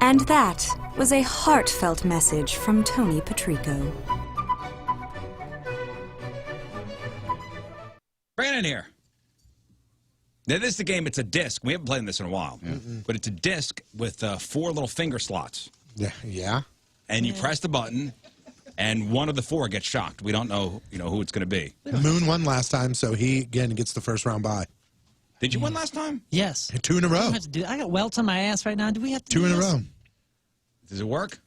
And that was a heartfelt message from Tony Patrico. Bring it in here. Now, this is the game. It's a disc. We haven't played this in a while. But it's a disc with 4 little finger slots. Yeah. And you press the button, and one of the 4 gets shocked. We don't know, who it's going to be. Moon won last time, so he, again, gets the first round bye. Did you win last time? Yes. 2 in a row. I got welts on my ass right now. Do we have to 2 in a row. Does it work?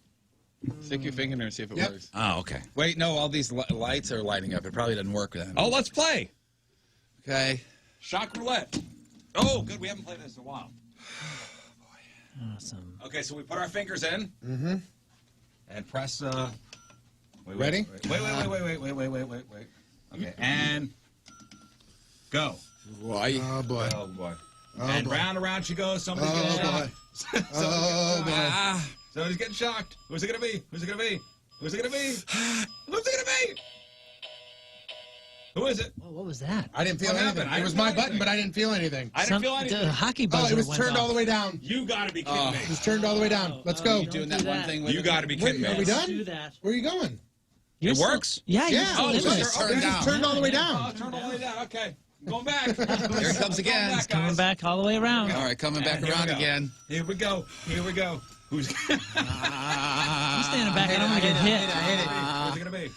Stick your finger in there and see if it works. Oh, okay. Wait, no, all these lights are lighting up. It probably doesn't work then. Oh, let's play. Okay. Shock roulette. Oh, good. We haven't played this in a while. Awesome. Okay, so we put our fingers in. And press. Ready? Wait. Okay, and go. Boy. Oh, boy. Oh boy. Oh, And boy. round and round she goes. Somebody's Oh, getting boy. shocked. Oh, boy. Somebody's getting shocked. Who's it gonna be? Who's it gonna be? Who's it gonna be? Who's it gonna be? Who is it? Whoa, what was that? I didn't feel What anything. happened? I It was didn't my feel button, anything. but I didn't feel anything. I didn't feel anything. The hockey Oh, buzzer it was went turned off. all the way down. You gotta be kidding me. It was turned all the way down. Let's go. You doing that do one that. thing with You it? gotta be kidding me. Are we done? Do that. Where are you going? You're It still- works? Yeah, you're Yeah. still Oh, in it's it. just turned down. turned all the way Oh, down. turn all the way down. Okay. Going back. Here it comes again. Back, Coming guys. back all the way around. All right, coming back And here we around go. again. Here we go. Here we go. Who's I'm standing back. I don't want to get hit. Who's it gonna be?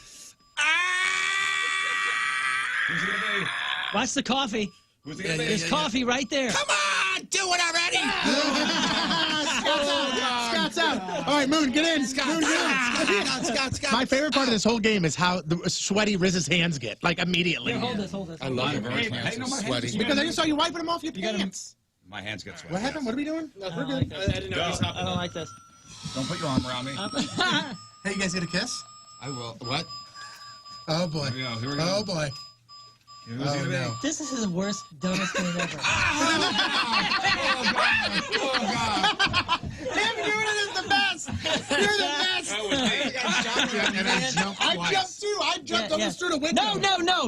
Who's it gonna be? Watch the coffee. Who's it gonna be? There's coffee right there. Come on, do it already! Scott's out. All right, Moon, get in. Moon, get in. Scott. My favorite part of this whole game is how sweaty Riz's hands get, like immediately. Here, hold this. I love it. Very Hey, hands no, are my hands sweaty. are Because I just saw you wiping them off your gotta- pants. My hands get sweaty. What happened? What are we doing? I don't like this. Go. I don't like this. Don't put your arm around me. Hey, you guys get a kiss? I will. What? Oh, boy. Here we go. Here we go. Oh, boy. Who's it Oh, gonna be? no. This is the worst, dumbest game ever. Him doing it is the best. You're the best. That was me. I jumped too. I jumped almost through the window.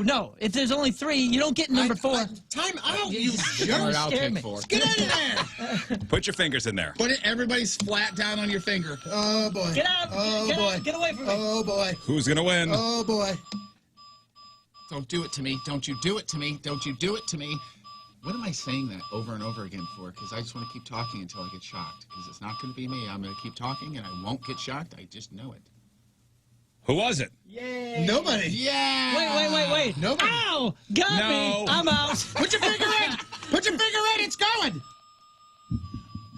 No. If there's only 3, you don't get number 4. Time out, you You jerk. I'll scared take me. 4. Get in there. Put your fingers in there. Put it. Everybody's flat down on your finger. Oh, boy. Get out. Oh, Get boy. out. Get away from me. Oh, boy. Who's gonna win? Oh, boy. Don't do it to me. Don't you do it to me. Don't you do it to me. What am I saying that over and over again for? Because I just want to keep talking until I get shocked. Because it's not going to be me. I'm going to keep talking and I won't get shocked. I just know it. Who was it? Yay. Nobody. Yeah! Wait. Nobody. Ow! Got No. me. I'm out. Put your finger in. Put your finger in. It's going.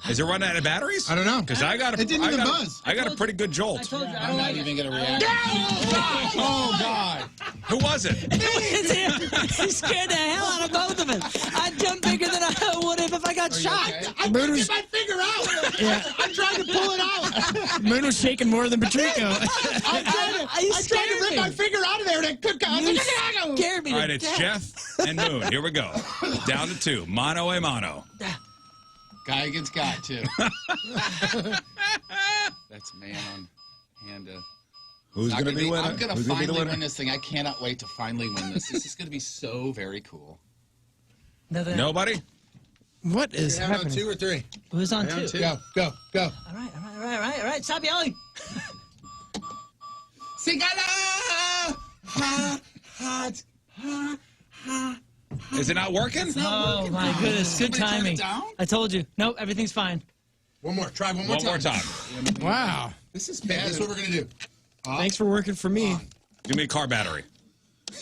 Is it running out of batteries? I don't know. Because I got a. It didn't I even got a- buzz. I got a pretty good I jolt. told you, I I'm don't not like even it. going to react. Oh, God. Who was it? It was him. He scared the hell out of both of us. I jumped bigger than I would have if I got shot. okay? I couldn't get my finger out. Yeah. I'm trying to pull it out. Moon was shaking more than Patrico. I tried to rip my finger out of there, and it could come. You scared me All to right, it's death. Jeff and Moon. Here we go. Down to 2. Mano a mano. Guy against guy, too. That's man on hand. Who's gonna be winning? I'm going to Who's gonna be the finally winner? win this thing. I cannot wait to finally win this. This is going to be so very cool. Nobody? What is You're having on happening? 2 or 3? Who's on I'm 2? two. Go. All right. Stop yelling. Sigala! Ha, hot, ha, ha. Is it not working? Oh, my goodness. Good Somebody turn it timing. down? I told you. Nope, everything's fine. One more. Try one more One time. more time. Wow. This is Okay, bad. this is what we're going to do. Thanks for working for me. Give me a car battery.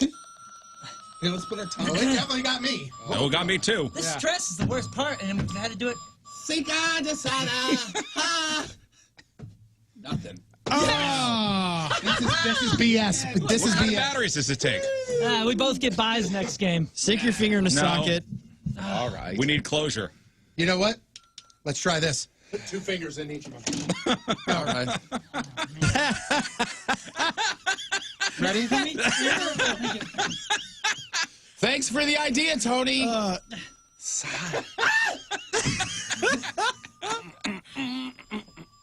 Yeah, let's put our tongue. Oh, it definitely got me. Oh, got me too. This stress is the worst part, and we've had to do it. Sigala, sada, ha. Nothing. Oh. This is BS. This What is kind of BS. batteries does it take? We both get buys next game. Stick your finger in a No. socket. All right. We need closure. You know what? Let's try this. Put 2 fingers in each of them. All right. Ready? Thanks for the idea, Tony.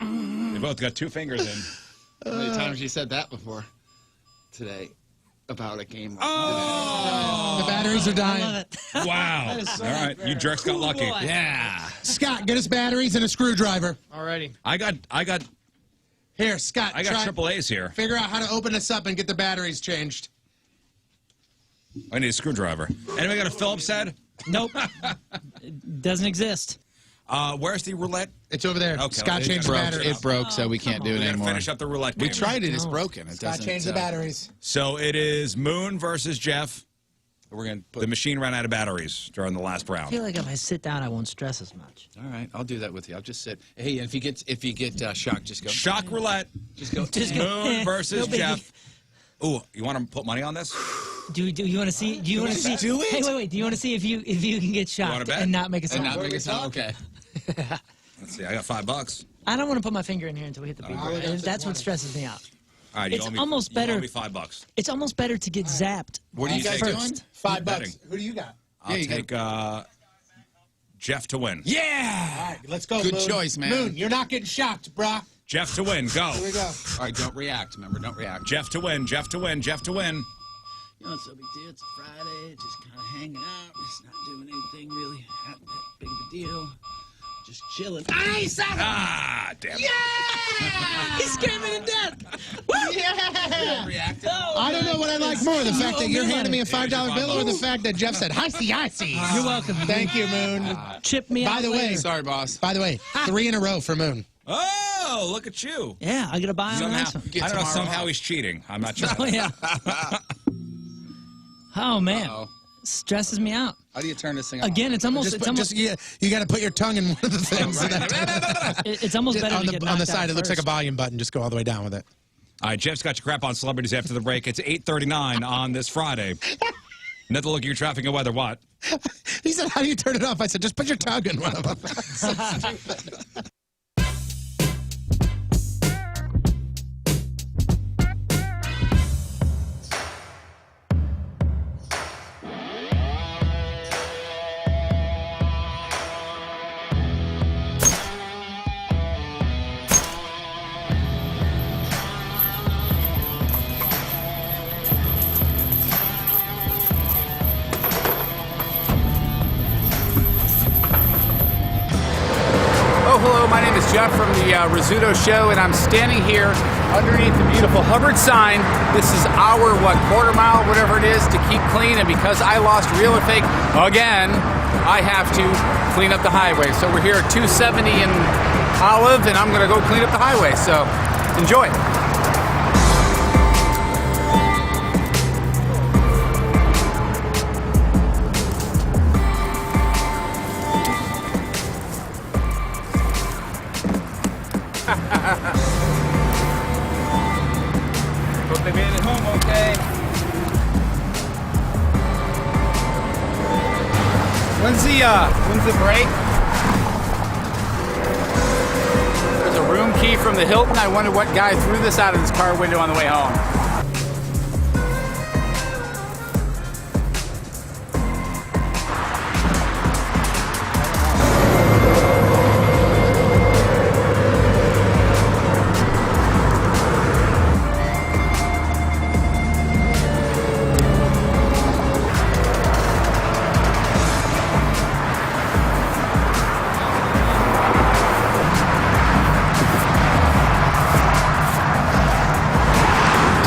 They both got 2 fingers in. How many times you said that before today about a game? The batteries are I dying. love it. Wow. All right, you jerks got lucky. boy. Yeah. Scott, get us batteries and a screwdriver. Alrighty. I got Here, Scott. try- triple A's here. Figure out how to open this up and get the batteries changed. I need a screwdriver. Anybody got a Phillips head? Nope. It doesn't exist. Where's the roulette? It's over there. Okay, Scott it changed the broke. batteries. It broke, so we can't do it We gotta anymore. finish up the roulette game. We tried it. It's broken. It Scott doesn't. changed the batteries. So it is Moon versus Jeff. We're gonna put. The machine ran out of batteries during the last I round. feel like if I sit down, I won't stress as much. All right, I'll do that with you. I'll just sit. Hey, if you get shocked, just go. Shock roulette. Just go. Just go, Moon versus no biggie. Jeff. Ooh, you want to put money on this? Do you want to see? Do you want to see? do it? Hey, wait. Do you want to see if you can get wanna shocked bet? and not make a And sound? not make a sound. Okay. Let's see. I got $5. I don't want to put my finger in here until we hit the beat. That's what stresses me out. All right, you It's owe me, almost you better- owe me $5. It's almost better to get zapped. What are you guys first. doing? $5. betting? Who do you got? I'll you take Jeff to win. Yeah. All right, let's go. Good Moon. choice, man. Moon, you're not getting shocked, brah. Jeff to win. Go. Here we go. All right, don't react. Remember, don't react. Jeff to win. Jeff to win. Jeff to win. You know, it's no big deal. It's a Friday, just kind of hanging out, just not doing anything really that big of a deal. Just chilling. Ah, damn. it. He scared me to death. Yeah. Reacted. I don't know what I like more, the fact that you're handing me a $5 Here's your bill or the $5. fact that Jeff said, I see. You're welcome. Thank you, Moon. Chip me By out the way- later. Sorry, boss. By the way, 3 in a row for Moon. Oh, look at you. Yeah, I gotta buy on the Somehow, next one. Get I don't know. tomorrow Somehow off. he's cheating. I'm not sure. Oh yeah. Oh man, Uh-oh. stresses me out. How do you turn this thing off? Again, it's almost You got to put your tongue in one of the things. it's almost better on to get the knocked side, out it looks like a first. volume button. Just go all the way down with it. All right, Jeff's got your crap on celebrities after the break. It's 8:39 on this Friday. Another look at your traffic and weather. What? He said, how do you turn it off? I said, just put your tongue in one of them. Oh, hello, my name is Jeff from the Rizzuto Show, and I'm standing here underneath the beautiful Hubbard sign. This is our, quarter mile, whatever it is, to keep clean, and because I lost real or fake again, I have to clean up the highway. So we're here at 270 in Olive, and I'm going to go clean up the highway, so enjoy. Hope they made it home okay. When's the break? There's a room key from the Hilton. I wonder what guy threw this out of his car window on the way home.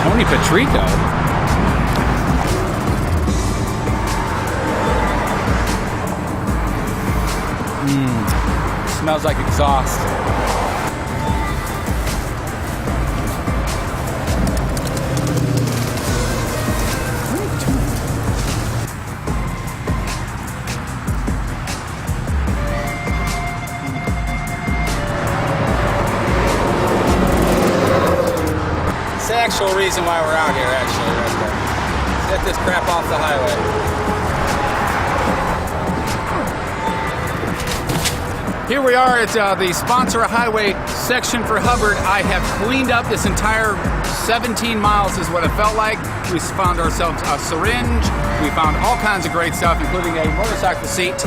Tony Patrico. Smells like exhaust. It's the actual reason why we're out here, actually, right there. Get this crap off the highway. Here we are at the Sponsor a Highway section for Hubbard. I have cleaned up this entire 17 miles is what it felt like. We found ourselves a syringe. We found all kinds of great stuff, including a motorcycle seat.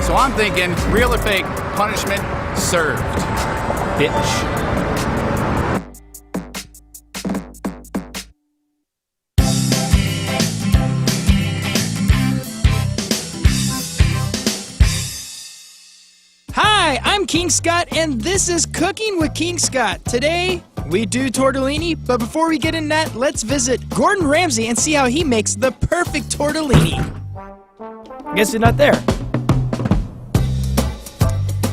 So I'm thinking, real or fake, punishment served. Bitch. King Scott, and this is Cooking with King Scott. Today, we do tortellini, but before we get in that, let's visit Gordon Ramsay and see how he makes the perfect tortellini. Guess you're not there.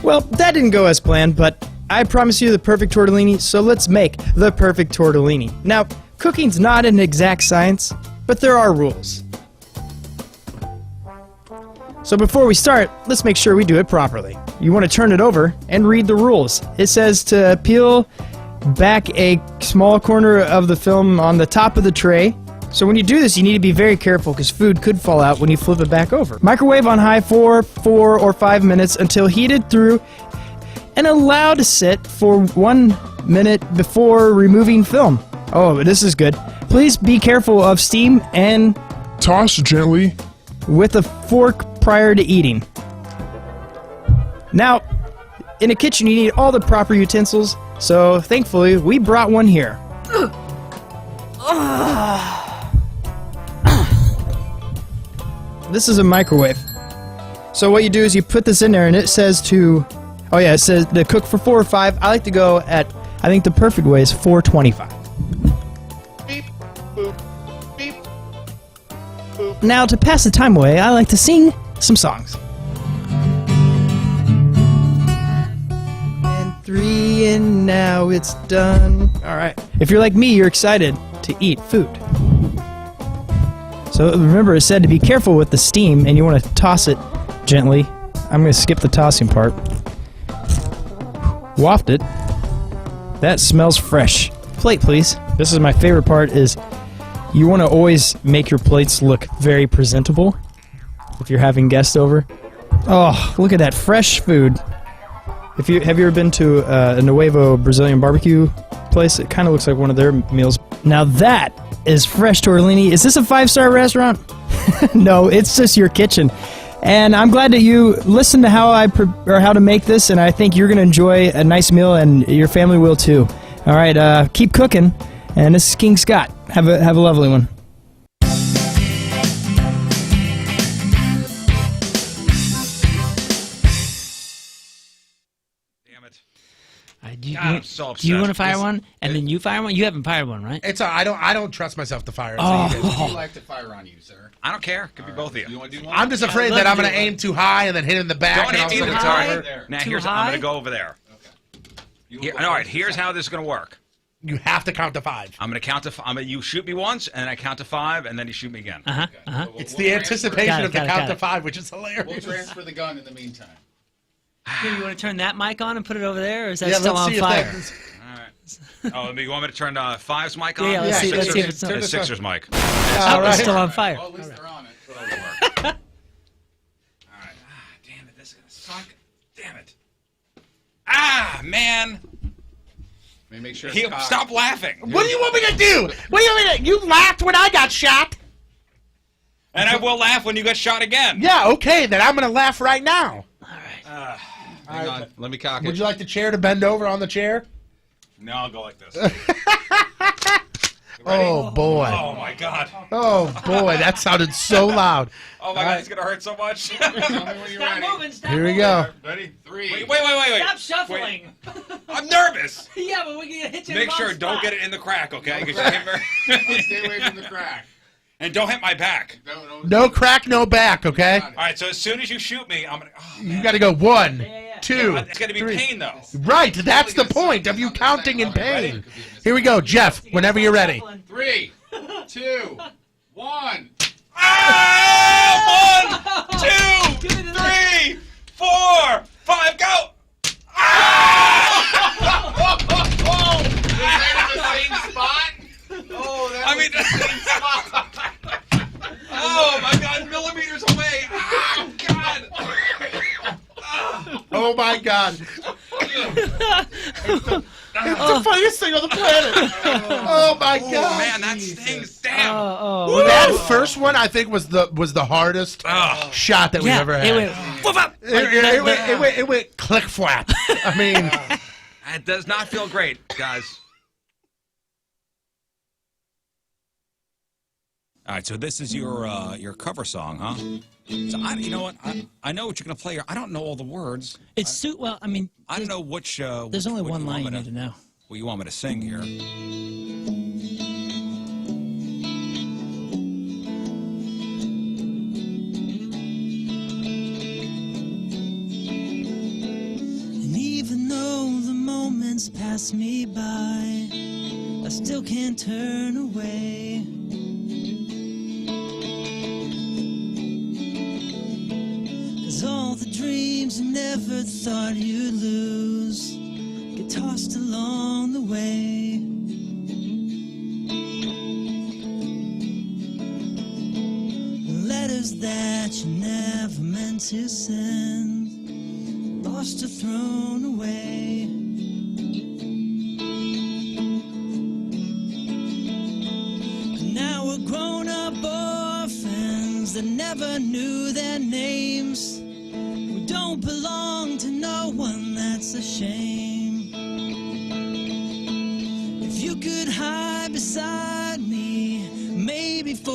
Well, that didn't go as planned, but I promise you the perfect tortellini, so let's make the perfect tortellini. Now, cooking's not an exact science, but there are rules. So before we start, let's make sure we do it properly. You want to turn it over and read the rules. It says to peel back a small corner of the film on the top of the tray. So when you do this, you need to be very careful because food could fall out when you flip it back over. Microwave on high for 4 or 5 minutes until heated through and allow to sit for 1 minute before removing film. Oh, this is good. Please be careful of steam and toss gently with a fork prior to eating. Now, in a kitchen you need all the proper utensils, so thankfully we brought one here. This is a microwave. So what you do is you put this in there and it says to, oh yeah, it says to cook for 4 or 5. I like to go at, I think the perfect way is 425. Beep, boop, beep, boop. Now to pass the time away, I like to sing some songs. And 3 and now it's done. All right. If you're like me, you're excited to eat food. So remember, it said to be careful with the steam, and you want to toss it gently. I'm going to skip the tossing part. Waft it. That smells fresh. Plate, please. This is my favorite part. Is you want to always make your plates look very presentable if you're having guests over. Oh, look at that fresh food. Have you ever been to a Nuevo Brazilian barbecue place? It kind of looks like one of their meals. Now that is fresh tortellini. Is this a 5-star restaurant? No, it's just your kitchen. And I'm glad that you listened to how how to make this, and I think you're going to enjoy a nice meal, and your family will too. All right, keep cooking. And this is King Scott. Have a lovely one. Do you, God, I'm so do you want to upset. fire one, and then you fire one? You haven't fired one, right? It's I don't trust myself to fire. Would you like to fire on you, sir? I don't care. Could be both of you. You want to do one? I'm just afraid love that I'm to going to do it. aim too high and then hit in the back. Don't and all hit of a either sudden high? it's over. there. Now Too I'm high? going to go over there. Okay. All right, here's how this is going to work. You have to count to 5. I'm going to count to. You shoot me once, and then I count to 5, and then you shoot me again. Uh-huh, Okay. uh-huh. So It's we'll the transfer- anticipation Got it, of the got it, count got to it. 5, which is hilarious. We'll transfer the gun in the meantime. Here, you want to turn that mic on and put it over there, or is that Yeah, still let's on see if fire? that- Oh, you want me to turn 5's mic on? Yeah, let's see if it's The on. Sixers mic. All Oh, it's right. still on fire. Well, at least they're on it. All right. Damn it, this is going to suck. Damn it. Ah, man. Let me make sure it's cocked. Stop laughing. What do you want me to do? What do you want me to? You laughed when I got shot. And I will laugh when you get shot again. Yeah, okay, then I'm going to laugh right now. Hang on. Let me cock it. Would you like the chair to bend over on the chair? No, I'll go like this. Oh, boy. Oh, my God. Oh, boy, that sounded so loud. Oh, my God, it's going to hurt so much. Tell me when you're Stop ready. moving, stop Here we moving. go. Ready? 3. Wait. Stop shuffling. I'm nervous. Yeah, but we can hit you in Make the sure, wrong don't spot. get it in the crack, okay? 'Cause you can't very- Stay away from the crack. And don't hit my back. No crack, no back, okay? All right, so as soon as you shoot me, I'm going to... Oh, You got to go 1, yeah. 2, it's going to be 3. pain, though. Right, that's the point of you counting in pain. Here we go, Jeff, whenever you're ready. 3, 2, 1. Ah! 1, 2, Give me the knife. 3, 4, 5, go! Ah! Oh, my God, millimeters away. Ah, God. Oh, my God. It's the funniest thing on the planet. Oh, my Oh, God. man, that stings. Damn. That first one, I think, was the hardest shot that we've Yeah, ever had. it went woof up. It went click flap. I mean, That does not feel great, guys. All right, so this is your cover song, huh? So you know what? I know what you're going to play here. I don't know all the words. It's well, I mean, I don't know which. there's only one line you need to know. What you want me to sing here? And even though the moments pass me by, I still can't turn away. 'Cause all the dreams you never thought you'd lose get tossed along the way. Letters that you never meant to send, lost or thrown away. Now we're grown-up orphans that never knew their names. We don't belong to no one, that's a shame. If you could hide beside me, maybe for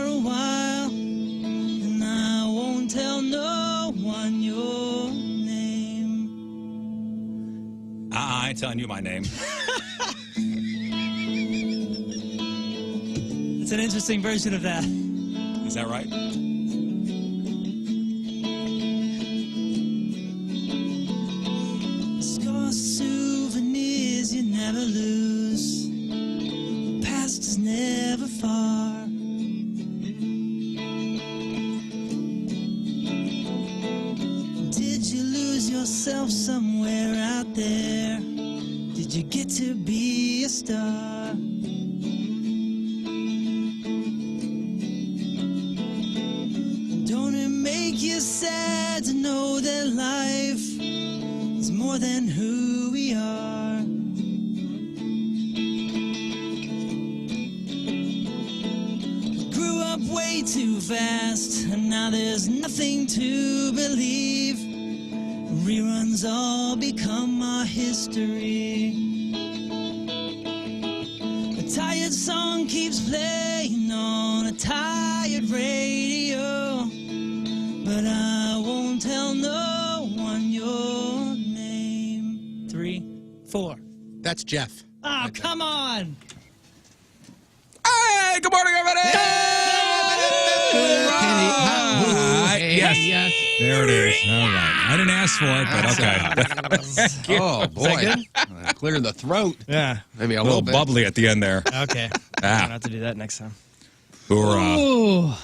a while, and I won't tell no one your name. I ain't telling you my name. It's an interesting version of that. Is that right? Scars, souvenirs you never lose. Past is never far. Did you lose yourself somewhere out there? Did you get to be a star? Don't it make you sad to know that life is more than who we are? Grew up way too fast, and now there's nothing to believe. Reruns all become our history. A tired song keeps playing on a tired radio, but I won't tell no one your name. 3, 4. That's Jeff. Oh, come on! Hey, good morning, everybody! Yes. There it is. All right. I didn't ask for it, but okay. Oh, boy. Clear the throat. Yeah. Maybe a A little bit. bubbly at the end there. Okay. Ah. I'll have to do that next time. We're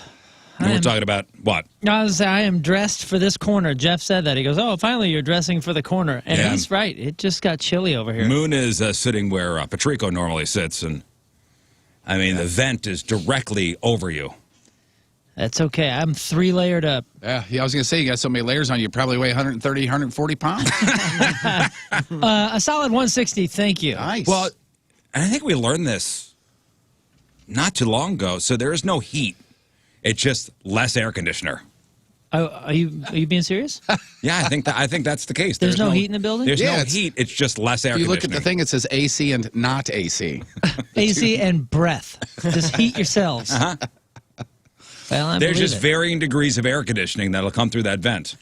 talking about what? I am dressed for this corner. Jeff said that. He goes, oh, finally you're dressing for the corner. And Yeah. he's right. It just got chilly over here. Moon is sitting where Patrico normally sits, and I mean, the vent is directly over you. That's okay. I'm 3 layered up. Yeah, I was going to say, you got so many layers on you, probably weigh 130, 140 pounds. A solid 160, thank you. Nice. Well, and I think we learned this not too long ago. So there is no heat. It's just less air conditioner. Oh, are you being serious? Yeah, I think that's the case. There's no heat in the building? There's Yeah, no it's- heat. It's just less air you conditioning. look at the thing, it says AC and not AC. AC and breath. Just heat yourselves. Uh-huh. Well, I There's believe just it. varying degrees of air conditioning that'll come through that vent.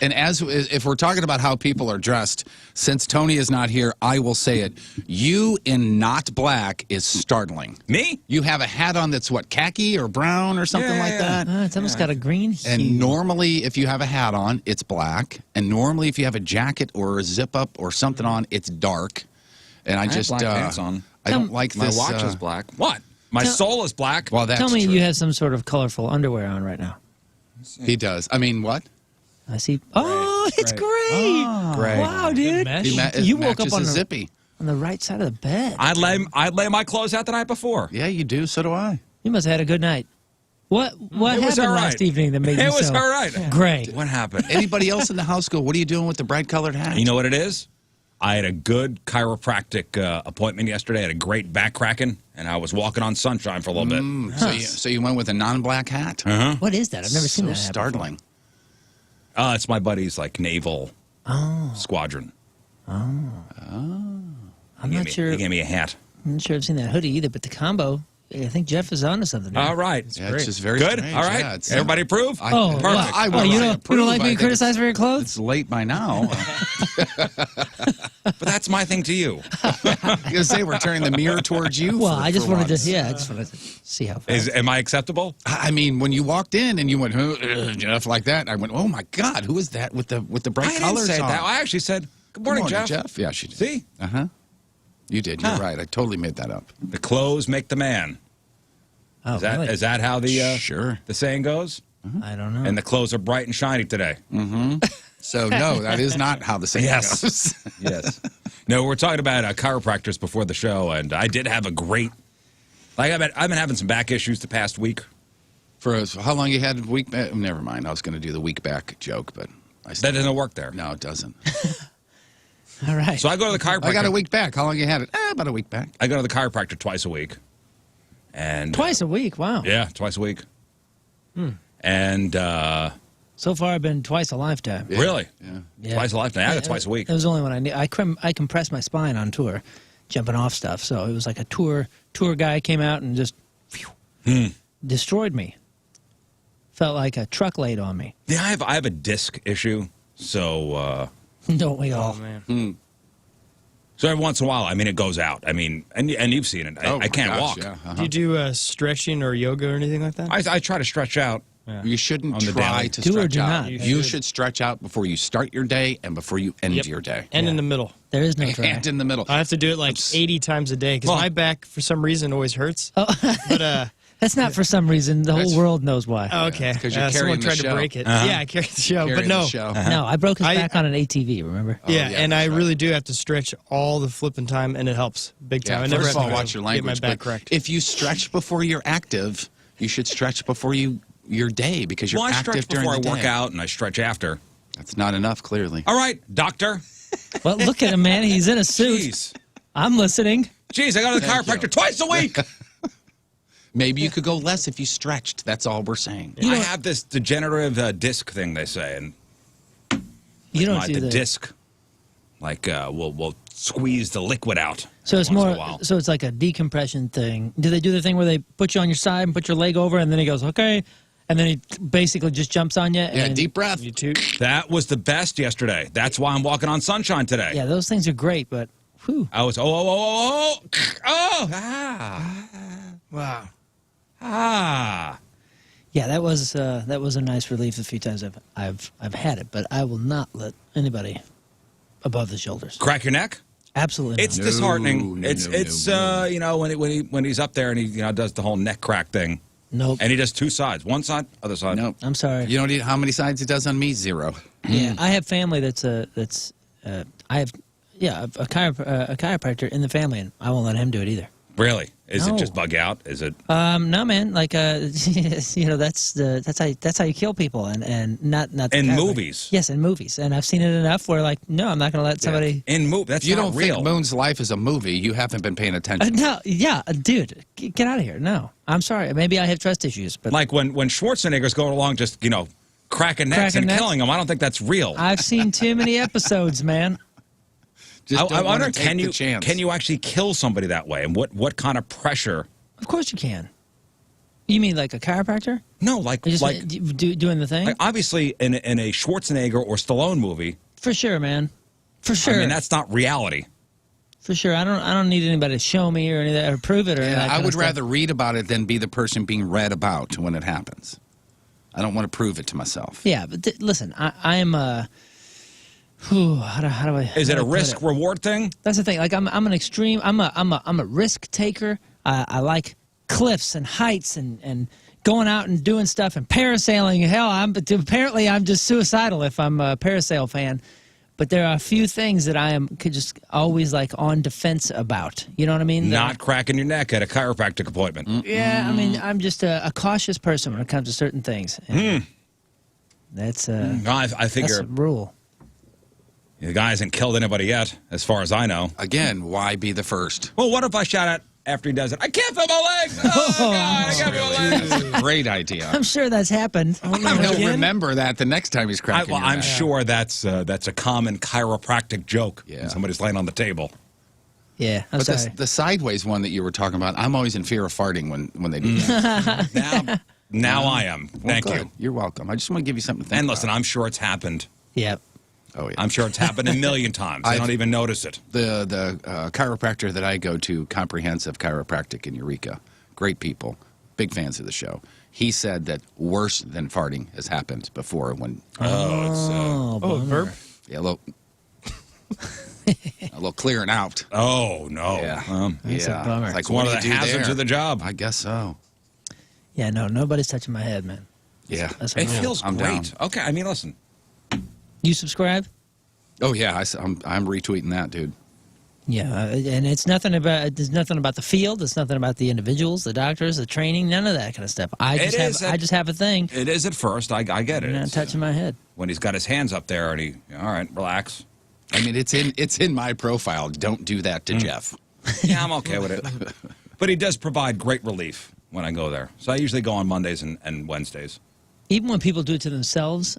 And if we're talking about how people are dressed, since Tony is not here, I will say it. You in not black is startling. Me? You have a hat on that's what, khaki or brown or something Yeah, like yeah. that? It's almost got a green hue. And normally, if you have a hat on, it's black. And normally, if you have a jacket or a zip up or something on, it's dark. And I have just black pants on. I don't like My this. watch is black. What? My soul is black. Well, that's Tell me true. you have some sort of colorful underwear on right now. He does. I mean, what? I see. Oh, it's great. Great. Wow, dude. mesh. You woke up matches on his the, zippy. on the right side of the bed. I'd lay my clothes out the night before. Yeah, you do. So do I. You must have had a good night. What It was happened all right. last evening that made It you was so all right. great? What happened? Anybody else in the house go, what are you doing with the bright colored hat? You know what it is? I had a good chiropractic appointment yesterday. I had a great back cracking, and I was walking on sunshine for a little bit. So you went with a non-black hat? What is that? I've never seen So that. happen startling. It's my buddy's naval squadron. I'm not sure. He gave me a hat. I'm not sure I've seen that hoodie either, but the combo I think Jeff is onto something. All right. Yeah, it's just very Good. strange. All right. Yeah, it's, Everybody approve? Oh, Perfect. I would you say don't approve. like I being think criticized for your clothes? It's late by now. But that's my thing to you. I was gonna say we're turning the mirror towards you. Well, for, I just for wanted once. to, I just wanted to see how fast. Am I acceptable? I mean, when you walked in and you went, Jeff, like that, I went, oh my God, who is that with the bright I didn't colors say on? that. I actually said, good morning, Jeff. Yeah, she did. See? You did. You're right. I totally made that up. The clothes make the man. Oh, Is that, really? is that how the Sure. the saying goes? I don't know. And the clothes are bright and shiny today. So no, that is not how the saying Yes. goes. Yes. No, we're talking about chiropractors before the show, and I did have a great. Like I've been having some back issues the past week. For how long you had a week back? Never mind. I was going to do the week back joke, but That doesn't work there. No, it doesn't. All right. So I go to the chiropractor. I got a week back. How long you had it? About a week back. I go to the chiropractor twice a week. And Twice a week. Wow. Yeah, twice a week. And So far, I've been twice a lifetime. really, Yeah. twice a lifetime. I go twice a week. It was only when I knew. I compressed my spine on tour, jumping off stuff. So it was like a tour guy came out and just destroyed me. Felt like a truck laid on me. Yeah, I have a disc issue, so Don't we all? man. so every once in a while, I mean, it goes out. I mean, and you've seen it. Oh, I my can't gosh, walk. Yeah, Do you do stretching or yoga or anything like that? I try to stretch out. You shouldn't On the try daily. to Do or stretch do out. not. You should stretch out before you start your day and before you end Yep. your day. And in the middle. There is no try. And in the middle. I have to do it like 80 times a day because Well- my back, for some reason, always hurts. Oh. But, That's not for some reason. The whole That's- world knows why. oh, okay. 'cause you're Someone carrying the tried to show. break it. Uh-huh. Yeah, I carried the show. Carrying But no. the show. No, I broke his I- back on an ATV. Remember? Yeah, yeah, and I that's right. really do have to stretch all the flipping time, and it helps big time. Yeah, I never first of have all, to watch your get my language. back But correct. if you stretch before you're active, you should stretch before your day because you're Well, I active stretch during before I the work day. out, and I stretch after. That's not enough, clearly. All right, doctor. Well, look at him, man. He's in a suit. Jeez. I'm listening. Jeez, I go to the Thank chiropractor you. twice a week. Maybe you could go less if you stretched. That's all we're saying. I have this degenerative disc thing, they say, and You don't do the the disc, like, will squeeze the liquid out. So it's once in more. a while. So it's like a decompression thing. Do they do the thing where they put you on your side and put your leg over, and then he goes, okay, and then he basically just jumps on you? Yeah, and, deep breath. You too. That was the best yesterday. That's why I'm walking on sunshine today. Yeah, those things are great, but whew. I was Wow. Yeah, that was a nice relief. The few times I've had it, but I will not let anybody above the shoulders. Crack your neck. Absolutely, It's not. disheartening. no, it's no, it's no. you know when he's up there and he does the whole neck crack thing, Nope. and he does two sides, one side, other side. Nope. I'm sorry. You don't need how many sides it does on me? 0. Yeah, I have family I have a chiropractor in the family, and I won't let him do it either. Really? Is No. it just bug out? Is it? No, man. Like, that's how you kill people, and not the In chiropractor. movies? Yes, in movies, and I've seen it enough where, like, no, I'm not going to let somebody. In move? That's You not don't real. think Moon's life is a movie? You haven't been paying attention. No, yeah, dude, get out of here. No, I'm sorry. Maybe I have trust issues, but Like when Schwarzenegger's going along, just cracking necks Cracking and necks? killing them. I don't think that's real. I've seen too many episodes, man. Just I don't wonder, wanna take the chance. can you actually kill somebody that way? And what kind of pressure? Of course you can. You mean like a chiropractor? No, like Just doing the thing? like obviously in a Schwarzenegger or Stallone movie. For sure, man. For sure. I mean, that's not reality. For sure. I don't need anybody to show me or anything or prove it or anything. Yeah, I would rather read about it than be the person being read about when it happens. I don't want to prove it to myself. Yeah, but listen, I am how do I? Is how it do a I put risk reward thing? That's the thing. Like I'm an extreme. I'm a risk taker. I like cliffs and heights and going out and doing stuff and parasailing. Hell, apparently I'm just suicidal if I'm a parasail fan. But there are a few things that I could just always like on defense about. You know what I mean? Not cracking your neck at a chiropractic appointment. Yeah, I mean, I'm just a cautious person when it comes to certain things. And That's No, I that's figure a rule. the guy hasn't killed anybody yet, as far as I know. Again, why be the first? Well, what if I shout out after he does it? I can't feel my legs. Oh, God, I can't feel my legs. That's a great idea. I'm sure that's happened. He'll remember that the next time he's cracking your I'm neck. sure that's a common chiropractic joke Yeah. when somebody's laying on the table. Yeah, I'm But sorry. the sideways one that you were talking about, I'm always in fear of farting when they do that. Now I am. Thank Well, you. good. You're welcome. I just want to give you something to think And listen, about. I'm sure it's happened. Yep. Oh, yeah. I'm sure it's happened a million times. I don't even notice it. The chiropractor that I go to, Comprehensive Chiropractic in Eureka, great people, big fans of the show. He said that worse than farting has happened before when Verb. yeah, a little clearing out. Oh, no. Yeah, That's a bummer. It's like It's one what of do the you do hazards there? of the job. I guess so. Yeah, no, nobody's touching my head, man. Yeah, That's It a rule. feels I'm great. down. Okay, I mean, listen. You subscribe? Oh yeah, I'm retweeting that, dude. Yeah, and it's nothing about. There's nothing about the field. It's nothing about the individuals, the doctors, the training. None of that kind of stuff. I just have a thing. It is at first. I get it. You're not It's, touching my head. when he's got his hands up there and all right, relax. I mean, it's in my profile. Don't do that to Jeff. Yeah, I'm okay with it. But he does provide great relief when I go there. So I usually go on Mondays and Wednesdays. Even when people do it to themselves,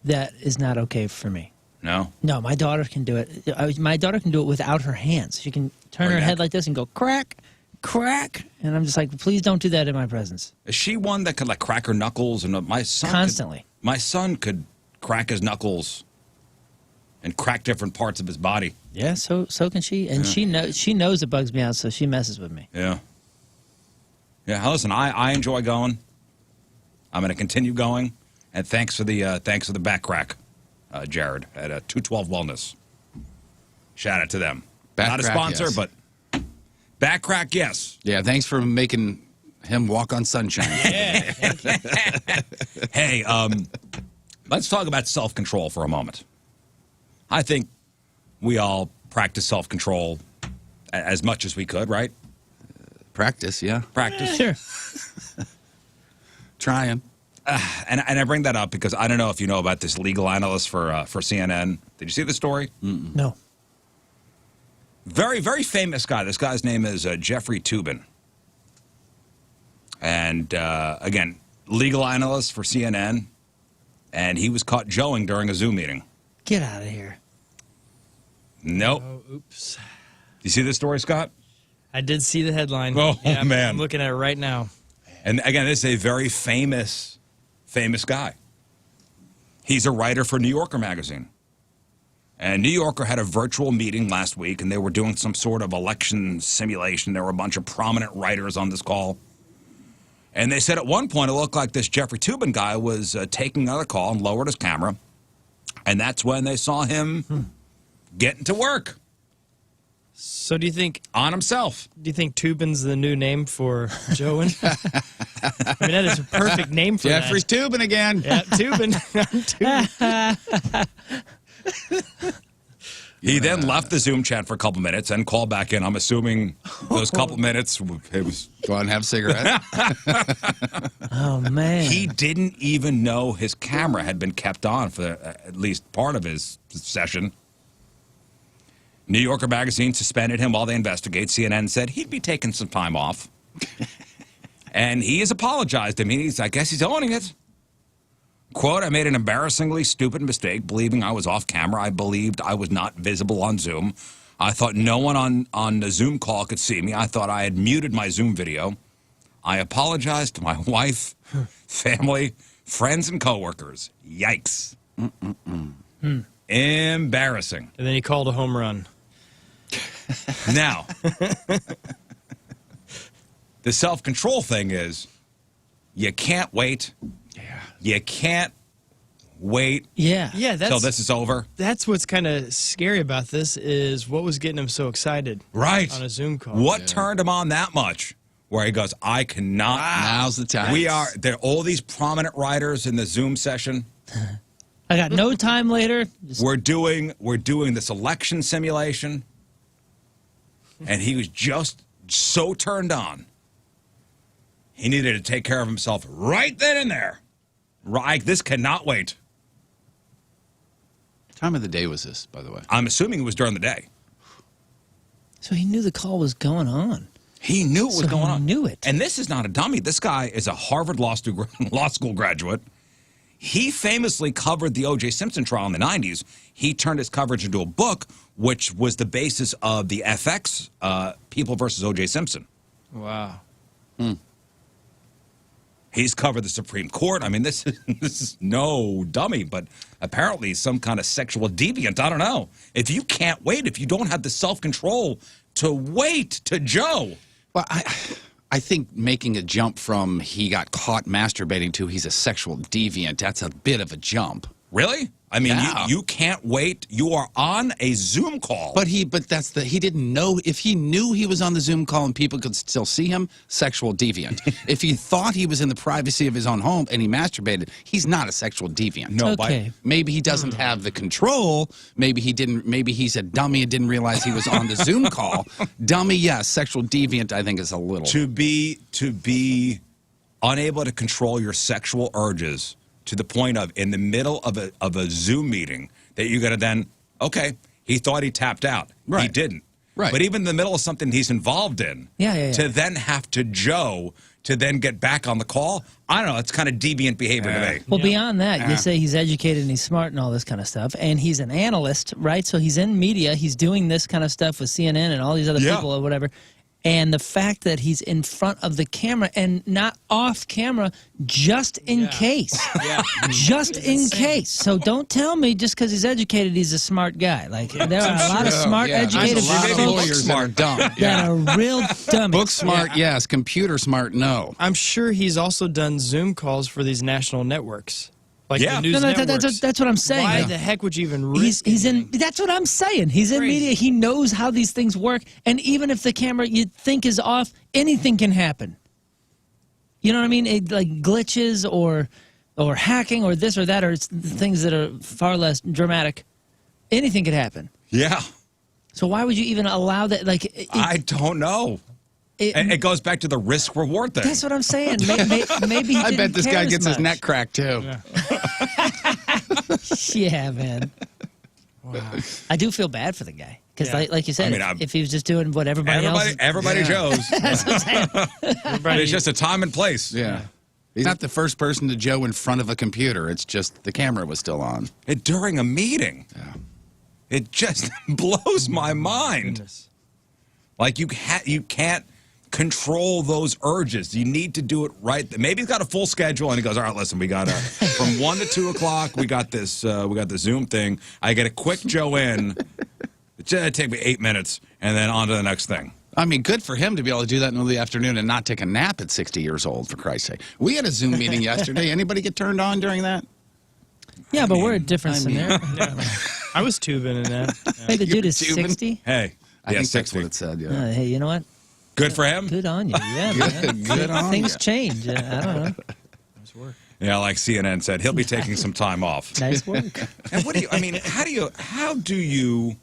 that is not okay for me. No? No, my daughter can do it. My daughter can do it without her hands. She can turn her yeah. head like this and go crack, crack, and I'm just like, please don't do that in my presence. Is she one that could like crack her knuckles? And my son Constantly. My son could crack his knuckles and crack different parts of his body. Yeah, so can she, and she knows it bugs me out, so she messes with me. Yeah. Yeah. Listen, I enjoy going. I'm going to continue going, and thanks for the back crack, Jared at 212 Wellness. Shout out to them. Back Not a crack, sponsor, yes. but back crack, yes. Yeah, thanks for making him walk on sunshine. Hey, let's talk about self-control for a moment. I think we all practice self-control as much as we could, right? Practice, yeah. Practice. Sure. Trying. And I bring that up because I don't know if you know about this legal analyst for CNN. Did you see the story? No. Very, very famous guy. This guy's name is Jeffrey Toobin. And, again, legal analyst for CNN. And he was caught joeing during a Zoom meeting. Get out of here. Nope. Oh, oops. You see this story, Scott? I did see the headline. Oh, Yeah, man. I'm looking at it right now. And, again, this is a very famous guy. He's a writer for New Yorker magazine. And New Yorker had a virtual meeting last week, and they were doing some sort of election simulation. There were a bunch of prominent writers on this call. And they said at one point it looked like this Jeffrey Toobin guy was taking another call and lowered his camera. And that's when they saw him getting to work So do you think himself. Toobin's the new name for Joen? I mean, that is a perfect name for Jeffrey's tubing again. that. Yeah, Toobin. Toobin. He then left the Zoom chat for a couple minutes and called back in. I'm assuming those couple minutes, it was... Go on and have a cigarette. Oh, man. He didn't even know his camera had been kept on for at least part of his session. New Yorker magazine suspended him while they investigate. CNN said he'd be taking some time off. And he has apologized. I mean, I guess he's owning it. Quote, I made an embarrassingly stupid mistake believing I was off camera. I believed I was not visible on Zoom. I thought no one on the Zoom call could see me. I thought I had muted my Zoom video. I apologized to my wife, family, friends, and coworkers. Yikes. Embarrassing. And then he called a home run. Now, the self-control thing is you can't wait. You can't wait Yeah. Yeah, till this is over. that's what's kind of scary about this is what was getting him so excited Right. on a Zoom call. What turned him on that much? Where he goes, I cannot. Now's the time. There are all these prominent writers in the Zoom session. I got no time later. Just, We're doing this election simulation. And he was just so turned on. He needed to take care of himself right then and there. Right, this cannot wait. What time of the day was this, by the way? I'm assuming it was during the day. so he knew the call was going on. He knew what was So going he on. knew it. And this is not a dummy. This guy is a Harvard Law School graduate. He famously covered the O.J. Simpson trial in the 90s. He turned his coverage into a book, which was the basis of the FX People versus O.J. Simpson. Wow. He's covered the Supreme Court. I mean, this is no dummy, but apparently some kind of sexual deviant. I don't know. If you can't wait, if you don't have the self-control to wait to Joe. Well, I think making a jump from he got caught masturbating to he's a sexual deviant, that's a bit of a jump. Really? I mean, Yeah. you can't wait. You are on a Zoom call. But he didn't know. If he knew he was on the Zoom call and people could still see him, sexual deviant. If he thought he was in the privacy of his own home and he masturbated, he's not a sexual deviant. No, Okay. Maybe he doesn't have the control. Maybe he didn't. Maybe he's a dummy and didn't realize he was on the Zoom call. Dummy, yes. Sexual deviant, I think, is a little. to be unable to control your sexual urges to the point of in the middle of a Zoom meeting that you're going to then, okay, he thought he tapped out. He Right. didn't. Right. But even in the middle of something he's involved in, Yeah. to then have to Joe to then get back on the call, I don't know, it's kind of deviant behavior to me. Well, beyond that, you say he's educated and he's smart and all this kind of stuff, and he's an analyst, right? So he's in media. He's doing this kind of stuff with CNN and all these other Yeah. people or whatever. And the fact that he's in front of the camera and not off camera, just in case. Yeah. Just in case. So don't tell me just because he's educated, he's a smart guy. Like, there are a lot of smart, educated There's a lot of folks lawyers that are dumb. that are real dummies. Book smart, yes. Computer smart, no. I'm sure he's also done Zoom calls for these national networks. Like Yeah. the news No, networks. that's what I'm saying. Why Like, the heck would you even risk He's in. anything? That's what I'm saying. He's in Crazy. media. He knows how these things work. And even if the camera you think is off, anything can happen. You know what I mean? Like glitches or hacking or this or that or things that are far less dramatic. Anything could happen. Yeah. So why would you even allow that? Like I don't know. It goes back to the risk reward thing. that's what I'm saying. Maybe he I bet didn't this care guy as gets his much. neck cracked, too. Yeah, man. Wow. I do feel bad for the guy because, Yeah. like you said, I mean, if he was just doing what everybody else. Everybody Joes. That's what I'm saying. Everybody, It's just a time and place. Yeah. He's not the first person to Joe in front of a computer. It's just the camera was still on. During a meeting. Yeah. It just blows my mind. goodness. Like you can't control those urges. You need to do it right. Maybe he's got a full schedule and he goes, all right, listen, we got from 1 to 2 o'clock. We got this Zoom thing. I get a quick Joe in. It'll take me 8 minutes and then on to the next thing. I mean, good for him to be able to do that in the middle of the afternoon and not take a nap at 60 years old, for Christ's sake. We had a Zoom meeting yesterday. Anybody get turned on during that? Yeah, but we're a different scenario. I was tubing in that. Hey, the dude is tubing? 60. Hey, I yeah, think 60. that's what it said, yeah. Hey, you know what? Good for him. Good on you. Yeah, man. Good on Things ya. change. I don't know. Nice work. Yeah, like CNN said, he'll be taking some time off. Nice work. And what do you? I mean, how do you?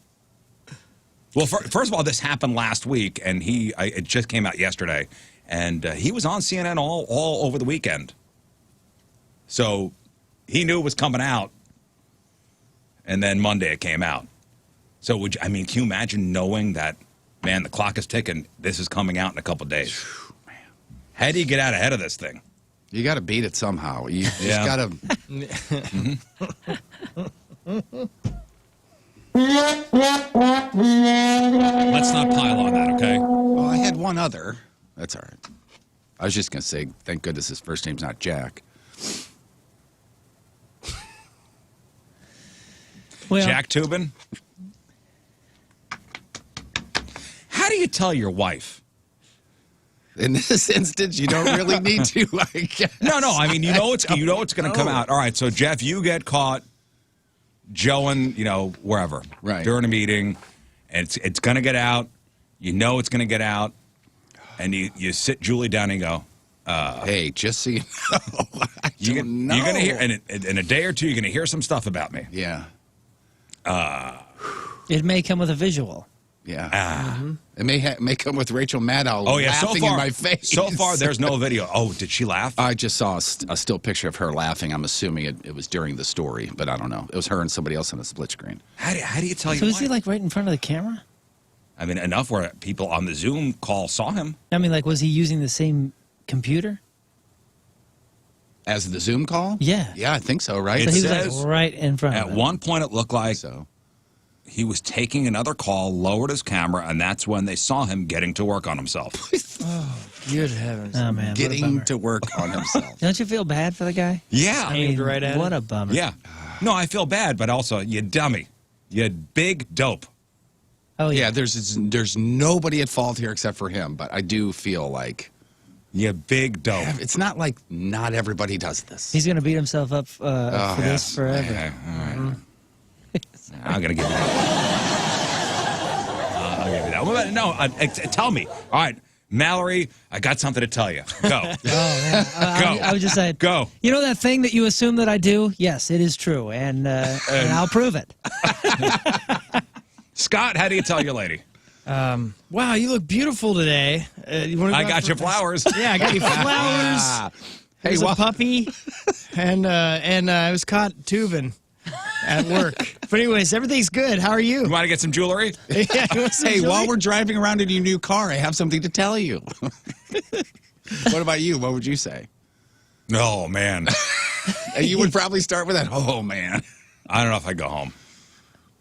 Well, first of all, this happened last week, and it just came out yesterday, and he was on CNN all over the weekend. So he knew it was coming out, and then Monday it came out. So can you imagine knowing that, man, the clock is ticking, this is coming out in a couple of days? How do you get out ahead of this thing? You got to beat it somehow. You just Yeah. got to. Let's not pile on that, okay? Well, I had one other. That's all right. I was just going to say, thank goodness his first name's not Jack. Well, Jack Tubin? How do you tell your wife? In this instance, you don't really need to, I guess. No. I mean, you know it's going to come out. All right. So Jeff, you get caught Joeing, wherever, Right. during a meeting, and it's going to get out. You know it's going to get out, and you sit Julie down and go, Hey, just so you know, I don't know. You're going to hear in a day or two. You're going to hear some stuff about me. Yeah, it may come with a visual. yeah. It may come with Rachel Maddow Oh yeah. laughing So far, in my face. So far, there's no video. Oh, did she laugh? I just saw a still picture of her laughing. I'm assuming it was during the story, but I don't know. It was her and somebody else on a split screen. How do you tell So your is he wife? like right in front of the camera? I mean, enough where people on the Zoom call saw him. I mean, like, was he using the same computer? As the Zoom call? Yeah. Yeah, I think so, right? So It he says- was like right in front of At him. one point, it looked like So. he was taking another call, lowered his camera, and that's when they saw him getting to work on himself. Good heavens. Oh, man. what a Getting bummer. to work on himself. Don't you feel bad for the guy? Yeah. I mean, right at what it. a bummer. Yeah. No, I feel bad, but also, you dummy. You big dope. Oh, yeah. Yeah, there's nobody at fault here except for him, but I do feel like You big dope. it's not like not everybody does this. He's going to beat himself up for this Yes. forever. Okay, all right. I'm going to give you that. I'll give you that. Well, no, tell me. All right, Mallory, I got something to tell you. Go. Oh, man. Go. I would just say, Go. you know that thing that you assume that I do? Yes, it is true, and I'll prove it. Scott, how do you tell your lady? Wow, you look beautiful today. You wanna go I out got for- you flowers. Yeah, I got you flowers. Hey, There's a well, puppy, and I was caught tubing at work. But anyways, everything's good. How are you? You want to get some jewelry? Yeah, you want some hey, while jewelry? we're driving around in your new car, I have something to tell you. What about you? What would you say? Oh, man. You would probably start with that. Oh man, I don't know if I go home.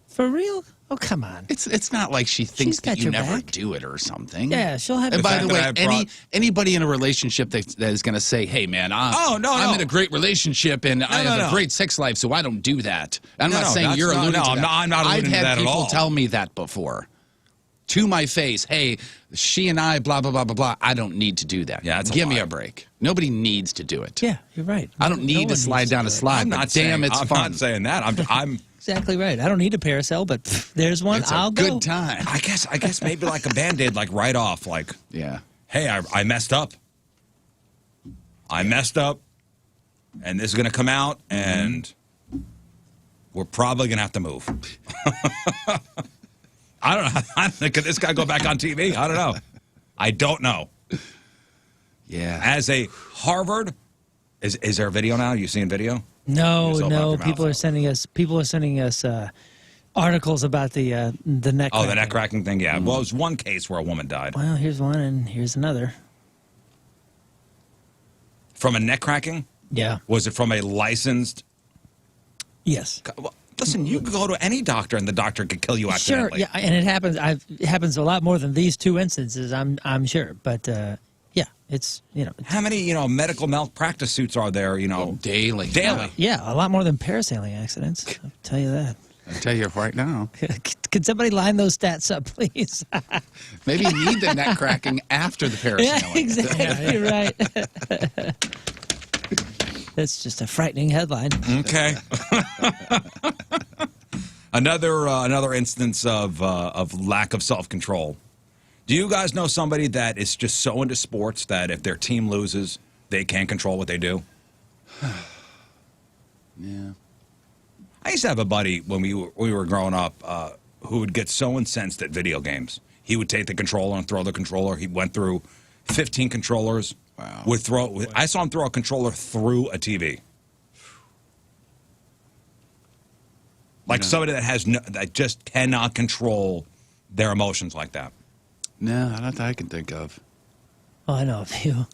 For real? Oh, come on. it's not like she thinks She's got that you your never back. do it or something. Yeah, she'll have And your by fact the that way, I brought- anybody in a relationship that is going to say, "Hey, man, I'm no. in a great relationship and I have a great sex life, so I don't do that." I'm No, not no, saying that's you're not- alluding no, to I'm that. not- I'm not alluding I've to had that at people all. tell me that before, to my face. Hey, she and I, blah blah blah blah blah. I don't need to do that. Yeah, that's a give me lie. a break. Nobody needs to do it. Yeah, you're right. I don't No need one to slide needs down a do it. slide. I'm but not damn, saying, it's I'm fun. not saying that. I'm Exactly right. I don't need a paracel, but there's one. It's a I'll good go. time. I guess maybe like a Band-Aid, like right off, like, Yeah. hey, I messed up. I messed up, and this is going to come out, and we're probably going to have to move. I don't know. Could this guy go back on TV? I don't know. I don't know. Yeah. As a Harvard, is there a video now? You seeing video? No, Yourself out no. your People mouth. are sending us articles about the neck. Oh, the cracking. neck cracking thing? Yeah. Well, it was one case where a woman died. Well, here's one, and here's another. From a neck cracking? Yeah. Was it from a licensed? Yes. Well, listen, you could go to any doctor and the doctor could kill you Sure. accidentally. Yeah, and it happens. It happens a lot more than these two instances. I'm sure, but yeah, it's How many, medical malpractice suits are there, Daily. daily? yeah, a lot more than parasailing accidents. I'll tell you that. I tell you right now. Could somebody line those stats up, please? Maybe you need the neck cracking after the Yeah, parasailing. exactly right. That's just a frightening headline. Okay. Another instance of lack of self-control. Do you guys know somebody that is just so into sports that if their team loses, they can't control what they do? Yeah. I used to have a buddy when we were growing up who would get so incensed at video games. He would take the controller and throw the controller. He went through 15 controllers. Wow. I saw him throw a controller through a TV. Like somebody that just cannot control their emotions like that. No, not that I can think of. Oh, I know a few.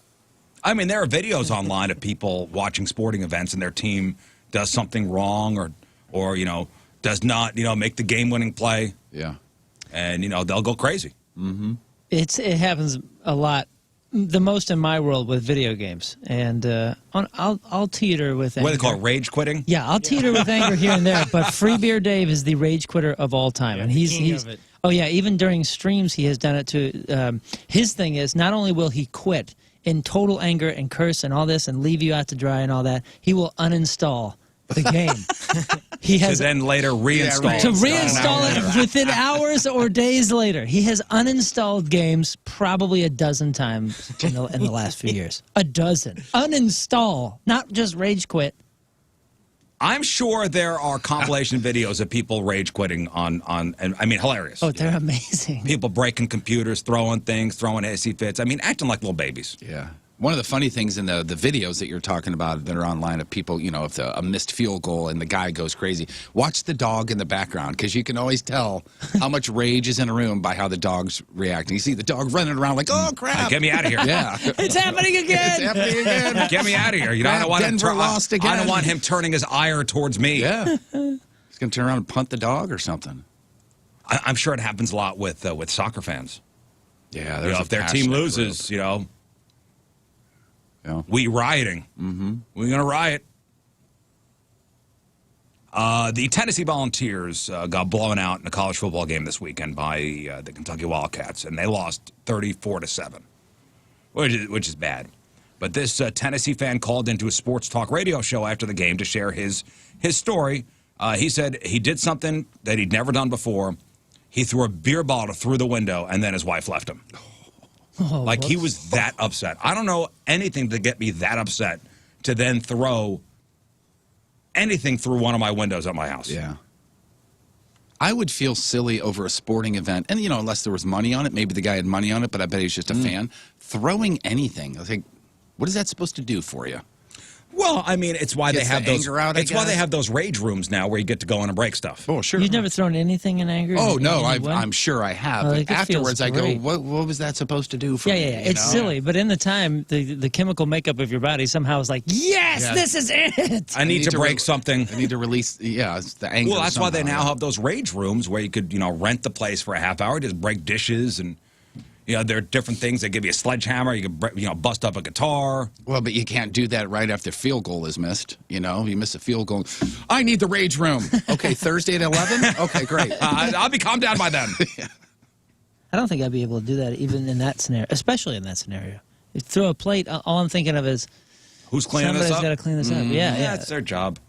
I mean, there are videos online of people watching sporting events and their team does something wrong or does not, make the game-winning play, Yeah. and they'll go crazy. It happens a lot. The most in my world with video games, and I'll teeter with anger. What do they call it, rage quitting? Yeah, I'll teeter with anger here and there, but Free Beer Dave is the rage quitter of all time, and he's of it. oh yeah, even during streams he has done it too. His thing is not only will he quit in total anger and curse and all this and leave you out to dry and all that, he will uninstall the game. He To has then later reinstall. right. to it. reinstall it within hours or days later. He has uninstalled games probably a dozen times in the last few years. A dozen. Uninstall, not just rage quit. I'm sure there are compilation videos of people rage quitting and I mean, hilarious. Oh, they're amazing. People breaking computers, throwing things, throwing hissy fits. I mean, acting like little babies. Yeah. One of the funny things in the videos that you're talking about that are online of people, if a missed field goal and the guy goes crazy, watch the dog in the background because you can always tell how much rage is in a room by how the dog's reacting. You see the dog running around like, oh, crap. Get me out of here. Yeah. It's happening again. It's happening again. Get me out of here. I don't want Denver lost again. I don't want him turning his ire towards me. Yeah. He's going to turn around and punt the dog or something. I'm sure it happens a lot with soccer fans. Yeah. There's If their team loses, Yeah. we rioting. Mm-hmm. We're going to riot. The Tennessee Volunteers got blown out in a college football game this weekend by the Kentucky Wildcats, and they lost 34-7, which is bad. But this Tennessee fan called into a sports talk radio show after the game to share his story. He said he did something that he'd never done before. He threw a beer bottle through the window, and then his wife left him. He was that upset. I don't know anything to get me that upset to then throw anything through one of my windows at my house. Yeah. I would feel silly over a sporting event, and unless there was money on it, maybe the guy had money on it, but I bet he was just a fan. Throwing anything, I think, what is that supposed to do for you? Well, I mean, it's why they have those. Anger out, it's why they have those rage rooms now where you get to go in and break stuff. Oh, sure. You've never thrown anything in anger? Oh, no, in I'm sure I have. Well, but it feels afterwards, I go, great. what was that supposed to do for Yeah, me? yeah, yeah. It's silly, but in the time, the chemical makeup of your body somehow is like, yes, Yeah. this is it. I need to break something. I need to release, it's the anger. Well, that's why they somehow, now have those rage rooms where you could, rent the place for a half hour, just break dishes, and there are different things. They give you a sledgehammer. You can, bust up a guitar. Well, but you can't do that right after field goal is missed. You miss a field goal. I need the rage room. Okay, Thursday at 11. Okay, great. I'll be calmed down by then. I don't think I'd be able to do that even in that scenario, especially in that scenario. You throw a plate, all I'm thinking of is Who's cleaning this up? somebody's got to clean this up. Yeah, yeah. That's their job.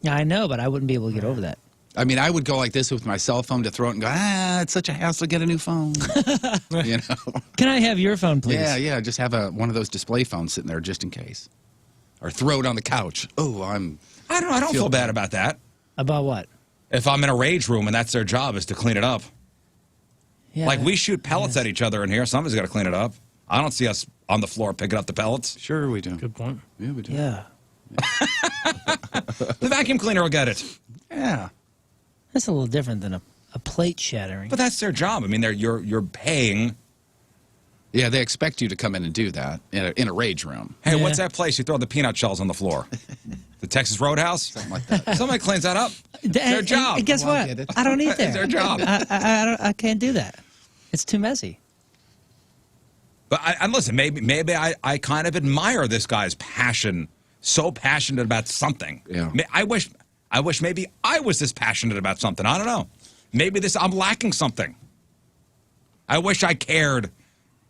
Yeah, I know, but I wouldn't be able to get over that. I mean, I would go like this with my cell phone to throw it and go, it's such a hassle to get a new phone. Can I have your phone, please? Yeah, just have one of those display phones sitting there just in case. Or throw it on the couch. Oh, I don't feel bad about that. About what? If I'm in a rage room and that's their job is to clean it up. Yeah, We shoot pellets at each other in here. Somebody's got to clean it up. I don't see us on the floor picking up the pellets. Sure we do. Good point. Yeah, we do. Yeah. The vacuum cleaner will get it. Yeah. That's a little different than a plate shattering. But that's their job. I mean, you're paying. Yeah, they expect you to come in and do that in a rage room. Hey, Yeah. what's that place you throw the peanut shells on the floor? The Texas Roadhouse? Something like that. Somebody cleans that up. It's their job. And guess Well, I what? get it. I don't eat there. It's their job. I can't do that. It's too messy. But and listen, maybe I kind of admire this guy's passion. So passionate about something. Yeah. I wish maybe I was this passionate about something. I don't know. Maybe I'm lacking something. I wish I cared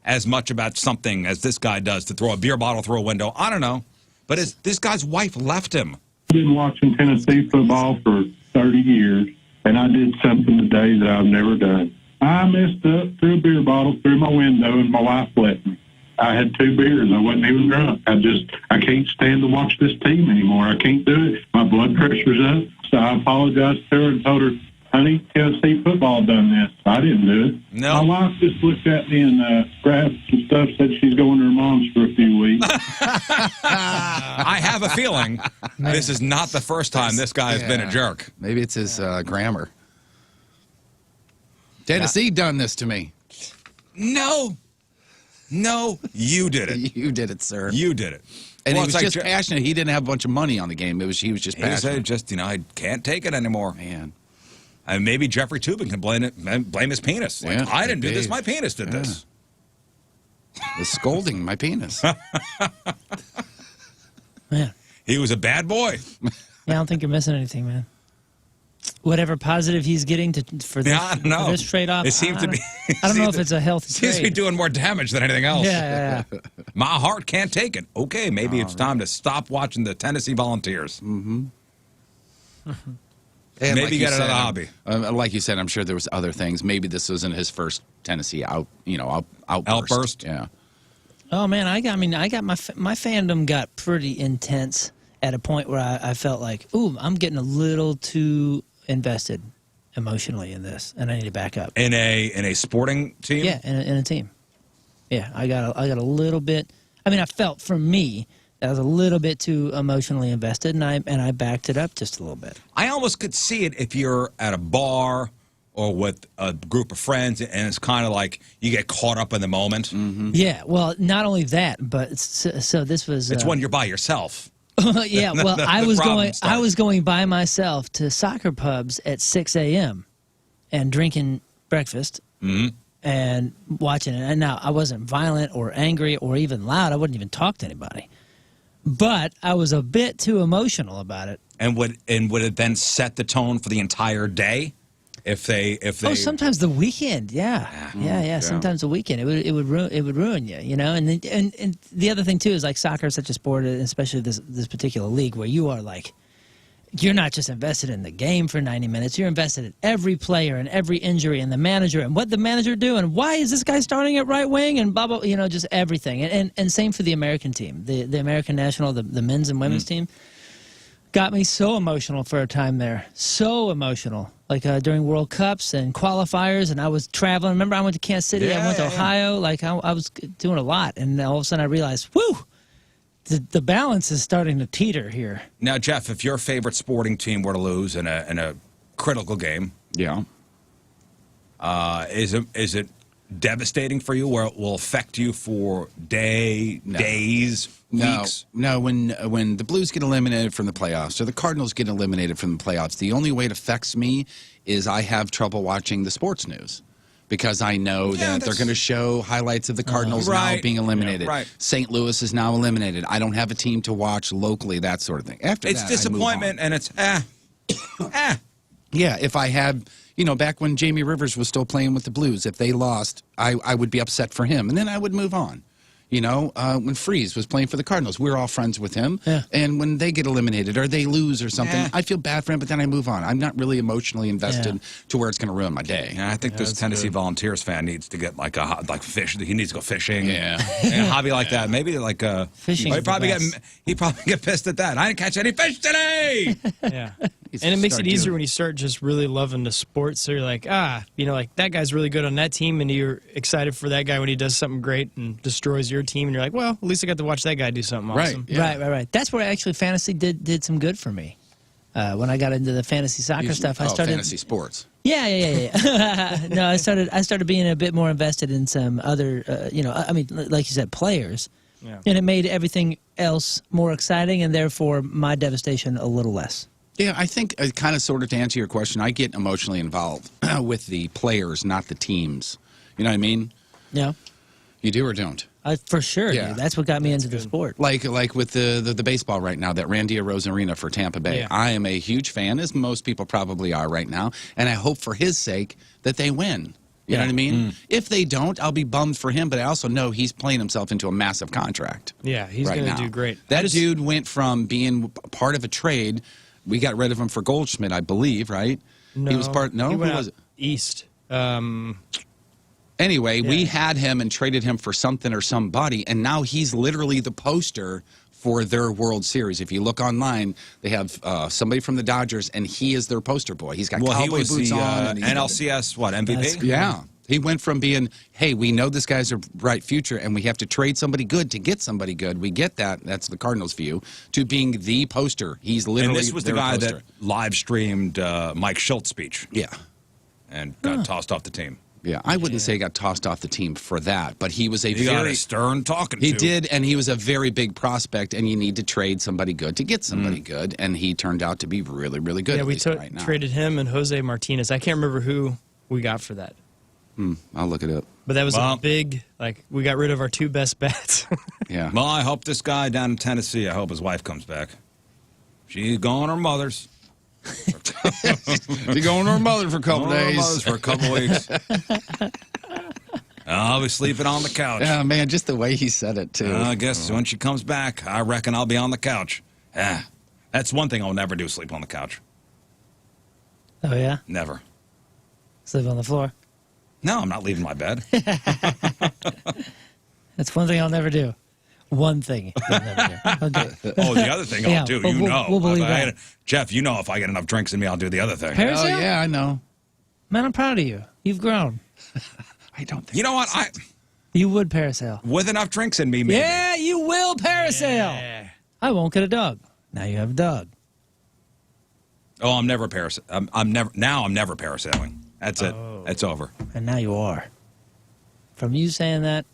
as much about something as this guy does to throw a beer bottle through a window. I don't know. But this guy's wife left him. I've been watching Tennessee football for 30 years, and I did something today that I've never done. I messed up, threw a beer bottle through my window, and my wife left me. I had 2 beers. I wasn't even drunk. I can't stand to watch this team anymore. I can't do it. My blood pressure's up. So I apologized to her and told her, honey, Tennessee football done this. I didn't do it. No. My wife just looked at me and grabbed some stuff, said she's going to her mom's for a few weeks. I have a feeling this is not the first time this guy has been a jerk. Maybe it's his grammar. Tennessee done this to me. No, you did it. You did it, sir. You did it. And Well, he was it's like just passionate. He didn't have a bunch of money on the game. He was just He said, passionate. just, I can't take it anymore. Man. And maybe Jeffrey Toobin can blame his penis. Like, Yeah, I didn't do this. Dave. My penis did this. Was scolding my penis. Man. He was a bad boy. Yeah, I don't think you're missing anything, man. Whatever positive he's getting for this, Yeah, I don't know. for this trade-off, It seems to be. I don't know if it's a healthy Seems to be trade. doing more damage than anything else. Yeah. My heart can't take it. Okay, maybe it's time to stop watching the Tennessee Volunteers. And Maybe like you get said, another hobby. Like you said, I'm sure there was other things. Maybe this wasn't his first Tennessee outburst. Outburst? Yeah. Oh man, I got my fandom got pretty intense at a point where I felt like, ooh, I'm getting a little too invested emotionally in this, and I need to back up. In a sporting team? Yeah, in a team. Yeah, I got a little bit. I mean, I felt for me that I was a little bit too emotionally invested, and I backed it up just a little bit. I almost could see it if you're at a bar or with a group of friends, and it's kind of like you get caught up in the moment. Yeah, well, not only that, but so this was. It's when you're by yourself. Yeah, well, The I was problem going. starts. I was going by myself to soccer pubs at 6 a.m. and drinking breakfast and watching it. And now I wasn't violent or angry or even loud. I wouldn't even talk to anybody. But I was a bit too emotional about it. And would it then set the tone for the entire day? If they Oh, sometimes the weekend, yeah. Sometimes the weekend, it would ruin you, you know. And the other thing too is like soccer is such a sport, especially this particular league, where you are like, you're not just invested in the game for 90 minutes. You're invested in every player and every injury and the manager and what the manager do and why is this guy starting at right wing and blah blah. You know, just everything. And same for the American team, the American national, the men's and women's team. Got me so emotional for a time there. So emotional. Like during World Cups and qualifiers, and I was traveling. Remember, I went to Kansas City, I went to Ohio. Like, I was doing a lot. And all of a sudden I realized, whew, the balance is starting to teeter here. Now, Jeff, if your favorite sporting team were to lose in a critical game, is it devastating for you where it will affect you for days, weeks? No, when the Blues get eliminated from the playoffs or the Cardinals get eliminated from the playoffs, the only way it affects me is I have trouble watching the sports news because I know that they're going to show highlights of the Cardinals now being eliminated. Yeah, right. St. Louis is now eliminated. I don't have a team to watch locally, that sort of thing. After It's that, disappointment, and it's Yeah, if I had, back when Jamie Rivers was still playing with the Blues, if they lost, I would be upset for him, and then I would move on. When Freeze was playing for the Cardinals, we were all friends with him. Yeah. And when they get eliminated or they lose or something, I feel bad for him, but then I move on. I'm not really emotionally invested to where it's going to ruin my day. Yeah, I think this Tennessee Volunteers fan needs to get like fish. He needs to go fishing. Yeah. And a hobby like that. Maybe like Fishing is He'd probably the best. get pissed at that. I didn't catch any fish today. Yeah. And it makes it easier when you start just really loving the sport. So you're like, like that guy's really good on that team, and you're excited for that guy when he does something great and destroys your team, and you're like, well, at least I got to watch that guy do something awesome. Right. That's where actually fantasy did some good for me. When I got into the fantasy soccer stuff, I started fantasy sports. Yeah. No, I started being a bit more invested in some other, like you said, players. Yeah. And it made everything else more exciting, and therefore my devastation a little less. Yeah, I think kind of sort of to answer your question, I get emotionally involved with the players, not the teams. You know what I mean? Yeah. You do or don't? For sure. Yeah. Dude. That's what got me into the sport. Like with the baseball right now, that Randy Arozarena for Tampa Bay. Yeah. I am a huge fan, as most people probably are right now, and I hope for his sake that they win. You know what I mean? If they don't, I'll be bummed for him, but I also know he's playing himself into a massive contract. Yeah, he's right going now. to do great. That dude went from being part of a trade. We got rid of him for Goldschmidt, I believe, right? No, he was part. No, he went who was out it? east. Anyway, we had him and traded him for something or somebody, and now he's literally the poster for their World Series. If you look online, they have somebody from the Dodgers, and he is their poster boy. He's got Well, he cowboy was boots the on. And NLCS MVP. Yeah. He went from being, hey, we know this guy's a bright future and we have to trade somebody good to get somebody good. We get that. That's the Cardinals' view. To being the poster. He's literally And this was the their guy poster. that live streamed Mike Schultz's speech Yeah. and got tossed off the team. Yeah. I wouldn't say he got tossed off the team for that, but he was He got a stern talking to. He did, and he was a very big prospect, and you need to trade somebody good to get somebody good, and he turned out to be really, really good. Yeah, at we least right now. traded him and Jose Martinez. I can't remember who we got for that. I'll look it up. But that was a big, we got rid of our two best bats. Yeah. Well, I hope this guy down in Tennessee, I hope his wife comes back. She's gone to her mother's. She's going to her mother for a couple Gone to her days. mother's for a couple weeks. I'll be sleeping on the couch. Yeah, man, just the way he said it, too. I guess when she comes back, I reckon I'll be on the couch. That's one thing I'll never do, sleep on the couch. Oh, yeah? Never. Sleep on the floor. No, I'm not leaving my bed. That's one thing I'll never do. One thing you'll never do. Okay. Oh, the other thing Yeah, I'll do, we'll believe If I that. get- Jeff, you know if I get enough drinks in me, I'll do the other thing. Parasail? Oh, yeah, I know. Man, I'm proud of you. You've grown. I don't think You know what? You would parasail. With enough drinks in me, maybe. Yeah, you parasail. I won't get a dog. Now you have a dog. Oh, I'm never parasailing. I'm never parasailing. That's it. It's over. And now you are. From you saying that,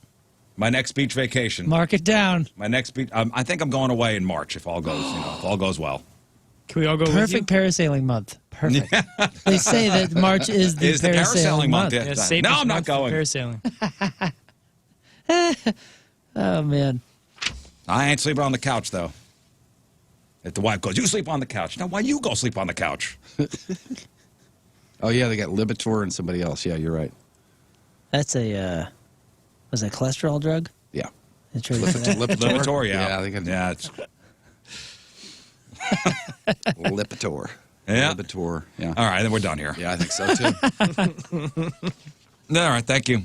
My next beach vacation. mark it down. My next beach. I think I'm going away in March if all goes, if all goes well. Can we all go Perfect parasailing month. Perfect. They say that March is the parasailing month. Yeah. with you? Yeah, No, I'm not safest month for going. Parasailing. Oh, man. I ain't sleeping on the couch, though. If the wife goes, you sleep on the couch. Now, why you go sleep on the couch? Oh, yeah, they got Lipitor and somebody else. Yeah, you're right. That's a, was that a cholesterol drug? Yeah. It's really for that? Lipitor, yeah. Yeah, they got it's Lipitor. Yeah. Lipitor. Yeah. all right. Then we're done here. Yeah, I think so, too. All right. Thank you.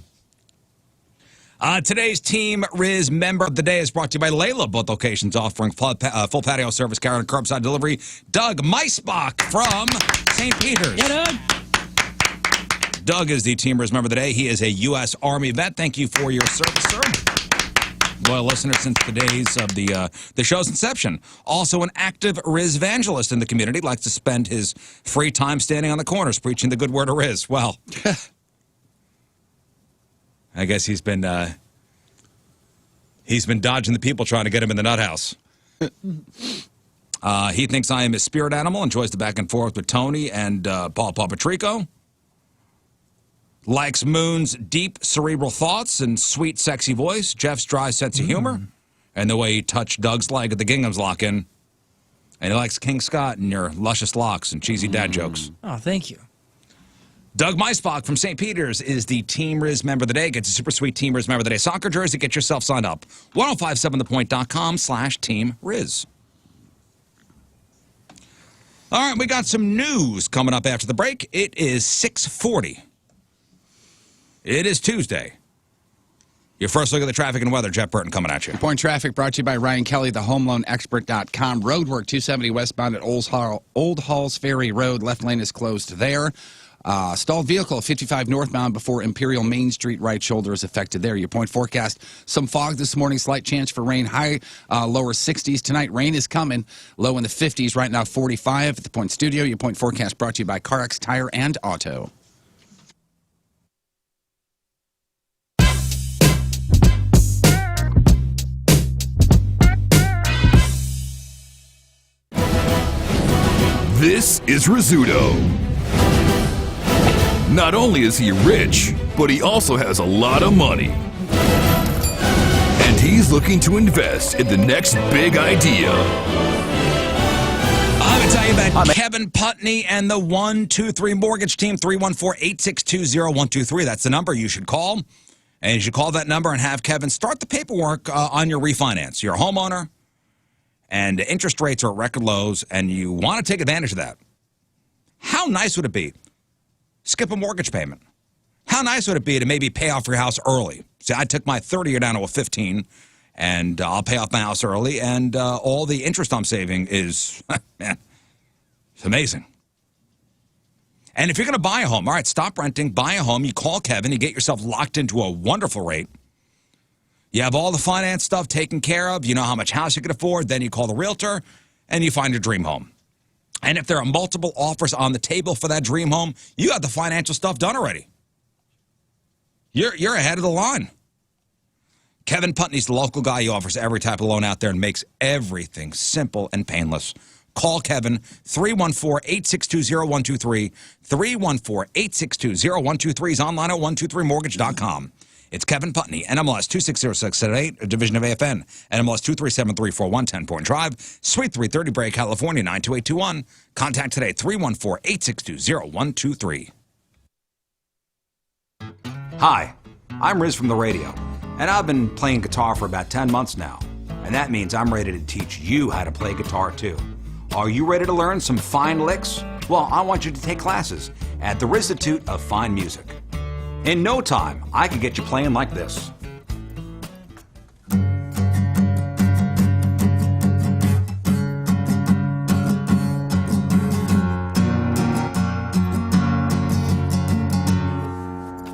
Today's Team Riz member of the day is brought to you by Layla, both locations offering full patio service, carry and curbside delivery. Doug Meisbach from St. Peter's. Yeah, Doug. Doug is the Team Riz member of the day. He is a U.S. Army vet. Thank you for your service, sir. Loyal listener since the days of the show's inception. Also an active Riz evangelist in the community. Likes to spend his free time standing on the corners preaching the good word of Riz. Well, I guess he's been dodging the people trying to get him in the nut house. He thinks I am his spirit animal. Enjoys the back and forth with Tony and Paul Papatrico. Likes Moon's deep cerebral thoughts and sweet, sexy voice. Jeff's dry sense of humor, and the way he touched Doug's leg at the Gingham's lock-in. And he likes King Scott and your luscious locks and cheesy dad jokes. Oh, thank you. Doug Meisbach from St. Peter's is the Team Riz member of the day. Gets a super sweet Team Riz member of the day soccer jersey. Get yourself signed up. 1057thepoint.com/Team Riz. All right, we got some news coming up after the break. It is 6:40. It is Tuesday. Your first look at the traffic and weather. Jeff Burton coming at you. Point traffic brought to you by Ryan Kelly, the homeloanexpert.com. Roadwork 270 westbound at Old Halls Ferry Road. Left lane is closed there. Stalled vehicle 55 northbound before Imperial Main Street. Right shoulder is affected there. Your point forecast. Some fog this morning. Slight chance for rain. High lower 60s. Tonight rain is coming. Low in the 50s. Right now 45 at the Point Studio. Your point forecast brought to you by CarX Tire and Auto. This is Rizzuto. Not only is he rich, but he also has a lot of money. And he's looking to invest in the next big idea. I'm going to tell you about Kevin Putney and the 123 Mortgage Team, 314-862-0123. That's the number you should call. And you should call that number and have Kevin start the paperwork on your refinance. You're a homeowner, and interest rates are at record lows, and you want to take advantage of that. How nice would it be? Skip a mortgage payment. How nice would it be to maybe pay off your house early? See, I took my 30-year down to a 15, and I'll pay off my house early, and all the interest I'm saving is, man, it's amazing. And if you're going to buy a home, all right, stop renting, buy a home, you call Kevin, you get yourself locked into a wonderful rate. You have all the finance stuff taken care of. You know how much house you can afford. Then you call the realtor, and you find your dream home. And if there are multiple offers on the table for that dream home, you got the financial stuff done already. You're ahead of the line. Kevin Putney's the local guy. He offers every type of loan out there and makes everything simple and painless. Call Kevin, 314-862-0123, 314-862-0123. He's online at 123mortgage.com. It's Kevin Putney, NMLS 260678, a division of AFN, NMLS 2373441, 10-Point Drive, Suite 330, Bray, California, 92821. Contact today, 314-862-0123. Hi, I'm Riz from the radio, and I've been playing guitar for about 10 months now, and that means I'm ready to teach you how to play guitar too. Are you ready to learn some fine licks? Well, I want you to take classes at the Rizzuto of Fine Music. In no time, I can get you playing like this.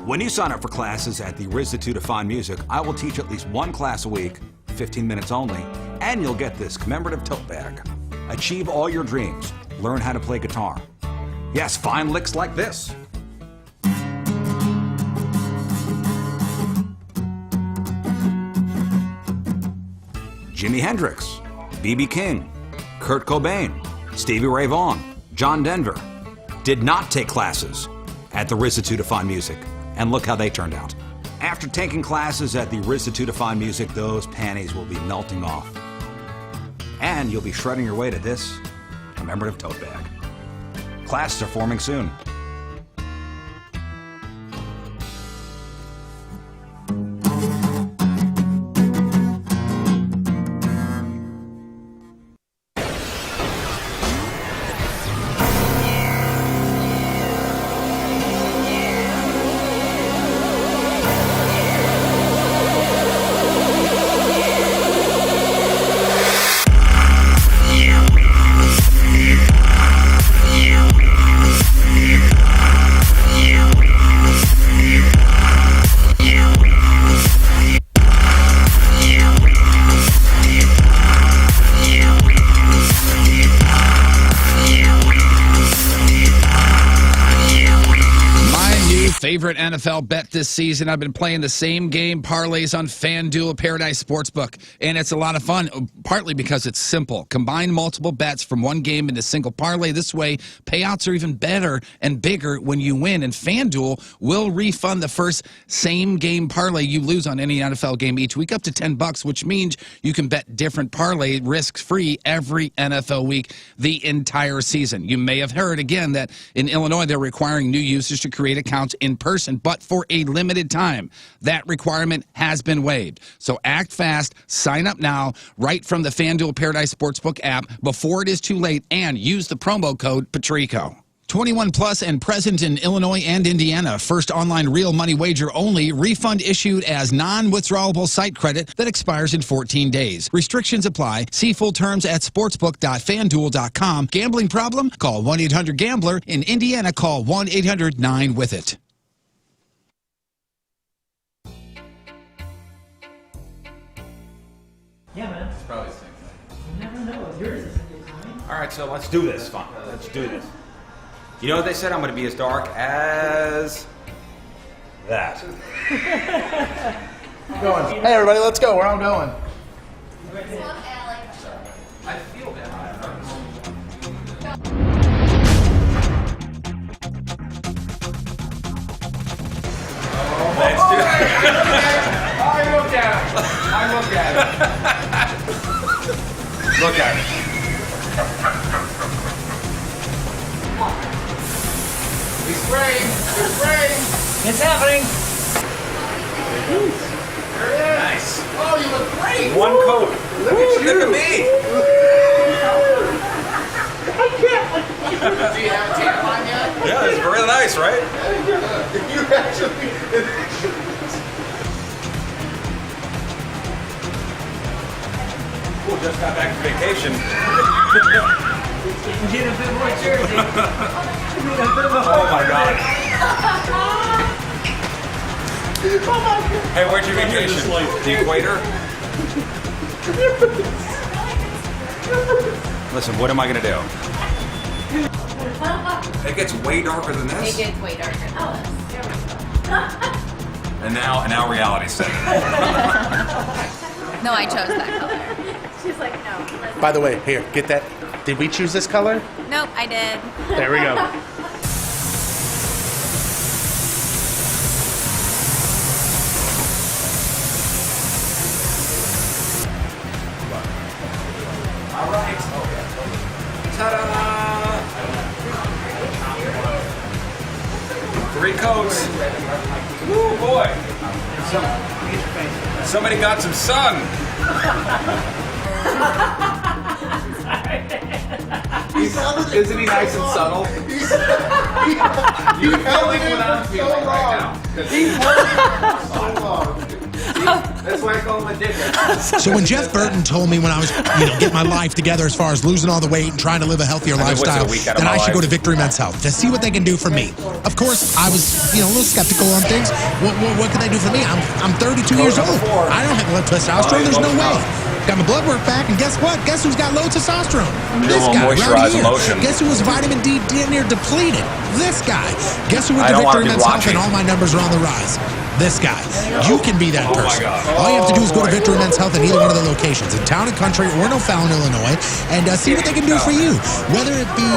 When you sign up for classes at the Rizzuto of Fine Music, I will teach at least one class a week, 15 minutes only, And you'll get this commemorative tote bag. Achieve all your dreams. Learn how to play guitar. Yes, find licks like this. Jimi Hendrix, B.B. King, Kurt Cobain, Stevie Ray Vaughan, John Denver did not take classes at the Rizzuto of Fine Music, and look how they turned out. After taking classes at the Rizzuto of Fine Music, those panties will be melting off. And you'll be shredding your way to this commemorative tote bag. Classes are forming soon. Favorite NFL bet this season. I've been playing the same game parlays on FanDuel Paradise Sportsbook, and it's a lot of fun, partly because it's simple. Combine multiple bets from one game into a single parlay. This way, payouts are even better and bigger when you win, and FanDuel will refund the first same-game parlay you lose on any NFL game each week up to $10, which means you can bet different parlay risk-free every NFL week the entire season. You may have heard, again, that in Illinois, they're requiring new users to create accounts in person, but for a limited time. That requirement has been waived. So act fast, sign up now, right from the FanDuel Paradise Sportsbook app before it is too late, and use the promo code Patrico. 21 plus and present in Illinois and Indiana. First online real money wager only. Refund issued as non-withdrawable site credit that expires in 14 days. Restrictions apply. See full terms at sportsbook.fanduel.com. Gambling problem? Call 1-800-GAMBLER. In Indiana, call 1-800-9-WITH-IT. Yeah, man. It's probably the same thing. You never know. Yours is a good time. All right, so let's do this. Fine. Let's do this. You know what they said? I'm going to be as dark as that. Going. Hey, everybody, let's go. Where I'm going. I feel that. Let's do it. I look at it. I look at it. Look at it. He's spraying. He's spraying. It's happening. There it is. Nice. Oh, you look great. One coat. Look at you. Look at me. Do you have a tampon yet? Yeah, it's really nice, right? You actually... Cool, just got back from vacation. Get a bit more jersey. Oh my God. Hey, where'd you vacation? The equator? Listen, what am I gonna do? It gets way darker than this. It gets way darker. Oh, there we go. And now reality set. No, I chose that color. She's like, no. By the way, here, get that. Did we choose this color? Nope, I did. There we go. All right. Ta-da! 3 coats. Woo, boy. Somebody got some sun. Isn't he nice and subtle? You held it in for so long. He held it for so long. That's why I call him a dickhead. So when Jeff Burton told me when I was, getting my life together as far as losing all the weight and trying to live a healthier lifestyle, that I should go to Victory Men's Health to see what they can do for me. Of course, I was, a little skeptical on things. What can they do for me? I'm 32 years old. I don't have blood testosterone. There's no way. Got my blood work back, and guess what? Guess who's got low testosterone? This little guy right moisturizing here. lotion. Guess who was vitamin D damn near depleted? This guy. Guess who went I to don't wanna Victory be Men's Health watching. and all my numbers are on the rise? This guy. You can be that Oh, my person. God. All you have to do is go to Victory Men's Health in either one of the locations, in Town and Country or in O'Fallon, Illinois, and see what they can do for you. Whether it be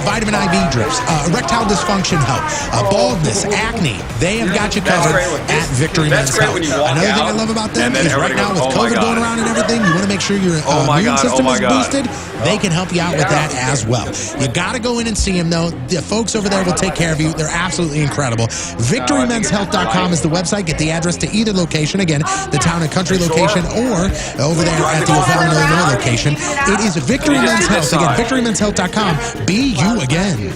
vitamin IV drips, erectile dysfunction help, baldness, acne, they have got you covered at Victory Men's Health. Another thing I love about them is right now with COVID going around and everything, you want to make sure your immune system is boosted. They can help you out with that as well. You got to go in and see them, though. The folks over there will take care of you. They're absolutely incredible. VictoryMen'sHealth.com is the website. Get the address to either location. Again, the Town and Country location or over there at the O'Fallon, Illinois location. It is Victory Men's Health. Again, VictoryMen'sHealth.com. Be you again.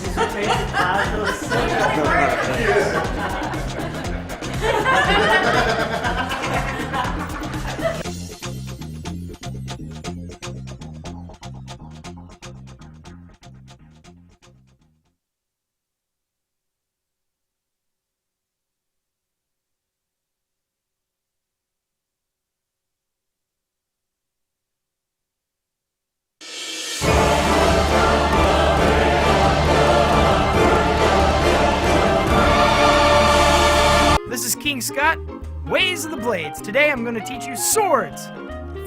This is King Scott, Ways of the Blades. Today I'm going to teach you swords.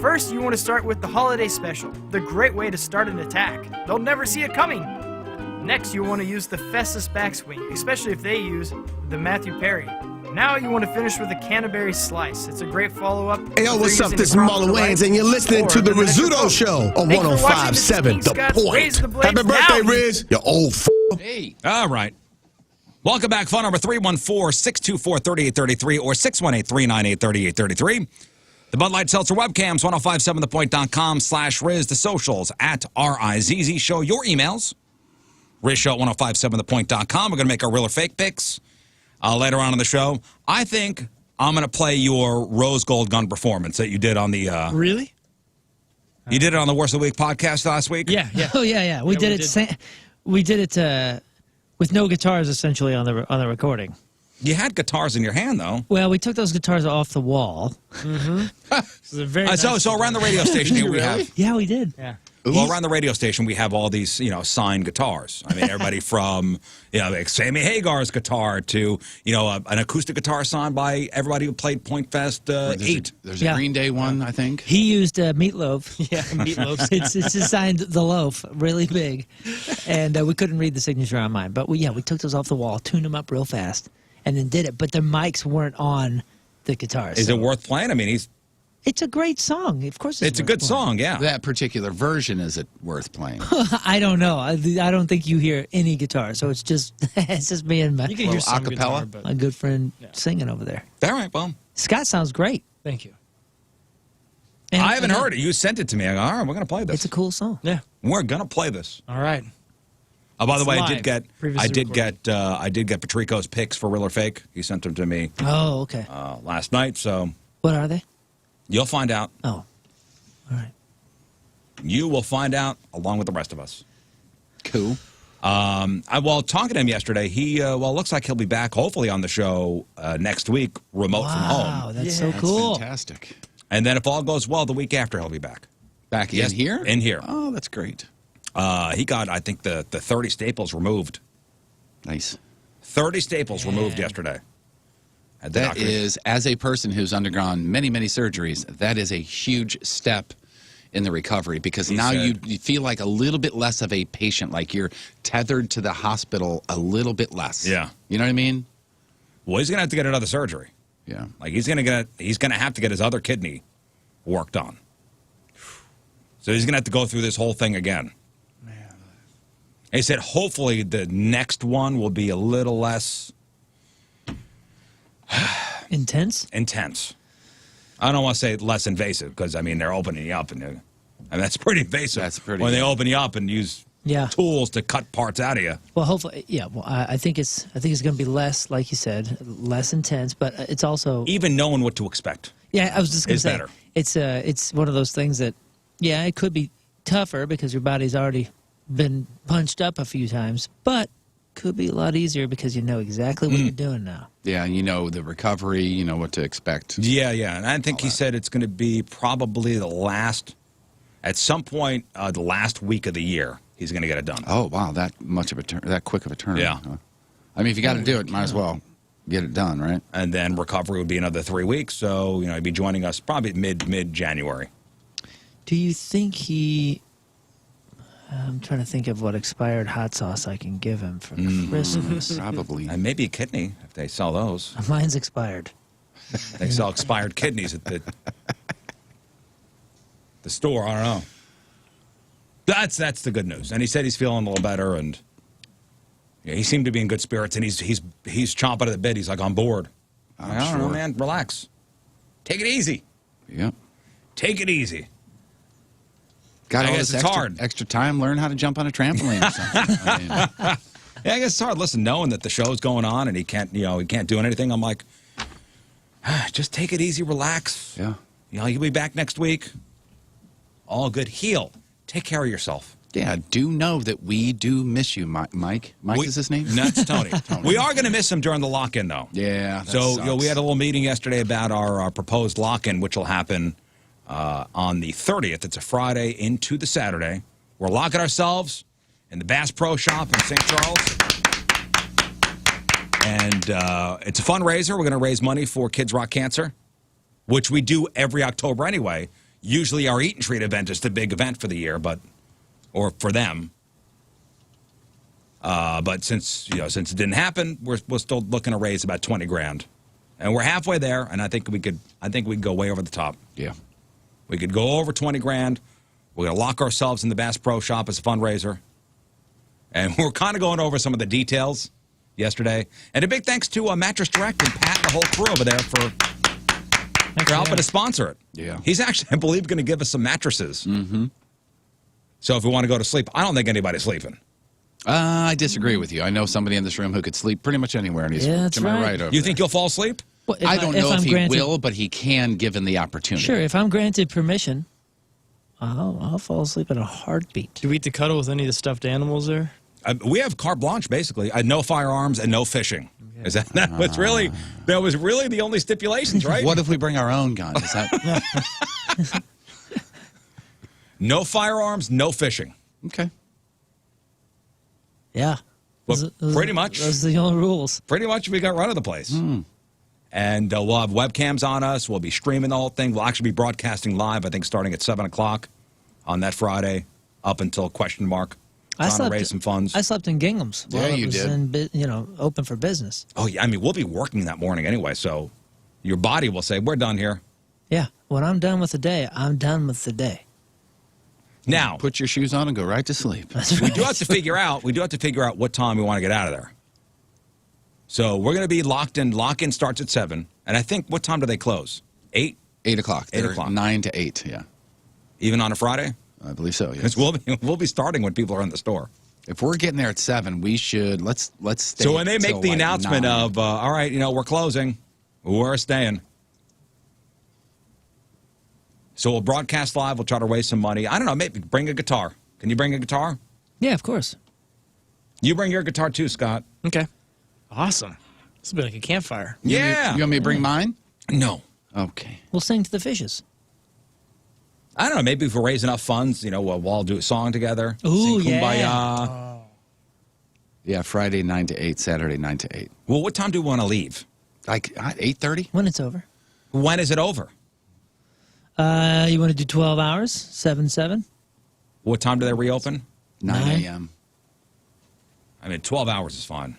First, you want to start with the Holiday Special, the great way to start an attack. They'll never see it coming. Next, you want to use the Festus Backswing, especially if they use the Matthew Perry. Now you want to finish with the Canterbury Slice. It's a great follow-up. Hey, yo, what's up? This is Marlon Wayans, and you're listening to the Rizzuto Show on 105.7 The Point. Happy birthday, Riz, you old f***. Hey. All right. Welcome back. Phone number 314-624-3833 or 618-398-3833. The Bud Light Seltzer webcams, 1057thepoint.com/Riz. The socials at RIZZ Show. Your emails, RizShow at 1057thepoint.com. We're going to make our real or fake picks later on in the show. I think I'm going to play your Rose Gold Gun performance that you did on the... Really? You did it on the Worst of the Week podcast last week? Yeah, yeah. Oh, yeah. We did it. We did it with no guitars, essentially, on the recording. You had guitars in your hand, though. Well, we took those guitars off the wall. So around the radio station here we have... Yeah, we did. Yeah. Well, around the radio station, we have all these, signed guitars. I mean, everybody from, like Sammy Hagar's guitar to, an acoustic guitar signed by everybody who played Point Fest 8. There's a Green Day one, I think. He used Meatloaf. Yeah, Meatloaf. it's just signed The Loaf, really big. And we couldn't read the signature on mine. But we took those off the wall, tuned them up real fast, and then did it. But their mics weren't on the guitars. Is it worth playing? I mean, it's a great song. Of course it's a good song, yeah. That particular version, is it worth playing? I don't know. I don't think you hear any guitar, so it's just me and my, You can hear some guitar, my good friend singing over there. All right, well. Scott sounds great. Thank you. And, I haven't heard it. You sent it to me. I go, all right, we're going to play this. It's a cool song. Yeah. We're going to play this. All right. Oh, by the way, live. I did get Patrico's picks for Real or Fake. He sent them to me. Oh, okay. Last night, so. What are they? You'll find out. Oh, all right. You will find out along with the rest of us. Cool. Well, talking to him yesterday, he looks like he'll be back hopefully on the show next week, remote from home. Wow, that's so cool. Fantastic. And then if all goes well, the week after he'll be back. Back in here? In here. Oh, that's great. He got, I think, the 30 staples removed. Nice. 30 staples removed yesterday. That is, as a person who's undergone many, many surgeries, that is a huge step in the recovery because now you feel like a little bit less of a patient, like you're tethered to the hospital a little bit less. Yeah. You know what I mean? Well, he's going to have to get another surgery. Yeah. Like he's going to have to get his other kidney worked on. So he's going to have to go through this whole thing again. Man. He said hopefully the next one will be a little less intense. I don't want to say less invasive because I mean they're opening you up and that's pretty invasive. That's pretty. When they open you up and use tools to cut parts out of you. Well, hopefully, yeah. Well, I think it's going to be less, like you said, less intense, but it's also even knowing what to expect. Yeah, I was just going to say better. It's one of those things that it could be tougher because your body's already been punched up a few times, but could be a lot easier because you know exactly what you're doing now. Yeah, and you know the recovery, you know what to expect. Yeah, yeah. And I think he said it's going to be probably at some point, the last week of the year, he's going to get it done. Oh, wow, that quick of a turn. Yeah. I mean, if you got to do it, might as well get it done, right? And then recovery would be another 3 weeks. So, he'd be joining us probably mid-January. Do you think I'm trying to think of what expired hot sauce I can give him for Christmas. Probably. And maybe a kidney, if they sell those. Mine's expired. They sell expired kidneys at the store. I don't know. That's the good news. And he said he's feeling a little better, and he seemed to be in good spirits, and he's chomping at the bit. He's like on board. I don't know, man. Relax. Take it easy. Yep. Take it easy. Got I all guess this it's hard. Extra time, learn how to jump on a trampoline or something. Yeah, I guess it's hard. Listen, knowing that the show's going on and he can't do anything, I'm like, just take it easy, relax. Yeah. You'll be back next week. All good. Heal. Take care of yourself. Yeah, do know that we do miss you, Mike. Mike is his name? No, it's Tony. We are going to miss him during the lock-in, though. Yeah, that So, sucks. we had a little meeting yesterday about our proposed lock-in, which will happen on the 30th. It's a Friday into the Saturday. We're locking ourselves in the Bass Pro Shop in St. Charles. And it's a fundraiser. We're going to raise money for Kids Rock Cancer, which we do every October anyway. Usually our Eat and Treat event is the big event for the year, or for them. But since it didn't happen, we're still looking to raise about $20,000. And we're halfway there, and I think we could go way over the top. Yeah. We could go over $20,000. We're going to lock ourselves in the Bass Pro Shop as a fundraiser. And we're kind of going over some of the details yesterday. And a big thanks to Mattress Direct and Pat and the whole crew over there for helping to sponsor it. Yeah. He's actually, I believe, going to give us some mattresses. Mm-hmm. So if we want to go to sleep, I don't think anybody's sleeping. I disagree with you. I know somebody in this room who could sleep pretty much anywhere. And he's that's to right. my right over You think you'll fall asleep? Well, I don't know if he will, but he can given the opportunity. Sure, if I'm granted permission, I'll fall asleep in a heartbeat. Do we get to cuddle with any of the stuffed animals there? We have carte blanche, basically. No firearms and no fishing. Okay. Is that was really the only stipulations, right? What if we bring our own gun? Is that... No firearms, no fishing. Okay. Yeah. Well, pretty much. Those are the only rules. Pretty much we got run of the place. And we'll have webcams on us. We'll be streaming the whole thing. We'll actually be broadcasting live, I think, starting at 7 o'clock on that Friday up until question mark. Trying to raise some funds. I slept in Gingham's. Yeah, you did. Open for business. Oh, yeah. I mean, we'll be working that morning anyway, so your body will say, we're done here. Yeah. When I'm done with the day, I'm done with the day. Now, put your shoes on and go right to sleep. We do have to figure out what time we want to get out of there. So we're going to be locked in. Lock-in starts at 7. And I think, what time do they close? 8? 8 o'clock. 8 o'clock. 9 to 8, yeah. Even on a Friday? I believe so, yes. Because we'll be starting when people are in the store. If we're getting there at 7, we should, let's stay. So when they make the announcement 9. of, all right, we're closing, we're staying. So we'll broadcast live. We'll try to raise some money. I don't know, maybe bring a guitar. Can you bring a guitar? Yeah, of course. You bring your guitar too, Scott. Okay. Awesome. This will be like a campfire. Yeah. You want me to bring mine? No. Okay. We'll sing to the fishes. I don't know. Maybe if we raise enough funds, we'll all do a song together. Ooh, sing Kumbaya. yeah. Yeah, Friday 9 to 8, Saturday 9 to 8. Well, what time do we want to leave? Like 8:30? When it's over. When is it over? You want to do 12 hours? 7? What time do they reopen? 9 a.m. I mean, 12 hours is fine.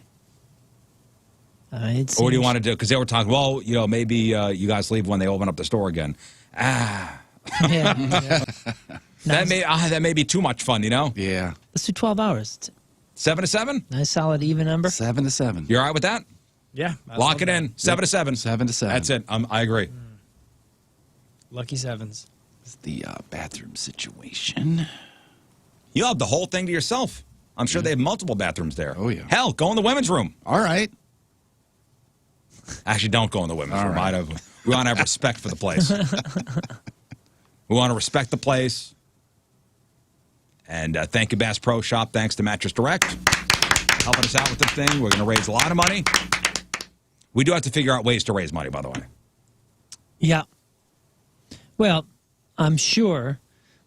Or what do you want to do? Because they were talking, well, maybe you guys leave when they open up the store again. Yeah. That may be too much fun, Yeah. Let's do 12 hours. 7 to 7? Nice solid even number. 7 to 7. You all right with that? Yeah. Lock it in. 7 to 7. 7 to 7. That's it. I agree. Lucky sevens. It's the bathroom situation. You'll have the whole thing to yourself. I'm sure they have multiple bathrooms there. Oh, yeah. Hell, go in the women's room. All right. Actually, don't go in the women's room. Right. We want to have respect for the place. We want to respect the place. And thank you, Bass Pro Shop. Thanks to Mattress Direct helping us out with this thing. We're going to raise a lot of money. We do have to figure out ways to raise money, by the way. Yeah. Well, I'm sure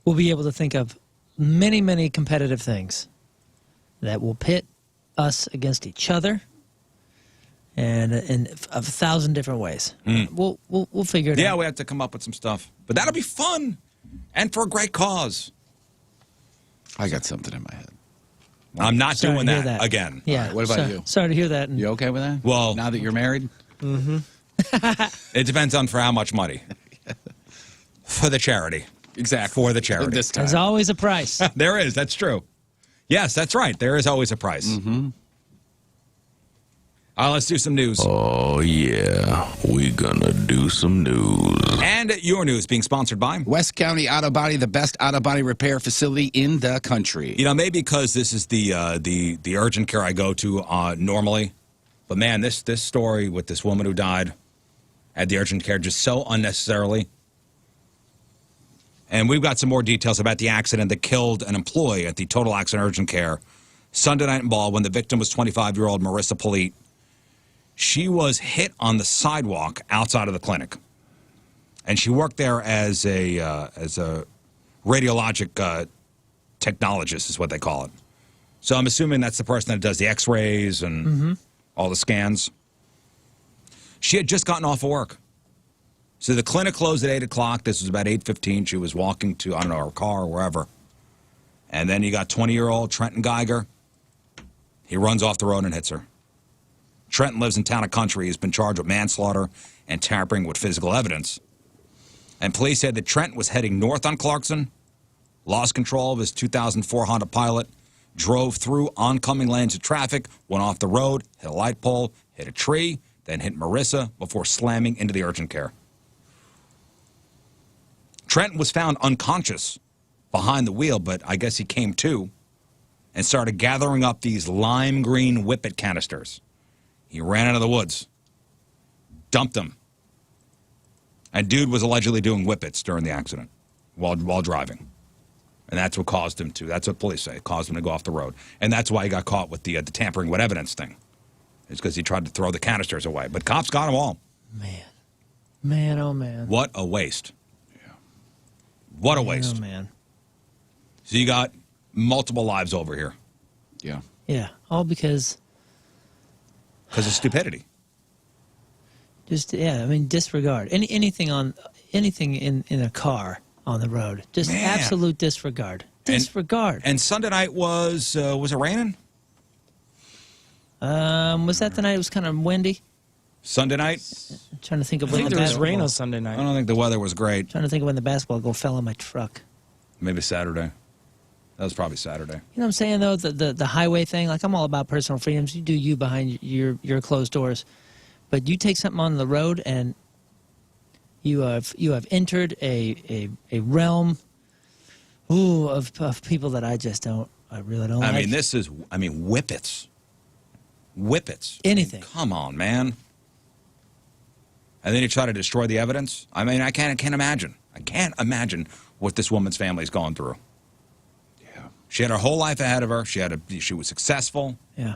we'll be able to think of many, many competitive things that will pit us against each other, and in a 1,000 different ways. We'll figure it out. Yeah, we have to come up with some stuff. But that'll be fun, and for a great cause. I got something in my head. I'm not Sorry doing to hear that again. Yeah. All right, what about you? Sorry to hear that. You okay with that? Well, now that you're married? Mm-hmm. It depends on for how much money. For the charity. Exactly. For the charity. This time. There's always a price. There is. That's true. Yes, that's right. There is always a price. Mm-hmm. Let's do some news. Oh, yeah. We gonna do some news. And your news being sponsored by West County Auto Body, the best auto body repair facility in the country. You know, maybe because this is the urgent care I go to normally, but man, this story with this woman who died at the urgent care just so unnecessarily. And we've got some more details about the accident that killed an employee at the Total Accident Urgent Care Sunday night in Ball when the victim was 25-year-old Marissa Polite. She was hit on the sidewalk outside of the clinic, and she worked there as a radiologic technologist, is what they call it. So I'm assuming that's the person that does the X-rays and all the scans. She had just gotten off of work. So the clinic closed at 8 o'clock. This was about 8:15. She was walking to, I don't know, her car or wherever. And then you got 20-year-old Trenton Geiger. He runs off the road and hits her. Trenton lives in Town and Country. He's been charged with manslaughter and tampering with physical evidence. And police said that Trenton was heading north on Clarkson, lost control of his 2004 Honda Pilot, drove through oncoming lanes of traffic, went off the road, hit a light pole, hit a tree, then hit Marissa before slamming into the urgent care. Trenton was found unconscious behind the wheel, but I guess he came to and started gathering up these lime green whippet canisters. He ran into the woods, dumped them. And dude was allegedly doing whippets during the accident while driving. And that's what caused him to, that's what police say, caused him to go off the road. And that's why he got caught with the tampering with evidence thing. It's because he tried to throw the canisters away. But cops got them all. Man, oh man. What a waste. Yeah. What a waste. Oh man. So you got multiple lives over here. Yeah. Yeah, all because of stupidity. Just I mean disregard. Anything in a car on the road. Just absolute disregard. Disregard. And Sunday night was it raining? Was that the night it was kind of windy? Sunday night? I'm trying to think of I when think the there was basketball. rain on Sunday night. I don't think the weather was great. Trying to think of when the basketball goal fell on my truck. Maybe Saturday. That was probably Saturday. You know what I'm saying though, the highway thing. Like I'm all about personal freedoms. You do you behind your closed doors, but you take something on the road and you have entered a realm, of people that I really don't. I like. mean whippets. Whippets. Anything. Come on, man. And then you try to destroy the evidence. I mean, I can't imagine. I can't imagine what this woman's family's going through. Yeah. She had her whole life ahead of her. She was successful. Yeah.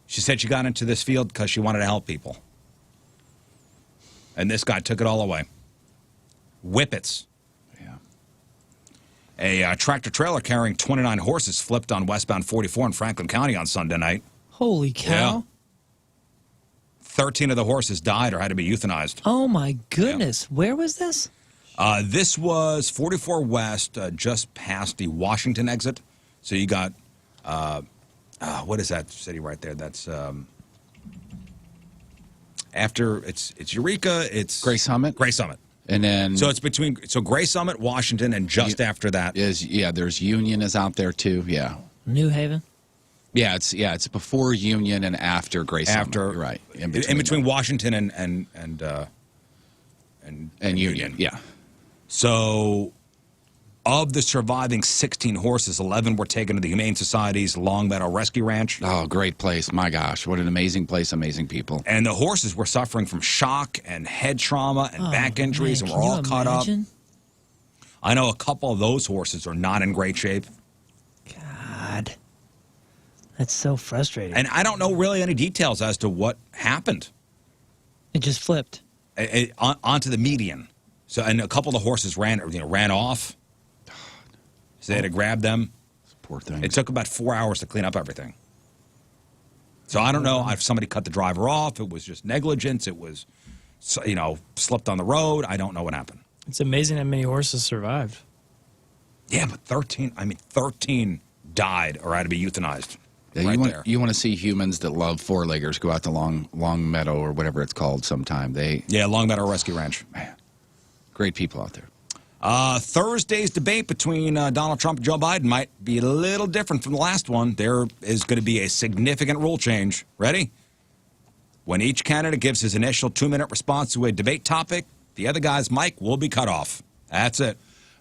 She said she got into this field because she wanted to help people. And this guy took it all away. Whippets. Yeah. A tractor trailer carrying 29 horses flipped on westbound 44 in Franklin County on Sunday night. Holy cow. Yeah. 13 of the horses died or had to be euthanized. Oh my goodness. Yeah. Where was this? This was 44 West, just past the Washington exit. So you got, what is that city right there? That's after it's Eureka. It's Gray Summit. Gray Summit. And then so it's between Gray Summit, Washington, and just after that there's Union is out there too. Yeah. New Haven. Yeah, it's before Union and after Gray Summit. You're right. In between Washington and Union. Yeah. So, of the surviving 16 horses, 11 were taken to the Humane Society's Longmeadow Rescue Ranch. Oh, great place. My gosh, what an amazing place, amazing people. And the horses were suffering from shock and head trauma and back injuries and were all cut up. I know a couple of those horses are not in great shape. God. That's so frustrating. And I don't know really any details as to what happened. It just flipped. Onto the median. So, and a couple of the horses ran off. So they had to grab them. Poor thing. It took about 4 hours to clean up everything. So I don't know if somebody cut the driver off. It was just negligence. It was, slipped on the road. I don't know what happened. It's amazing how many horses survived. Yeah, but 13 died or had to be euthanized. Yeah, right there. You want to see humans that love four-leggers go out to Long Meadow or whatever it's called sometime. Long Meadow Rescue Ranch. Man, great people out there. Thursday's debate between Donald Trump and Joe Biden might be a little different from the last one. There is going to be a significant rule change. Ready? When each candidate gives his initial 2-minute response to a debate topic, the other guy's mic will be cut off. That's it.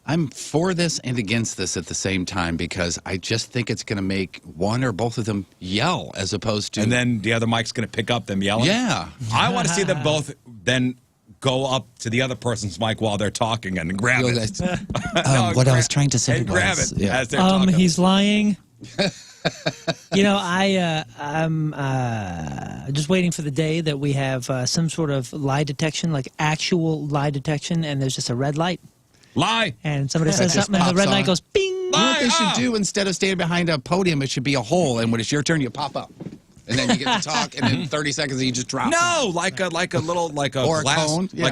I'm for this and against this at the same time because I just think it's going to make one or both of them yell as opposed to... And then the other mic's going to pick up them yelling? Yeah. I want to see them both then go up to the other person's mic while they're talking and grab it. What I was trying to say and grab was... it as they're talking. He's lying. I'm just waiting for the day that we have some sort of lie detection, like actual lie detection, and there's just a red light. Lie. And somebody says something, and the red light goes, bing. You know what they should do instead of standing behind a podium? It should be a hole, and when it's your turn, you pop up. And then you get to talk, and in 30 seconds, you just drop. No, like a glass, cone, like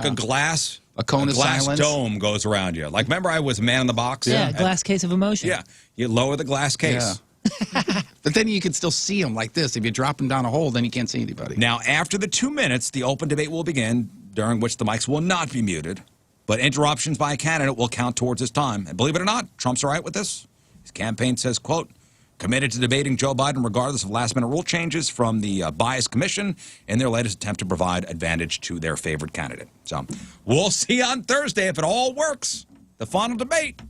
a glass. A cone of glass silence. dome goes around you. Like, remember I was a man in the box? Yeah, glass case of emotion. Yeah, you lower the glass case. Yeah. But then you can still see them like this. If you drop them down a hole, then you can't see anybody. Now, after the 2 minutes, the open debate will begin, during which the mics will not be muted. But interruptions by a candidate will count towards his time. And believe it or not, Trump's all right with this. His campaign says, quote, committed to debating Joe Biden regardless of last-minute rule changes from the Bias Commission in their latest attempt to provide advantage to their favorite candidate. So we'll see on Thursday if it all works. The final debate.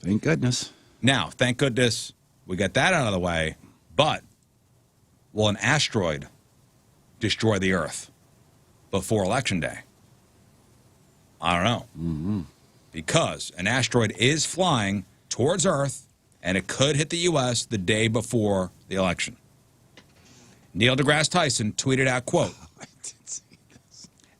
Thank goodness. Now, thank goodness we got that out of the way. But will an asteroid destroy the Earth before Election Day? I don't know. Mm-hmm. Because an asteroid is flying towards Earth, and it could hit the U.S. the day before the election. Neil deGrasse Tyson tweeted out, quote,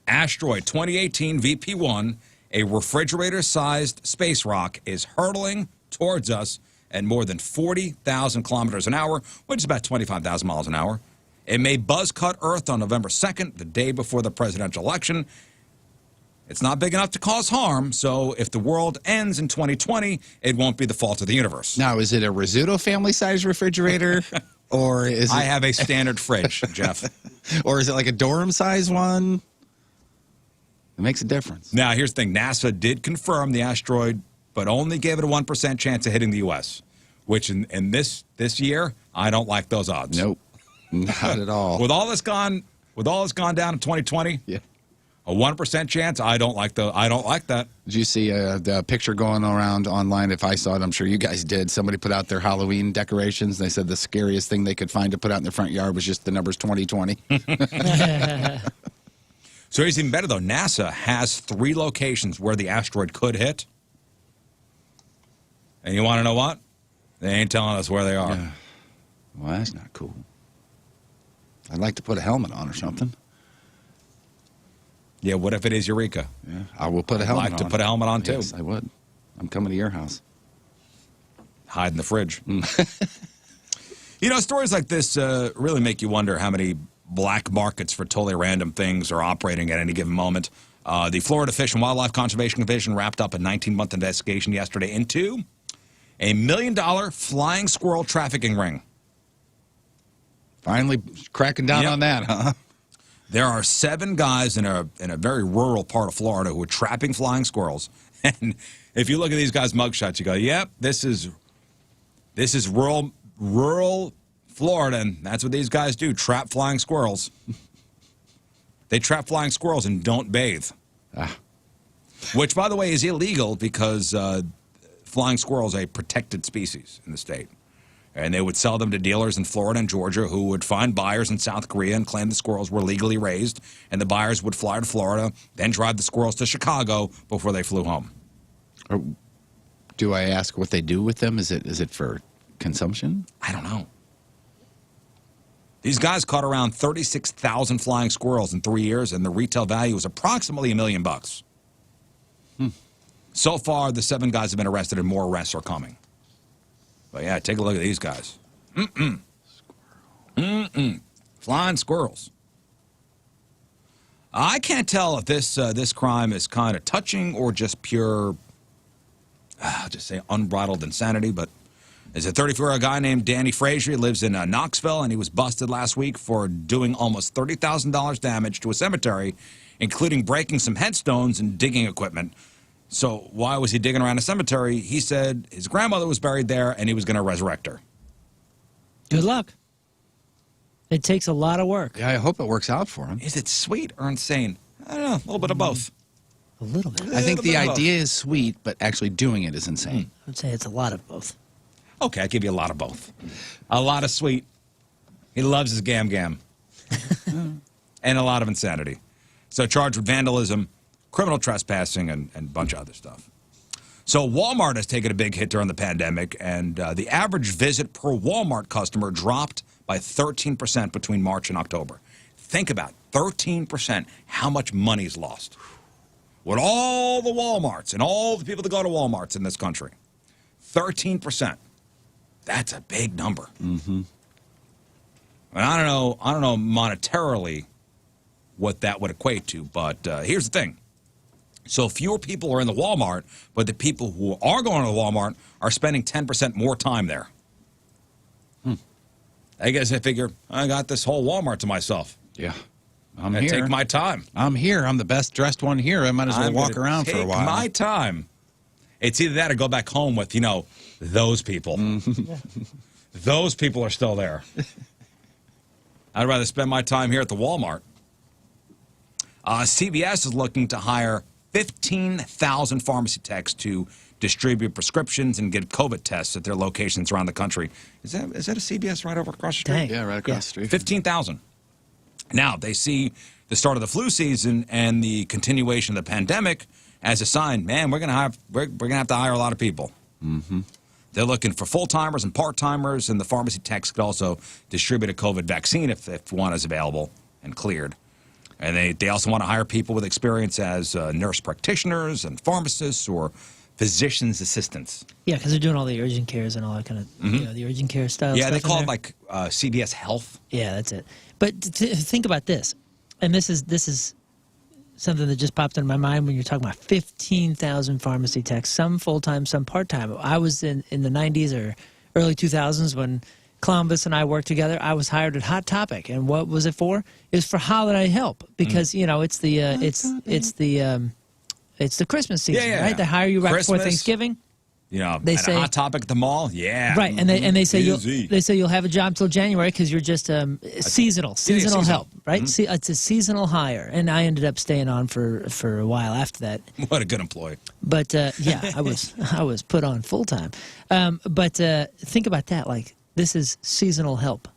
asteroid 2018 VP1, a refrigerator-sized space rock, is hurtling towards us at more than 40,000 kilometers an hour, which is about 25,000 miles an hour. It may buzz cut Earth on November 2nd, the day before the presidential election. It's not big enough to cause harm, so if the world ends in 2020, it won't be the fault of the universe. Now, is it a Rizzuto family-sized refrigerator, or is it... I have a standard fridge, Jeff. Or is it like a dorm-sized one? It makes a difference. Now, here's the thing. NASA did confirm the asteroid, but only gave it a 1% chance of hitting the U.S., which in this year, I don't like those odds. Nope, not at all. With all this gone down in 2020, yeah. A 1% chance, I don't like that. Did you see the picture going around online? If I saw it, I'm sure you guys did. Somebody put out their Halloween decorations. They said the scariest thing they could find to put out in their front yard was just the numbers 2020. So here's even better, though. NASA has 3 locations where the asteroid could hit. And you want to know what? They ain't telling us where they are. Yeah. Well, that's not cool. I'd like to put a helmet on or something. Yeah, what if it is Eureka? Yeah, I will put a helmet on. I'd like to put a helmet on, too. Yes, I would. I'm coming to your house. Hide in the fridge. Stories like this really make you wonder how many black markets for totally random things are operating at any given moment. The Florida Fish and Wildlife Conservation Commission wrapped up a 19-month investigation yesterday into a $1 million flying squirrel trafficking ring. Finally cracking down on that, huh? There are 7 guys in a very rural part of Florida who are trapping flying squirrels. And if you look at these guys' mugshots, you go, yep, this is rural Florida, and that's what these guys do, trap flying squirrels. They trap flying squirrels and don't bathe. Which, by the way, is illegal because flying squirrels are a protected species in the state. And they would sell them to dealers in Florida and Georgia who would find buyers in South Korea and claim the squirrels were legally raised. And the buyers would fly to Florida, then drive the squirrels to Chicago before they flew home. Do I ask what they do with them? Is it for consumption? I don't know. These guys caught around 36,000 flying squirrels in 3 years, and the retail value was approximately $1 million. So far, the 7 guys have been arrested, and more arrests are coming. But yeah, take a look at these guys. Flying squirrels. I can't tell if this crime is kind of touching or just pure, I'll just say unbridled insanity, but there's a 34-year-old guy named Danny Frazier. He lives in Knoxville, and he was busted last week for doing almost $30,000 damage to a cemetery, including breaking some headstones and digging equipment. So why was he digging around a cemetery? He said his grandmother was buried there, and he was going to resurrect her. Good luck. It takes a lot of work. Yeah, I hope it works out for him. Is it sweet or insane? I don't know. A little bit of both. A little bit. I think the idea is sweet, but actually doing it is insane. I'd say it's a lot of both. Okay, I'll give you a lot of both. A lot of sweet. He loves his gam-gam. And a lot of insanity. So charged with vandalism, criminal trespassing, and a bunch of other stuff. So Walmart has taken a big hit during the pandemic, and the average visit per Walmart customer dropped by 13% between March and October. Think about it, 13%, how much money is lost. With all the Walmarts and all the people that go to Walmarts in this country, 13%. That's a big number. And I don't know monetarily what that would equate to, but here's the thing. So fewer people are in the Walmart, but the people who are going to the Walmart are spending 10% more time there. I guess I figure, I got this whole Walmart to myself. Yeah. I'm here. here. Take my time. I'm here. I'm the best dressed one here. I might as well walk around for a while. Take my time. It's either that or go back home with, those people. Those people are still there. I'd rather spend my time here at the Walmart. CVS is looking to hire 15,000 pharmacy techs to distribute prescriptions and get COVID tests at their locations around the country. Is that a CVS right over across the street? Dang. Yeah, right across the street. 15,000. Now, they see the start of the flu season and the continuation of the pandemic as a sign, man, we're gonna have to hire a lot of people. They're looking for full-timers and part-timers, and the pharmacy techs could also distribute a COVID vaccine if one is available and cleared. And they also want to hire people with experience as nurse practitioners and pharmacists or physician's assistants. Yeah, because they're doing all the urgent cares and all that kind of, the urgent care style Yeah, stuff. they call it like CVS Health. Yeah, that's it. But think about this, and this is something that just popped in my mind when you're talking about 15,000 pharmacy techs, some full-time, some part-time. I was in the 90s or early 2000s when Columbus and I worked together. I was hired at Hot Topic, and what was it for? It was for holiday help because it's the Christmas season, right? They hire you right before Thanksgiving. They say a Hot Topic at the mall. Yeah, right, and they say you'll have a job till January because you're just seasonal help, right? It's a seasonal hire, and I ended up staying on for a while after that. What a good employee! But yeah, I was put on full time. But think about that, like. This is seasonal help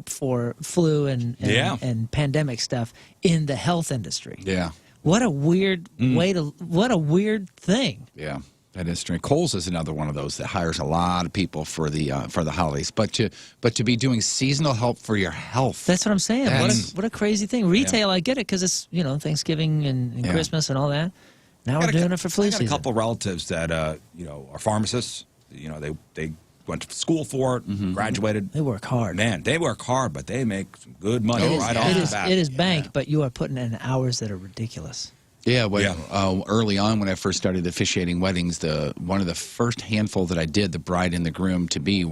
for flu and pandemic stuff in the health industry. Yeah. What a weird what a weird thing. Yeah, that is strange. Kohl's is another one of those that hires a lot of people for the holidays. But to be doing seasonal help for your health. That's what I'm saying. What a crazy thing. Retail, I get it because it's Thanksgiving and Christmas and all that. Now we're doing it for flu season. I got a couple relatives that are pharmacists. They went to school for it, graduated. They work hard. Man, they work hard, but they make some good money right off the bat. It is bank, but you are putting in hours that are ridiculous. Yeah, early on when I first started officiating weddings, one of the first handful that I did, the bride and the groom-to-be,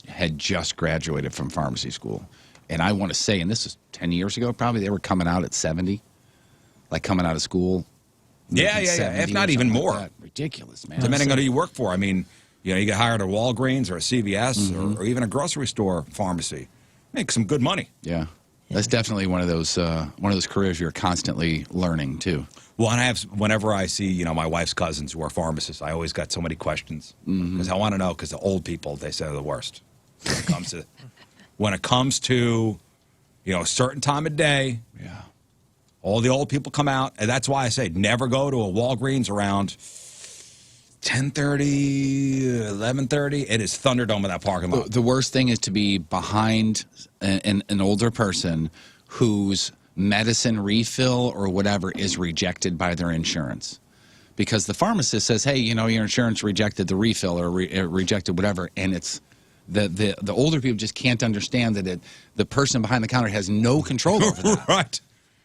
had just graduated from pharmacy school. And I want to say, and this is 10 years ago probably, they were coming out at 70, like coming out of school. Yeah, if not even more. Like ridiculous, man. Depending on who you work for. I mean, you get hired at a Walgreens or a CVS or even a grocery store pharmacy. Make some good money. Yeah. That's definitely one of those careers you're constantly learning too. Well, and whenever I see my wife's cousins who are pharmacists, I always got so many questions because I want to know because the old people, they say, are the worst when it comes to a certain time of day. Yeah, all the old people come out, and that's why I say never go to a Walgreens around 10:30, 11:30. It is Thunderdome in that parking lot. The worst thing is to be behind an older person whose medicine refill or whatever is rejected by their insurance. Because the pharmacist says, hey, you know, your insurance rejected the refill or rejected whatever, and it's the older people just can't understand that the person behind the counter has no control over that. Right.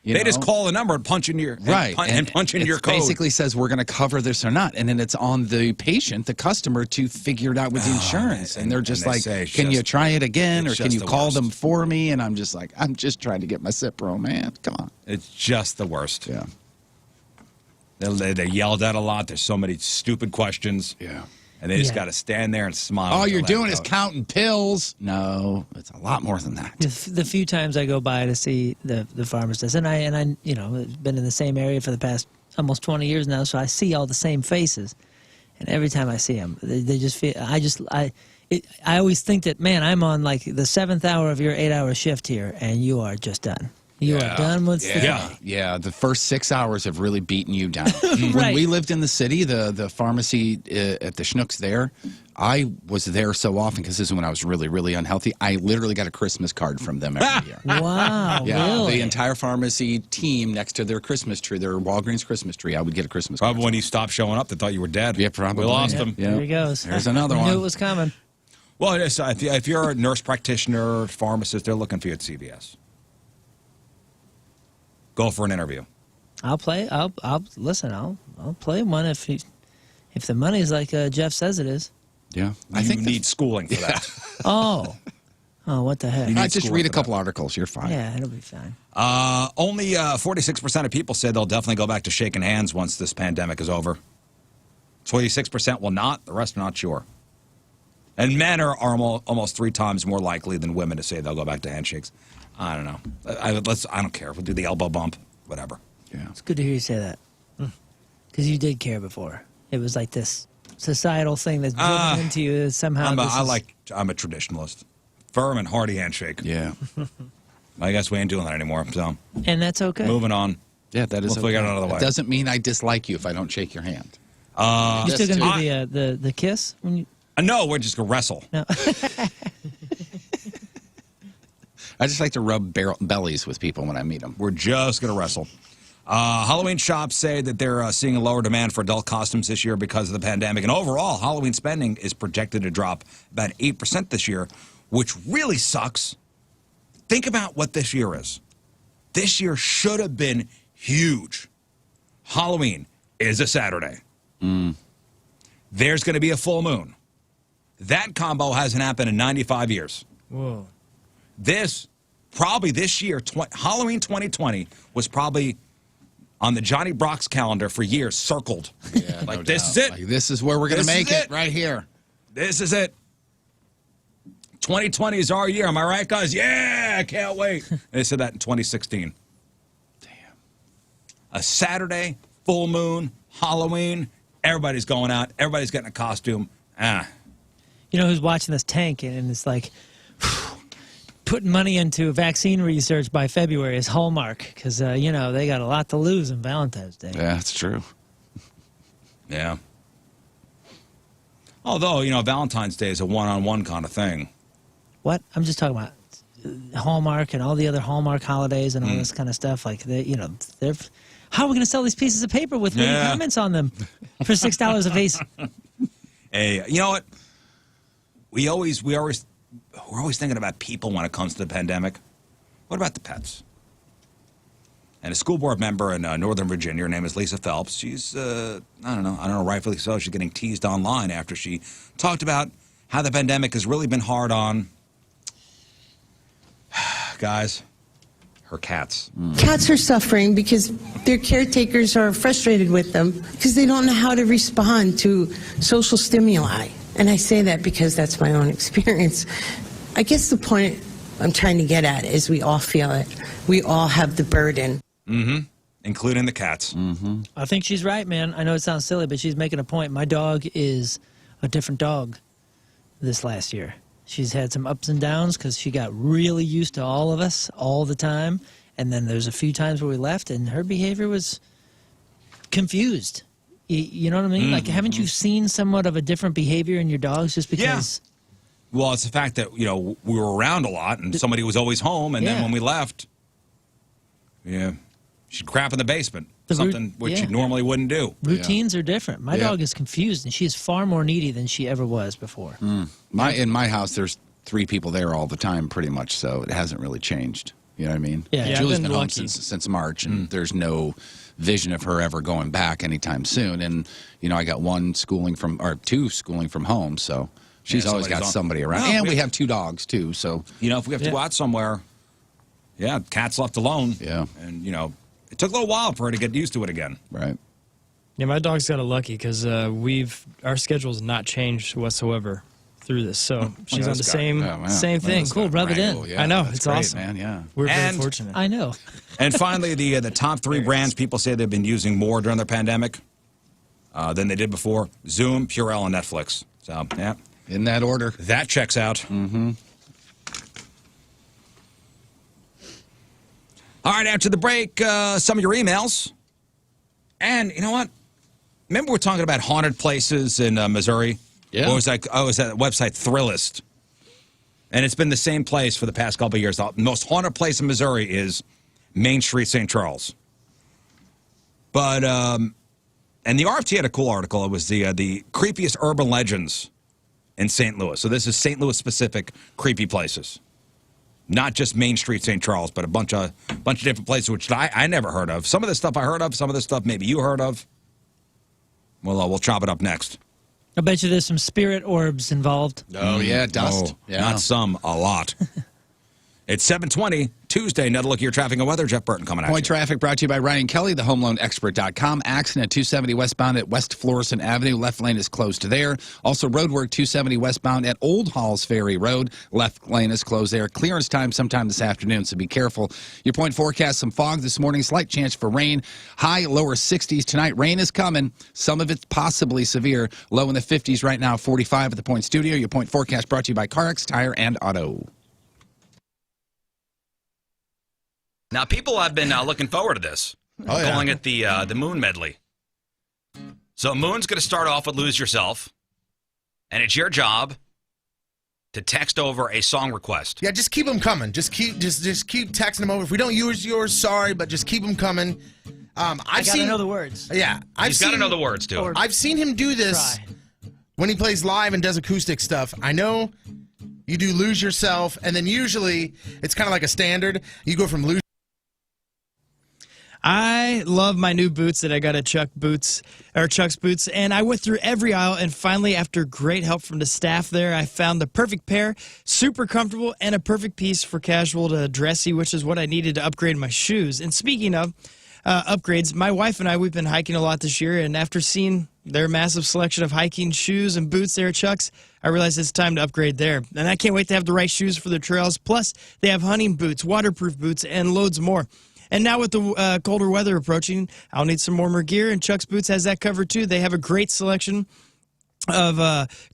They just call the number and punch in your and punch in your code. Basically says we're going to cover this or not, and then it's on the patient, the customer, to figure it out with the insurance. And they're just like, "Can you try it again, or can you call them for me?" And I'm just like, "I'm just trying to get my Cipro, man. Come on." It's just the worst. Yeah. They're yelled at a lot. There's so many stupid questions. Yeah. And they just got to stand there and smile. All you're doing is counting pills. No, it's a lot more than that. The few times I go by to see the pharmacist, and I you know, have been in the same area for the past almost 20 years now, so I see all the same faces. And every time I see them, they just feel. I always think that, man, I'm on like the 7th hour of your 8-hour shift here, and you are just done. You are done with the day. Yeah, the first 6 hours have really beaten you down. When we lived in the city, the pharmacy at the Schnucks there, I was there so often because this is when I was really, really unhealthy. I literally got a Christmas card from them every year. Wow, yeah, really? The entire pharmacy team next to their Christmas tree, their Walgreens Christmas tree, I would get a Christmas card. Probably when he stopped showing up, they thought you were dead. Yeah, probably. We lost him. Yeah. There he goes. There's another We one. knew it was coming. Well, it is, if you're a nurse practitioner, pharmacist, they're looking for you at CVS. Go for an interview. I'll play. I'll listen. I'll play one if the money is like Jeff says it is. Yeah, I think you need schooling for that. Oh, what the heck? I just read a couple articles. You're fine. Yeah, it'll be fine. Only 46% of people said they'll definitely go back to shaking hands once this pandemic is over. 26% will not. The rest are not sure. And men are almost 3 times more likely than women to say they'll go back to handshakes. I don't know. I don't care. We'll do the elbow bump, whatever. Yeah. It's good to hear you say that, because you did care before. It was like this societal thing that's driven into you somehow. I'm a traditionalist. Firm and hearty handshake. Yeah. I guess we ain't doing that anymore. So. And that's okay. Moving on. Yeah, that is We'll figure it out of the way. It doesn't mean I dislike you if I don't shake your hand. You still gonna do the kiss when you? No, we're just gonna wrestle. No. I just like to rub bellies with people when I meet them. We're just going to wrestle. Halloween shops say that they're seeing a lower demand for adult costumes this year because of the pandemic. And overall, Halloween spending is projected to drop about 8% this year, which really sucks. Think about what this year is. This year should have been huge. Halloween is a Saturday. There's going to be a full moon. That combo hasn't happened in 95 years. Whoa. This year, Halloween 2020 was probably on the Johnny Brock's calendar for years, circled. Yeah, like, this is it. Like, this is where we're going to make it, right here. This is it. 2020 is our year. Am I right, guys? Yeah, I can't wait. They said that in 2016. Damn. A Saturday, full moon, Halloween, everybody's going out. Everybody's getting a costume. You know who's watching this tank and it's like putting money into vaccine research by February is Hallmark, because you know, they got a lot to lose on Valentine's Day. Yeah, that's true. Yeah. Although, you know, Valentine's Day is a one-on-one kind of thing. What? I'm just talking about Hallmark and all the other Hallmark holidays and all this kind of stuff. Like, they're how are we going to sell these pieces of paper with witty comments on them for $6 a piece? Hey, you know what? We're always thinking about people when it comes to the pandemic. What about the pets? And a school board member in Northern Virginia, her name is Lisa Phelps. She's, I don't know, rightfully so, she's getting teased online after she talked about how the pandemic has really been hard on, guys, her cats. Cats are suffering because their caretakers are frustrated with them because they don't know how to respond to social stimuli. And I say that because that's my own experience. I guess the point I'm trying to get at is we all feel it. We all have the burden. Including the cats. I think she's right, man. I know it sounds silly, but she's making a point. My dog is a different dog this last year. She's had some ups and downs because she got really used to all of us all the time. And then there's a few times where we left and her behavior was confused. You know what I mean? Like, haven't you seen somewhat of a different behavior in your dogs just because? Well, it's the fact that, we were around a lot and somebody was always home, and then when we left, she'd crap in the basement. Something which you normally wouldn't do. Routines are different. My dog is confused, and she is far more needy than she ever was before. In my house, there's 3 people there all the time, pretty much, so it hasn't really changed. You know what I mean? Yeah, Julie's been home since March, and there's no vision of her ever going back anytime soon. And, I got 2 schooling from home, so she's always got somebody around. Well, and we have 2 dogs, too, so. If we have to go out somewhere, cat's left alone. Yeah. And, it took a little while for her to get used to it again. Right. Yeah, my dog's got it lucky because our schedule's not changed whatsoever through this. So she's on the same thing. Cool, rub it in. Yeah, I know, that's it's great, awesome. man. Yeah. We're very fortunate. I know. And finally, the top 3 brands people say they've been using more during the pandemic than they did before: Zoom, Purell, and Netflix. So, yeah. In that order. That checks out. Mm-hmm. All right, after the break, some of your emails. And you know what? Remember we're talking about haunted places in Missouri? Yeah. Or was that website Thrillist? And it's been the same place for the past couple of years. The most haunted place in Missouri is Main Street, St. Charles. But, and the RFT had a cool article. It was the creepiest urban legends in St. Louis. So this is St. Louis-specific creepy places. Not just Main Street, St. Charles, but a bunch of different places, which I never heard of. Some of the stuff I heard of, some of the stuff maybe you heard of. Well, we'll chop it up next. I bet you there's some spirit orbs involved. Oh, yeah, dust. No, not some, a lot. It's 7:20, Tuesday. Another look at your traffic and weather. Jeff Burton coming at you. Point traffic brought to you by Ryan Kelly, thehomeloanexpert.com. Accident at 270 westbound at West Florissant Avenue. Left lane is closed there. Also, roadwork 270 westbound at Old Halls Ferry Road. Left lane is closed there. Clearance time sometime this afternoon, so be careful. Your point forecast: some fog this morning, slight chance for rain. High, lower 60s tonight. Rain is coming. Some of it's possibly severe. Low in the 50s right now, 45 at the Point Studio. Your point forecast brought to you by CarX Tire and Auto. Now, people have been looking forward to this. Calling it the Moon Medley. So Moon's going to start off with Lose Yourself, and it's your job to text over a song request. Yeah, just keep them coming. Just keep texting them over. If we don't use yours, sorry, but just keep them coming. I gotta know the words. Yeah, He's got to know the words, too. I've seen him do this when he plays live and does acoustic stuff. I know you do Lose Yourself, and then usually it's kind of like a standard. You go from Lose. I love my new boots that I got at Chuck's Boots, and I went through every aisle, and finally, after great help from the staff there, I found the perfect pair, super comfortable, and a perfect piece for casual to dressy, which is what I needed to upgrade my shoes. And speaking of upgrades, my wife and I, we've been hiking a lot this year, and after seeing their massive selection of hiking shoes and boots there at Chuck's, I realized it's time to upgrade there. And I can't wait to have the right shoes for the trails. Plus, they have hunting boots, waterproof boots, and loads more. And now with the colder weather approaching, I'll need some warmer gear, and Chuck's Boots has that covered too. They have a great selection of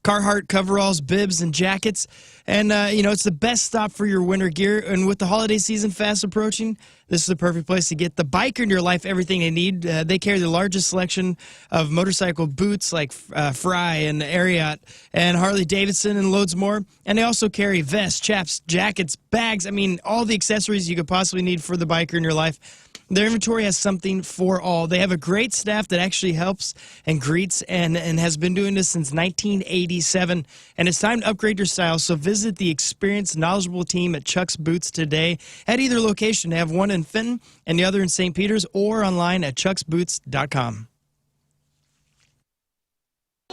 Carhartt coveralls, bibs, and jackets. And, it's the best stop for your winter gear. And with the holiday season fast approaching, this is the perfect place to get the biker in your life everything they need. They carry the largest selection of motorcycle boots like Fry and Ariat and Harley-Davidson and loads more. And they also carry vests, chaps, jackets, bags. I mean, all the accessories you could possibly need for the biker in your life. Their inventory has something for all. They have a great staff that actually helps and greets and has been doing this since 1987. And it's time to upgrade your style, so visit the experienced, knowledgeable team at Chuck's Boots today at either location. They have one in Fenton and the other in St. Peters, or online at chucksboots.com.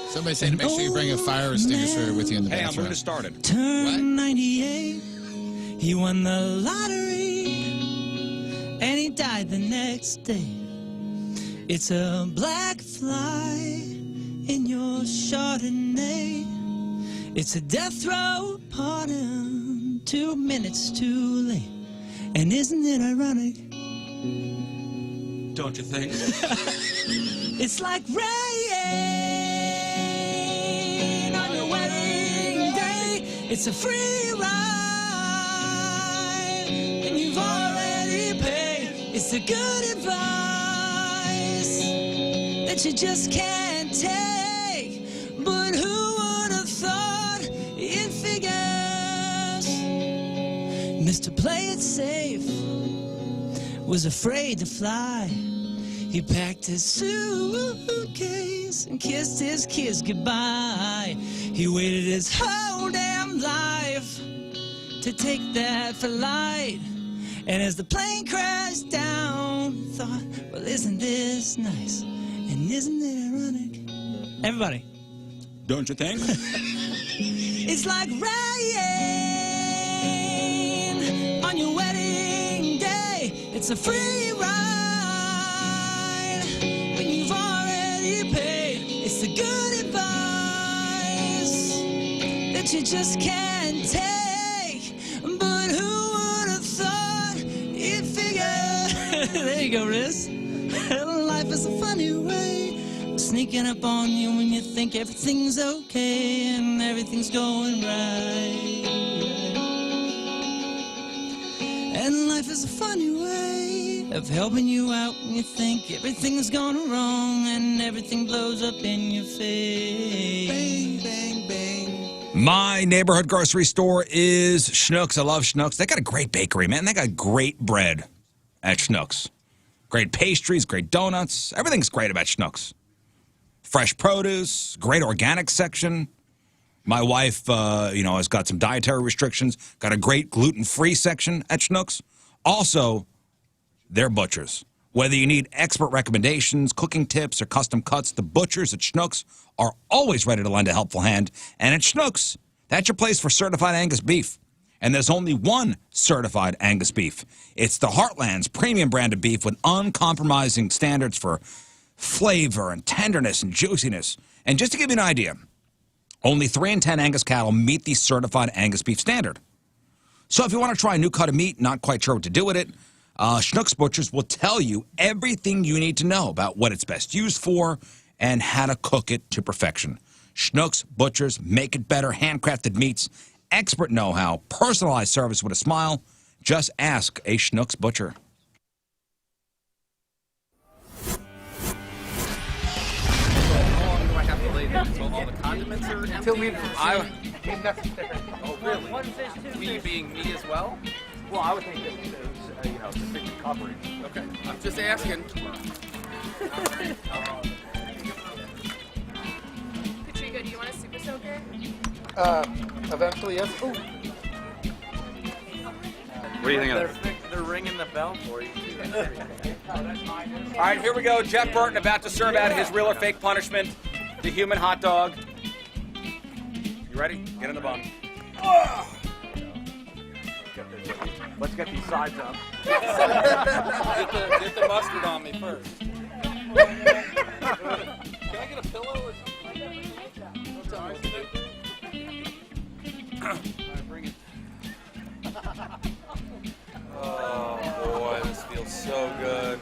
Somebody saying to make sure you bring a fire extinguisher with you in the bathroom. Hey, I'm going to start it. Turn 98, he won the lottery, and he died the next day. It's a black fly in your Chardonnay. It's a death row pardon, 2 minutes too late. And isn't it ironic? Don't you think? It's like rain on your wedding day. It's a free ride, and you've already paid. It's the good advice that you just can't take. But who would have thought it figures? Mr. Play It Safe was afraid to fly. He packed his suitcase and kissed his kids goodbye. He waited his whole damn life to take that flight. And as the plane crashed down, thought, well, isn't this nice? And isn't it ironic? Everybody. Don't you think? It's like rain on your wedding day. It's a free ride when you've already paid. It's the good advice that you just can't take. But who would have thought it figured? There you go, Riz. Life is a funny way of sneaking up on you when you think everything's okay and everything's going right. And life is a funny way of helping you out when you think everything's gone wrong and everything blows up in your face. Bang, bang, bang. My neighborhood grocery store is Schnucks. I love Schnucks. They got a great bakery, man. They got great bread at Schnucks. Great pastries, great donuts. Everything's great about Schnucks. Fresh produce, great organic section. My wife, has got some dietary restrictions. Got a great gluten-free section at Schnucks. Also, they're butchers. Whether you need expert recommendations, cooking tips, or custom cuts, the butchers at Schnucks are always ready to lend a helpful hand. And at Schnucks, that's your place for certified Angus beef. And there's only one certified Angus beef. It's the Heartland's premium brand of beef with uncompromising standards for flavor and tenderness and juiciness. And just to give you an idea, only 3 in 10 Angus cattle meet the certified Angus beef standard. So if you want to try a new cut of meat, not quite sure what to do with it, Schnucks Butchers will tell you everything you need to know about what it's best used for and how to cook it to perfection. Schnucks Butchers make it better, handcrafted meats, expert know-how, personalized service with a smile. Just ask a Schnucks Butcher. Until all the condiments are until we oh really? We being me as well? Well, I would think that it was, sufficient coverage. Okay, I'm just asking. Patrico, do you want a super soaker? Eventually, yes. Ooh. What do you think of that? They're ringing the bell for you. All right, here we go. Jeff Burton about to serve out his real or fake punishment. The human hot dog. You ready? Get in the bun. Let's get these sides up. Get the mustard on me first. Can I get a pillow or something? Bring it. Oh boy, this feels so good.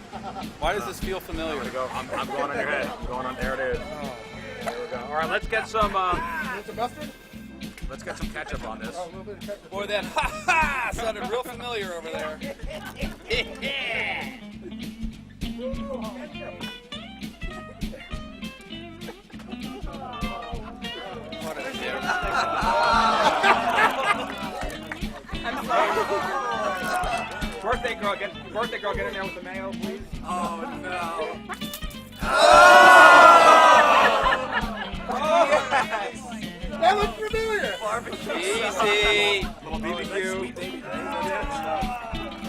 Why does this feel familiar? I'm going on your head. I'm going on. There it is. There we go. All right, let's get some. Mustard? Let's get some ketchup on this. Oh, a little bit of ketchup. Boy, that ha sounded real familiar over there. What a dick. Birthday girl, get in there with the mayo, please. Oh no. Yes. That looks familiar. Barbecue. Easy. Little BBQ.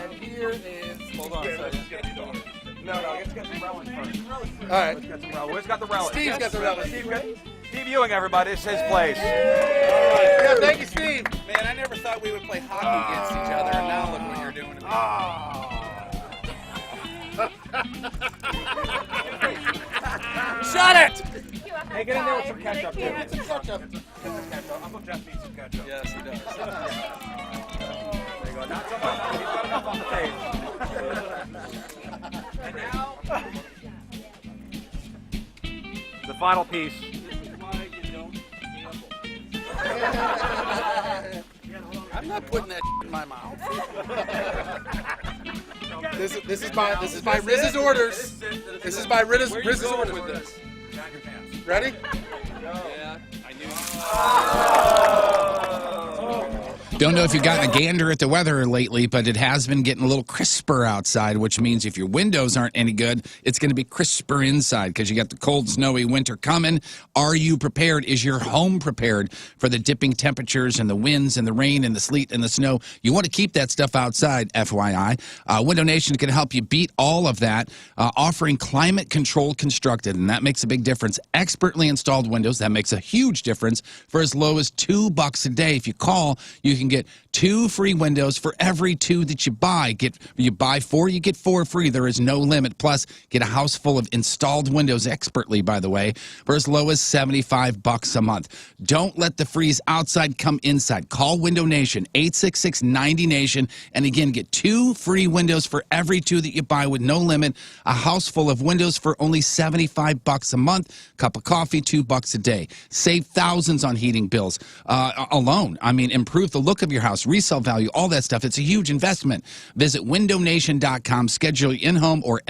And here is. Hold on a second. No, let's get some relish first. All right. Let's get some relish. Where's got the relish? Steve's got the relish. Steve Ewing, everybody. It's his place. Yeah, thank you, Steve. Man, I never thought we would play hockey against each other, and now look what you're doing to me. Shut it! Hey, get in there with some ketchup. Get some ketchup. Uncle Jeff needs some ketchup. Yes, he does. There you go. Not so much. He's got enough on the face. And now, The final piece. this is why you don't gamble. I'm not putting that in my mouth. This is by Riz's orders. This is by Riz's orders. Ready? Yeah, I knew. Don't know if you've gotten a gander at the weather lately, but it has been getting a little crisper outside, which means if your windows aren't any good, it's going to be crisper inside because you got the cold, snowy winter coming. Are you prepared? Is your home prepared for the dipping temperatures and the winds and the rain and the sleet and the snow? You want to keep that stuff outside, FYI. Window Nation can help you beat all of that, offering climate-controlled constructed, and that makes a big difference. Expertly installed windows, that makes a huge difference for as low as $2 a day. If you call, you can get 2 free windows for every 2 that you buy. You buy 4, you get 4 free. There is no limit. Plus, get a house full of installed windows, expertly, by the way, for as low as $75 a month. Don't let the freeze outside come inside. Call Window Nation, 866-90-NATION, and again, get 2 free windows for every 2 that you buy with no limit. A house full of windows for only $75 a month. Cup of coffee, $2 a day. Save thousands on heating bills alone. I mean, improve the look of your house, resale value, all that stuff. It's a huge investment. Visit windownation.com. Schedule your in-home or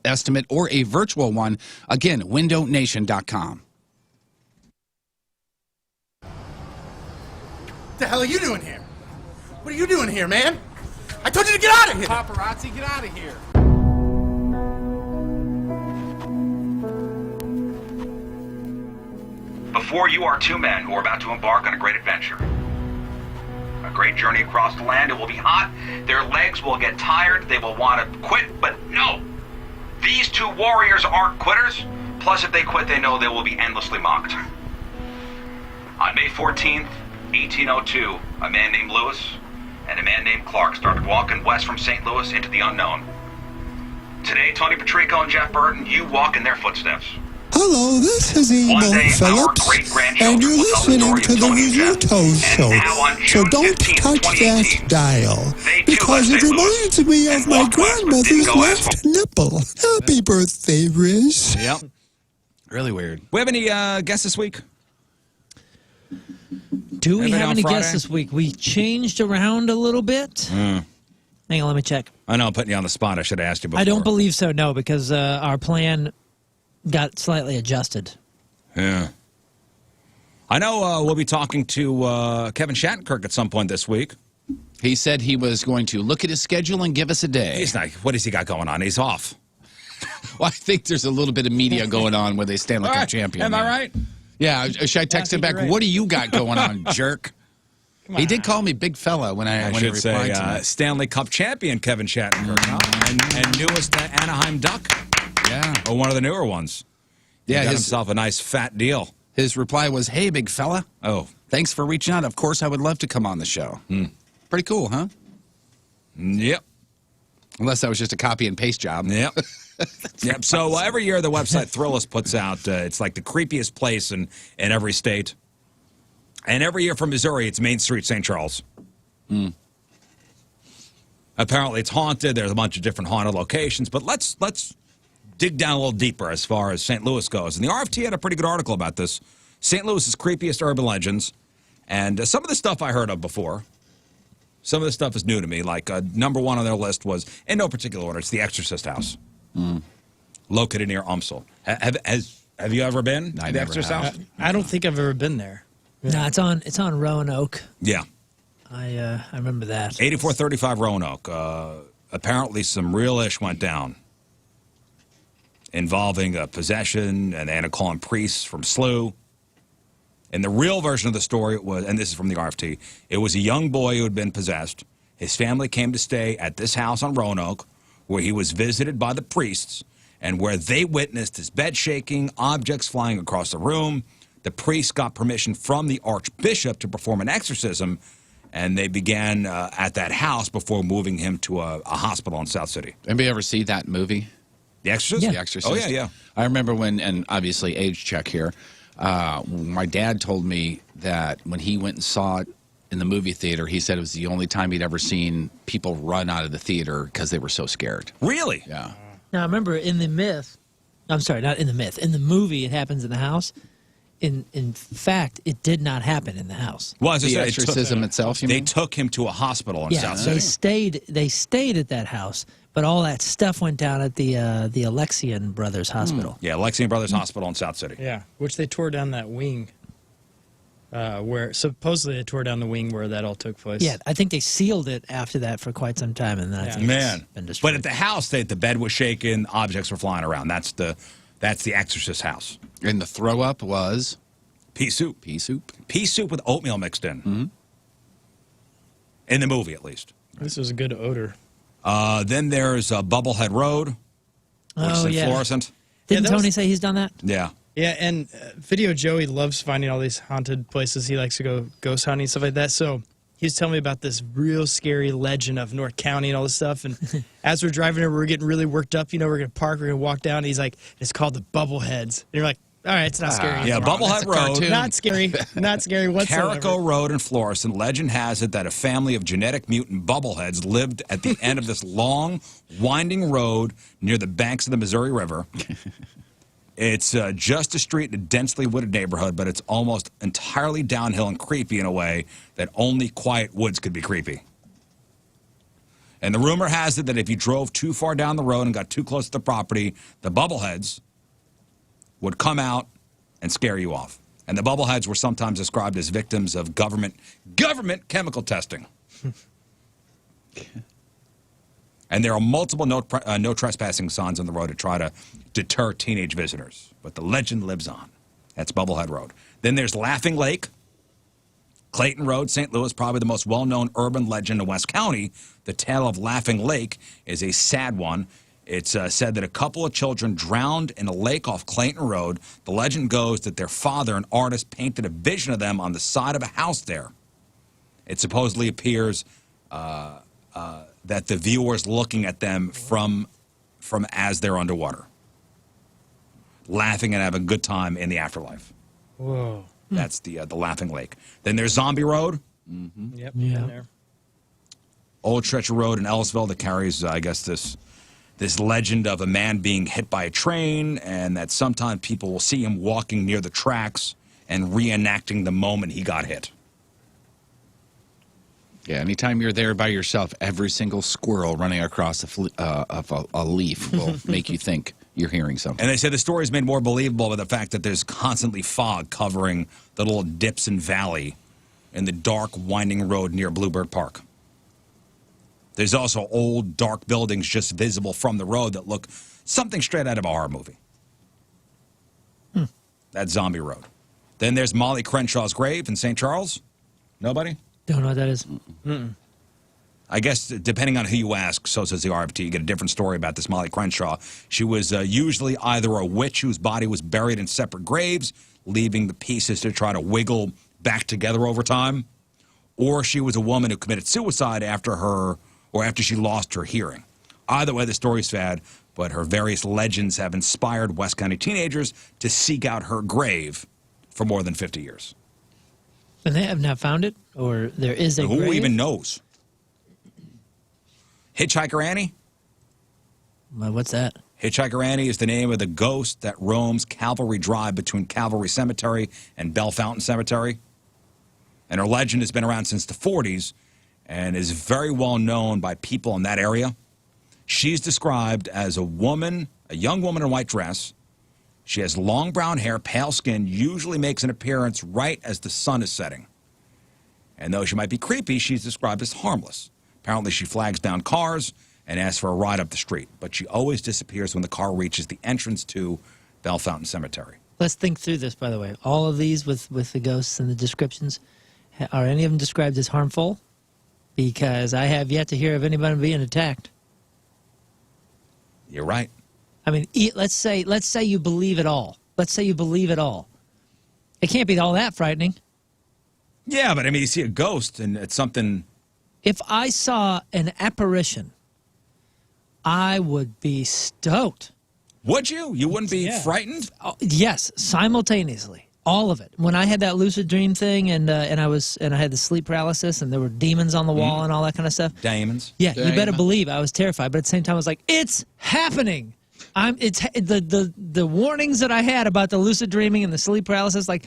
estimate or a virtual one. Again, windownation.com. What the hell are you doing here? What are you doing here, man? I told you to get out of here! Paparazzi, get out of here. Before you are 2 men who are about to embark on a great adventure. A great journey across the land. It will be hot. Their legs will get tired. They will want to quit, but no. These 2 warriors aren't quitters. Plus, if they quit, they know they will be endlessly mocked. On May 14th, 1802, a man named Lewis and a man named Clark started walking west from St. Louis into the unknown. Today, Tony Patrico and Jeff Burton, you walk in their footsteps. Hello, this is Eamon Phillips, and you're listening to the Rizzuto Show. So don't touch that dial, because it reminds me of my grandmother's left nipple. Happy birthday, Riz. Yep. Really weird. We have any guests this week? Do we Anybody have on any Friday? guests this week? We changed around a little bit. Hang on, let me check. I know I'm putting you on the spot. I should have asked you before. I don't believe so, no, because our plan got slightly adjusted. Yeah. I know we'll be talking to Kevin Shattenkirk at some point this week. He said he was going to look at his schedule and give us a day. He's not. What has he got going on? He's off. Well, I think there's a little bit of media going on with a Stanley Cup champion. Am I right? Yeah. Should I text him back? right. What do you got going on, jerk? He did call me big fella when I should replied say to me. Stanley Cup champion Kevin Shattenkirk, huh? and newest Anaheim Duck. Yeah. Or one of the newer ones. Yeah, he got himself a nice fat deal. His reply was, "Hey, big fella. Oh, thanks for reaching out. Of course, I would love to come on the show." Pretty cool, huh? Yep. Unless that was just a copy and paste job. Yep. Yep. So every year the website Thrillist puts out, it's like the creepiest place in every state. And every year for Missouri, it's Main Street, St. Charles. Apparently it's haunted. There's a bunch of different haunted locations. But let's dig down a little deeper as far as St. Louis goes. And the RFT had a pretty good article about this. St. Louis's creepiest urban legends. And some of the stuff I heard of before. Some of the stuff is new to me. Like number 1 on their list was, in no particular order, it's the Exorcist House. Located near Umsel. Have you ever been to the Exorcist House? I don't think I've ever been there. No, it's on Roanoke. Yeah. I remember that. 8435 Roanoke. Apparently some real ish went down involving possession, and they had to call in priests from SLU. And the real version of the story was, and this is from the RFT, it was a young boy who had been possessed. His family came to stay at this house on Roanoke, where he was visited by the priests, and where they witnessed his bed shaking, objects flying across the room. The priest got permission from the archbishop to perform an exorcism, and they began at that house before moving him to a hospital in South City. Anybody ever see that movie? The Exorcist? Yeah. The Exorcist. Oh, yeah, yeah. I remember when, and obviously age check here, my dad told me that when he went and saw it in the movie theater, he said it was the only time he'd ever seen people run out of the theater because they were so scared. Really? Yeah. Now, remember, in the myth, I'm sorry, not in the myth, in the movie, it happens in the house. in fact, it did not happen in the house. Well, as I The said, exorcism itself, you they mean? took him to a hospital in South they City. stayed at that house, but all that stuff went down at the Alexian Brothers Hospital. Yeah, Alexian Brothers Hospital in South City. Yeah, which they tore down that wing. Where supposedly they tore down the wing where that all took place. Yeah, I think they sealed it after that for quite some time, and then I think Man, it's been destroyed. but at the house, the bed was shaking, objects were flying around. That's the exorcist house. And the throw up was pea soup. Pea soup. Pea soup with oatmeal mixed in. Mm-hmm. In the movie, at least. This was a good odor. Then there's Bubblehead Road, which is in Florissant. Didn't that was- Tony say he's done that? Yeah. Yeah, and Video Joey loves finding all these haunted places. He likes to go ghost hunting and stuff like that. So he was telling me about this real scary legend of North County and all this stuff. And as we're driving over, we're getting really worked up. You know, we're going to park, we're going to walk down. And he's like, it's called the Bubbleheads. And you're like, all right, it's not scary. Yeah, Bubblehead Road. Not scary. Not scary whatsoever. Carico Road in Florissant. Legend has it that a family of genetic mutant bubbleheads lived at the end of this long, winding road near the banks of the Missouri River. It's just a street in a densely wooded neighborhood, but it's almost entirely downhill and creepy in a way that only quiet woods could be creepy. And the rumor has it that if you drove too far down the road and got too close to the property, the bubbleheads would come out and scare you off. And the bubbleheads were sometimes described as victims of government chemical testing. And there are multiple no trespassing signs on the road to try to deter teenage visitors. But the legend lives on. That's Bubblehead Road. Then there's Laughing Lake, Clayton Road, St. Louis, probably the most well-known urban legend in West County. The tale of Laughing Lake is a sad one. It's said that a couple of children drowned in a lake off Clayton Road. The legend goes that their father, an artist, painted a vision of them on the side of a house there. It supposedly appears that the viewer's looking at them from as they're underwater, laughing and having a good time in the afterlife. Whoa. That's the Laughing Lake. Then there's Zombie Road. Mm-hmm. Yep. Yeah. There. Old stretch of road in Ellisville that carries, I guess, this legend of a man being hit by a train, and that sometimes people will see him walking near the tracks and reenacting the moment he got hit. Yeah, anytime you're there by yourself, every single squirrel running across a leaf will make you think you're hearing something. And they say the story is made more believable by the fact that there's constantly fog covering the little dips and valley in the dark, winding road near Bluebird Park. There's also old, dark buildings just visible from the road that look something straight out of a horror movie. That's Zombie Road. Then there's Molly Crenshaw's grave in St. Charles. Nobody? Don't know what that is. I guess depending on who you ask, so says the RFT, you get a different story about this Molly Crenshaw. She was usually either a witch whose body was buried in separate graves, leaving the pieces to try to wiggle back together over time, or she was a woman who committed suicide after she lost her hearing. Either way, the story's sad, but her various legends have inspired West County teenagers to seek out her grave for more than 50 years. And they have not found it, or there is a Who grave? even knows? Hitchhiker Annie? Well, what's that? Hitchhiker Annie is the name of the ghost that roams Calvary Drive between Calvary Cemetery and Bell Fountain Cemetery. And her legend has been around since the 40s and is very well known by people in that area. She's described as a woman, a young woman in a white dress. She has long brown hair, pale skin, usually makes an appearance right as the sun is setting. And though she might be creepy, she's described as harmless. Apparently, she flags down cars and asks for a ride up the street, but she always disappears when the car reaches the entrance to Bell Fountain Cemetery. Let's think through this, by the way. All of these with the ghosts and the descriptions, are any of them described as harmful? Because I have yet to hear of anybody being attacked. You're right. I mean, let's say you believe it all. Let's say you believe it all. It can't be all that frightening. Yeah, but I mean, you see a ghost and it's something... If I saw an apparition, I would be stoked. Would you? You wouldn't be frightened? Oh, yes, simultaneously. All of it. When I had that lucid dream thing and I had the sleep paralysis and there were demons on the wall and all that kind of stuff. Demons? Yeah, you better believe I was terrified, but at the same time I was like, it's happening. It's the warnings that I had about the lucid dreaming and the sleep paralysis. Like,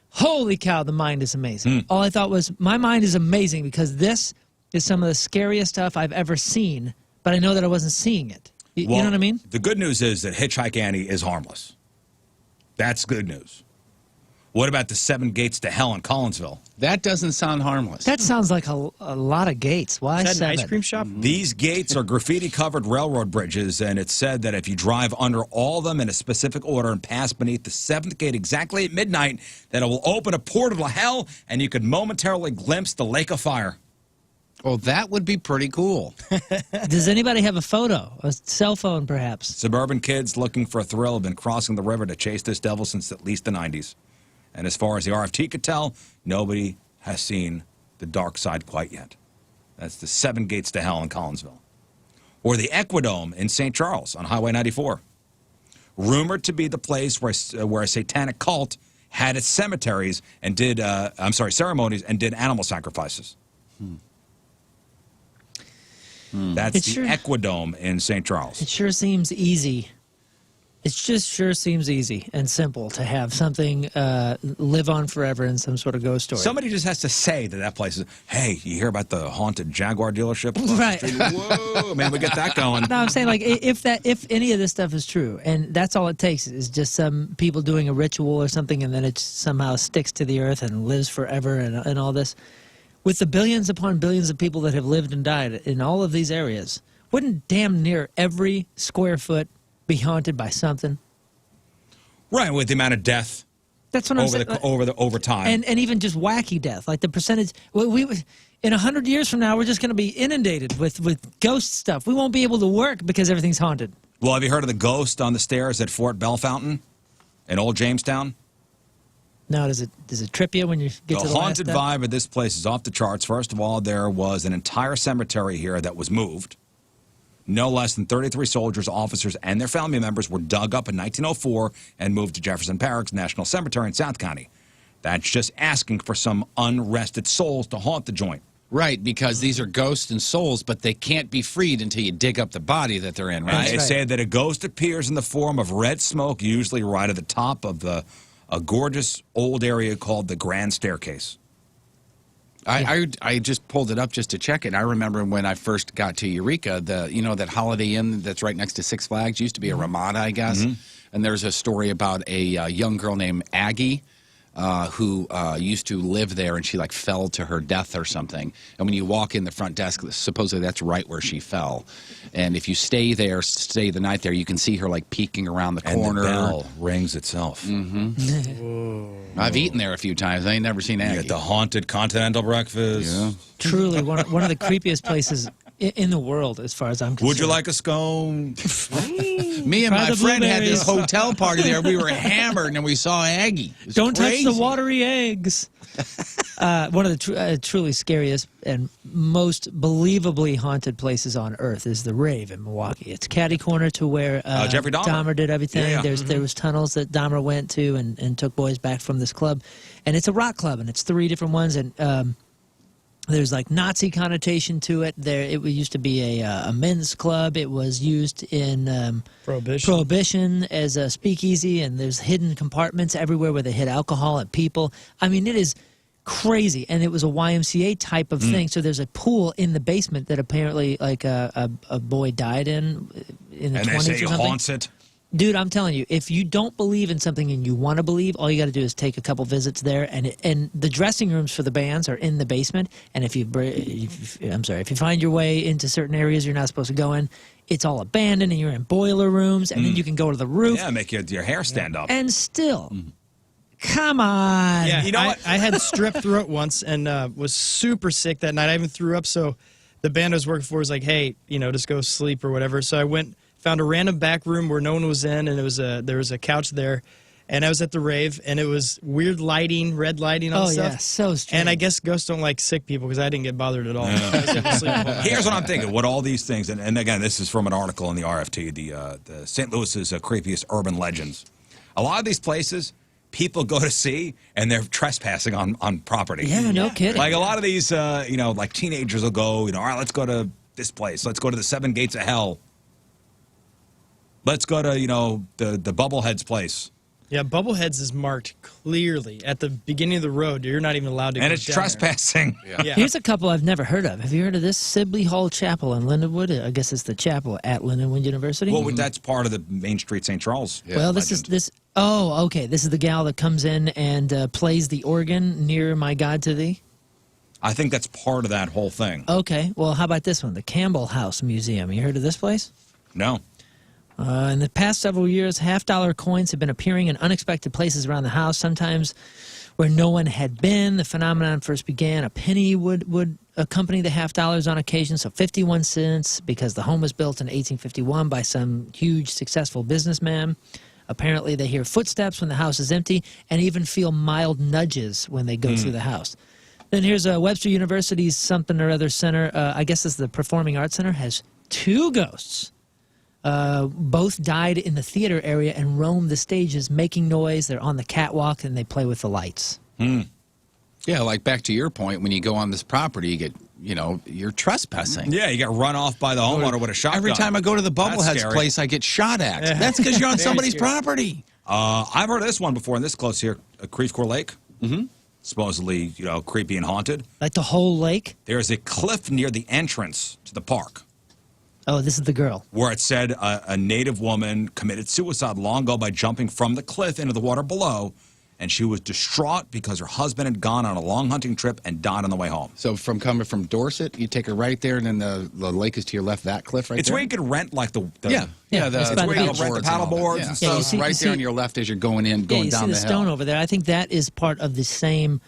holy cow, the mind is amazing. All I thought was, my mind is amazing because this is some of the scariest stuff I've ever seen. But I know that I wasn't seeing it. You know what I mean? The good news is that Hitchhike Annie is harmless. That's good news. What about the 7 gates to hell in Collinsville? That doesn't sound harmless. That sounds like a lot of gates. Why Is that 7? an ice cream shop? These gates are graffiti-covered railroad bridges, and it's said that if you drive under all of them in a specific order and pass beneath the 7th gate exactly at midnight, that it will open a portal to hell, and you could momentarily glimpse the lake of fire. Well, that would be pretty cool. Does anybody have a photo? A cell phone, perhaps? Suburban kids looking for a thrill have been crossing the river to chase this devil since at least the 90s. And as far as the RFT could tell, nobody has seen the dark side quite yet. That's the 7 gates to hell in Collinsville. Or the Equidome in St. Charles on Highway 94. Rumored to be the place where a satanic cult had its cemeteries and did, ceremonies and did animal sacrifices. That's the Equidome in St. Charles. It sure seems easy. It just sure seems easy and simple to have something live on forever in some sort of ghost story. Somebody just has to say that place is, hey, you hear about the haunted Jaguar dealership? Right. Whoa, man, we get that going. No, I'm saying, like, if any of this stuff is true, and that's all it takes is just some people doing a ritual or something, and then it somehow sticks to the earth and lives forever and all this. With the billions upon billions of people that have lived and died in all of these areas, wouldn't damn near every square foot be haunted by something? Right, with the amount of death. That's what I'm saying. Over time. And even just wacky death, like the percentage. We in 100 years from now, we're just going to be inundated with ghost stuff. We won't be able to work because everything's haunted. Well, have you heard of the ghost on the stairs at Fort Bell Fountain in Old Jamestown? No, does it trip you when you get to the haunted last vibe of this place is off the charts. First of all, there was an entire cemetery here that was moved. No less than 33 soldiers, officers, and their family members were dug up in 1904 and moved to Jefferson Parish National Cemetery in South County. That's just asking for some unrested souls to haunt the joint. Right, because these are ghosts and souls, but they can't be freed until you dig up the body that they're in, right? They say that a ghost appears in the form of red smoke, usually right at the top of a gorgeous old area called the Grand Staircase. I just pulled it up just to check it. I remember when I first got to Eureka, that Holiday Inn that's right next to Six Flags used to be a Ramada, I guess. And there's a story about a young girl named Aggie who used to live there, and she like fell to her death or something. And when you walk in the front desk, supposedly that's right where she fell. And if you stay the night there, you can see her like peeking around the corner. And the bell rings itself. I've eaten there a few times. I ain't never seen Aggie. You get the haunted continental breakfast. Yeah. Truly one of the creepiest places in the world, as far as I'm concerned. Would you like a scone? Me and Try my the friend had this blueberries. hotel party there. We were hammered, and we saw Aggie. It was Don't crazy. touch the watery eggs. One of the truly scariest and most believably haunted places on Earth is the Rave in Milwaukee. It's catty corner to where Jeffrey Dahmer. Dahmer did everything. Yeah. There was tunnels that Dahmer went to and took boys back from this club. And it's a rock club, and it's 3 different ones. And there's like Nazi connotation to it. It used to be a men's club. It was used in Prohibition as a speakeasy, and there's hidden compartments everywhere where they hid alcohol at people. I mean, it is crazy, and it was a YMCA type of thing. So there's a pool in the basement that apparently like a boy died in the 20s or something. And they say it haunts it. Dude, I'm telling you, if you don't believe in something and you want to believe, all you got to do is take a couple visits there, and the dressing rooms for the bands are in the basement. And if you find your way into certain areas you're not supposed to go in, it's all abandoned, and you're in boiler rooms, and then you can go to the roof. Yeah, make your hair stand up. And still, come on. Yeah, You know what? I had strep throat once and was super sick that night. I even threw up, so the band I was working for was like, hey, just go sleep or whatever. So I went, found a random back room where no one was in, and there was a couch there. And I was at the rave, and it was weird lighting, red lighting, all stuff. Yeah, so strange. And I guess ghosts don't like sick people because I didn't get bothered at all. I was able to sleep the whole night. Here's what I'm thinking. What all these things, and again, this is from an article in the RFT, the St. Louis's creepiest urban legends. A lot of these places, people go to see, and they're trespassing on property. Yeah, no kidding. Like a lot of these, like teenagers will go, all right, let's go to this place. Let's go to the 7 gates of hell. Let's go to, the Bubbleheads place. Yeah, Bubbleheads is marked clearly at the beginning of the road. You're not even allowed to go And it's down trespassing. there. Yeah. Here's a couple I've never heard of. Have you heard of this? Sibley Hall Chapel in Lindenwood. I guess it's the chapel at Lindenwood University. Well, that's part of the Main Street St. Charles. Well, this legend. is this. Oh, okay. This is the gal that comes in and plays the organ near "My God to Thee." I think that's part of that whole thing. Okay. Well, how about this one? The Campbell House Museum. You heard of this place? No. In the past several years, $half coins have been appearing in unexpected places around the house, sometimes where no one had been. The phenomenon first began. A penny would accompany the $half on occasion, so 51 cents, because the home was built in 1851 by some huge, successful businessman. Apparently, they hear footsteps when the house is empty and even feel mild nudges when they go through the house. Then here's Webster University's something or other center. I guess it's the Performing Arts Center, has 2 ghosts. Both died in the theater area and roam the stages, making noise. They're on the catwalk and they play with the lights. Yeah, like back to your point, when you go on this property, you get, you're trespassing. Yeah, you get run off by the homeowner with a shotgun. Every time I go to the That's Bubbleheads scary. place, I get shot at. That's because you're on Very somebody's scary. property. I've heard of this one before, and this is close here, Creve Coeur Lake. Mm-hmm. Supposedly, creepy and haunted. Like the whole lake? There's a cliff near the entrance to the park Oh, this is the girl. where it said a native woman committed suicide long ago by jumping from the cliff into the water below, and she was distraught because her husband had gone on a long hunting trip and died on the way home. So from coming from Dorset, you take her right there, and then the lake is to your left, that cliff right It's there? where you could rent, like, the Yeah, it's the by the where you beach. can rent the paddle boards and So Yeah, you stuff. see- right you there see- on your left as you're going Yeah, down you see the the stone hill. over there. I think that is part of the same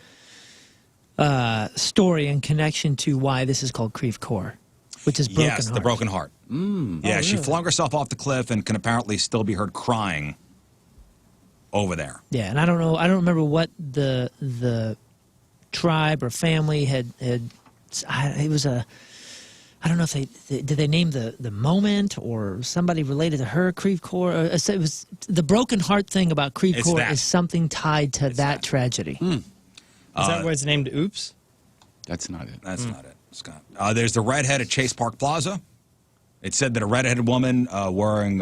story and connection to why this is called Creve Coeur, which is broken Yes, heart. the broken heart. Yeah, she really? flung herself off the cliff and can apparently still be heard crying over there. Yeah, and I don't know. I don't remember what the tribe or family had. It was a. I don't know if did they name the moment or somebody related to her Creve Coeur. It was the broken heart thing about Creve It's Coeur that. is something tied to that tragedy. Is that why it's named Oops? That's not it. That's not it, Scott. There's the redhead at Chase Park Plaza. It said that a redheaded woman wearing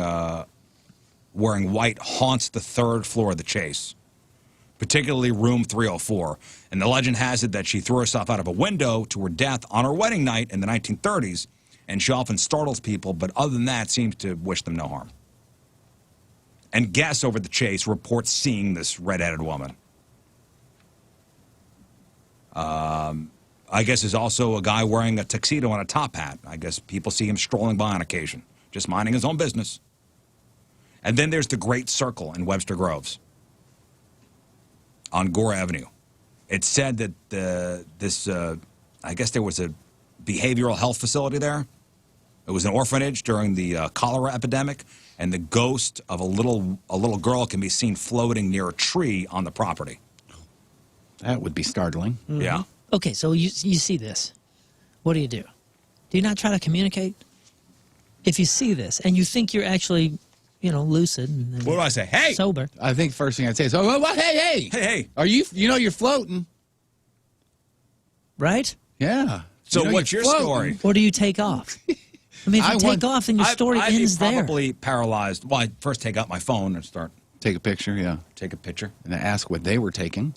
white haunts the 3rd floor of the Chase, particularly room 304. And the legend has it that she threw herself out of a window to her death on her wedding night in the 1930s, and she often startles people, but other than that, seems to wish them no harm. And guests over the Chase report seeing this redheaded woman. I guess there's also a guy wearing a tuxedo and a top hat. I guess people see him strolling by on occasion, just minding his own business. And then there's the Great Circle in Webster Groves on Gore Avenue. It's said that I guess there was a behavioral health facility there. It was an orphanage during the cholera epidemic, and the ghost of a little girl can be seen floating near a tree on the property. That would be startling. Yeah. Okay, so you see this. What do? Do you not try to communicate? If you see this and you think you're actually, lucid and What do I say? Hey! sober. I think first thing I'd say is, hey! Hey! Are you, you're floating. Right? Yeah. So you're what's your floating. story? Or do you take off? I mean, if you take off, then your story I'd ends be there. probably paralyzed. Well, I'd first take out my phone and start Take a picture, yeah. take a picture. And ask what they were taking.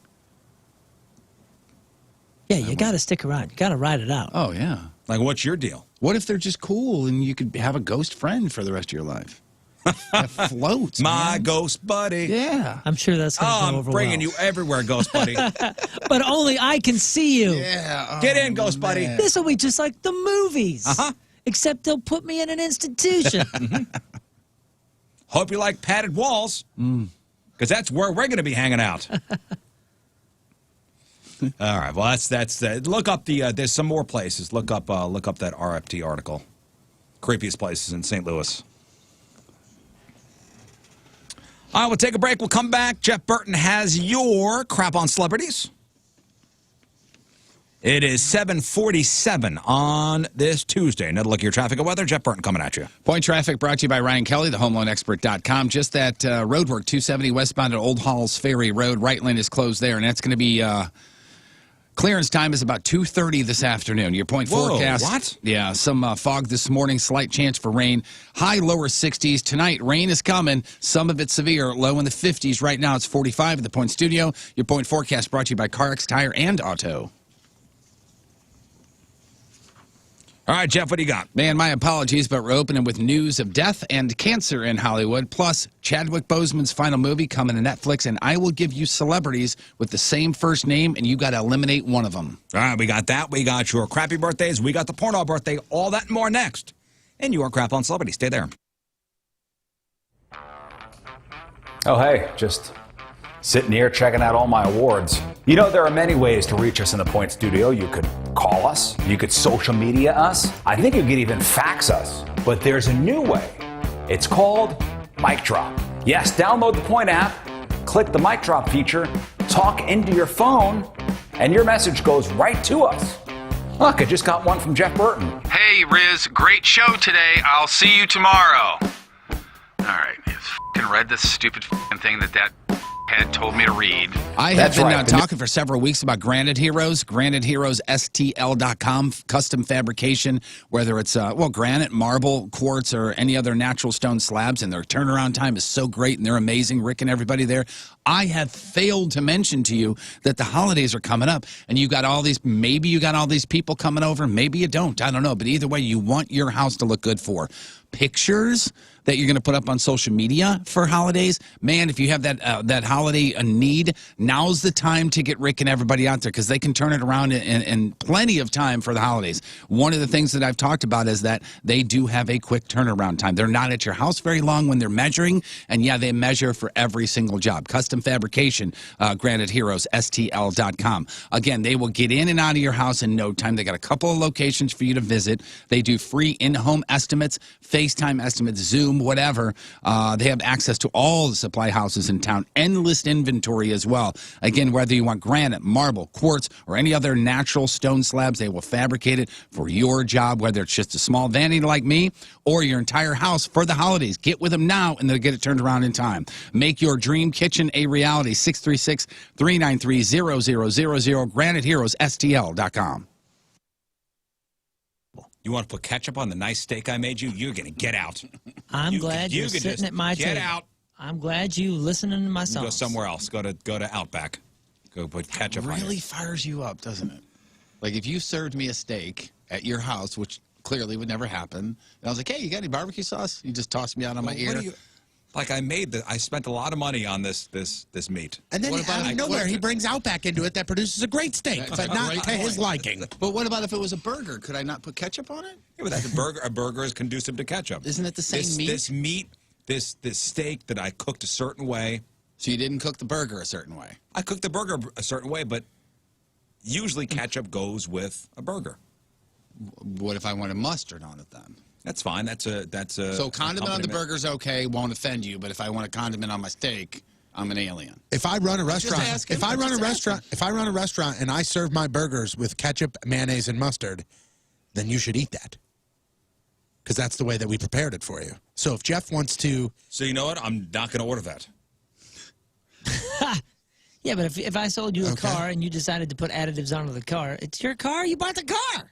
Yeah, you got to stick around. You got to ride it out. Oh, yeah. Like, what's your deal? What if they're just cool and you could have a ghost friend for the rest of your life? That floats. My man. ghost buddy. Yeah. I'm sure that's going to go I'm over bringing well. you everywhere, ghost buddy. But only I can see you. Yeah. Get in, ghost buddy. This will be just like the movies. Uh-huh. Except they'll put me in an institution. Hope you like padded walls, because that's where we're going to be hanging out. All right. Well, that's look up the. There's some more places. Look up that RFT article. Creepiest places in St. Louis. All right, we'll take a break. We'll come back. Jeff Burton has your crap on celebrities. It is 7:47 on this Tuesday. Another look at your traffic and weather. Jeff Burton coming at you. Point traffic brought to you by Ryan Kelly, the homeloanexpert.com. Just that roadwork, 270 westbound at Old Halls Ferry Road. Right lane is closed there, and that's going to be Clearance time is about 2:30 this afternoon. Your point Whoa, forecast. what? Yeah, some fog this morning, slight chance for rain. High lower 60s. Tonight, rain is coming. Some of it severe. Low in the 50s. Right now, it's 45 at the Point Studio. Your point forecast brought to you by CarX Tire and Auto. All right, Jeff, what do you got? Man, my apologies, but we're opening with news of death and cancer in Hollywood. Plus, Chadwick Boseman's final movie coming to Netflix, and I will give you celebrities with the same first name, and you got to eliminate one of them. All right, we got that. We got your crappy birthdays. We got the porno birthday. All that and more next. And your crap on celebrity. Stay there. Oh, hey, just sitting here checking out all my awards. You know, there are many ways to reach us in the Point Studio. You could call us, you could social media us, I think you could even fax us. But there's a new way. It's called Mic Drop. Yes, download the Point app, click the Mic Drop feature, talk into your phone, and your message goes right to us. Look, I just got one from Jeff Burton. Hey, Riz, great show today. I'll see you tomorrow. All right, I f***ing read this stupid f***ing thing that had told me to read. I have been talking for several weeks about Granite Heroes, GraniteHeroesSTL.com, custom fabrication, whether it's, granite, marble, quartz, or any other natural stone slabs, and their turnaround time is so great, and they're amazing. Rick and everybody there. I have failed to mention to you that the holidays are coming up, and maybe you got all these people coming over, maybe you don't, I don't know, but either way, you want your house to look good for pictures that you're going to put up on social media for holidays. Man, if you have that holiday need, now's the time to get Rick and everybody out there because they can turn it around in plenty of time for the holidays. One of the things that I've talked about is that they do have a quick turnaround time. They're not at your house very long when they're measuring, and yeah, they measure for every single job. Custom fabrication, GraniteHeroesSTL.com. Again, they will get in and out of your house in no time. They got a couple of locations for you to visit. They do free in-home estimates, FaceTime estimates, Zoom, whatever. They have access to all the supply houses in town. Endless inventory as well. Again, whether you want granite, marble, quartz, or any other natural stone slabs, they will fabricate it for your job, whether it's just a small vanity like me or your entire house for the holidays. Get with them now, and they'll get it turned around in time. Make your dream kitchen a reality. 636-393-0000, GraniteHeroesSTL.com. You want to put ketchup on the nice steak I made you? You're going to get out. I'm glad you're sitting at my table. Get out. I'm glad you listening to my songs. Go somewhere else. Go to Outback. Go put ketchup on it. Really fires you up, doesn't it? Like if you served me a steak at your house, which clearly would never happen, and I was like, hey, you got any barbecue sauce? You just tossed me out on my ear. Like I spent a lot of money on this meat. And then out of nowhere, he brings Outback into it that produces a great steak, but not to his liking. But what about if it was a burger? Could I not put ketchup on it? Yeah, but that's a burger is conducive to ketchup. Isn't it the same meat? This meat, this steak that I cooked a certain way. So you didn't cook the burger a certain way? I cooked the burger a certain way, but usually ketchup goes with a burger. What if I wanted mustard on it then? That's fine. That's a So condiment on the burger's okay, won't offend you, but if I want a condiment on my steak, I'm an alien. If I run a restaurant, if I run a restaurant and I serve my burgers with ketchup, mayonnaise, and mustard, then you should eat that. Because that's the way that we prepared it for you. So if Jeff wants to... So you know what? I'm not going to order that. Yeah, but if I sold you a car and you decided to put additives onto the car, it's your car. You bought the car.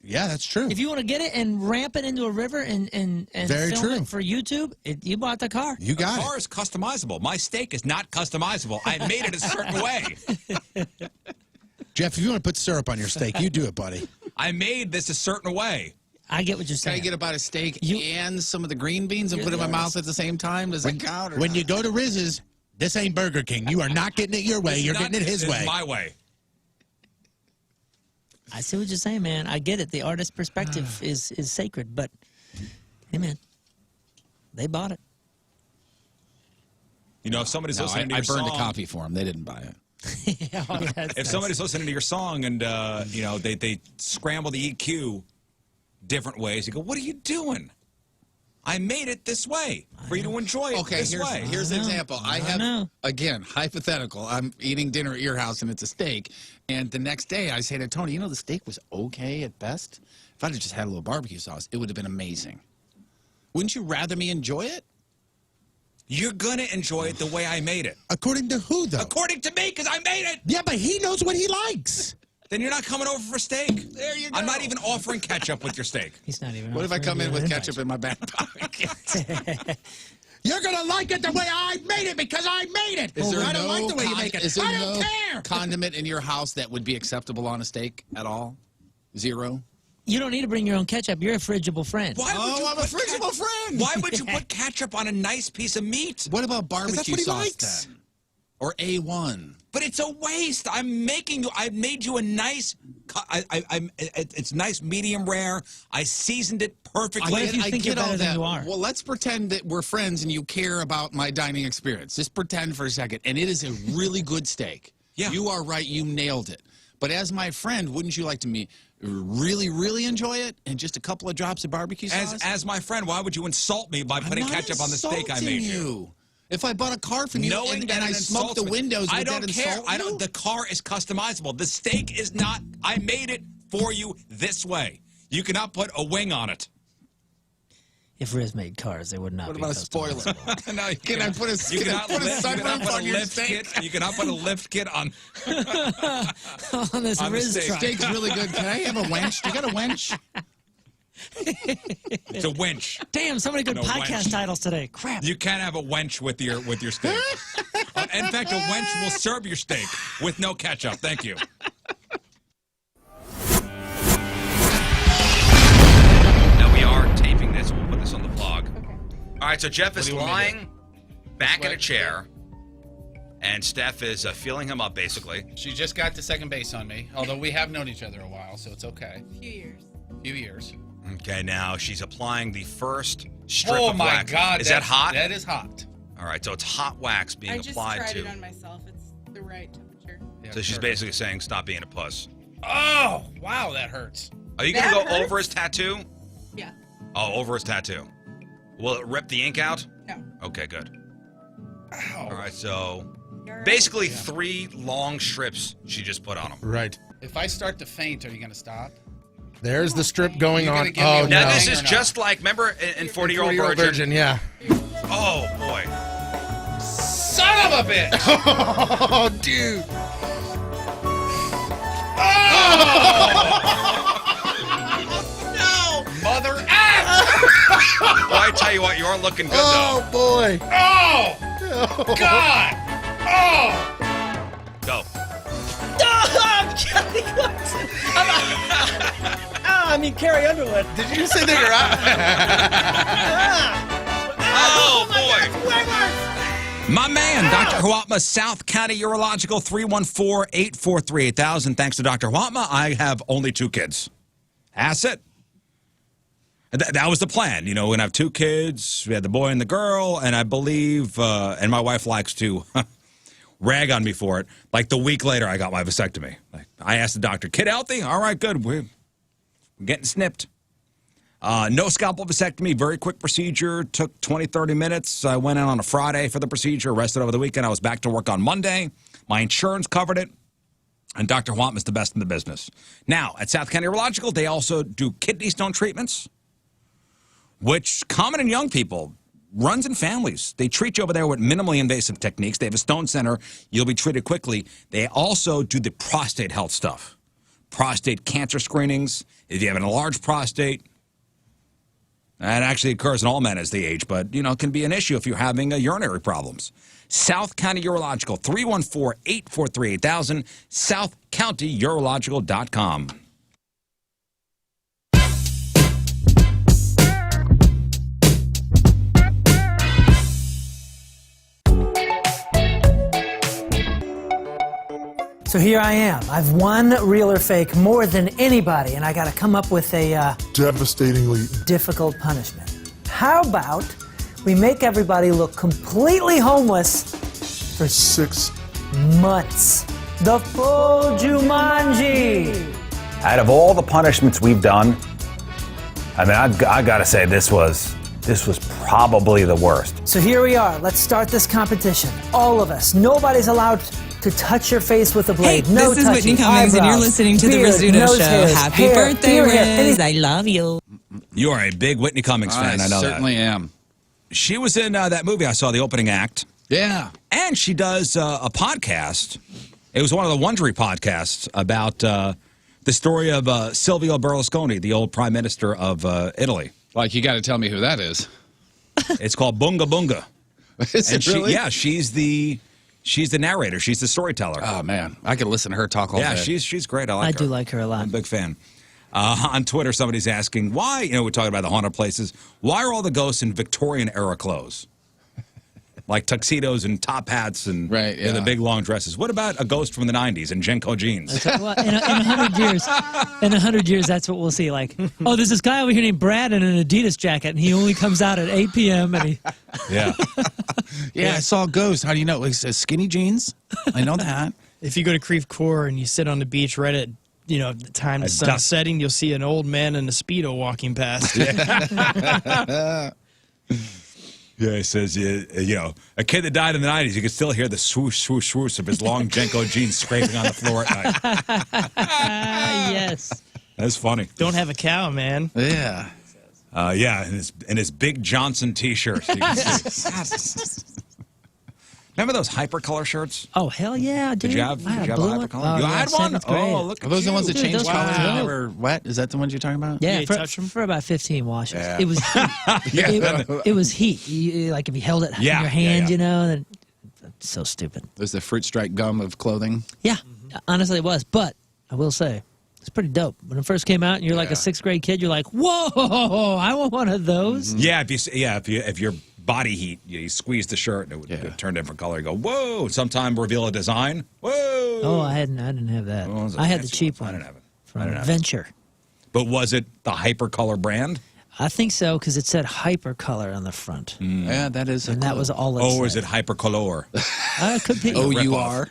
Yeah, that's true. If you want to get it and ramp it into a river and film it for YouTube, you bought the car. You got it. The car is customizable. My steak is not customizable. I made it a certain way. Jeff, if you want to put syrup on your steak, you do it, buddy. I made this a certain way. I get what you're saying. Can I get about a steak and some of the green beans and put it in my mouth at the same time? Does that count? When you go to Riz's, this ain't Burger King. You are not getting it your way. You're getting it his way. It's my way. I see what you're saying, man. I get it. The artist's perspective is sacred, but hey, man, they bought it. You know, if somebody's listening to your song... I burned a copy for them. They didn't buy it. If somebody's listening to your song and, you know, they scramble the EQ different ways, you go, what are you doing? I made it this way for you to enjoy it this way. Here's an example. I have, again, hypothetical. I'm eating dinner at your house, and it's a steak. And the next day, I say to Tony, you know, the steak was okay at best. If I'd have just had a little barbecue sauce, it would have been amazing. Wouldn't you rather me enjoy it? You're going to enjoy it the way I made it. According to who, though? According to me, because I made it. Yeah, but he knows what he likes. Then you're not coming over for steak. There you go. I'm not even offering ketchup with your steak. He's not even. What if I offering come you in with an ketchup in my back pocket? You're gonna like it the way I made it because I made it. I don't like the way you make it. Is there I don't no care. condiment in your house that would be acceptable on a steak at all? Zero? You don't need to bring your own ketchup. You're a frigible friend. Why would you I'm a put frigible friend. Why would you put ketchup on a nice piece of meat? What about barbecue that's what he sauce likes. then? Or A1? But it's a waste. I made you a nice. It's nice, medium rare. I seasoned it perfectly. What if you think you're better than you are? Well, let's pretend that we're friends and you care about my dining experience. Just pretend for a second. And it is a really good steak. Yeah. You are right. You nailed it. But as my friend, wouldn't you like to really, really enjoy it? And just a couple of drops of barbecue sauce? As my friend, why would you insult me by putting ketchup on the steak I made you? If I bought a car from you and I smoked the windows, I would don't that care. insult you? The car is customizable. The steak is not. I made it for you this way. You cannot put a wing on it. If Riz made cars, they would not What be about a spoiler? No, you Can I put a sunroof on your steak? You cannot put a lift kit on. on this On the Riz steak. truck. Steak's really good. Can I have a wench? You got a wench? It's a winch. Damn, so many good No, podcast wench. titles today. Crap. You can't have a wench with your steak. In fact, a wench will serve your steak with no ketchup. Thank you. Now we are taping this. We'll put this on the vlog. Okay. All right. So Jeff is lying back in a chair, and Steph is feeling him up basically. She just got to second base on me, although we have known each other a while, so it's okay. Few years. Okay. Now she's applying the first strip Oh of my wax. God! Is that hot? That is hot. All right. So it's hot wax being I just applied tried to. it on myself. It's the right temperature. Yeah, So she's perfect. basically saying, "Stop being a puss." Oh, wow, that hurts. Are you gonna That go hurts? over his tattoo? Yeah. Oh, over his tattoo. Will it rip the ink out? No. Okay, good. Ow. All right, so You're basically 3 long strips she just put on him. Right. If I start to faint, are you going to stop? There's the strip going You're on. gonna give me Oh, a Now no. this is or not? just like, remember in 40-Year-Old 40-Year-Old Virgin? yeah. Oh boy. Son of a bitch! Oh, dude. No! Mother F! Well, I tell you what, you are looking good Oh, boy. Oh! God! Oh! though. Go. I'm Kelly Clarkson. I mean, Carrie Underwood. Did you say that Oh boy. My man, Dr. Huatma, South County Urological, 314-843-8000. Thanks to Dr. Huatma, I have only 2 kids. That's it. That was the plan. You know, we're going to have 2 kids. We had the boy and the girl, and I believe, and my wife likes to rag on me for it. Like the week later, I got my vasectomy. Like, I asked the doctor, kid healthy? All right, good. We're getting snipped. No scalpel vasectomy, very quick procedure, took 20, 30 minutes. I went in on a Friday for the procedure, rested over the weekend. I was back to work on Monday. My insurance covered it, and Dr. Huatma is the best in the business. Now, at South County Urological, they also do kidney stone treatments, which common in young people, runs in families. They treat you over there with minimally invasive techniques. They have a stone center. You'll be treated quickly. They also do the prostate health stuff, prostate cancer screenings. If you have an enlarged prostate, that actually occurs in all men as they age, but, you know, it can be an issue if you're having urinary problems. South County Urological, 314-843-8000, southcountyurological.com. So here I am. I've won real or fake more than anybody, and I got to come up with a Devastatingly. difficult punishment. How about we make everybody look completely homeless for 6 months? The full Jumanji. Out of all the punishments we've done, I mean, I got to say this was probably the worst. So here we are. Let's start this competition. All of us. Nobody's allowed to touch your face with a blade. Hey, no this is touching. Whitney Cummings, and you're Eyebrows, listening to beard, the Rizzuto nose Show. hairs, Happy hair, birthday, ear hair, Riz. anything. I love you. You are a big Whitney Cummings fan, I know that. I certainly am. She was in that movie I saw, the opening act. Yeah. And she does a podcast It was one of the Wondery podcasts about the story of Silvio Berlusconi, the old prime minister of Italy. Like, you got to tell me who that is. It's called Bunga Bunga. Is it really? She's the narrator. She's the storyteller. Oh, man. I could listen to her talk all day. Yeah, she's great. I like her. I do like her a lot. I'm a big fan. On Twitter, somebody's asking, why, we're talking about the haunted places, why are all the ghosts in Victorian-era clothes? Like tuxedos and top hats and the big long dresses. What about a ghost from the 90s in Jenko jeans? Well, in 100 years, that's what we'll see. Like, oh, there's this guy over here named Brad in an Adidas jacket, and he only comes out at 8 p.m. And Yeah. Yeah, I saw a ghost. How do you know? It says skinny jeans. I know that. If you go to Creve Coeur and you sit on the beach right at the time the sun's setting, you'll see an old man in a Speedo walking past. Yeah, it says, a kid that died in the 90s, you could still hear the swoosh, swoosh, swoosh of his long Jenko jeans scraping on the floor at night. Yes. That's funny. Don't have a cow, man. Yeah. Yeah, in his big Johnson T-shirt. Remember those hypercolor shirts? Oh, hell yeah, dude. Did you have a hypercolor? Oh, You yeah, had one? 7th grade. Oh, look Are those the ones that Dude, change those colors were when they dope. were wet? Is that the ones you're talking about? Yeah, you touch 'em? for about 15 washes. Yeah. It was it was heat. Like if you held it in your hand, then it's so stupid. There's the fruit stripe gum of clothing. Yeah, honestly, it was. But I will say, it's pretty dope. When it first came out, and you're like a 6th grade kid, you're like, "Whoa, I want one of those." Yeah, if your body heat, you squeeze the shirt and it would turn different color. You go, whoa! Sometime reveal a design. Whoa! Oh, I didn't have that. Oh, it was a I had the fancy cheap one. one. I didn't have it. From Venture. But was it the hypercolor brand? I think so because it said hypercolor on the front. Yeah, that is. And that was all it Oh, said. or is it hypercolor? It could be. O-U-R.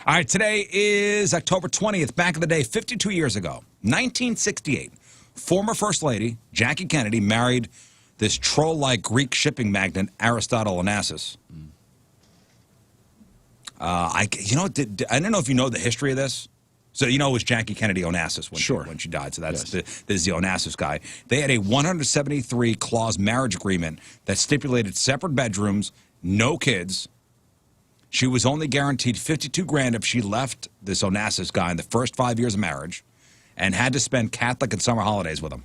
All right, today is October 20th. Back in the day, 52 years ago, 1968, former First Lady Jackie Kennedy married this troll-like Greek shipping magnate Aristotle Onassis. I don't know if you know the history of this. So it was Jackie Kennedy Onassis when she died. So this is the Onassis guy. They had a 173-clause marriage agreement that stipulated separate bedrooms, no kids. She was only guaranteed $52,000 if she left this Onassis guy in the first 5 years of marriage, and had to spend Catholic and summer holidays with him.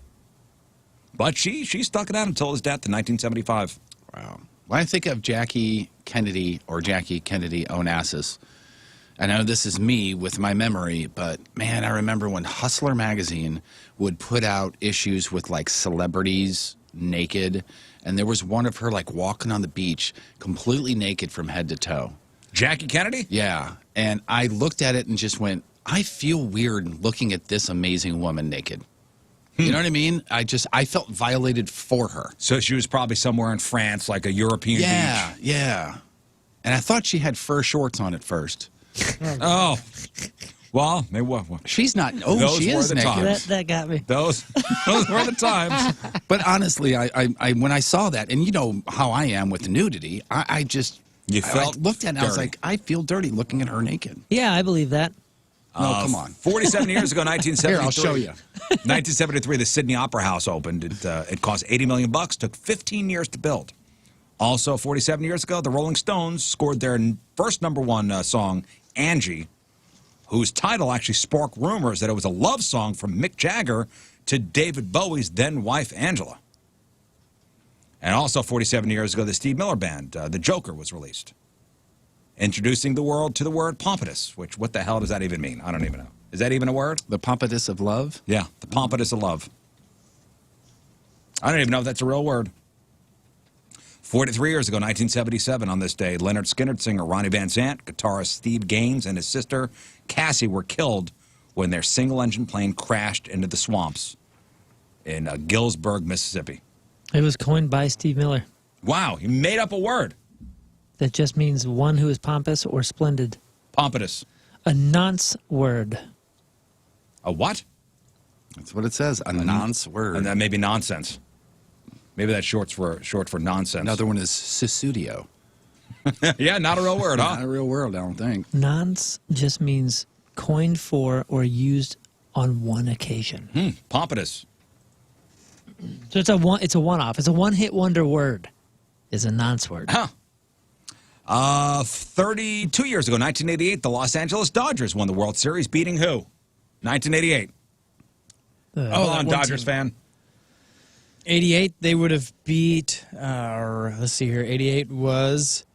But she stuck it out until his death in 1975. Wow. When I think of Jackie Kennedy Onassis, I know this is me with my memory, but man, I remember when Hustler magazine would put out issues with like celebrities naked, and there was one of her like walking on the beach completely naked from head to toe. Jackie Kennedy? Yeah. And I looked at it and just went, I feel weird looking at this amazing woman naked. You know what I mean? I felt violated for her. So she was probably somewhere in France, like a European beach. Yeah. And I thought she had fur shorts on at first. Oh. Well, maybe she's not. Oh, those she were is the naked. times. That got me. Those were the times. But honestly, I when I saw that, and you know how I am with nudity, I looked at it, I was like, I feel dirty looking at her naked. Yeah, I believe that. No, come on. 47 years ago, 1973. Here, I'll show you. 1973, the Sydney Opera House opened. It cost $80 million. Took 15 years to build. Also, 47 years ago, the Rolling Stones scored their first #1 song, Angie, whose title actually sparked rumors that it was a love song from Mick Jagger to David Bowie's then-wife, Angela. And also, 47 years ago, the Steve Miller Band, The Joker, was released, introducing the world to the word pompatus, which, what the hell does that even mean? I don't even know. Is that even a word? The pompatus of love? Yeah, the pompatus of love. I don't even know if that's a real word. 43 years ago, 1977, on this day, Leonard Skinner singer Ronnie Van Zant, guitarist Steve Gaines, and his sister Cassie were killed when their single-engine plane crashed into the swamps in Gillsburg, Mississippi. It was coined by Steve Miller. Wow, he made up a word. That just means one who is pompous or splendid. Pompatus. A nonce word. A what? That's what it says. A nonce word. And that may be nonsense. Maybe that's short for nonsense. Another one is susudio. Yeah, not a real word, huh? Not a real word, I don't think. Nonce just means coined for or used on one occasion. Pompatus. So it's a one-off. It's a one-hit wonder word. Is a nonce word. Huh. 32 years ago, 1988, the Los Angeles Dodgers won the World Series, beating who? 1988. I'm a Dodgers fan. 88, they would have beat, let's see here, 88 was,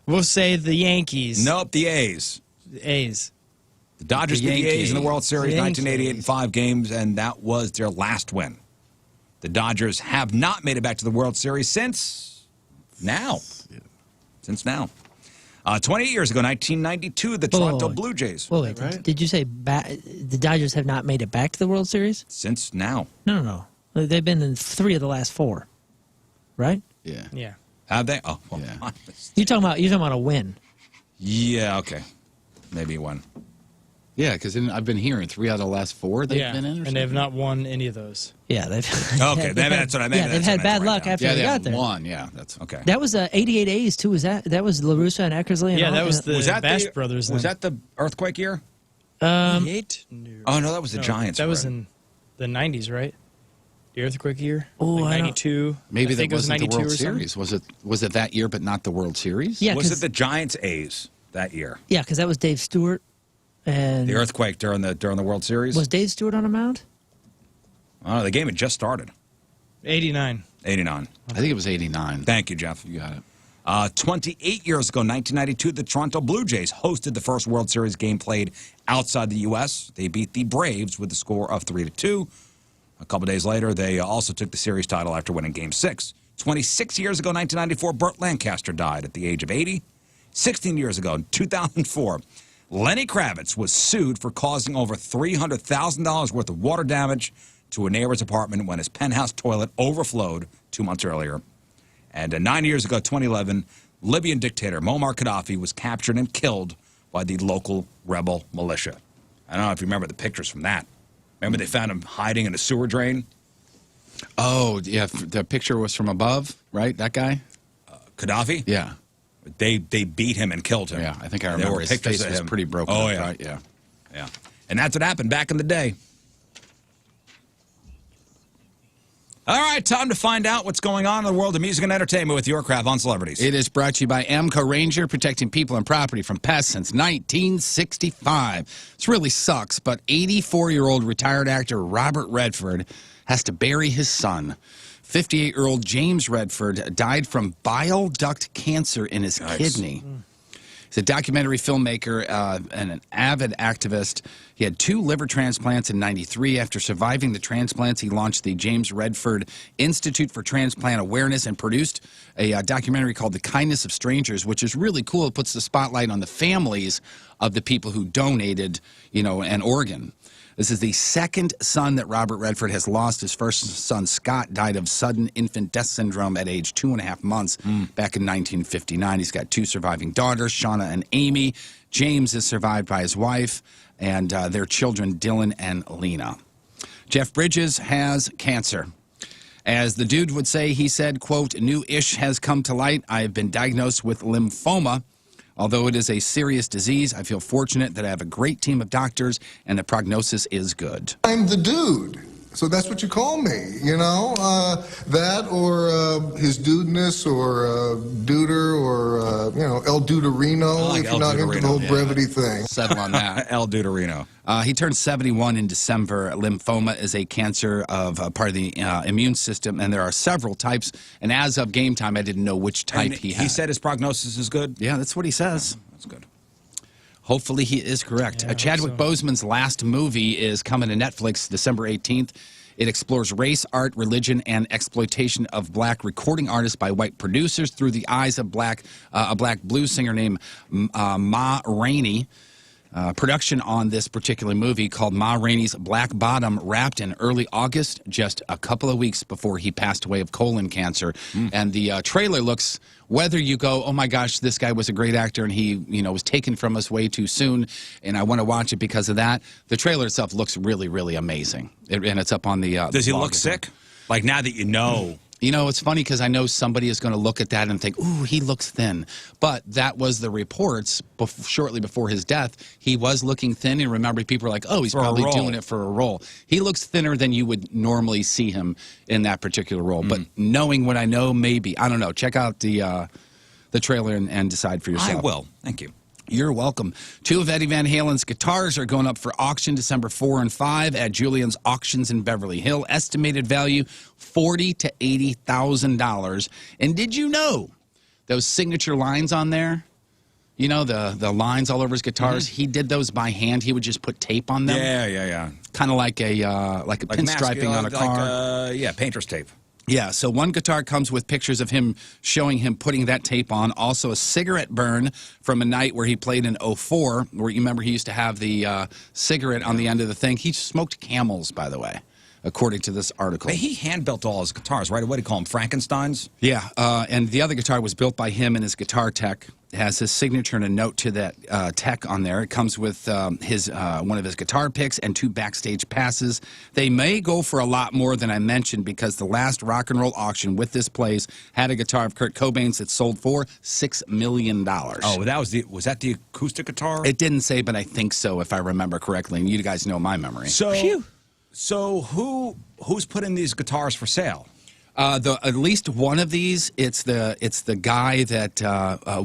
we'll say the Yankees. Nope, the A's. The A's. The Dodgers beat the A's in the World Series, 1988 in 5 games, and that was their last win. The Dodgers have not made it back to the World Series since now. Since now. 28 years ago, 1992, the Toronto Blue Jays. Wait, did you say the Dodgers have not made it back to the World Series? Since now. No. They've been in 3 of the last 4, right? Yeah. Yeah. Have they? Oh, well, yeah. You're talking about a win. Yeah, okay. Maybe one. Yeah, because I've been hearing 3 out of the last 4 they've been in, and they have not won any of those. Yeah, they've. Okay, that's what I meant. Yeah, they've had bad luck after they got there. Won. Yeah, that's okay. That was 88 A's too. Was that was LaRussa and Eckersley? And Yeah, all that was the Bash brothers. Was that the earthquake year? 88? Oh no, that was the Giants. That was in the 90s, right? The earthquake year. Oh, like 92. Maybe I think that wasn't it was the 92 World or something. Series. Was it that year, but not the World Series? Yeah, was it the Giants A's that year? Yeah, because that was Dave Stewart. And the earthquake during the World Series. Was Dave Stewart on a mound? Oh, the game had just started. 89. 89. I think it was 89. Thank you, Jeff. You got it. 28 years ago, 1992, the Toronto Blue Jays hosted the first World Series game played outside the U.S. They beat the Braves with the score of 3-2. A couple days later, they also took the series title after winning Game 6. 26 years ago, 1994, Burt Lancaster died at the age of 80. 16 years ago, in 2004, Lenny Kravitz was sued for causing over $300,000 worth of water damage to a neighbor's apartment when his penthouse toilet overflowed 2 months earlier. And 9 years ago, 2011, Libyan dictator Muammar Gaddafi was captured and killed by the local rebel militia. I don't know if you remember the pictures from that. Remember they found him hiding in a sewer drain? Oh, yeah, the picture was from above, right? That guy? Gaddafi? Yeah. They beat him and killed him. Yeah, I think I remember. There were His pictures face of was him. pretty broken Oh, up, yeah. right? Yeah. Yeah. And that's what happened back in the day. All right, time to find out what's going on in the world of music and entertainment with your Craft on Celebrities. It is brought to you by AMCO Ranger, protecting people and property from pests since 1965. This really sucks, but 84-year-old retired actor Robert Redford has to bury his son. 58-year-old James Redford died from bile duct cancer in his kidney. He's a documentary filmmaker and an avid activist. He had 2 liver transplants in '93. After surviving the transplants, he launched the James Redford Institute for Transplant Awareness and produced a documentary called The Kindness of Strangers, which is really cool. It puts the spotlight on the families of the people who donated, an organ. This is the second son that Robert Redford has lost. His first son, Scott, died of sudden infant death syndrome at age 2.5 months back in 1959. He's got 2 surviving daughters, Shauna and Amy. James is survived by his wife and their children, Dylan and Lena. Jeff Bridges has cancer. As the dude would say, he said, quote, "New ish has come to light. I have been diagnosed with lymphoma. Although it is a serious disease, I feel fortunate that I have a great team of doctors and the prognosis is good." I'm the dude. So that's what you call me, that or his dudeness or duder or, El Duderino, like if El you're not into the whole Duderino, brevity thing. Settle on that. El Duderino. He turned 71 in December. Lymphoma is a cancer of part of the immune system, and there are several types. And as of game time, I didn't know which type he had. He said his prognosis is good? Yeah, that's what he says. That's good. Hopefully he is correct. Chadwick Boseman's last movie is coming to Netflix December 18th. It explores race, art, religion, and exploitation of black recording artists by white producers through the eyes of a black blues singer named Ma Rainey. Production on this particular movie, called Ma Rainey's Black Bottom, wrapped in early August, just a couple of weeks before he passed away of colon cancer. And the trailer looks, whether you go, oh my gosh, this guy was a great actor and he was taken from us way too soon and I want to watch it because of that, the trailer itself looks really, really amazing. And it's up on the Does he look sick? Like, now that you know... It's funny because I know somebody is going to look at that and think, ooh, he looks thin. But that was the reports shortly before his death. He was looking thin, and remember, people were like, oh, he's probably doing it for a role. He looks thinner than you would normally see him in that particular role. But knowing what I know, maybe. I don't know. Check out the the trailer and decide for yourself. I will. Thank you. You're welcome. 2 of Eddie Van Halen's guitars are going up for auction December 4 and 5 at Julian's Auctions in Beverly Hills. Estimated value $40,000 to $80,000. And did you know those signature lines on there? You know, the lines all over his guitars. He did those by hand. He would just put tape on them. Yeah. Kind of like a pinstriping on a car. Painter's tape. Yeah, so one guitar comes with pictures of him showing him putting that tape on. Also a cigarette burn from a night where he played in 04, where you remember he used to have the cigarette on the end of the thing. He smoked Camels, by the way, according to this article. But he hand-built all his guitars, right? What do you call them, Frankensteins? Yeah, and the other guitar was built by him and his guitar tech. It has his signature and a note to that tech on there. It comes with his one of his guitar picks and 2 backstage passes. They may go for a lot more than I mentioned because the last rock and roll auction with this place had a guitar of Kurt Cobain's that sold for $6 million. Oh, was that the acoustic guitar? It didn't say, but I think so, if I remember correctly. And you guys know my memory. So who's putting these guitars for sale? At least one of these, it's the guy that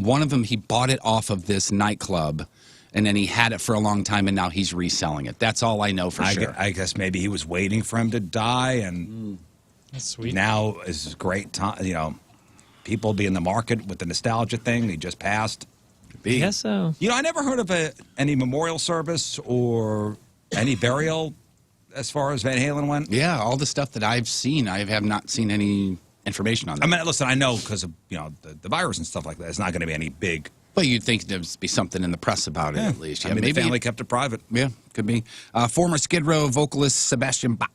one of them, he bought it off of this nightclub, and then he had it for a long time, and now he's reselling it. That's all I know for sure. I guess maybe he was waiting for him to die, and That's sweet. now is a great time. You know, people be in the market with the nostalgia thing. He just passed. I guess so. You know, I never heard of any memorial service or any burial as far as Van Halen went. Yeah, all the stuff that I've seen, I have not seen any information on that. I mean, listen, I know because of the virus and stuff like that, it's not going to be any big. Well, you'd think there'd be something in the press about it at least. Yeah, I mean, maybe the family kept it private. Yeah, could be. Former Skid Row vocalist Sebastian Bach.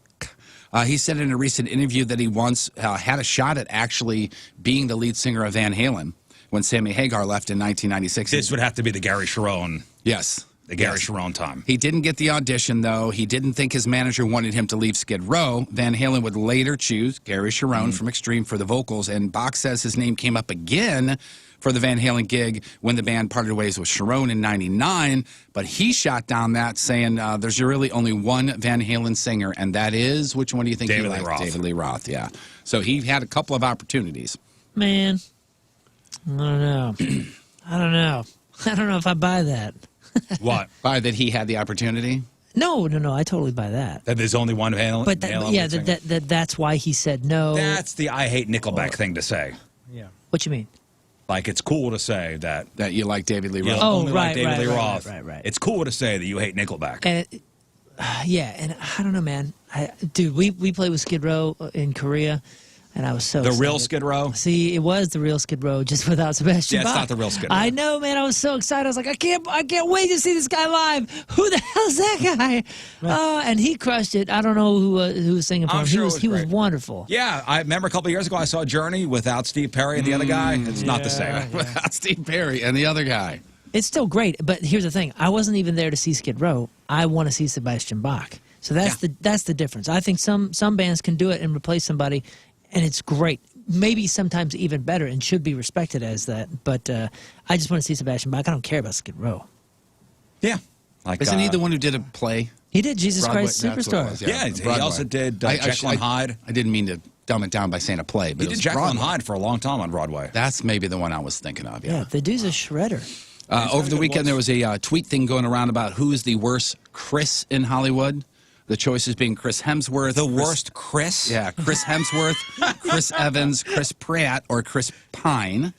He said in a recent interview that he once had a shot at actually being the lead singer of Van Halen when Sammy Hagar left in 1996. This would have to be the Gary Cherone. Yes. The Gary Cherone time. He didn't get the audition, though. He didn't think his manager wanted him to leave Skid Row. Van Halen would later choose Gary Cherone from Extreme for the vocals, and Bach says his name came up again for the Van Halen gig when the band parted ways with Cherone in '99, but he shot down that, saying there's really only one Van Halen singer, and that is, which one do you think David he Lee liked? Roth. David Lee Roth, yeah. So he had a couple of opportunities. Man, I don't know. I don't know. I don't know if I buy that. What? By that he had the opportunity? No, I totally buy that. That there's only one Van Halen. But Van Halen singer? that's why he said no. That's the I hate Nickelback thing to say. Yeah. What you mean? Like, it's cool to say that you like David Lee you Roth. only like David Lee Roth. Right. It's cool to say that you hate Nickelback. And yeah, and I don't know, man. Dude, we played with Skid Row in Korea, and I was so The excited. real Skid Row? See, it was the real Skid Row, just without Sebastian Yeah, it's Bach. not the real Skid Row. I know, man. I was so excited. I was like, I can't wait to see this guy live. Who the hell's that guy? And he crushed it. I don't know who was singing for I'm him. sure He was great. wonderful. Yeah, I remember a couple of years ago I saw Journey without Steve Perry and the other guy. It's not the same. Without Steve Perry and the other guy. It's still great, but here's the thing: I wasn't even there to see Skid Row. I want to see Sebastian Bach. So that's the difference. I think some bands can do it and replace somebody, and it's great. Maybe sometimes even better, and should be respected as that. But I just want to see Sebastian Bach. I don't care about Skid Row. Yeah. Like, Isn't he the one who did a play? He did Jesus Broadway, Christ that's what it Superstar. was, Yeah, he Broadway. also did Jekyll and Hyde. I didn't mean to dumb it down by saying a play, but He it did was Jekyll and Broadway. Hyde for a long time on Broadway. That's maybe the one I was thinking of, Yeah, the dude's a shredder. Over the weekend, there was a tweet thing going around about who is the worst Chris in Hollywood. The choices being Chris Hemsworth. The worst Chris? Yeah, Chris Hemsworth, Chris Evans, Chris Pratt, or Chris Pine.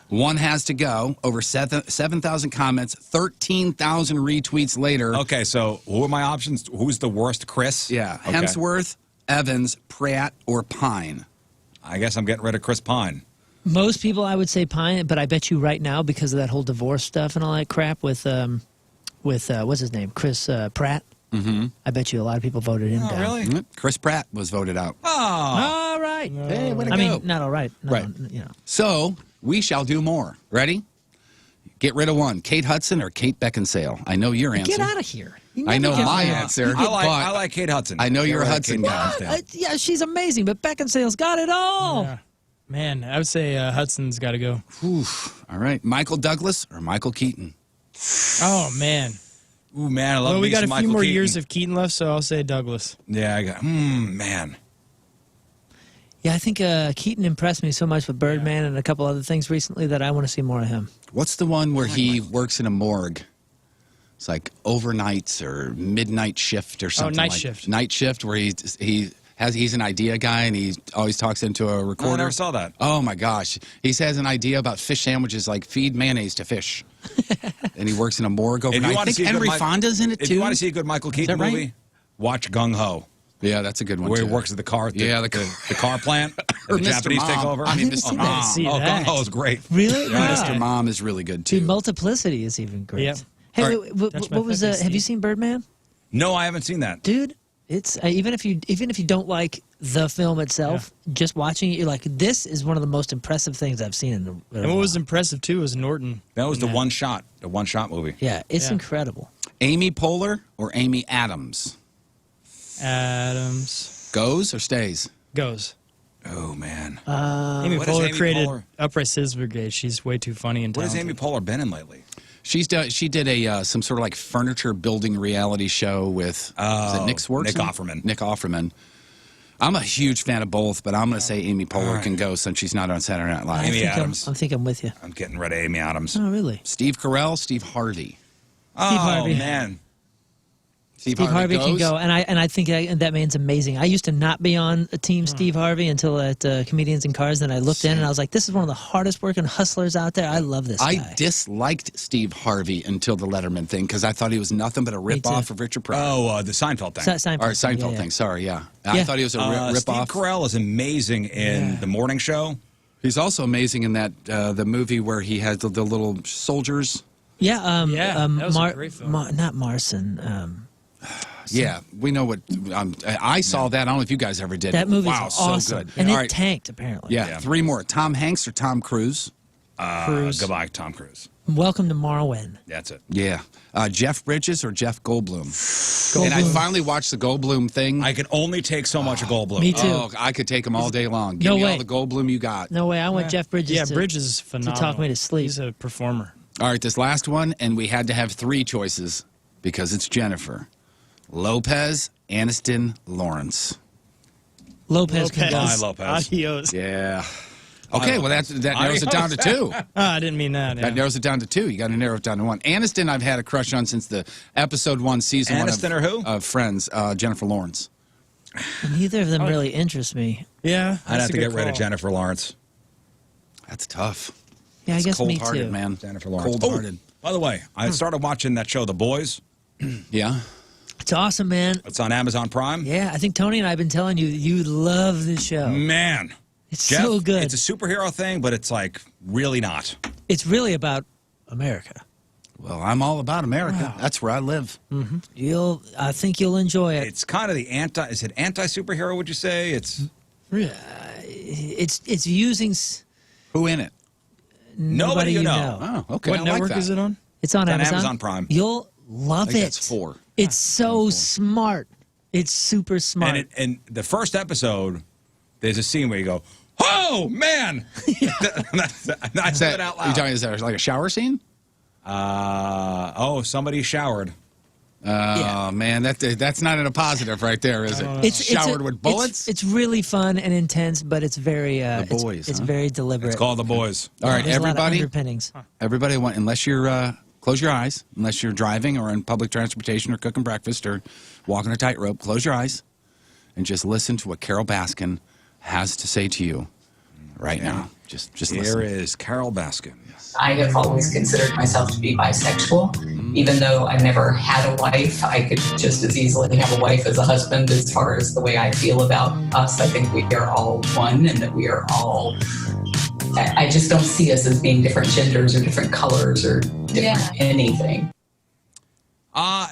One has to go. Over 7,000 comments, 13,000 retweets later. Okay, so who are my options? Who's the worst Chris? Yeah, Okay. Hemsworth, Evans, Pratt, or Pine. I guess I'm getting rid of Chris Pine. Most people, I would say Pine, but I bet you right now, because of that whole divorce stuff and all that crap with what's his name, Chris Pratt. Mm-hmm. I bet you a lot of people voted him down. Really? Chris Pratt was voted out. Oh. All right. Hey, way to I go. mean, not all right. No, Right. You know. So we shall do more. Ready? Get rid of one. Kate Hudson or Kate Beckinsale? I know your answer. Get out of here. You I know never get my rid of- answer. I like Kate Hudson. I know you're a Get rid of Hudson Kate guy. Beckinsale. Yeah, she's amazing, but Beckinsale's got it all. Yeah. Man, I would say Hudson's got to go. Oof. All right. Michael Douglas or Michael Keaton? Oh, man. Ooh, man, I love Well, we me got some a few Michael more Keaton. years of Keaton left, so I'll say Douglas. Yeah, I got. Man. Yeah, I think Keaton impressed me so much with Birdman and a couple other things recently that I want to see more of him. What's the one where he works in a morgue? It's like overnights or midnight shift or something. Night like Shift. Night Shift, where he's an idea guy and he always talks into a recorder. I never saw that. Oh my gosh, he has an idea about fish sandwiches, like feed mayonnaise to fish, and he works in a morgue overnight. I think Henry Fonda's in it too. If you want to see a good Michael Keaton right? movie, watch Gung Ho. Yeah, that's a good one. Where too. he works at the car. The car plant. Or the Mr. Japanese Mom. take over. I mean, I didn't Mr. see Mom. that. See that. Gung Ho is great. Really? Yeah, Wow. Mr. Mom is really good too. Dude, Multiplicity is even great. Yep. Hey, All wait, what was have you seen Birdman? No, I haven't seen that. Dude, it's even if you don't like the film itself, just watching it, you're like, this is one of the most impressive things I've seen in a And while. what was impressive too was Norton. That was the Yeah. one shot movie. Yeah, it's Yeah. incredible. Amy Poehler or Amy Adams? Adams Goes or stays? goes. Oh man. Amy What is Poehler Amy created Poehler? Upright Citizens Brigade. She's way too funny and What has talented. Amy Poehler been in lately? She did a some sort of like furniture building reality show with is it Nick Swartzen? Nick Offerman. Nick Offerman. I'm a huge fan of both, but I'm going to say Amy Poehler can go since she's not on Saturday Night Live. Amy Adams. I think I'm with you. I'm getting rid of Amy Adams. Oh, really? Steve Carell, Steve Harvey. Oh Harvey. man. Steve Harvey can goes. go, and I think that man's amazing. I used to not be on a team Steve Harvey until at Comedians in Cars. Then I looked in and I was like, this is one of the hardest working hustlers out there. I love this I guy. disliked Steve Harvey until the Letterman thing because I thought he was nothing but a ripoff of Richard Pryor. Oh, the Seinfeld thing. Seinfeld, Or Seinfeld yeah. thing, sorry, yeah. I thought he was a ripoff. Steve Carell is amazing in The Morning Show. He's also amazing in that the movie where he has the little soldiers. Yeah, that was a great film. not Marson. Yeah, we know what. I saw that. I don't know if you guys ever did. That movie's wow, awesome. so good. And All it right, tanked, apparently. yeah, three more. Tom Hanks or Tom Cruise? Cruise. Goodbye, Tom Cruise. Welcome to Morrowind. That's it. Yeah. Jeff Bridges or Jeff Goldblum? Goldblum. And I finally watched the Goldblum thing. I can only take so much of Goldblum. Me too. Oh, I could take him all day long. Give No me way. all the Goldblum you got. No way. I want Jeff Bridges. Yeah, to, Bridges is phenomenal. to talk me to sleep. He's a performer. All right, this last one, and we had to have three choices because it's Jennifer. Lopez, Aniston, Lawrence. Lopez can go. Bye, Lopez. Adios. Yeah. Okay, well, that narrows it down to two. I didn't mean that. Yeah. That narrows it down to two. You got to narrow it down to one. Aniston, I've had a crush on since the episode 1, season Aniston 1 or who? of Friends, Jennifer Lawrence. Neither of them really interest me. Yeah, I'd have that's to a good get rid of call. Jennifer Lawrence. That's tough. Yeah, I guess me Cold-hearted, too. man. Jennifer Lawrence. Cold-hearted. Oh, by the way, I started watching that show, The Boys. Yeah. It's awesome, man. It's on Amazon Prime. Yeah, I think Tony and I have been telling you that you love this show. Man. It's Jeff, so good. It's a superhero thing, but it's like really not. It's really about America. Well, I'm all about America. That's where I live. I think you'll enjoy it. It's kind of the is it anti-superhero, would you say? It's It's using Who in it? nobody you know. Oh, okay. What I like network that. is it on? It's on It's on Amazon. Amazon Prime. You'll love I think it. that's 4. It's so smart. It's super smart. And the first episode, there's a scene where you go, "Oh man!" I said it out You loud. talking, is that like a shower scene? Somebody showered. Yeah. Man, that's not in a positive right there, is it? It's Showered with bullets? It's really fun and intense, but it's very Boys, It's huh? very deliberate. It's called The Boys. All right, There's a lot of everybody. underpinnings. Everybody, unless you're close your eyes, unless you're driving or in public transportation or cooking breakfast or walking a tightrope, close your eyes and just listen to what Carol Baskin has to say to you right now. Just Here listen. is Carol Baskin. I have always considered myself to be bisexual. Even though I never had a wife, I could just as easily have a wife as a husband as far as the way I feel about us. I think we are all one and that we are all... I just don't see us as being different genders or different colors or different anything.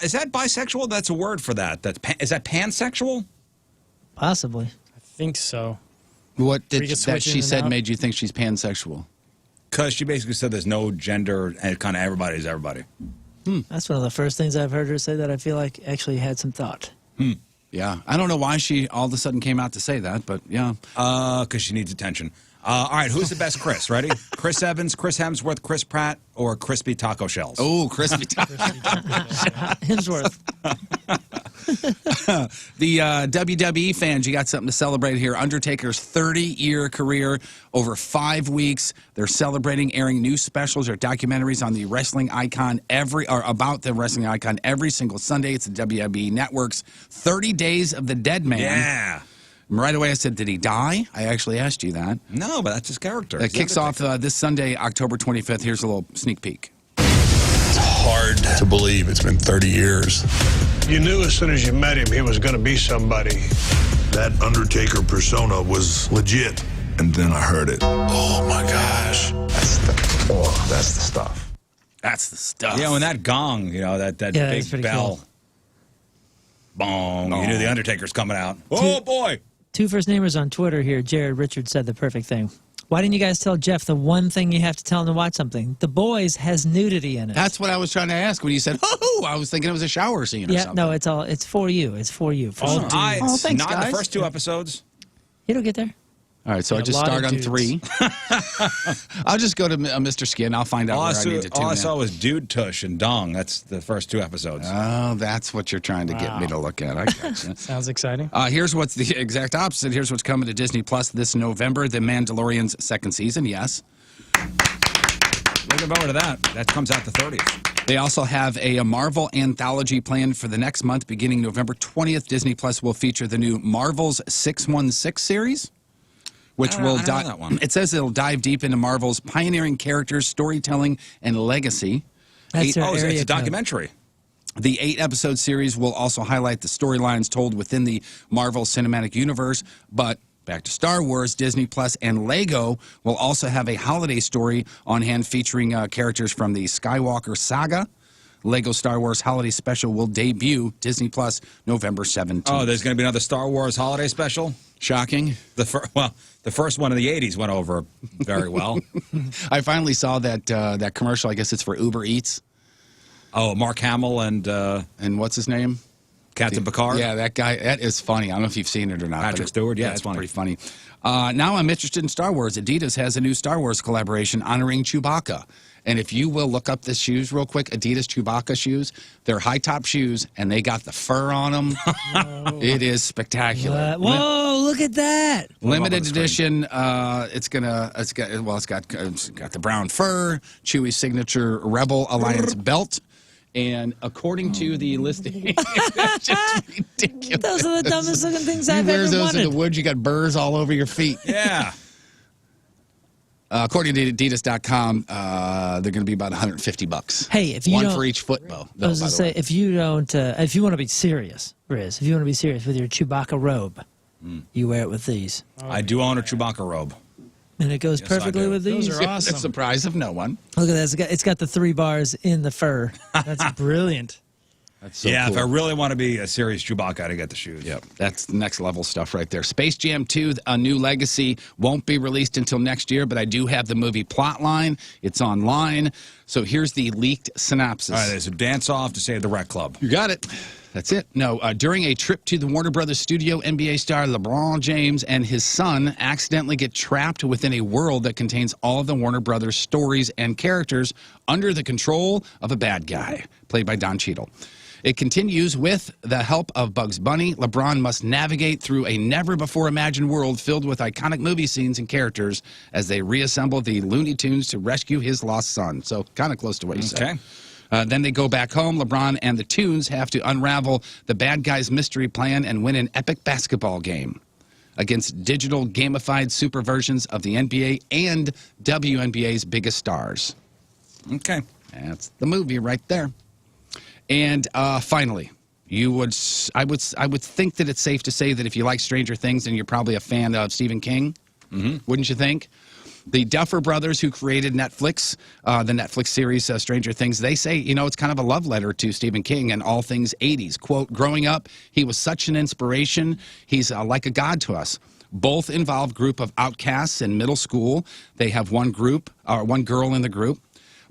Is that bisexual? That's a word for that. Is that pansexual? Possibly. I think so. What We did can switch she in and said out. made you think she's pansexual? Because she basically said there's no gender and kind of everybody's everybody. That's one of the first things I've heard her say that I feel like actually had some thought. Yeah. I don't know why she all of a sudden came out to say that, but yeah. Because she needs attention. All right, who's the best Chris? Ready? Chris Evans, Chris Hemsworth, Chris Pratt, or crispy taco shells? Oh, crispy taco. Hemsworth. The WWE fans, you got something to celebrate here. Undertaker's 30-year career over 5 weeks. They're celebrating airing new specials or documentaries on the wrestling icon about the wrestling icon every single Sunday. It's the WWE Network's 30 Days of the Dead Man. Yeah. And right away I said, did he die? I actually asked you that. No, but that's his character. It kicks off this Sunday, October 25th. Here's a little sneak peek. It's hard to believe it's been 30 years. You knew as soon as you met him he was going to be somebody. That Undertaker persona was legit. And then I heard it. Oh my gosh. That's the stuff. That's the stuff. Yeah, when that gong, that Yeah, that's big pretty bell. cool. Bong. You knew the Undertaker's coming out. Oh, boy. Two first namers on Twitter here. Jared Richards said the perfect thing. Why didn't you guys tell Jeff the one thing you have to tell him to watch something? The Boys has nudity in it. That's what I was trying to ask when you said, oh, I was thinking it was a shower scene or yeah, something. no, it's for you. It's for you. For sure. Thanks, not guys. the first 2 episodes. It'll get there. All right, so Yeah, I just a lot start of on dudes. 3. I'll just go to Mr. Skin. I'll find out All where I need to tune I in. saw was Dude Tush and Dong. That's the first 2 episodes. Oh, that's what you're trying to get me to look at. I gotcha. Sounds exciting. Here's what's the exact opposite. Here's what's coming to Disney Plus this November. The Mandalorian's 2nd season, yes. Looking forward to that. That comes out the 30th. They also have a Marvel anthology planned for the next month. Beginning November 20th, Disney Plus will feature the new Marvel's 616 series, which I don't know that one. It says it'll dive deep into Marvel's pioneering characters, storytelling, and legacy. That's their It's area a documentary. The 8-episode series will also highlight the storylines told within the Marvel Cinematic Universe, but back to Star Wars, Disney Plus and Lego will also have a holiday story on hand featuring characters from the Skywalker saga. Lego Star Wars Holiday Special will debut Disney Plus November 17th. Oh, there's going to be another Star Wars holiday special? Shocking. The first one in the 80s went over very well. I finally saw that commercial. I guess it's for Uber Eats. Oh, Mark Hamill and what's his name? Captain Picard? Yeah, that guy. That is funny. I don't know if you've seen it or not. Patrick Stewart? Yeah, it's funny. Pretty funny. Now I'm interested in Star Wars. Adidas has a new Star Wars collaboration honoring Chewbacca. And if you will look up the shoes real quick, Adidas Chewbacca shoes, they're high-top shoes, and they got the fur on them. It is spectacular. Whoa, look at that. Limited edition. It's got the brown fur, Chewie's signature Rebel Alliance belt. And according to the listing, it's just ridiculous. Those are the dumbest looking things I've You wear ever those wanted. in the woods, you got burrs all over your feet. Yeah. According to Adidas.com, they're going to be about $150. Hey, if you one don't- for each foot, though. I was going to say, if you don't, if you want to be serious, Riz, if you want to be serious with your Chewbacca robe, you wear it with these. I do own a Chewbacca robe. And it goes perfectly with these. Those are awesome. The surprise of no one. Look at that. It's got the 3 bars in the fur. That's brilliant. That's so yeah, cool. if I really want to be a serious Chewbacca, I got to get the shoes. Yep, that's next level stuff right there. Space Jam 2, A New Legacy, won't be released until next year, but I do have the movie plotline. It's online. So here's the leaked synopsis. All right, there's a dance-off to save the Rec Club. You got it. That's it. No, during a trip to the Warner Brothers studio, NBA star LeBron James and his son accidentally get trapped within a world that contains all of the Warner Brothers stories and characters under the control of a bad guy, played by Don Cheadle. It continues with the help of Bugs Bunny. LeBron must navigate through a never-before-imagined world filled with iconic movie scenes and characters as they reassemble the Looney Tunes to rescue his lost son. So kind of close to what you said. Then they go back home. LeBron and the Tunes have to unravel the bad guy's mystery plan and win an epic basketball game against digital gamified super versions of the NBA and WNBA's biggest stars. Okay. That's the movie right there. And finally, I would think that it's safe to say that if you like Stranger Things, then you're probably a fan of Stephen King. Wouldn't you think? The Duffer Brothers, who created Netflix, the Netflix series Stranger Things, they say, it's kind of a love letter to Stephen King and all things 80s. Quote, growing up, he was such an inspiration. He's like a god to us. Both involve group of outcasts in middle school. They have one girl in the group.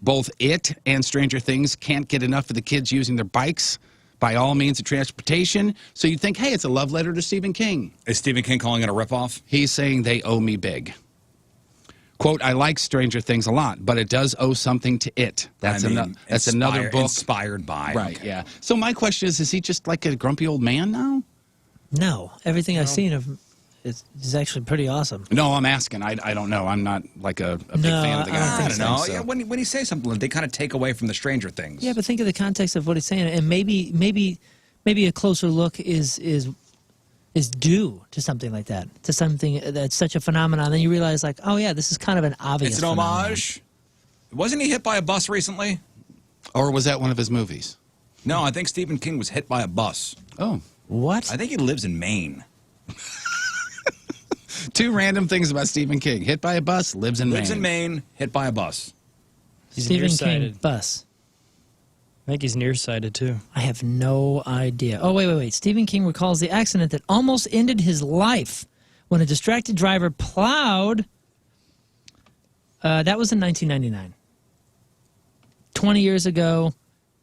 Both it and Stranger Things can't get enough of the kids using their bikes by all means of transportation. So you'd think, hey, it's a love letter to Stephen King. Is Stephen King calling it a ripoff? He's saying they owe me big. Quote, I like Stranger Things a lot, but it does owe something to it. That's, that's another book. Inspired by. Right, Okay. yeah. So my question is he just like a grumpy old man now? No, everything I've seen of him is actually pretty awesome. No, I'm asking. I don't know. I'm not like a big fan of the guy. I don't know. Yeah, when he says something, they kind of take away from the Stranger Things. Yeah, but think of the context of what he's saying, and maybe a closer look is due to something like that, to something that's such a phenomenon. Then you realize, like, oh yeah, this is kind of an obvious. It's an homage. Wasn't he hit by a bus recently? Or was that one of his movies? No, I think Stephen King was hit by a bus. Oh, what? I think he lives in Maine. Two random things about Stephen King. Hit by a bus, lives in Maine. Lives in Maine, hit by a bus. Stephen King bus. I think he's nearsighted, too. I have no idea. Oh, wait. Stephen King recalls the accident that almost ended his life when a distracted driver plowed. That was in 1999. 20 years ago,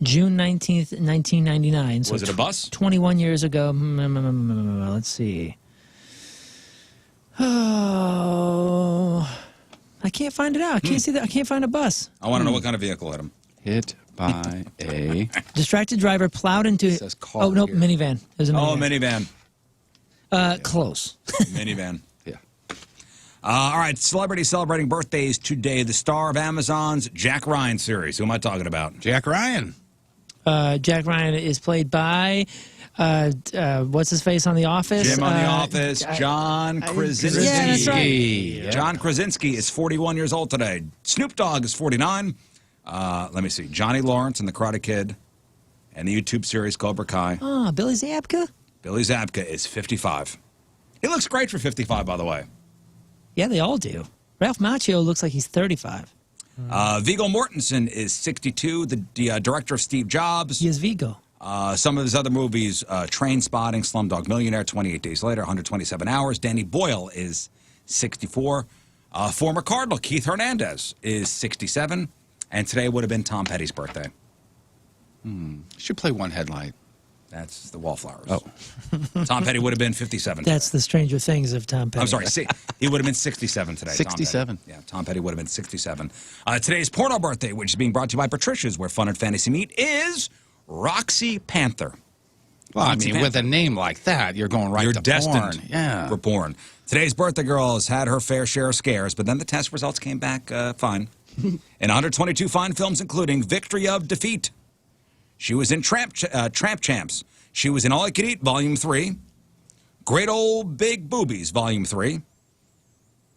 June 19th, 1999. So Was it a bus? 21 years ago. Let's see. Oh, I can't find it out. I can't see that. I can't find a bus. I want to know what kind of vehicle hit him. Hit by a distracted driver plowed into. It says car no, here. minivan. It was a minivan. Oh, minivan. Close. Minivan. Yeah. All right, celebrity celebrating birthdays today. The star of Amazon's Jack Ryan series. Who am I talking about? Jack Ryan. Jack Ryan is played by, what's his face on The Office? Jim on The Office, John Krasinski. Yeah, that's right. John Krasinski is 41 years old today. Snoop Dogg is 49. Let me see. Johnny Lawrence and The Karate Kid and the YouTube series Cobra Kai. Oh, Billy Zabka? Billy Zabka is 55. He looks great for 55, by the way. Yeah, they all do. Ralph Macchio looks like he's 35. Viggo Mortensen is 62, the director of Steve Jobs. He is Viggo. Some of his other movies, Train Spotting, Slumdog Millionaire, 28 Days Later, 127 Hours. Danny Boyle is 64. Former Cardinal Keith Hernandez is 67. And today would have been Tom Petty's birthday. Should play One Headlight. That's the Wallflowers. Oh. Tom Petty would have been 57. That's the Stranger Things of Tom Petty. I'm sorry. He would have been 67 today. 67. Tom Petty. Yeah, Tom Petty would have been 67. Today's porno birthday, which is being brought to you by Patricia's, where fun and fantasy meet, is Roxy Panther. Well, Roxy I mean, with a name like that, you're going right You're to destined porn. Yeah. for porn. Today's birthday girl has had her fair share of scares, but then the test results came back fine. In 122 fine films, including Victory of Defeat. She was in Tramp Champs. She was in All I Could Eat, Volume 3. Great Old Big Boobies, Volume 3.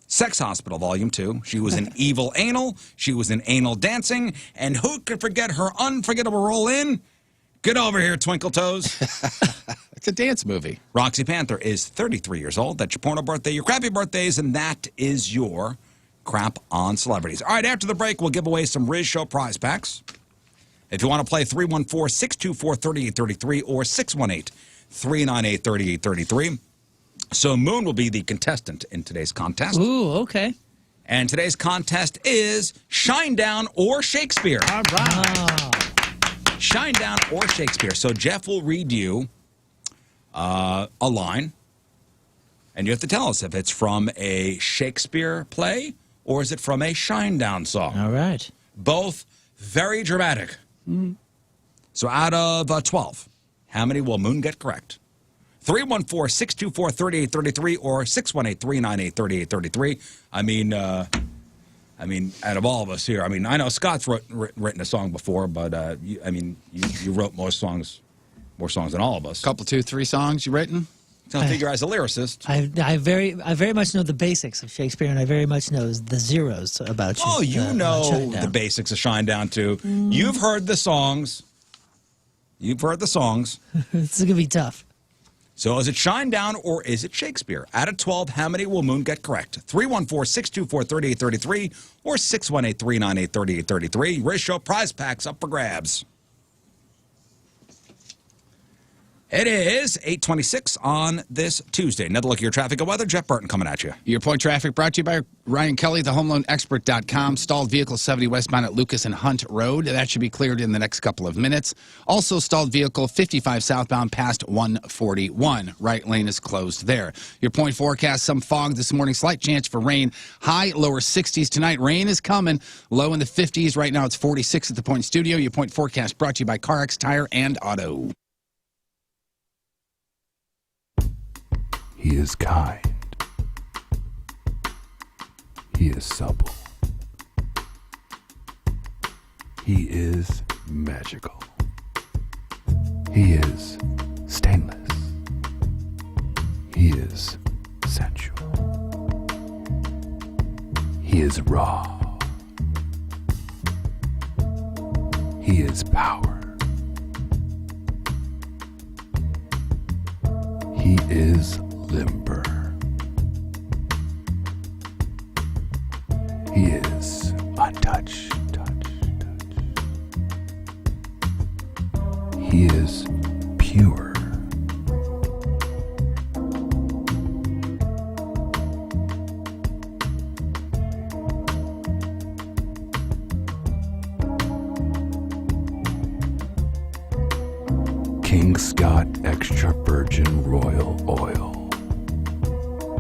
Sex Hospital, Volume 2. She was in Evil Anal. She was in Anal Dancing. And who could forget her unforgettable role in Get Over Here, Twinkle Toes? It's a dance movie. Roxy Panther is 33 years old. That's your porno birthday, your crappy birthdays, and that is your crap on celebrities. All right, after the break, we'll give away some Riz Show prize packs. If you want to play 314-624-3833 or 618-398-3833. So Moon will be the contestant in today's contest. Ooh, okay. And today's contest is Shinedown or Shakespeare. All right. Shinedown or Shakespeare. So Jeff will read you a line, and you have to tell us if it's from a Shakespeare play or is it from a Shinedown song. All right. Both very dramatic. So out of 12, how many will Moon get correct? 314-624-3833 or 618-398-3833. I mean, out of all of us here, I mean, I know Scott's written a song before, but you wrote more songs than all of us. Couple, 2, 3 songs you written? So I figure as a lyricist. I very much know the basics of Shakespeare, and I very much know the zeros about Oh, you know the basics of Shinedown, too. You've heard the songs. This is going to be tough. So is it Shinedown or is it Shakespeare? Out of 12, how many will Moon get correct? 314-624-3833 or 618-398-3833. Riz Show prize packs up for grabs. It is 8:26 on this Tuesday. Another look at your traffic and weather. Jeff Burton coming at you. Your point traffic brought to you by Ryan Kelly, thehomeloanexpert.com. Stalled vehicle 70 westbound at Lucas and Hunt Road. That should be cleared in the next couple of minutes. Also stalled vehicle 55 southbound past 141. Right lane is closed there. Your point forecast, some fog this morning. Slight chance for rain. High, lower 60s tonight. Rain is coming. Low in the 50s. Right now it's 46 at the Point Studio. Your point forecast brought to you by CarX Tire and Auto. He is kind. He is supple. He is magical. He is stainless. He is sensual. He is raw. He is power. He is limber. He is untouched. He is pure. King Scott Extra Virgin Royal Oil.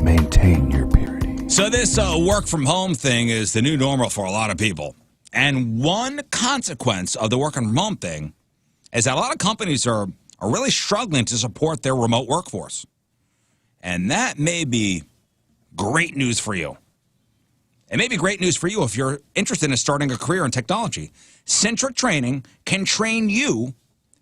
Maintain your purity. So this work from home thing is the new normal for a lot of people. And one consequence of the work from home thing is that a lot of companies are really struggling to support their remote workforce. And that may be great news for you. It may be great news for you if you're interested in starting a career in technology. Centric Training can train you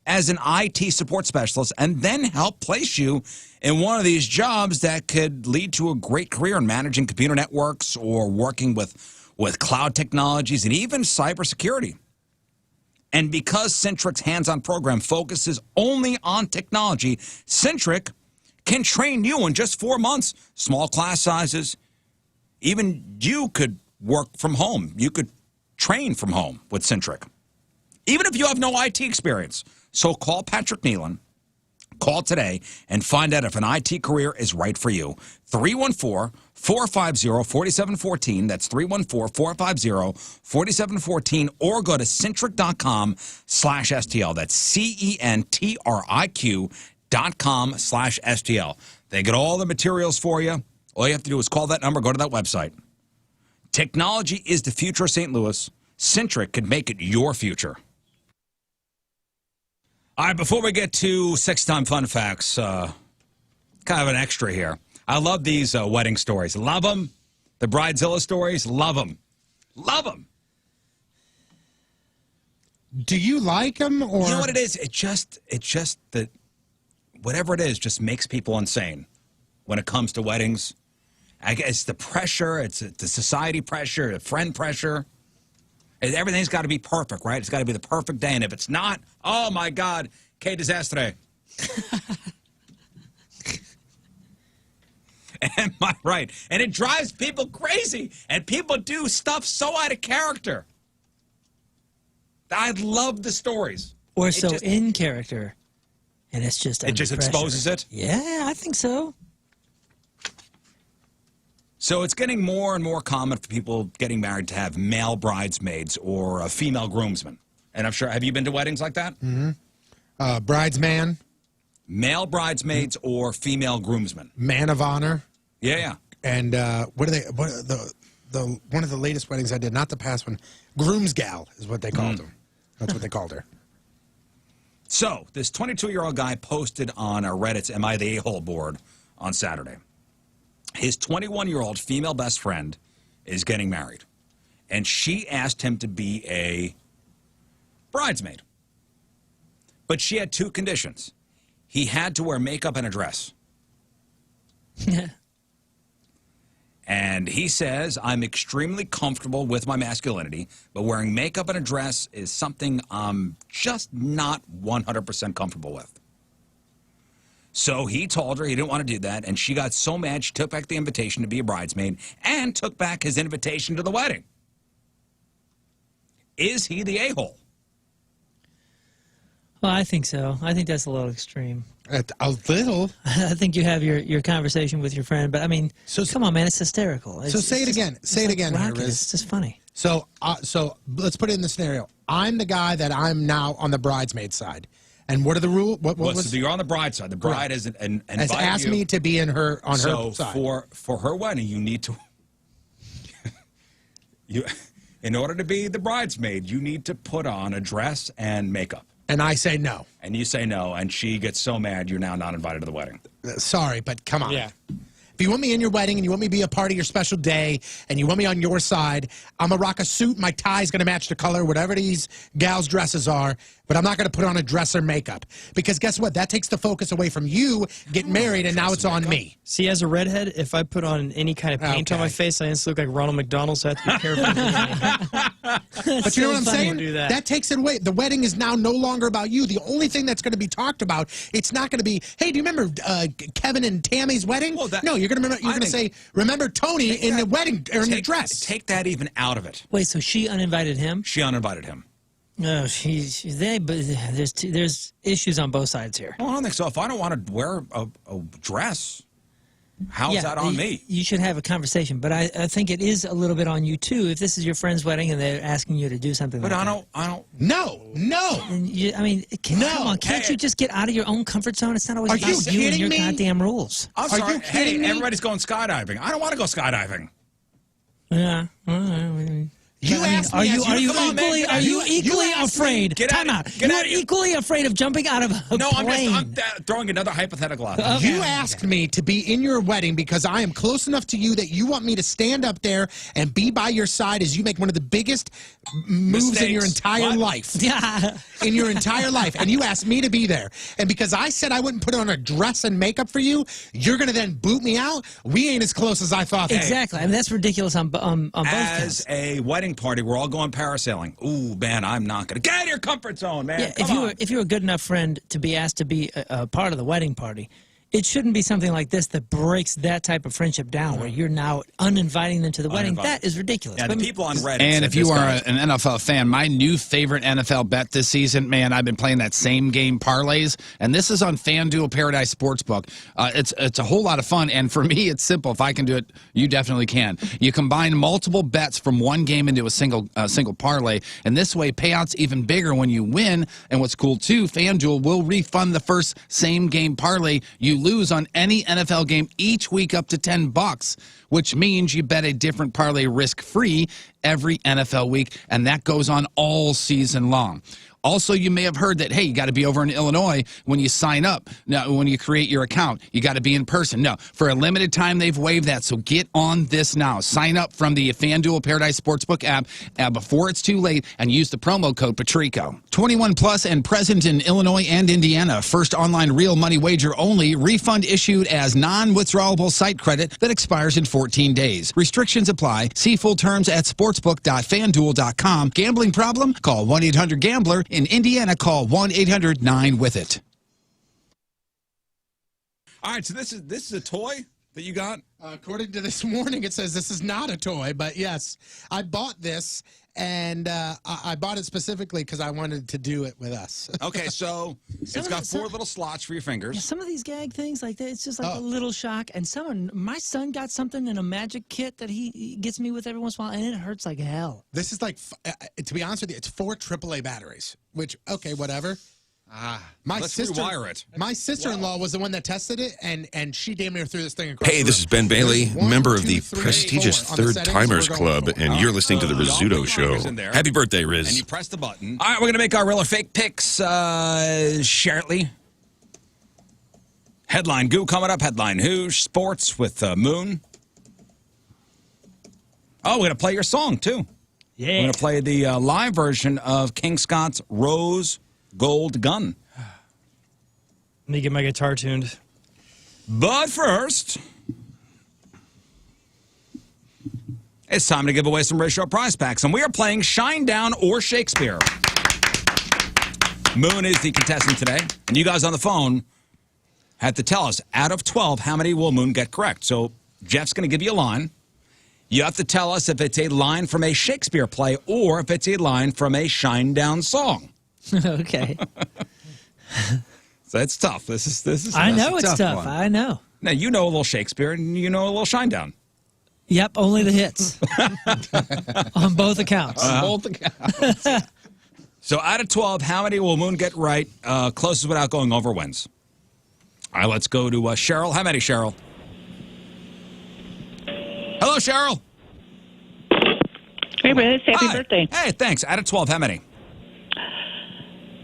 as an IT support specialist and then help place you in one of these jobs that could lead to a great career in managing computer networks or working with cloud technologies and even cybersecurity. And because Centric's hands-on program focuses only on technology, Centric can train you in just 4 months. Small class sizes. Even you could work from home. You could train from home with Centric, even if you have no IT experience. So call Patrick Nealon. Call today and find out if an IT career is right for you. 314-450-4714. That's 314-450-4714. Or go to centric.com/STL. That's CENTRIQ.com/STL. They get all the materials for you. All you have to do is call that number, go to that website. Technology is the future of St. Louis. Centric can make it your future. All right, before we get to Sex Time Fun Facts, kind of an extra here. I love these wedding stories. Love them. The Bridezilla stories, love them. Love them. Do you like them? Or? You know what it is? It's just that whatever it is just makes people insane when it comes to weddings. I guess it's the pressure. It's the society pressure, the friend pressure. Everything's got to be perfect, right? It's got to be the perfect day. And if it's not, oh, my God, que desastre. Am I right? And it drives people crazy. And people do stuff so out of character. I love the stories. Or so in character. And it's just It just pressure. exposes it? Yeah, I think so. So it's getting more and more common for people getting married to have male bridesmaids or a female groomsman. And I'm sure, have you been to weddings like that? Mm-hmm. Bridesman. Male bridesmaids or female groomsmen. Man of honor. Yeah, yeah. And what are they? What are the one of the latest weddings I did, not the past one. Groomsgal is what they called them. That's what they called her. So this 22-year-old guy posted on Reddit's Am I the A-hole board on Saturday. His 21-year-old female best friend is getting married, and she asked him to be a bridesmaid. But she had two conditions. He had to wear makeup and a dress. And he says, I'm extremely comfortable with my masculinity, but wearing makeup and a dress is something I'm just not 100% comfortable with. So he told her he didn't want to do that, and she got so mad she took back the invitation to be a bridesmaid and took back his invitation to the wedding. Is he the a-hole? Well, I think so. I think that's a little extreme. A little. I think you have your conversation with your friend, but I mean, come on, man, it's hysterical. So say it again. Say it again, rocking. Riz. It's just funny. So let's put it in the scenario. I'm the guy that I'm now on the bridesmaid side. And what are the rules? What was? So you're on the bride side. The bride has has asked me to be on her side. So for her wedding, you need to in order to be the bridesmaid, you need to put on a dress and makeup. And I say no. And you say no, and she gets so mad you're now not invited to the wedding. Sorry, but come on. Yeah. If you want me in your wedding and you want me to be a part of your special day and you want me on your side, I'm going to rock a suit. My tie's going to match the color, whatever these gals' dresses are, but I'm not going to put on a dress or makeup. Because guess what? That takes the focus away from you getting married, and now it's on me. See, as a redhead, if I put on any kind of paint on my face, I instantly look like Ronald McDonald, so I have to be careful. But you know what I'm saying? Do that. That takes it away. The wedding is now no longer about you. The only thing that's going to be talked about, it's not going to be, hey, do you remember Kevin and Tammy's wedding? Well, no, you're going to remember. You're going to say, remember Tony in the wedding or in the dress. Take that even out of it. Wait, so she uninvited him? She uninvited him. No, but there's issues on both sides here. Well, I don't think so. If I don't want to wear a dress, how's that on me? You should have a conversation, but I think it is a little bit on you too. If this is your friend's wedding and they're asking you to do something, but like I don't. No. I mean, come on, can't you just get out of your own comfort zone? It's not always about you and your goddamn rules. I'm sorry. You kidding me? Everybody's going skydiving. I don't want to go skydiving. Yeah. You asked me. Are you equally afraid? Time out. You are equally afraid of jumping out of a plane. I'm throwing another hypothetical out there. You asked me to be in your wedding because I am close enough to you that you want me to stand up there and be by your side as you make one of the biggest moves in your entire life. Yeah. In your entire life. And you asked me to be there. And because I said I wouldn't put on a dress and makeup for you, you're going to then boot me out? We ain't as close as I thought. Exactly. I mean, that's ridiculous on both counts. As a wedding party, we're all going parasailing. Ooh, man, I'm not going to get out of your comfort zone, man. Yeah, if you're a good enough friend to be asked to be a part of the wedding party, it shouldn't be something like this that breaks that type of friendship down, where you're now uninviting them to the wedding. That is ridiculous. Yeah, the people on Reddit. And if you are an NFL fan, my new favorite NFL bet this season, man, I've been playing that same game parlays, and this is on FanDuel Paradise Sportsbook. It's a whole lot of fun, and for me, it's simple. If I can do it, you definitely can. You combine multiple bets from one game into a single parlay, and this way, payouts even bigger when you win. And what's cool too, FanDuel will refund the first same game parlay you lose on any NFL game each week up to $10, which means you bet a different parlay risk-free every NFL week, and that goes on all season long. Also, you may have heard that, hey, you got to be over in Illinois when you sign up. Now, when you create your account, you got to be in person. No, for a limited time, they've waived that, so get on this now. Sign up from the FanDuel Paradise Sportsbook app before it's too late and use the promo code Patrico. 21 plus and present in Illinois and Indiana. First online real money wager only. Refund issued as non-withdrawable site credit that expires in 14 days. Restrictions apply. See full terms at sportsbook.fanduel.com. Gambling problem? Call 1-800-GAMBLER. In Indiana, call 1-800-9-WITH-IT. All right, so this is a toy that you got? According to this morning, it says this is not a toy, but yes, I bought this, and I bought it specifically because I wanted to do it with us. Okay, so it's got four little slots for your fingers. Yeah, some of these gag things like that, it's just like a little shock. And my son got something in a magic kit that he gets me with every once in a while, and it hurts like hell. This is like, to be honest with you, it's 4 AAA batteries, which, okay, whatever. Let's rewire it. My sister-in-law was the one that tested it, and she damn near threw this thing across. Hey, this is Ben Bailey, member of the prestigious Third Timers Club, and you're listening to the Rizzuto Show. Happy birthday, Riz. And you press the button. All right, we're going to make our real or fake picks shortly. Headline Goo coming up. Headline Who? Sports with Moon. Oh, we're going to play your song, too. Yeah. We're going to play the live version of King Scott's Rose Gold Gun. Let me get my guitar tuned. But first, it's time to give away some Rizzuto prize packs, and we are playing Shinedown or Shakespeare. Moon is the contestant today, and you guys on the phone have to tell us, out of 12, how many will Moon get correct? So Jeff's going to give you a line. You have to tell us if it's a line from a Shakespeare play or if it's a line from a Shinedown song. Okay. So it's tough. This is. I know that's a it's tough. one. I know. Now you know a little Shakespeare and you know a little Shinedown. Yep, only the hits on both accounts. Both accounts. So out of 12, how many will Moon get right? Closest without going over wins. All right, let's go to Cheryl. How many, Cheryl? Hello, Cheryl. Hey, Riz. Happy Hi. birthday. Hey, thanks. Out of 12, how many?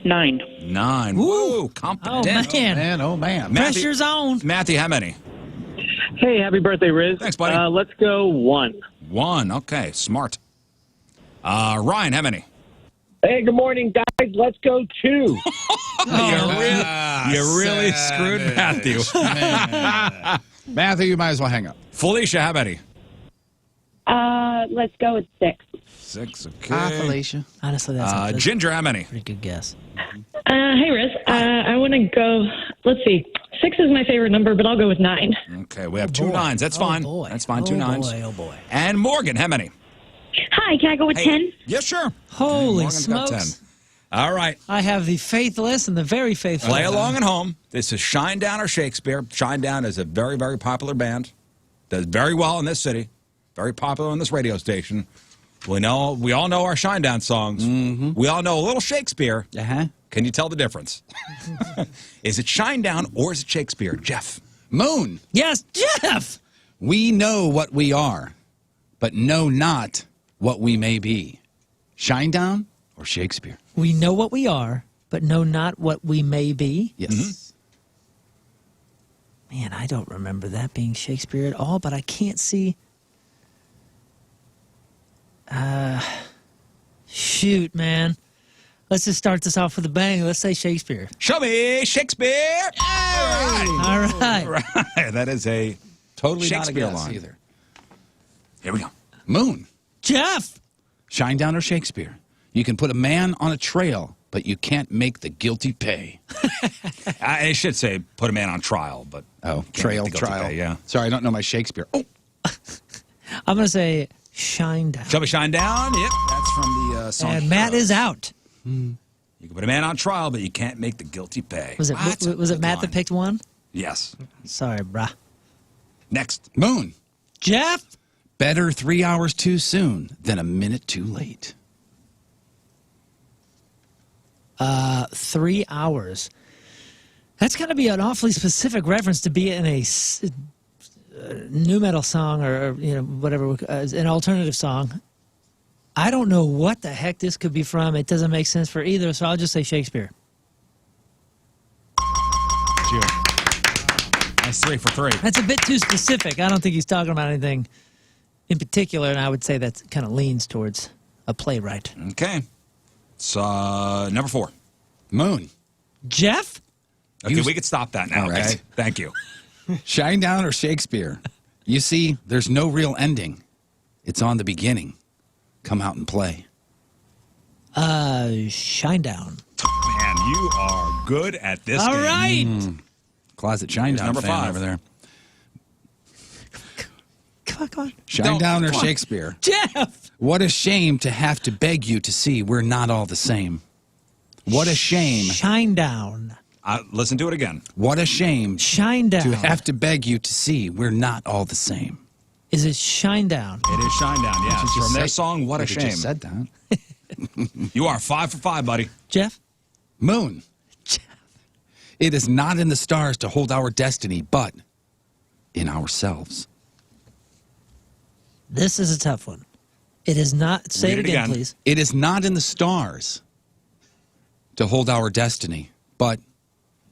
9. 9. Woo, confident. Oh, man. Matthew, Pressure's on. Matthew, how many? Hey, happy birthday, Riz. Thanks, buddy. Let's go 1. 1. Okay, smart. Ryan, how many? Hey, good morning, guys. Let's go 2. You really screwed Matthew. Matthew, you might as well hang up. Felicia, how many? Let's go with 6. 6, okay. Hi, Felicia. Honestly, that's Ginger, how many? pretty good guess. Hey, Riz. I want to go, let's see. 6 is my favorite number, but I'll go with 9. Okay, we have 2 9s. That's fine. boy. That's fine, 2 Oh, 9s. boy, oh, boy. And Morgan, how many? Hi, can I go with 10? Yeah, sure. Holy Morgan's got smokes. 10. All right. I have the faithless and the very faithful. Play along at home. This is Shinedown or Shakespeare. Shinedown is a very, very popular band. Does very well in this city. Very popular on this radio station. We all know our Shinedown songs. Mm-hmm. We all know a little Shakespeare. Uh-huh. Can you tell the difference? Is it Shinedown or is it Shakespeare? Jeff. Moon. Yes, Jeff. We know what we are, but know not what we may be. Shinedown or Shakespeare? We know what we are, but know not what we may be. Yes. Man, I don't remember that being Shakespeare at all, but I can't see. Shoot, man. Let's just start this off with a bang. Let's say Shakespeare. Show me Shakespeare. All right. Right. That is a Totally Shakespeare not a guess line. either. Here we go. Moon. Jeff. Shinedown or Shakespeare? You can put a man on a trail, but you can't make the guilty pay. I should say put a man on trial, but Trail, the guilty trial. pay, yeah. Sorry, I don't know my Shakespeare. Oh, I'm going to say Shinedown. Shall we shine down? Yep, that's from the song. And Matt is out. You can put a man on trial, but you can't make the guilty pay. Was it Matt that picked one? Yes. Sorry, brah. Next. Moon. Jeff. Better 3 hours too soon than a minute too late. 3 hours. That's got to be an awfully specific reference to be in a new metal song or whatever, an alternative song. I don't know what the heck this could be from. It doesn't make sense for either, so I'll just say Shakespeare. That's 3 for 3. That's a bit too specific. I don't think he's talking about anything in particular, and I would say that kind of leans towards a playwright. Okay. It's number 4. Moon. Jeff? Okay, we could stop that now, All right. okay? Thank you. Shinedown or Shakespeare? You see, there's no real ending. It's on the beginning. Come out and play. Shinedown. Man, you are good at this All game. right. Closet Shinedown number fan 5 over there. Come on. Shinedown or come on. Shakespeare? Jeff! What a shame to have to beg you to see we're not all the same. What a shame. Shinedown. Listen to it again. What a shame Shinedown. to have to beg you to see we're not all the same. Is it Shinedown? It is Shinedown, yes. just From their said- song, What a You Shame. just said that. You are 5 for 5, buddy. Jeff? Moon. It is not in the stars to hold our destiny, but in ourselves. This is a tough one. It is not. Say Read it it again, again. please. It is not in the stars to hold our destiny, but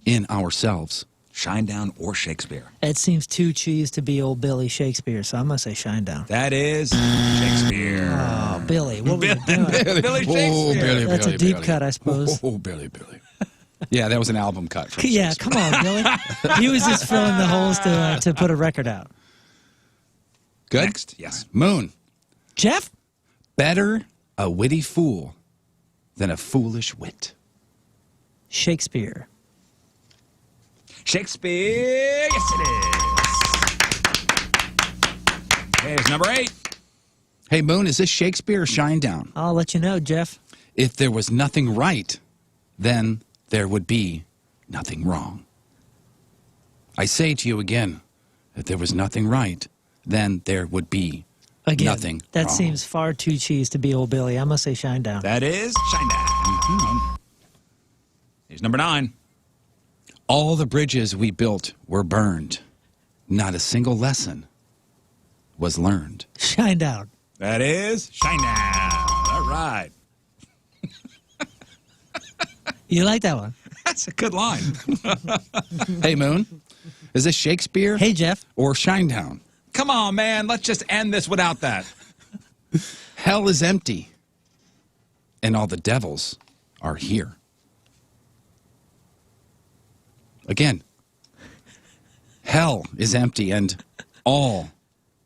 in ourselves. Shinedown or Shakespeare? It seems too cheese to be old Billy Shakespeare, so I'm going to say Shinedown. That is Shakespeare. Oh, Billy. What were you doing? Billy Shakespeare. Oh, Billy, That's Billy, a deep Billy. cut, I suppose. Oh, Billy. Yeah, that was an album cut. From Yeah, Shakespeare. come on, Billy. He was just filling the holes to put a record out. Good? Next, yes. Moon. Jeff? Better a witty fool than a foolish wit. Shakespeare. Shakespeare. Yes, it is. Here's number 8. Hey, Moon, is this Shakespeare or Shinedown? I'll let you know, Jeff. If there was nothing right, then there would be nothing wrong. I say to you again, if there was nothing right, then there would be nothing that wrong. seems far too cheese to be Old Billy. I'm gonna say Shinedown. That is Shinedown. Here's number 9. All the bridges we built were burned. Not a single lesson was learned. Shinedown. That is Shinedown. All right. You like that one? That's a good line. Hey, Moon, is this Shakespeare? Hey, Jeff. Or Shinedown? Come on, man. Let's just end this without that. Hell is empty, and all the devils are here. Again, hell is empty, and all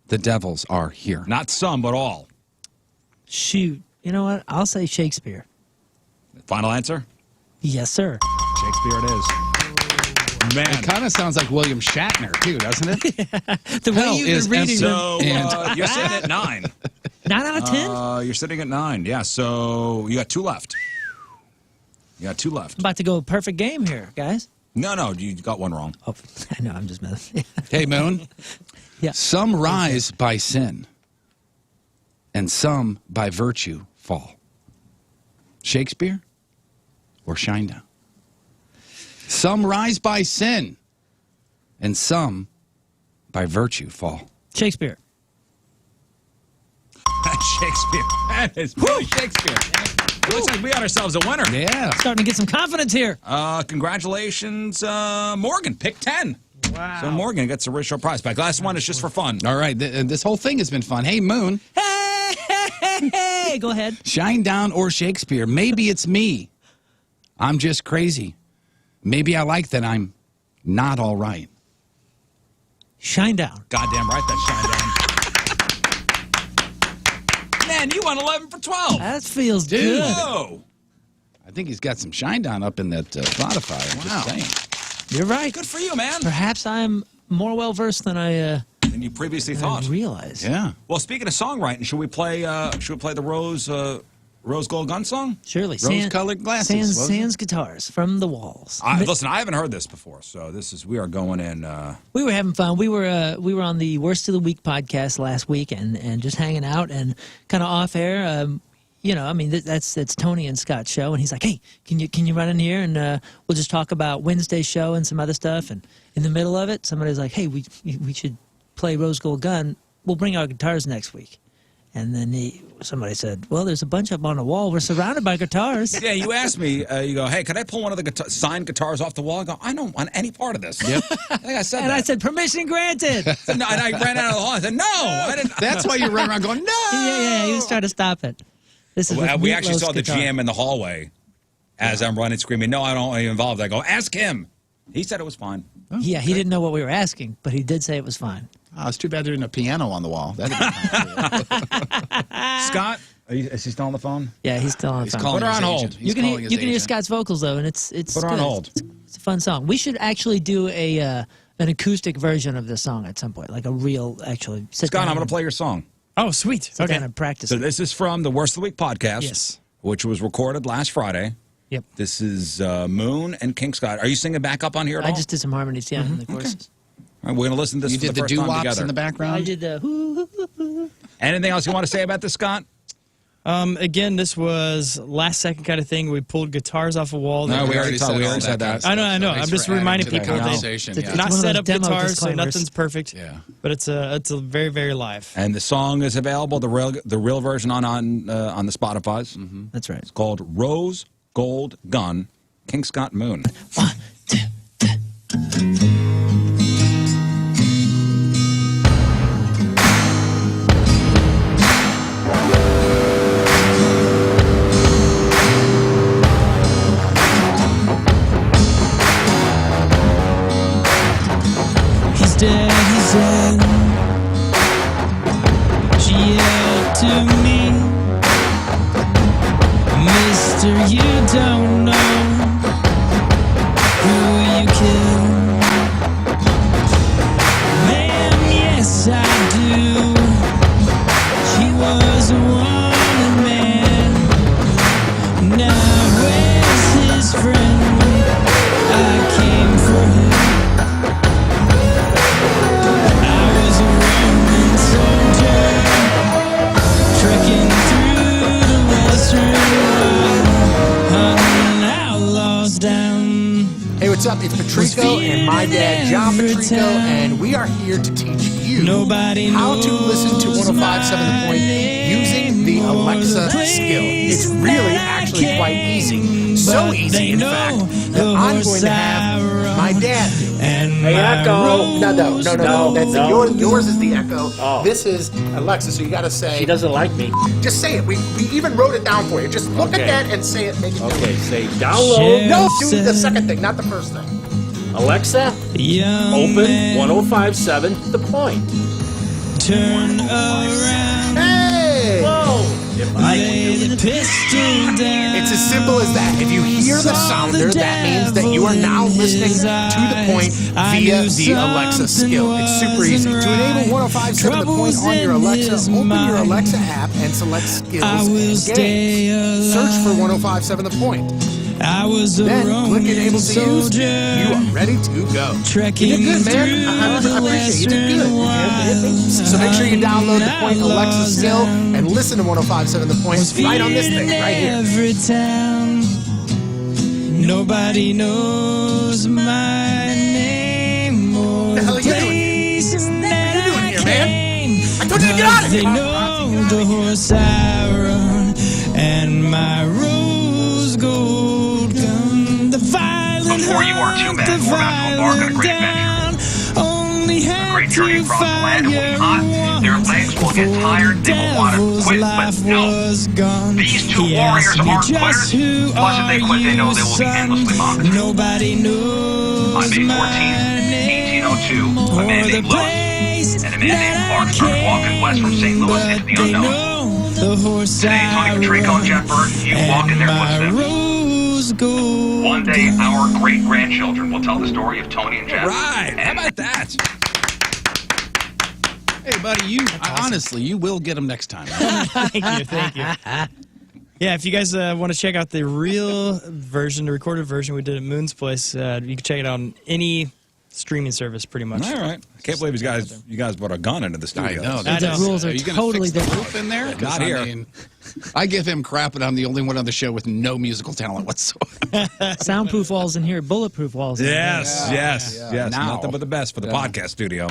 the devils are here. Not some, but all. Shoot. You know what? I'll say Shakespeare. Final answer? Yes, sir. Shakespeare it is. Man. It kind of sounds like William Shatner, too, doesn't it? The way you've been reading So them. you're sitting at 9. 9 out of 10? You're sitting at 9. Yeah, so you got 2 left. You got 2 left. I'm about to go perfect game here, guys. No, you got 1 wrong. Oh, I know, I'm just messing. Hey, Moon. Yeah. Some rise by sin, and some by virtue fall. Shakespeare or Shinedown? Some rise by sin, and some by virtue fall. Shakespeare. That's Shakespeare. That is Shakespeare. Looks like we got ourselves a winner. Yeah. Starting to get some confidence here. Congratulations, Morgan. Pick 10. Wow. So Morgan gets a Rizzuto prize back. Last one is just for fun. All right. This whole thing has been fun. Hey, Moon. Hey, go ahead. Shinedown or Shakespeare? Maybe it's me. I'm just crazy. Maybe I like that I'm not all right. Shinedown. Goddamn right, that's Shinedown. Man, you won 11 for 12. That feels Dude. good. Whoa. I think he's got some Shinedown up in that Spotify. I'm just saying. You're right. Good for you, man. Perhaps I'm more well-versed than I Than you previously thought. realized. Yeah. Well, speaking of songwriting, should we play the Rose Gold Gun song? Surely. Rose-colored glasses. Sans guitars from the walls. Listen, I haven't heard this before, so we are going in. We were having fun. We were on the Worst of the Week podcast last week and just hanging out and kind of off air. That's Tony and Scott's show, and he's like, "Hey, can you run in here and we'll just talk about Wednesday's show and some other stuff." And in the middle of it, somebody's like, "Hey, we should play Rose Gold Gun. We'll bring our guitars next week." And then somebody said, "Well, there's a bunch up on the wall. We're surrounded by guitars." Yeah, you asked me. You go, "Hey, could I pull one of the signed guitars off the wall?" I go, "I don't want any part of this." Yep. I think I said And that. I said, "Permission granted." No, and I ran out of the hall. I said, "No, I didn't." That's why you run around going, no! Yeah, he was trying to stop it. This is with we actually Meatloaf's saw the guitar. GM in the hallway as I'm running, screaming, "No, I don't want to be involved." I go, "Ask him." He said it was fine. Yeah, he didn't know what we were asking, but he did say it was fine. Oh, it's too bad there isn't a piano on the wall. Scott, is he still on the phone? Yeah, he's still on the phone. Put her on hold. You can hear Scott's vocals though, and it's Put her on good. hold. It's a fun song. We should actually do an acoustic version of this song at some point, like a real actually. Scott, I'm going to play your song. Oh, sweet. Sit down and practice. So this is from the Worst of the Week podcast, Yes. which was recorded last Friday. Yep. This is Moon and King Scott. Are you singing back up on here at I all? just did some harmonies, yeah, in the courses. All right, we're going to listen to this You for did the the first time doo-wops together. in the background? I did the Anything else you want to say about this, Scott? Again, this was last second kind of thing. We pulled guitars off a wall. No, we that- already said that. I know. I'm just reminding people that conversation. It's Yeah. not one of set those up demo guitars, so disclaimers. nothing's perfect. Yeah. But it's a very, very live. And the song is available, the real version on the Spotify's. Mm-hmm. That's right. It's called Rose Gold Gun, King Scott Moon. 1, 2, 3. He's dead. She yelled to me, Mister, you don't know who you killed. Man, yes I do. She was a wanted man. Now where's his friend? I can't Hey, what's up? It's Patrico and my dad, John Patrico, and we are here to teach you how to listen to 105.7 The Point using the Alexa skill. It's really actually quite easy. So easy, in fact, that I'm going to have my dad do it. Hey, Echo. No. That's yours is the Echo. Oh. This is Alexa, so you got to say... She doesn't like me. Just say it. We even wrote it down for you. Just look at that and say it. Make it do Okay, it. say download. No, do the second thing, not the first thing. Alexa, open 105.7 The Point. Turn around. Hey! Whoa! Lay the pistol down. It's as simple as that. If you hear the sounder, that means that you are now listening to The Point via the Alexa skill. It's super easy. To enable 105.7 The Point on your Alexa, open your Alexa app and select Skills and Games. Search for 105.7 The Point. Then click Enable to Use. You are ready to go. You did good, man. I appreciate it. You did good. So make sure you download The Point Alexa skill and listen to 105.7 The Point right on this thing, right here. Every town, nobody knows my name or What the hell are you doing here? What are you doing here, man? I told you to get out of here. They know the horse I run and my rose gold gun. The violent Before you are two men, we're about to embark on a great venture. A great journey across the land. It will be hot. Their legs will get tired. They will want to quit, but no. These two warriors aren't quitters. Plus, if they quit, they know they will be endlessly monitored. Nobody knows On May 14th, 1802, a man named Lewis and a man named Clark started walking west from St. Louis into the unknown. Today, Tony Patrico and Jeff Burt, you walk in their footsteps. One day, our great-grandchildren will tell the story of Tony and Jeff. Right. How about that? Hey, buddy, honestly, you will get them next time. Thank you. Yeah, if you guys want to check out the real version, the recorded version we did at Moon's Place, you can check it out on any streaming service, pretty much. All right. I can't believe you guys brought a gun into the studio. I know. The rules are totally fix the different. roof in there? Not here. I mean, I give him crap, and I'm the only one on the show with no musical talent whatsoever. Soundproof walls in here, bulletproof walls in Yes. Now. Nothing but the best for the podcast studio.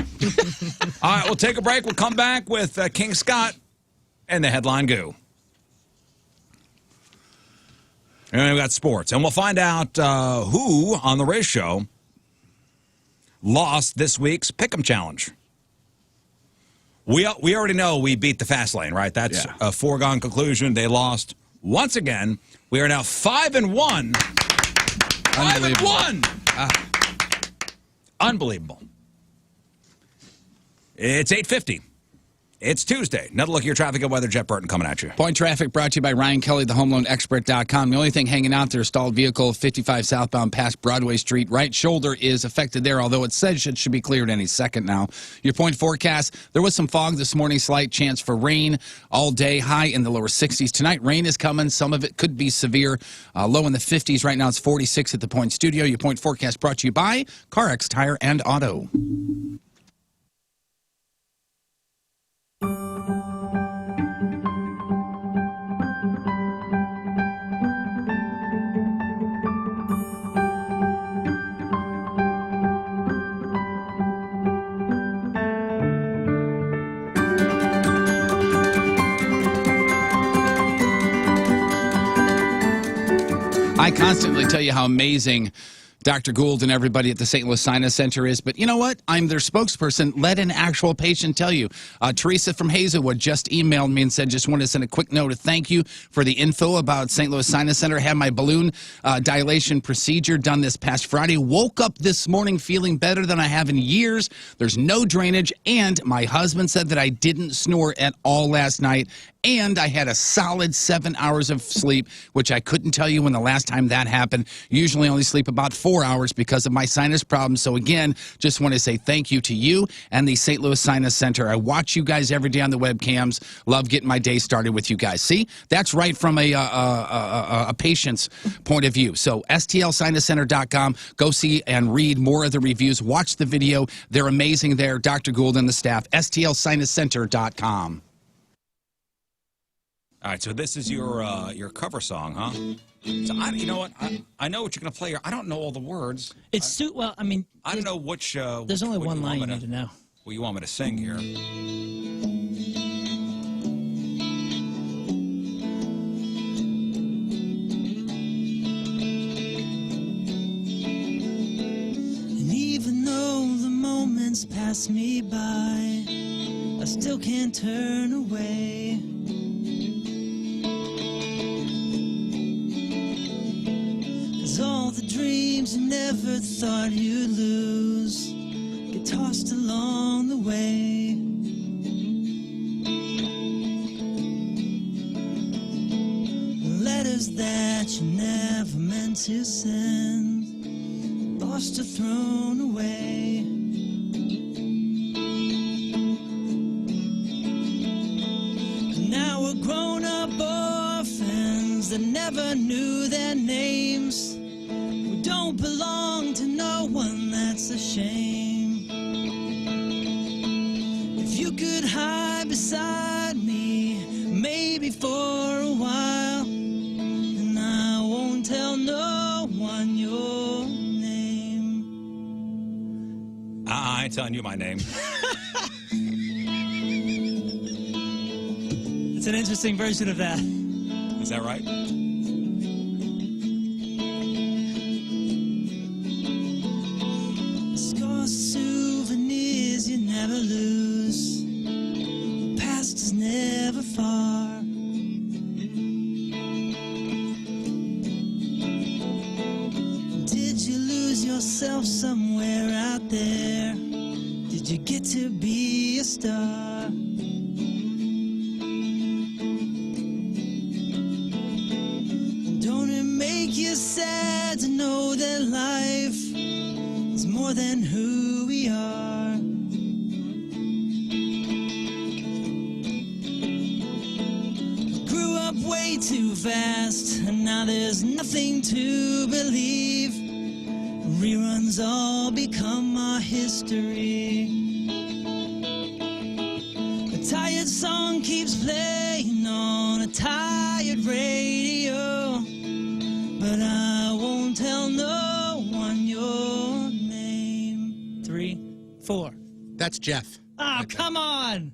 All right, we'll take a break. We'll come back with King Scott and the headline goo. And we've got sports. And we'll find out who on the race show lost this week's Pick'em Challenge. We already know we beat the fast lane, right? That's a foregone conclusion. They lost once again. We are now 5-1. 5-1. Unbelievable. It's 8:50. It's Tuesday. Another look at your traffic and weather. Jeff Burton coming at you. Point traffic brought to you by Ryan Kelly, thehomeloanexpert.com. The only thing hanging out there, stalled vehicle 55 southbound past Broadway Street. Right shoulder is affected there, although it says it should be cleared any second now. Your point forecast, there was some fog this morning, slight chance for rain all day, high in the lower 60s. Tonight, rain is coming. Some of it could be severe. Low in the 50s. Right now, it's 46 at the Point Studio. Your point forecast brought to you by CarX Tire and Auto. I constantly tell you how amazing Dr. Gould and everybody at the St. Louis Sinus Center is, but you know what? I'm their spokesperson. Let an actual patient tell you. Teresa from Hazelwood just emailed me and said, just wanted to send a quick note of thank you for the info about St. Louis Sinus Center. Had my balloon dilation procedure done this past Friday. Woke up this morning feeling better than I have in years. There's no drainage, and my husband said that I didn't snore at all last night. And I had a solid 7 hours of sleep, which I couldn't tell you when the last time that happened. Usually only sleep about 4 hours because of my sinus problems. So again, just want to say thank you to you and the St. Louis Sinus Center. I watch you guys every day on the webcams. Love getting my day started with you guys. See, that's right from a patient's point of view. So stlsinuscenter.com. Go see and read more of the reviews. Watch the video. They're amazing there. Dr. Gould and the staff. stlsinuscenter.com. All right, so this is your cover song, huh? So you know what? I know what you're gonna play here. I don't know all the words. Well, I mean, I don't know which. There's only one line you need to know. Well, you want me to sing here? And even though the moments pass me by, I still can't turn away. 'Cause all the dreams you never thought you'd lose get tossed along the way. Letters that you never meant to send, lost or thrown away. Now we're grown-up orphans that never knew their names. We don't belong to no one, that's a shame. If you could hide beside me, maybe for a while, and I won't tell no one your name. I ain't telling you my name. It's an interesting version of that. Is that right? Scores, souvenirs you never lose. Past is never far. Did you lose yourself somewhere out there? Did you get to be a star? Don't it make you sad to know that life is more than who we are? Grew up way too fast, and now there's nothing to believe. Reruns all become our history. A tired song keeps playing on a tired radio, but I won't tell no one your name. 3, 4. That's Jeff. Oh, come on!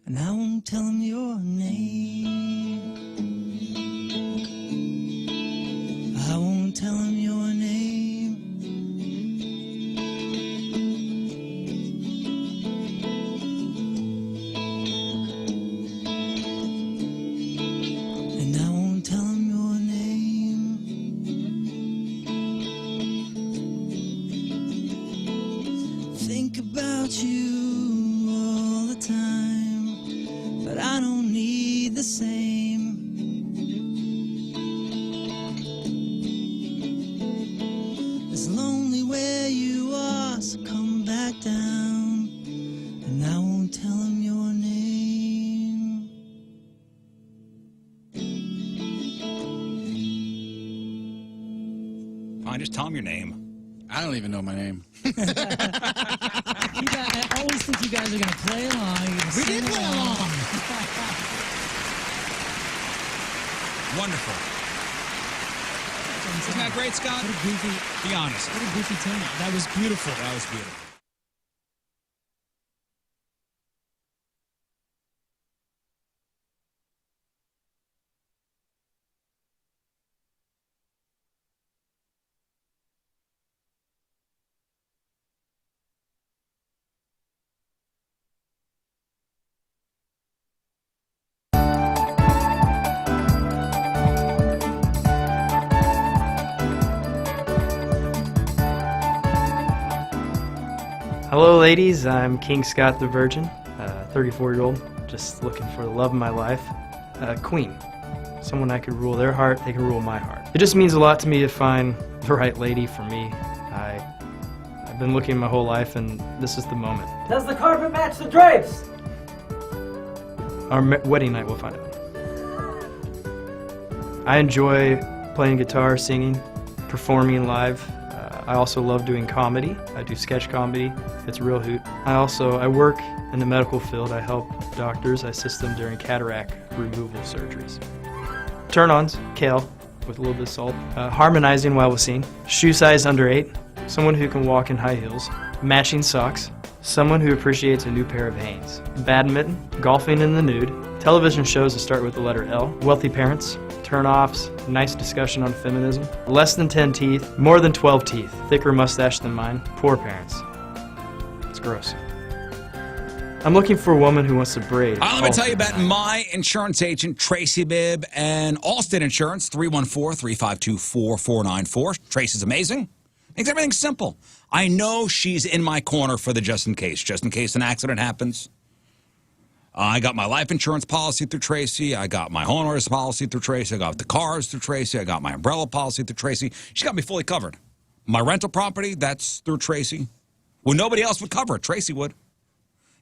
And I won't tell him your name. I won't tell him your name. And I won't tell him your name. Think about you all the time, but I don't need the same. It's lonely where you are, so come back down, and I won't tell him your name. Fine, just tell him your name. I don't even know my name. I always think you guys are going to play along. We did play along. Wonderful. Isn't that great, Scott? What a goofy. Be honest. What a goofy tune. That was beautiful. That was beautiful. Hello, ladies. I'm King Scott the Virgin, 34-year-old, just looking for the love of my life. Queen, someone I could rule their heart, they can rule my heart. It just means a lot to me to find the right lady for me. I've been looking my whole life, and this is the moment. Does the carpet match the drapes? Our wedding night, we'll find out. I enjoy playing guitar, singing, performing live. I also love doing comedy. I do sketch comedy. It's a real hoot. I work in the medical field. I help doctors. I assist them during cataract removal surgeries. Turn-ons, kale with a little bit of salt. Harmonizing while with scene. Shoe size under 8. Someone who can walk in high heels. Matching socks. Someone who appreciates a new pair of Hanes. Badminton. Golfing in the nude. Television shows that start with the letter L. Wealthy parents. Turn-offs, nice discussion on feminism. Less than 10 teeth, more than 12 teeth. Thicker mustache than mine. Poor parents. It's gross. I'm looking for a woman who wants to braid. Let me tell you about my insurance agent, Tracy Bibb, and Allstate Insurance, 314-352-4494. Tracy's amazing. Makes everything simple. I know she's in my corner for the just in case an accident happens. I got my life insurance policy through Tracy. I got my homeowner's policy through Tracy. I got the cars through Tracy. I got my umbrella policy through Tracy. She got me fully covered. My rental property, that's through Tracy. Well, nobody else would cover it. Tracy would.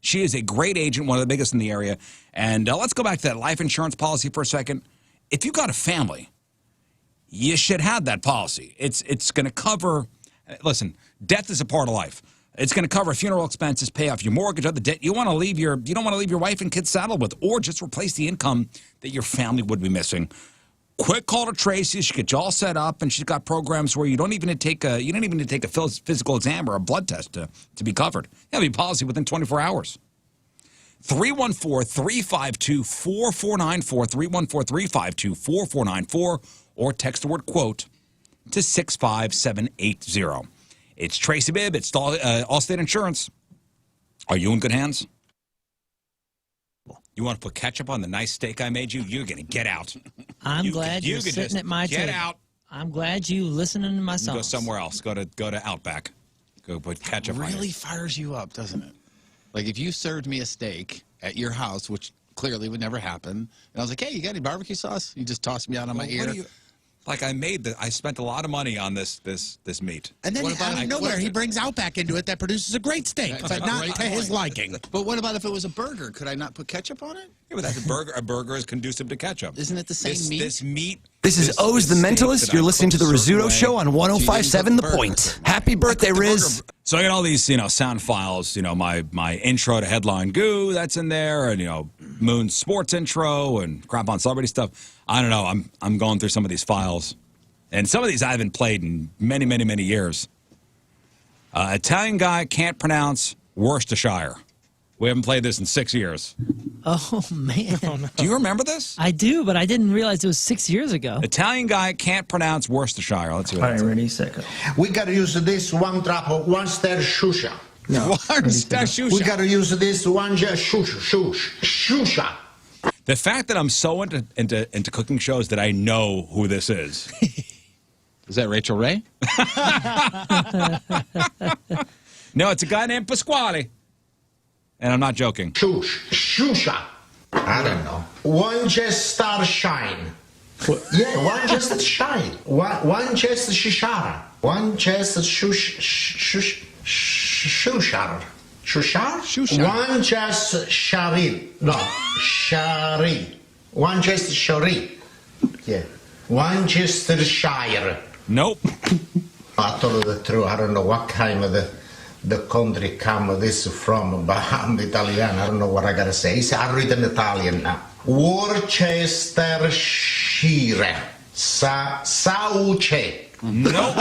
She is a great agent, one of the biggest in the area. And let's go back to that life insurance policy for a second. If you got a family, you should have that policy. It's going to cover, listen, death is a part of life. It's going to cover funeral expenses, pay off your mortgage, other debt. You don't want to leave your wife and kids saddled with, or just replace the income that your family would be missing. Quick call to Tracy. She gets you all set up, and she's got programs where you don't even need to take a physical exam or a blood test to be covered. You have your policy within 24 hours. 314-352-4494, 314-352-4494, or text the word quote to 65780. It's Tracy Bibb. It's Allstate Insurance. Are you in good hands? You want to put ketchup on the nice steak I made you? You're going to get out. I'm glad you're sitting at my table. Get out. I'm glad you listening to my songs. Go somewhere else. Go to Outback. Go put ketchup on it. Really fires you up, doesn't it? Like if you served me a steak at your house, which clearly would never happen, and I was like, hey, you got any barbecue sauce? You just tossed me out on my ear. Like I spent a lot of money on this meat. And then out of nowhere, he brings Outback into it that produces a great steak, but not to his liking. But what about if it was a burger? Could I not put ketchup on it? Yeah, but that's a burger. A burger is conducive to ketchup. Isn't it the same meat? This meat. This is O's the Mentalist. You're listening to the Rizzuto Show on 105.7 The Point. Happy birthday, Riz. So I got all these, sound files. My intro to Headline Goo, that's in there, and Moon's sports intro and crap on celebrity stuff. I don't know. I'm going through some of these files, and some of these I haven't played in many, many, many years. Italian guy can't pronounce Worcestershire. We haven't played this in 6 years. Oh, man. Oh, no. Do you remember this? I do, but I didn't realize it was 6 years ago. Italian guy can't pronounce Worcestershire. Let's see what All right, ready, set, go. We got to use this one drop of one-star shusha. No. One-star shusha. We got to use this one shusha. The fact that I'm so into cooking shows that I know who this is. Is that Rachel Ray? No, it's a guy named Pasquale. And I'm not joking. Shusha. I don't know. One just star shine. Yeah, one just shine. One just shishara. One just shushar. Shushar? One just shari. No, shari. One just shari. Yeah. One just shire. Nope. I told you the truth. I don't know what kind of the country come this from, but I'm Italian. I don't know what I gotta say. I read in Italian now. Worcestershire. Sauce. Nope.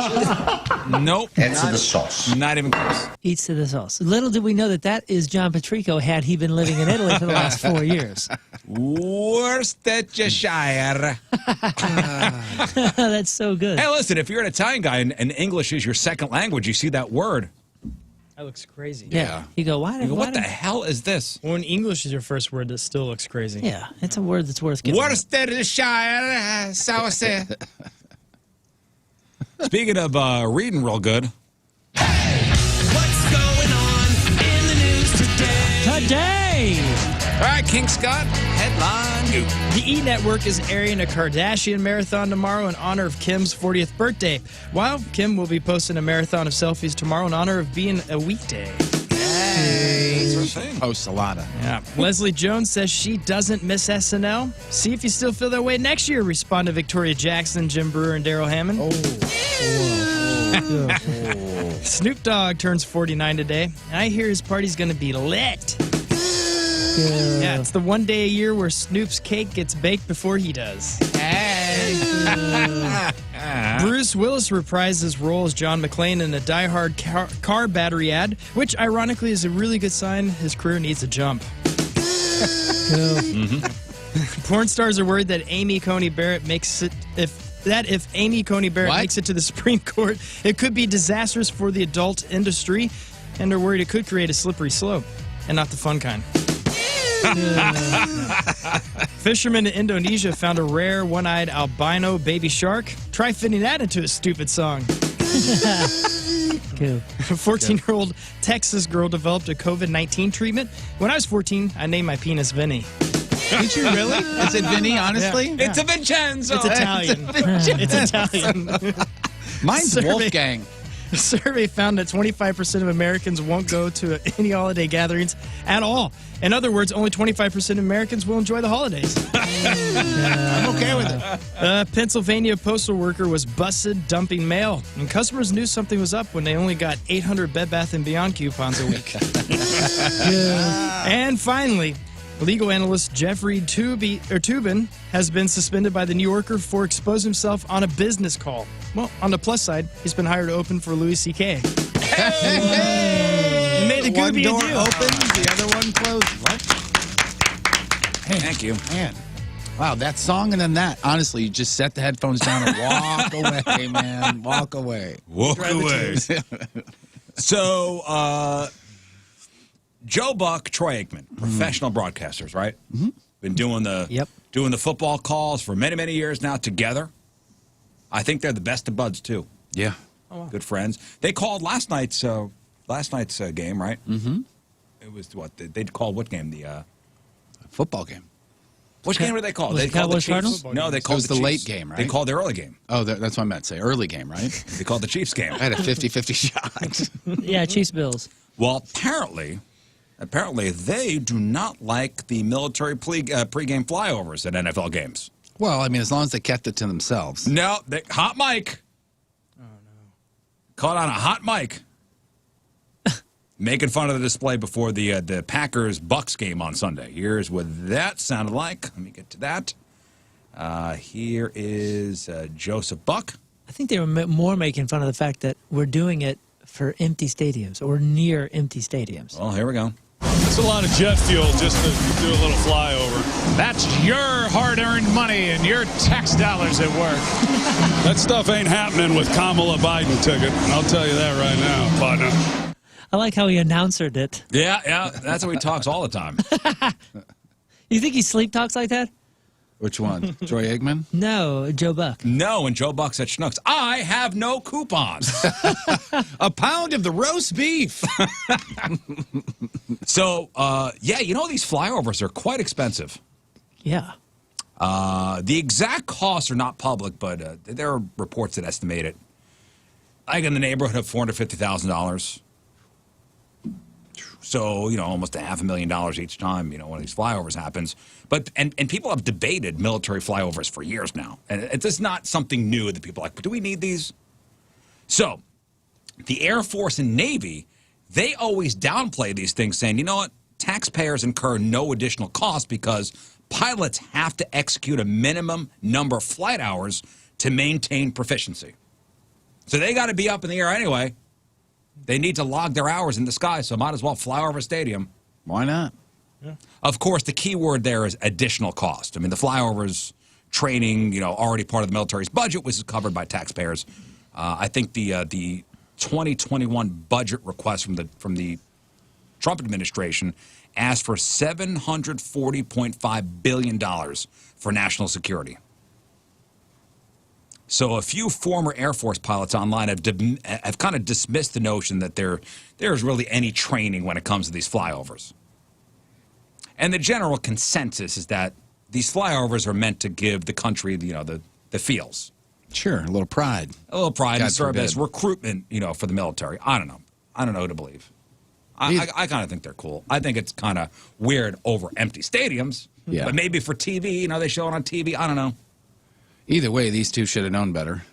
Nope. That's the sauce. Not even close. Eats to the sauce. Little did we know that is John Patrico had he been living in Italy for the last 4 years. Worcestershire. That's so good. Hey, listen, if you're an Italian guy and English is your second language, you see that word. That looks crazy. Yeah. You go, what the hell is this? When English is your first word, that still looks crazy. Yeah, it's a word that's worth giving. Worcestershire sauce. Speaking of reading real good. What's going on in the news today? All right, King Scott, headline Goo. The E! Network is airing a Kardashian marathon tomorrow in honor of Kim's 40th birthday, while Kim will be posting a marathon of selfies tomorrow in honor of being a weekday. Post a lot of. Yeah. Leslie Jones says she doesn't miss SNL. See if you still feel that way next year, responded Victoria Jackson, Jim Brewer, and Daryl Hammond. Snoop Dogg turns 49 today, and I hear his party's going to be lit. Yeah, it's the one day a year where Snoop's cake gets baked before he does. Bruce Willis reprised his role as John McClane in a Die Hard car battery ad, which ironically is a really good sign his career needs a jump. Porn stars are worried that Amy Coney Barrett makes it if Amy Coney Barrett makes it to the Supreme Court, it could be disastrous for the adult industry, and they're worried it could create a slippery slope, and not the fun kind. Fishermen in Indonesia found a rare one-eyed albino baby shark. Try fitting that into a stupid song. Cool. A 14-year-old Texas girl developed a COVID-19 treatment. When I was 14, I named my penis Vinny. Did you really? Is it Vinny, honestly? Yeah. It's a Vincenzo. It's Italian. It's Italian. Mine's Wolfgang. A survey found that 25% of Americans won't go to any holiday gatherings at all. In other words, only 25% of Americans will enjoy the holidays. I'm okay with it. A Pennsylvania postal worker was busted dumping mail, and customers knew something was up when they only got 800 Bed Bath & Beyond coupons a week. And finally, legal analyst Jeffrey Toobin has been suspended by The New Yorker for exposing himself on a business call. Well, on the plus side, he's been hired to open for Louis C.K. And may the good be One with door you. opens, the other one closes. What? Hey, Thank you. Man. Wow, that song and then that. Honestly, you just set the headphones down and walk away, man. Walk away. Walk away. So, Joe Buck, Troy Aikman, professional broadcasters, right? Mm-hmm. Been doing the football calls for many, many years now together. I think they're the best of buds too. Yeah. Oh, wow. Good friends. They called last night's game, right? Mm-hmm. It was what they called what game? The football game. Which game were they called? Was They it called the Cowboys Chiefs. Cardinals? No, they called was the Chiefs. late game, right? They called the early game. Oh, that's what I meant to say. Early game, right? They called the Chiefs game. I had a 50-50 shot. Yeah, Chiefs Bills. Well, apparently they do not like the military pregame flyovers at NFL games. Well, I mean, as long as they kept it to themselves. No, hot mic. Oh, no. Caught on a hot mic. Making fun of the display before the Packers-Bucks game on Sunday. Here's what that sounded like. Let me get to that. Here is Joseph Buck. I think they were more making fun of the fact that we're doing it for empty stadiums or near empty stadiums. Well, here we go. That's a lot of jet fuel just to do a little flyover. That's your hard-earned money and your tax dollars at work. That stuff ain't happening with Kamala Biden ticket. I'll tell you that right now, partner. I like how he announcered it. Yeah, that's how he talks all the time. You think he sleep talks like that? Which one? Troy Aikman? No, Joe Buck. No, and Joe Buck said, Schnucks, I have no coupons. A pound of the roast beef. So, yeah, these flyovers are quite expensive. Yeah. The exact costs are not public, but there are reports that estimate it like in the neighborhood of $450,000. So, almost $500,000 each time, one of these flyovers happens. But, and people have debated military flyovers for years now. And it's just not something new that people are like, do we need these? So, the Air Force and Navy, they always downplay these things saying, you know what? Taxpayers incur no additional cost because pilots have to execute a minimum number of flight hours to maintain proficiency. So they got to be up in the air anyway. They need to log their hours in the sky, so might as well fly over a stadium. Why not? Yeah. Of course, the key word there is additional cost. I mean, the flyovers, training, already part of the military's budget, was covered by taxpayers. I think the 2021 budget request from the Trump administration asked for $740.5 billion for national security. So a few former Air Force pilots online have kind of dismissed the notion that there's really any training when it comes to these flyovers. And the general consensus is that these flyovers are meant to give the country, the feels. Sure, a little pride. A little pride in service, forbid. recruitment, for the military. I don't know. I don't know who to believe. I kind of think they're cool. I think it's kind of weird over empty stadiums. Yeah. But maybe for TV, they show it on TV. I don't know. Either way, these two should have known better.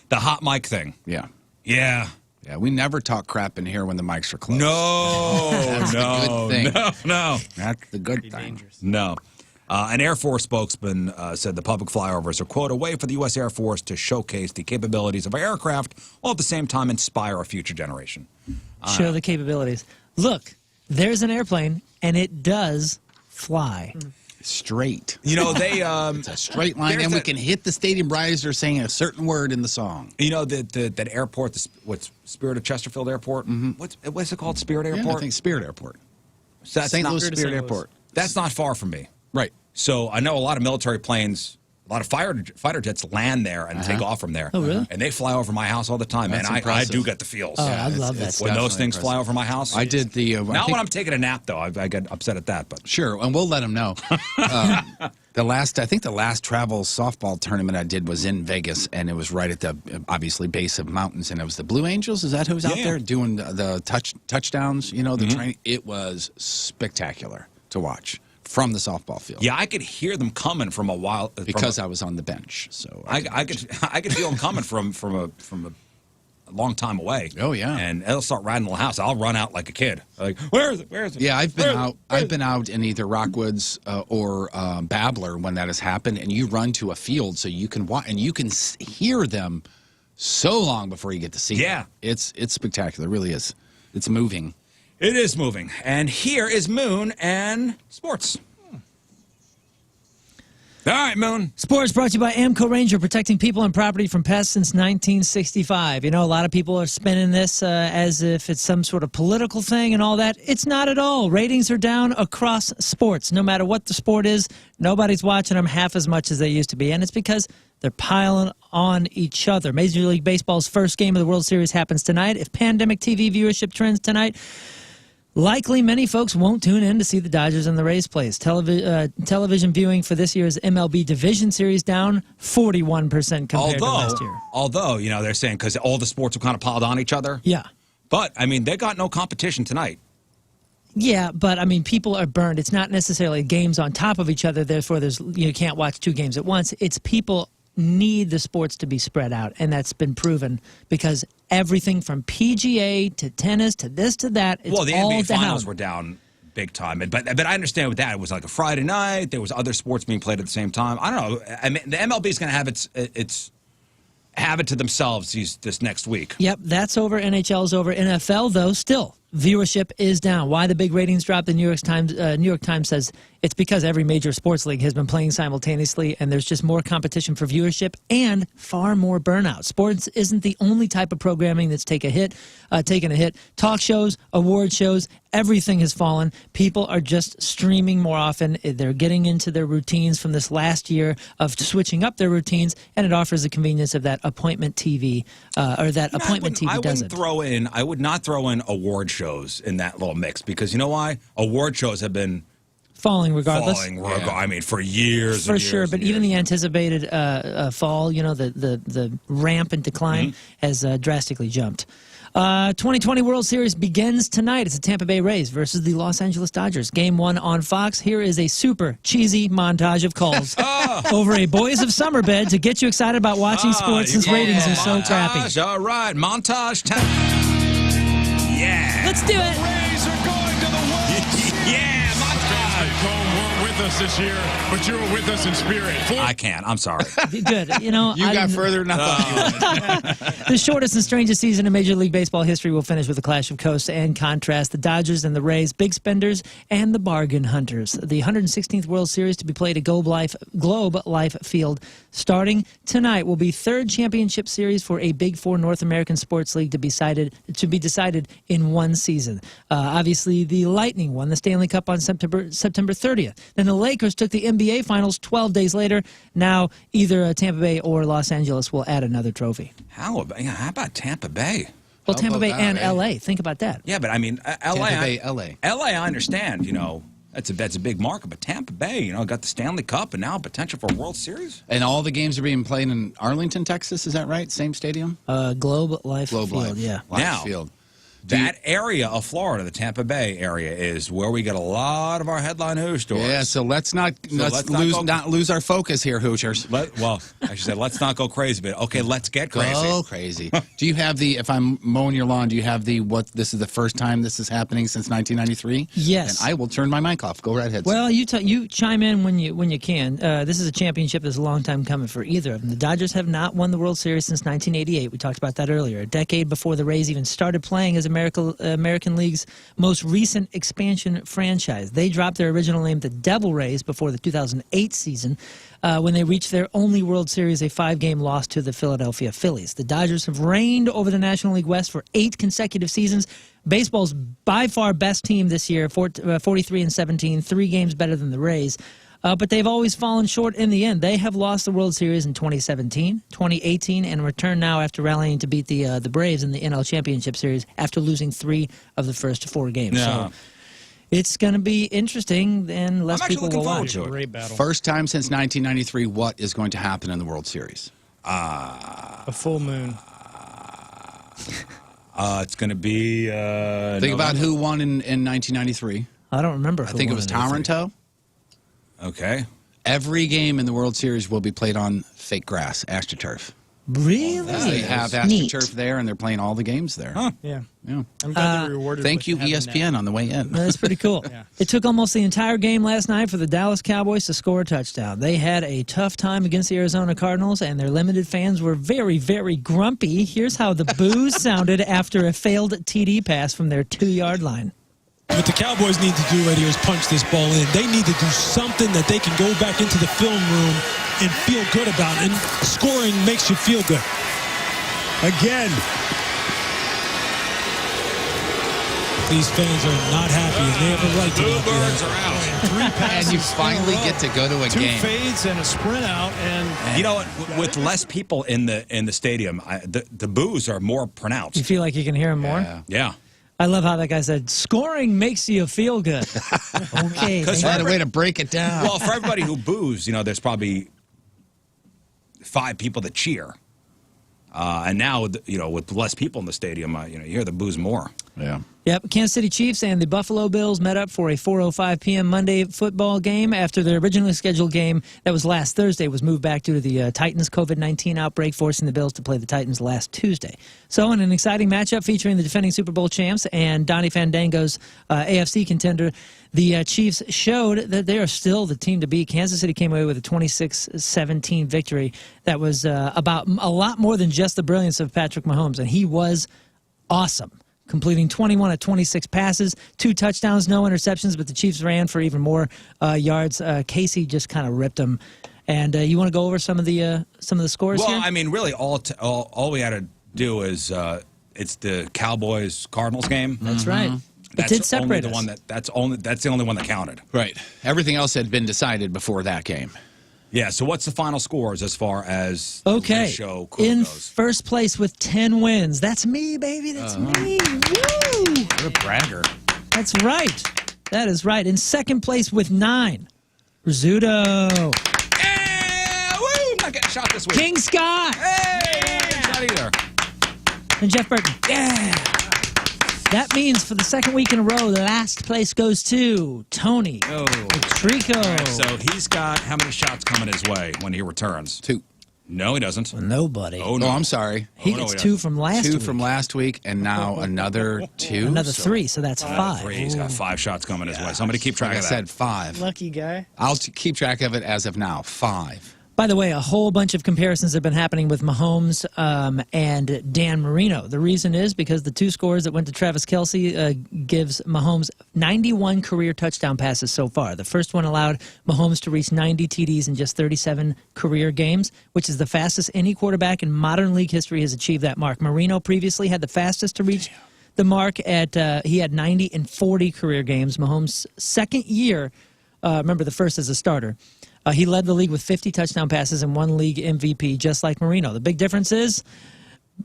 The hot mic thing. Yeah. Yeah. Yeah, we never talk crap in here when the mics are closed. No, That's the good thing. no. That's the good thing. No. An Air Force spokesman said the public flyovers are, quote, a way for the U.S. Air Force to showcase the capabilities of our aircraft while at the same time inspire a future generation. Show the capabilities. Look, there's an airplane, and it does fly. Straight. You know, they... it's a straight line, and we can hit the stadium riser saying a certain word in the song. You know, that airport, what's Spirit of Chesterfield Airport? What's it called? Spirit Airport? Yeah, I think Spirit Airport. So St. Louis Spirit Airport. That's not far from me. Right. So I know a lot of military planes, a lot of fighter jets land there and take off from there. Oh, really? And they fly over my house all the time, That's man. I impressive. do get the feels. Oh, I love that When those things impressive. fly over my house. I did the... Not when I'm taking a nap, though. I get upset at that. But Sure, and we'll let them know. I think the last travel softball tournament I did was in Vegas, and it was right at the, obviously, base of mountains, and it was the Blue Angels. Is that who's out there doing the touchdowns? You know, the training. It was spectacular to watch from the softball field. Yeah, I could hear them coming from a while. Because I was on the bench, so I could feel them coming from a long time away. Oh yeah, and they'll start riding the house. I'll run out like a kid. Like, where is it? Where is it? Yeah, I've been out in either Rockwoods or Babbler when that has happened, and you run to a field so you can watch and you can hear them so long before you get to see them. It's spectacular. It really is. It's moving. It is moving. And here is Moon and sports. All right, Moon. Sports brought to you by Amco Ranger, protecting people and property from pests since 1965. You know, a lot of people are spinning this as if it's some sort of political thing and all that. It's not at all. Ratings are down across sports. No matter what the sport is, nobody's watching them half as much as they used to be. And it's because they're piling on each other. Major League Baseball's first game of the World Series happens tonight. If pandemic TV viewership trends tonight, likely many folks won't tune in to see the Dodgers and the Rays play. Television viewing for this year's MLB Division Series down 41% compared to last year. Although, you know, they're saying because all the sports are kind of piled on each other. Yeah. But, I mean, they got no competition tonight. Yeah, but, I mean, people are burned. It's not necessarily games on top of each other, therefore you can't watch two games at once. It's people need the sports to be spread out, and that's been proven because everything from PGA to tennis to this to that, it's well, the all NBA down. Finals were down big time, but I understand with that. It was like a Friday night. There was other sports being played at the same time. I don't know. I mean, the MLB is going to have have it to themselves this next week. Yep, that's over. NHL's over. NFL, though, still viewership is down. Why the big ratings drop? The New York Times says it's because every major sports league has been playing simultaneously, and there's just more competition for viewership and far more burnout. Sports isn't the only type of programming that's taken a hit. Talk shows, award shows, everything has fallen. People are just streaming more often. They're getting into their routines from this last year of switching up their routines, and it offers the convenience of that appointment TV appointment TV doesn't. I would not throw in award shows in that little mix because you know why? Award shows have been falling regardless. I mean, for years. For sure, but even the anticipated fall, you know, the ramp and decline has drastically jumped. 2020 World Series begins tonight. It's the Tampa Bay Rays versus the Los Angeles Dodgers. Game 1 on Fox. Here is a super cheesy montage of calls over a Boys of Summer bed to get you excited about watching sports since ratings are so crappy. All right, montage time. Yeah. Let's do it. Rays are going to the World Series. Yeah, montage. Weren't with us this year, but you were with us in spirit. I can't. I'm sorry. Good. You know, you got further than I thought. The shortest and strangest season in Major League Baseball history will finish with a clash of coast and contrast. The Dodgers and the Rays, big spenders and the bargain hunters. The 116th World Series to be played at Globe Life Field starting tonight will be third championship series for a Big Four North American sports league to be decided in one season. Obviously, the Lightning won the Stanley Cup on September 30th. Then the Lakers took the NBA Finals 12 days later. Now, either Tampa Bay or Los Angeles will add another trophy. How about Tampa Bay? Well, Tampa Bay and LA. Think about that. Yeah, but I mean, LA. Tampa Bay, LA. LA, I understand. You know, that's a big market. But Tampa Bay, you know, got the Stanley Cup and now potential for a World Series. And all the games are being played in Arlington, Texas. Is that right? Same stadium? Globe Life Field. Life. Yeah. Life Field. That area of Florida, the Tampa Bay area, is where we get a lot of our headline news stories. Yeah, so let's not lose our focus here, Hoosiers. Well, I should say let's not go crazy, but okay, let's get crazy. Go crazy. Do you have if I'm mowing your lawn, do you have this is the first time this is happening since 1993? Yes. And I will turn my mic off. Go right ahead. Well, you chime in when you can. This is a championship that's a long time coming for either of them. The Dodgers have not won the World Series since 1988. We talked about that earlier. A decade before the Rays even started playing as American League's most recent expansion franchise. They dropped their original name, the Devil Rays, before the 2008 season when they reached their only World Series, a 5-game loss to the Philadelphia Phillies. The Dodgers have reigned over the National League West for 8 consecutive seasons. Baseball's by far best team this year, 43-17, 3 games better than the Rays. But they've always fallen short in the end. They have lost the World Series in 2017, 2018, and return now after rallying to beat the Braves in the NL Championship Series after losing 3 of the first 4 games. Yeah. So it's going to be interesting, and less people will watch. Great battle. First time since 1993, what is going to happen in the World Series? A full moon. It's going to be... Think about who won in 1993. I don't remember. I think it was Toronto. Okay. Every game in the World Series will be played on fake grass, AstroTurf. Really? They have AstroTurf there, and they're playing all the games there. Huh. Yeah. Yeah. I'm glad they were rewarded. Thank you, ESPN, on the way in. That's pretty cool. Yeah. It took almost the entire game last night for the Dallas Cowboys to score a touchdown. They had a tough time against the Arizona Cardinals, and their limited fans were very, very grumpy. Here's how the boos sounded after a failed TD pass from their 2-yard line. What the Cowboys need to do right here is punch this ball in. They need to do something that they can go back into the film room and feel good about. And scoring makes you feel good. Again. These fans are not happy, and they have a right to be. Bluebirds are out. And you finally get to go to a 2 game. fades and a sprint out, and You know what? With less people in the stadium, the boos are more pronounced. You feel like you can hear them more? Yeah. I love how that guy said, scoring makes you feel good. Okay. Because Find a way to break it down. Well, for everybody who boos, there's probably 5 people that cheer. And now, with less people in the stadium, you hear the boos more. Yeah. Yep, Kansas City Chiefs and the Buffalo Bills met up for a 4:05 p.m. Monday football game after their originally scheduled game that was last Thursday was moved back due to the Titans' COVID-19 outbreak, forcing the Bills to play the Titans last Tuesday. So in an exciting matchup featuring the defending Super Bowl champs and Donnie Fandango's AFC contender, the Chiefs showed that they are still the team to beat. Kansas City came away with a 26-17 victory that was about a lot more than just the brilliance of Patrick Mahomes, and he was awesome, completing 21 of 26 passes, 2 touchdowns, no interceptions, but the Chiefs ran for even more yards. Casey just kind of ripped them. And you want to go over some of the scores here? Well, I mean, really, all we had to do is it's the Cowboys-Cardinals game. That's right. That's it did separate only the us. That's the only one that counted. Right. Everything else had been decided before that game. Yeah, so what's the final scores as far as Okay, the show crew in goes? first place with 10 wins. That's me, baby. That's me. Woo! What a bragger. That's right. That is right. In second place with 9, Rizzuto. Yeah, woo! Not getting shot this week. King Scott. Hey, not either. And Jeff Burton. Yeah. That means for the second week in a row, the last place goes to Tony Trico. Right, so he's got how many shots coming his way when he returns? 2. No, he doesn't. Nobody. Oh, no. I'm sorry. He gets 2 from last week. 2 from last week, and now another 2. Another 3, so that's 5. 3. He's got 5 shots coming his way. Somebody keep track Like of I that. said 5. lucky guy. I'll keep track of it as of now. 5. By the way, a whole bunch of comparisons have been happening with Mahomes and Dan Marino. The reason is because the 2 scores that went to Travis Kelce gives Mahomes 91 career touchdown passes so far. The first one allowed Mahomes to reach 90 TDs in just 37 career games, which is the fastest any quarterback in modern league history has achieved that mark. Marino previously had the fastest to reach the mark at he had 90 in 40 career games. Mahomes' second year, remember the first as a starter, he led the league with 50 touchdown passes and 1 league MVP, just like Marino. The big difference is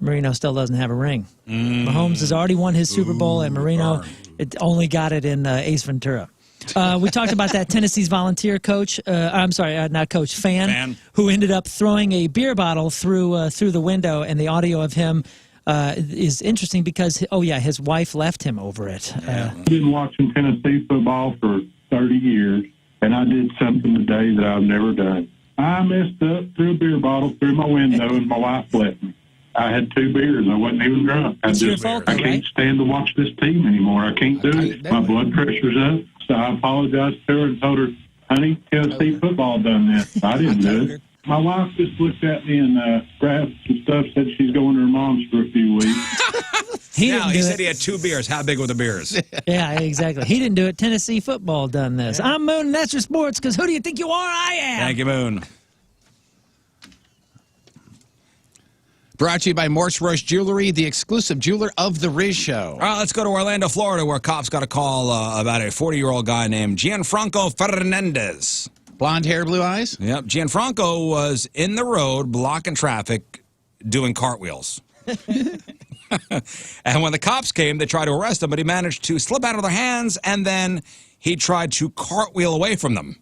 Marino still doesn't have a ring. Mahomes has already won his Super Bowl, and Marino only got it in Ace Ventura. We talked about that Tennessee's volunteer coach, not coach, fan, who ended up throwing a beer bottle through the window, and the audio of him is interesting because, his wife left him over it. I've been watching Tennessee football for 30 years, and I did something today that I've never done. I messed up, threw a beer bottle through my window, and my wife left me. I had 2 beers. I wasn't even drunk. I can't stand to watch this team anymore. I can't do it. My blood pressure's up. So I apologized to her and told her, honey, Tennessee football done this. I didn't do it. My wife just looked at me and grabbed some stuff, said she's going to her mom's for a few weeks. He said he had 2 beers. How big were the beers? Yeah, exactly. He didn't do it. Tennessee football done this. I'm Moon, and that's your sports, because who do you think you are? I am. Thank you, Moon. Brought to you by Morse Royce Jewelry, the exclusive jeweler of The Riz Show. All right, let's go to Orlando, Florida, where cops got a call about a 40-year-old guy named Gianfranco Fernandez. Blonde hair, blue eyes? Yep. Gianfranco was in the road, blocking traffic, doing cartwheels. And when the cops came, they tried to arrest him, but he managed to slip out of their hands, and then he tried to cartwheel away from them.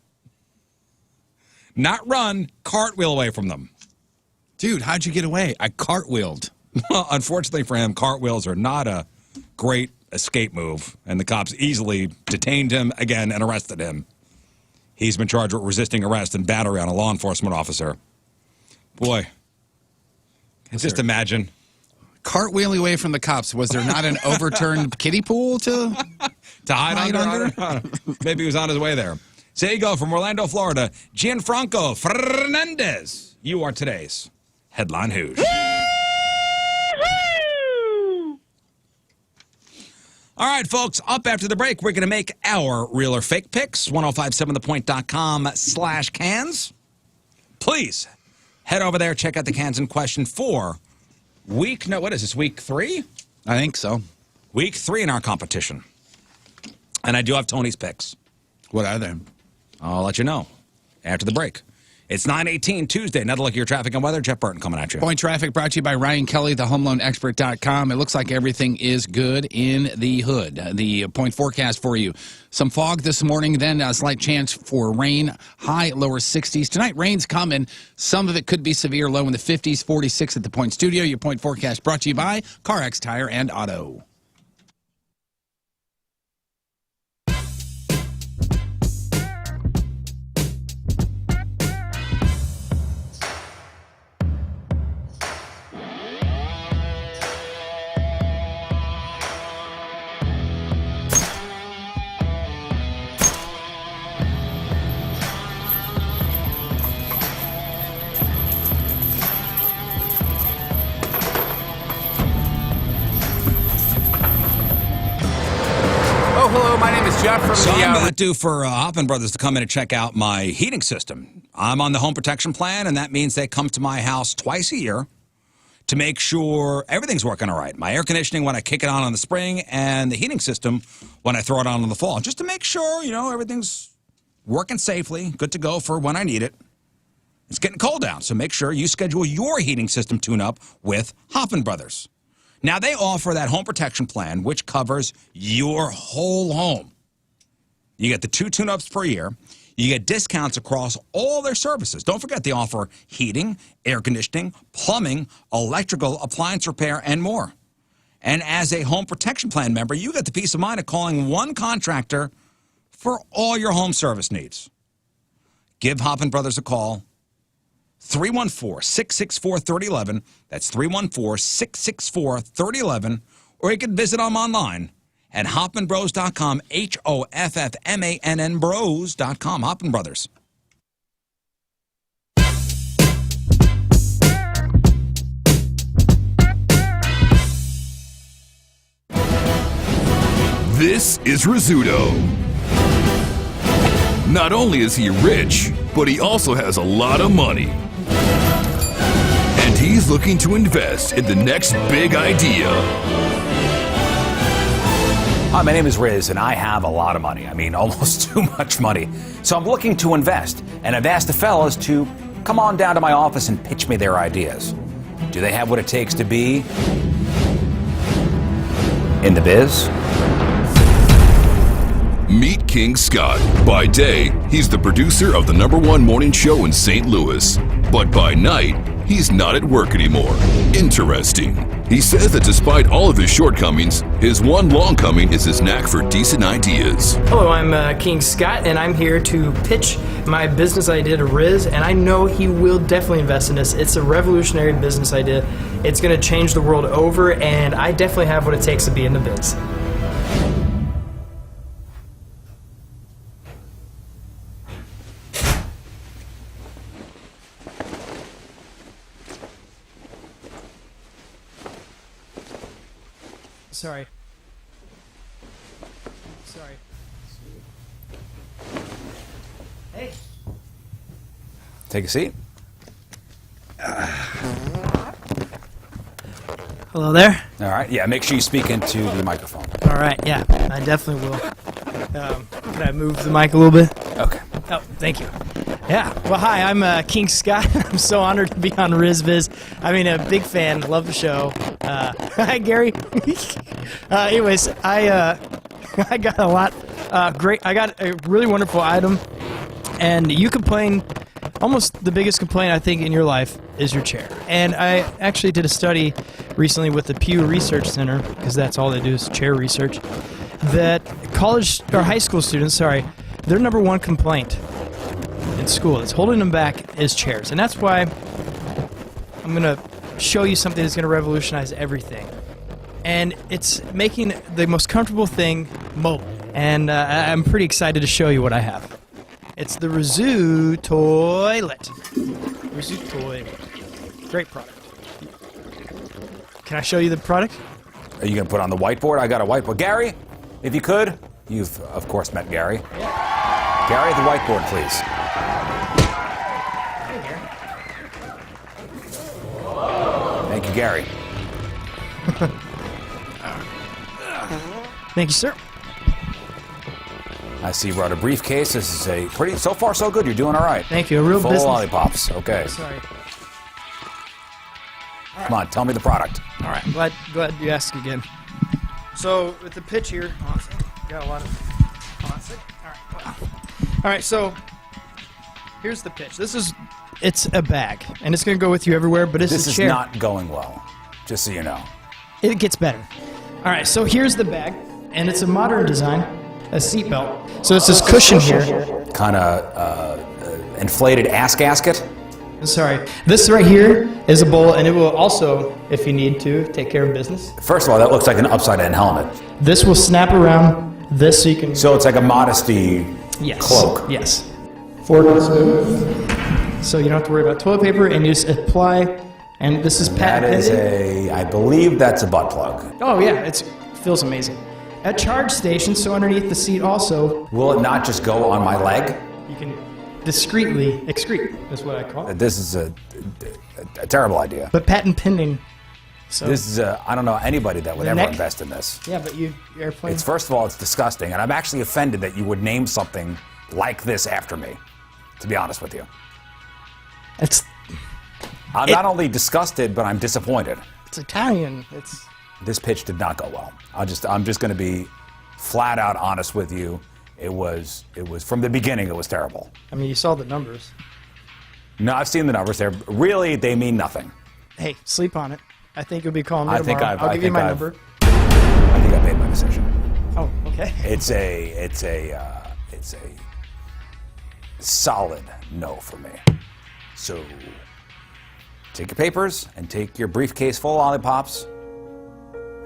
Not run, cartwheel away from them. Dude, how'd you get away? I cartwheeled. Well, unfortunately for him, cartwheels are not a great escape move, and the cops easily detained him again and arrested him. He's been charged with resisting arrest and battery on a law enforcement officer. Boy, just imagine. Cartwheeling away from the cops. Was there not an overturned kiddie pool to hide under? Maybe he was on his way there. So there you go, from Orlando, Florida, Gianfranco Fernandez. You are today's Headline Hoosh. All right, folks, up after the break, we're going to make our real or fake picks. 1057thepoint.com/cans. Please head over there, check out the cans in question for week 3? I think so. Week 3 in our competition. And I do have Tony's picks. What are they? I'll let you know after the break. It's 9:18 Tuesday. Another look at your traffic and weather. Jeff Burton coming at you. Point Traffic brought to you by Ryan Kelly, thehomeloanexpert.com. It looks like everything is good in the hood. The point forecast for you. Some fog this morning, then a slight chance for rain. High, lower 60s. Tonight, rain's coming. Some of it could be severe, low in the 50s, 46 at the Point Studio. Your point forecast brought to you by CarX Tire and Auto. So I'm about due for Hoffman Brothers to come in and check out my heating system. I'm on the home protection plan, and that means they come to my house twice a year to make sure everything's working all right. My air conditioning when I kick it on in the spring, and the heating system when I throw it on in the fall, just to make sure, everything's working safely, good to go for when I need it. It's getting cold out, so make sure you schedule your heating system tune-up with Hoffman Brothers. Now, they offer that home protection plan, which covers your whole home. You get the 2 tune-ups per year. You get discounts across all their services. Don't forget they offer heating, air conditioning, plumbing, electrical, appliance repair, and more. And as a home protection plan member, you get the peace of mind of calling one contractor for all your home service needs. Give Hoffman Brothers a call. 314-664-3011. That's 314-664-3011. Or you can visit them online at HoffmanBros.com, HOFFMANN Bros.com. Hoffman Brothers. This is Rizzuto. Not only is he rich, but he also has a lot of money. And he's looking to invest in the next big idea. Hi, my name is Riz, and I have a lot of money. I mean, almost too much money. So I'm looking to invest, and I've asked the fellas to come on down to my office and pitch me their ideas. Do they have what it takes to be in the biz? Meet King Scott. By day, he's the producer of the #1 morning show in St. Louis. But by night, he's not at work anymore. Interesting. He says that despite all of his shortcomings, his one long coming is his knack for decent ideas. Hello, I'm King Scott, and I'm here to pitch my business idea to Riz, and I know he will definitely invest in this. It's a revolutionary business idea. It's going to change the world over, and I definitely have what it takes to be in the biz. Sorry. Hey. Take a seat. Hello there. All right. Yeah, make sure you speak into the microphone. All right, yeah, I definitely will. Can I move the mic a little bit? Okay. Oh, thank you. Yeah, well, hi, I'm King Scott. I'm so honored to be on RizViz. I mean, a big fan, love the show. Hi, Gary. Anyways, I got a lot, I got a really wonderful item, and you complain, almost the biggest complaint I think in your life is your chair. And I actually did a study recently with the Pew Research Center, because that's all they do is chair research, that college or high school students, sorry, their number one complaint in school that's holding them back is chairs. And that's why I'm going to show you something that's going to revolutionize everything. And it's making the most comfortable thing mobile. And I'm pretty excited to show you what I have. It's the Rizzuto Toilet. Rizzuto Toilet. Great product. Can I show you the product? Are you going to put on the whiteboard? I got a whiteboard. Gary, if you could. You've, of course, met Gary. Yeah. Gary, the whiteboard, please. Hey, Gary. Thank you, Gary. Thank you, sir. I see you brought a briefcase. This is a pretty, so far so good. You're doing all right. Thank you. A real Full business. lollipops. Okay. Sorry. Come on, tell me the product. All right. Glad you asked again. So with the pitch here, got a lot of. All right. So here's the pitch. It's a bag, and it's going to go with you everywhere. But This a is chair. not going well, just so you know. It gets better. All right. So here's the bag, and it's a modern design, a seat belt. So it's this cushion here. Kind of inflated ass gasket. Sorry. This right here is a bowl, and it will also, if you need to, take care of business. First of all, that looks like an upside-down helmet. This will snap around this so you can... So it's like a modesty cloak. Yes. Fork and smooth. So you don't have to worry about toilet paper, and you just apply, and this is patent That is pending. I believe that's a butt plug. Oh, yeah. It feels amazing. A charge station, so underneath the seat also... Will it not just go on my leg? You can discreetly excrete, is what I call it. This is a terrible idea. But patent pending. So This is I don't know anybody that would The ever neck? invest in this. yeah, but you airplane. It's first of all, it's disgusting, and I'm actually offended that you would name something like this after me. To be honest with you, I'm not only disgusted, but I'm disappointed. It's Italian. This pitch did not go well. I'm just going to be flat out honest with you. It was from the beginning. It was terrible. I mean, you saw the numbers. No, I've seen the numbers. They mean nothing. Hey, sleep on it. I think you'll be calling me I think tomorrow. I'll give you my number. I think I made my decision. Oh, okay. It's a solid no for me. So take your papers and take your briefcase full of lollipops.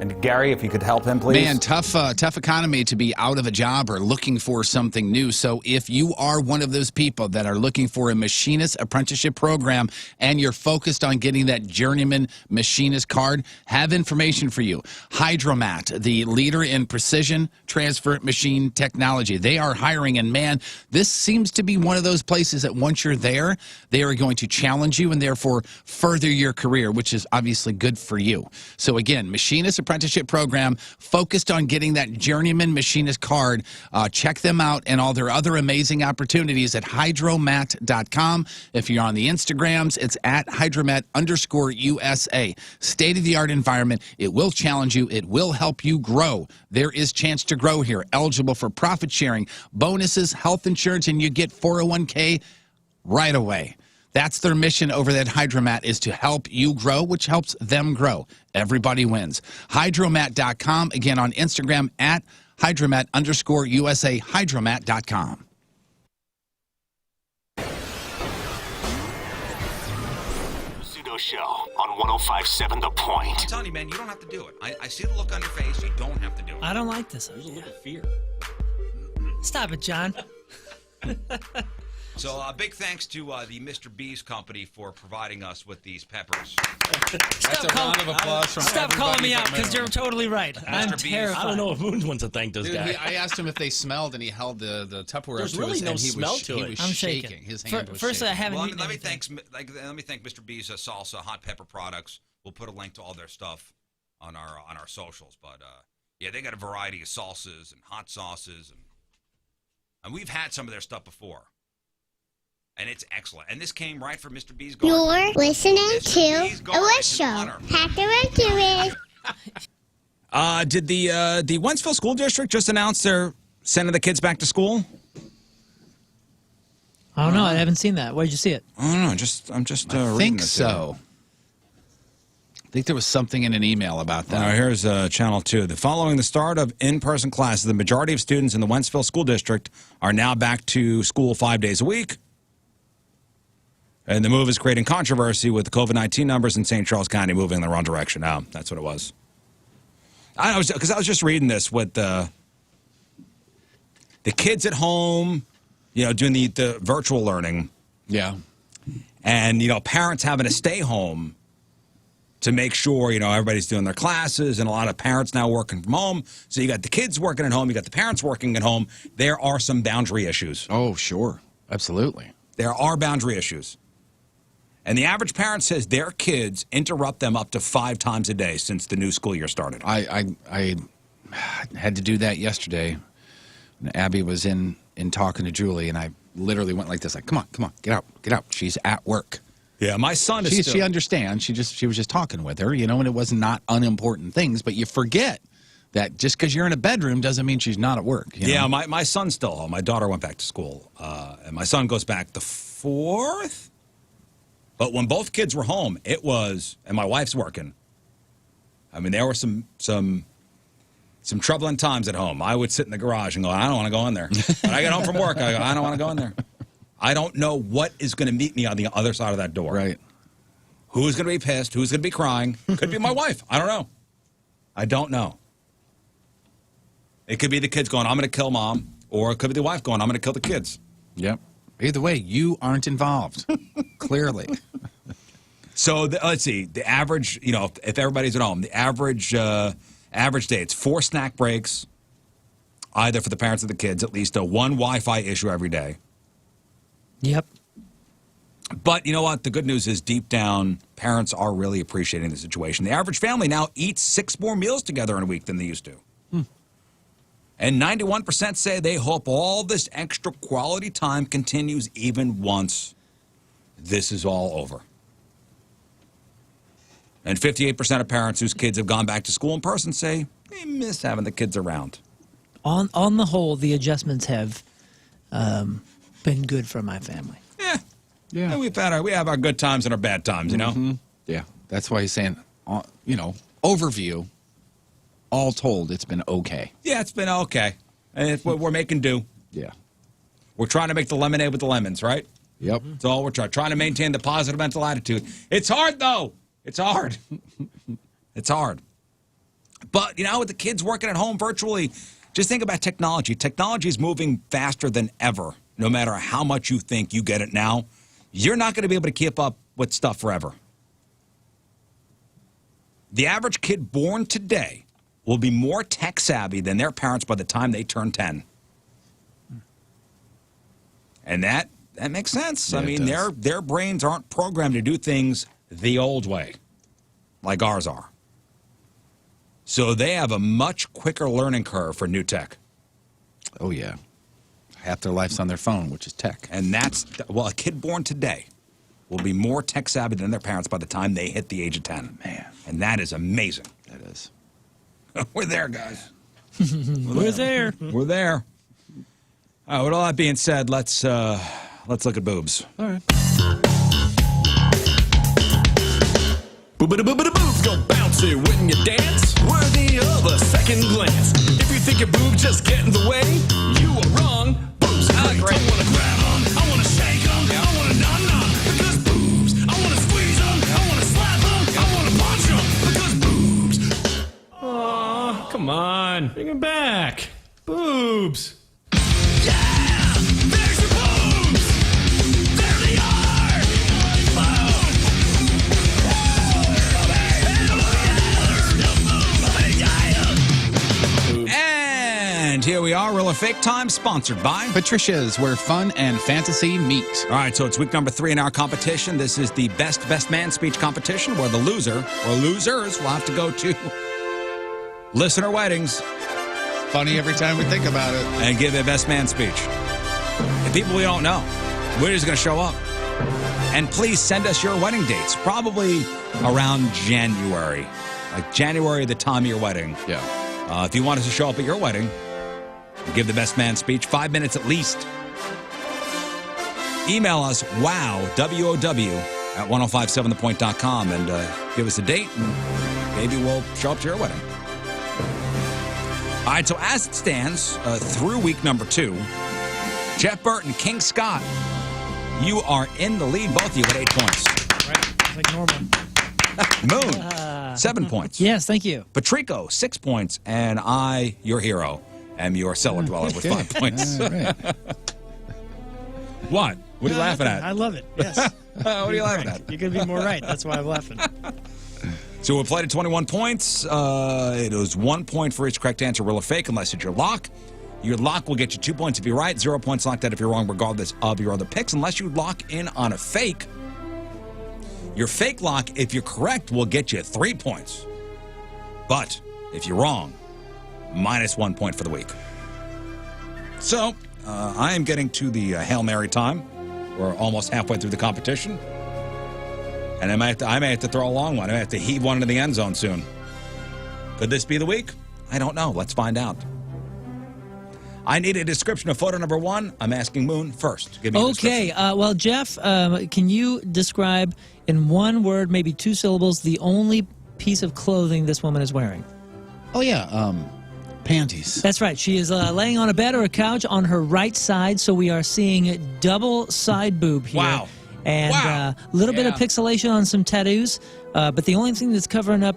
And Gary, if you could help him, please. Man, tough economy to be out of a job or looking for something new. So if you are one of those people that are looking for a machinist apprenticeship program and you're focused on getting that journeyman machinist card, have information for you. Hydromat, the leader in precision transfer machine technology. They are hiring, and man, this seems to be one of those places that once you're there, they are going to challenge you and therefore further your career, which is obviously good for you. So again, machinist apprenticeship program focused on getting that journeyman machinist card. Check them out and all their other amazing opportunities at hydromat.com. If you're on the Instagrams, it's at hydromat_USA. State-of-the-art environment. It will challenge you. It will help you grow. There is chance to grow here. Eligible for profit sharing, bonuses, health insurance, and you get 401k right away. That's their mission over at Hydromat, is to help you grow, which helps them grow. Everybody wins. Hydromat.com. Again, on Instagram at Hydromat_USA, Hydromat.com. Rizzuto Show on 105.7 The Point. I'm telling you, man, you don't have to do it. I see the look on your face. You don't have to do it. I don't like this. There's a look of fear. Stop it, John. So big thanks to the Mr. B's company for providing us with these peppers. That's a round of applause from Stop calling me out but because you're totally right. I'm B's. terrified. I don't know if Moons wants to thank this Dude, guy. I asked him if they smelled, and he held the Tupperware There's up to really his, no and he smell was, to he it. was I'm shaking. shaking. His hand was First, shaking. I haven't Well, eaten let me anything. thank Mr. B's salsa hot pepper products. We'll put a link to all their stuff on our socials. But yeah, they got a variety of salsas and hot sauces, and we've had some of their stuff before. And it's excellent. And this came right from Mr. B's garden. You're listening to a Wish Show. Happy birthday. Did the Wentzville School District just announce they're sending the kids back to school? I don't know. I haven't seen that. Where did you see it? I don't know. I'm just I reading think this so. I think there was something in an email about that. Here's Channel 2. Following the start of in-person classes, the majority of students in the Wentzville School District are now back to school 5 days a week. And the move is creating controversy with the COVID-19 numbers in St. Charles County moving in the wrong direction. Oh, that's what it was. I was just reading this with the kids at home, doing the virtual learning. Yeah. And, parents having to stay home to make sure, everybody's doing their classes, and a lot of parents now working from home. So you got the kids working at home, you got the parents working at home. There are some boundary issues. Oh, sure. Absolutely. There are boundary issues. And the average parent says their kids interrupt them up to 5 times a day since the new school year started. I had to do that yesterday. Abby was in talking to Julie, and I literally went like this, like, come on, get out. She's at work. Yeah, my son is She understands. She was just talking with her, and it was not unimportant things, but you forget that just because you're in a bedroom doesn't mean she's not at work. Yeah, my son's still home. My daughter went back to school, and my son goes back the 4th. But when both kids were home, it was, and my wife's working. I mean, there were some troubling times at home. I would sit in the garage and go, I don't want to go in there. When I get home from work, I go, I don't want to go in there. I don't know what is going to meet me on the other side of that door. Right. Who's going to be pissed? Who's going to be crying? Could be my wife. I don't know. I don't know. It could be the kids going, I'm going to kill mom, or it could be the wife going, I'm going to kill the kids. Yep. Either way, you aren't involved, clearly. So let's see. The average, if everybody's at home, the average day, it's 4 snack breaks, either for the parents or the kids, at least one Wi-Fi issue every day. Yep. But you know what? The good news is deep down, parents are really appreciating the situation. The average family now eats 6 more meals together in a week than they used to. And 91% say they hope all this extra quality time continues even once this is all over. And 58% of parents whose kids have gone back to school in person say they miss having the kids around. On the whole, the adjustments have been good for my family. Yeah. And we have our good times and our bad times, Yeah. That's why he's saying, overview. All told, it's been okay. Yeah, it's been okay. And we're making do. Yeah. We're trying to make the lemonade with the lemons, right? Yep. That's all we're trying to maintain the positive mental attitude. It's hard, though. It's hard. It's hard. But, with the kids working at home virtually, just think about technology. Technology is moving faster than ever. No matter how much you think you get it now, you're not going to be able to keep up with stuff forever. The average kid born today will be more tech savvy than their parents by the time they turn 10. And that makes sense. Yeah, I mean, their brains aren't programmed to do things the old way, like ours are. So they have a much quicker learning curve for new tech. Oh, yeah. Half their life's on their phone, which is tech. And a kid born today will be more tech savvy than their parents by the time they hit the age of 10. Man. And that is amazing. That is. We're there, guys. We're there. We're there. All right, with all that being said, let's look at boobs. All right. Boobs go bouncy when you dance, worthy of a second glance. If you think your boobs just get in the way, you are wrong. Boobs, I don't want to grab them, I want to shake them, I want to nom-nom. Because boobs, I want to squeeze them, I want to slap them, I want to punch them. Because boobs. Aw, come on. Bring him back. Boobs. Yeah! There's your boobs! There they are! And here we are, Real or Fake Time, sponsored by Patricia's, where fun and fantasy meet. All right, so it's week number 3 in our competition. This is the best man speech competition, where the loser or losers will have to go to listener weddings. Funny every time we think about it. And give a best man speech. And people we don't know, we're just going to show up. And please send us your wedding dates, probably around January. Like January, the time of your wedding. Yeah. If you want us to show up at your wedding, give the best man speech, 5 minutes at least. Email us, W-O-W, at 1057thepoint.com and give us a date, and maybe we'll show up to your wedding. All right, so as it stands, through week number 2, Jeff Burton, King Scott, you are in the lead, both of you, with 8 points. Right, it's like normal. Moon, 7 points. Yes, thank you. Patrico, 6 points, and I, your hero, am your cellar dweller with 5 points. What? What are you laughing at? I love it, yes. What are you laughing at? You could be more right. That's why I'm laughing. So we played at 21 points. It was 1 point for each correct answer, real or fake, unless it's your lock. Your lock will get you 2 points if you're right, 0 points locked out if you're wrong, regardless of your other picks, unless you lock in on a fake. Your fake lock, if you're correct, will get you 3 points. But if you're wrong, minus 1 point for the week. So I am getting to the Hail Mary time. We're almost halfway through the competition. And I may have to throw a long one. I may have to heave one into the end zone soon. Could this be the week? I don't know. Let's find out. I need a description of photo number 1. I'm asking Moon first. Give me a description. Okay. Well, Jeff, can you describe in one word, maybe 2 syllables, the only piece of clothing this woman is wearing? Oh, yeah. Panties. That's right. She is laying on a bed or a couch on her right side, so we are seeing double side boob here. Wow. And a little bit of pixelation on some tattoos, but the only thing that's covering up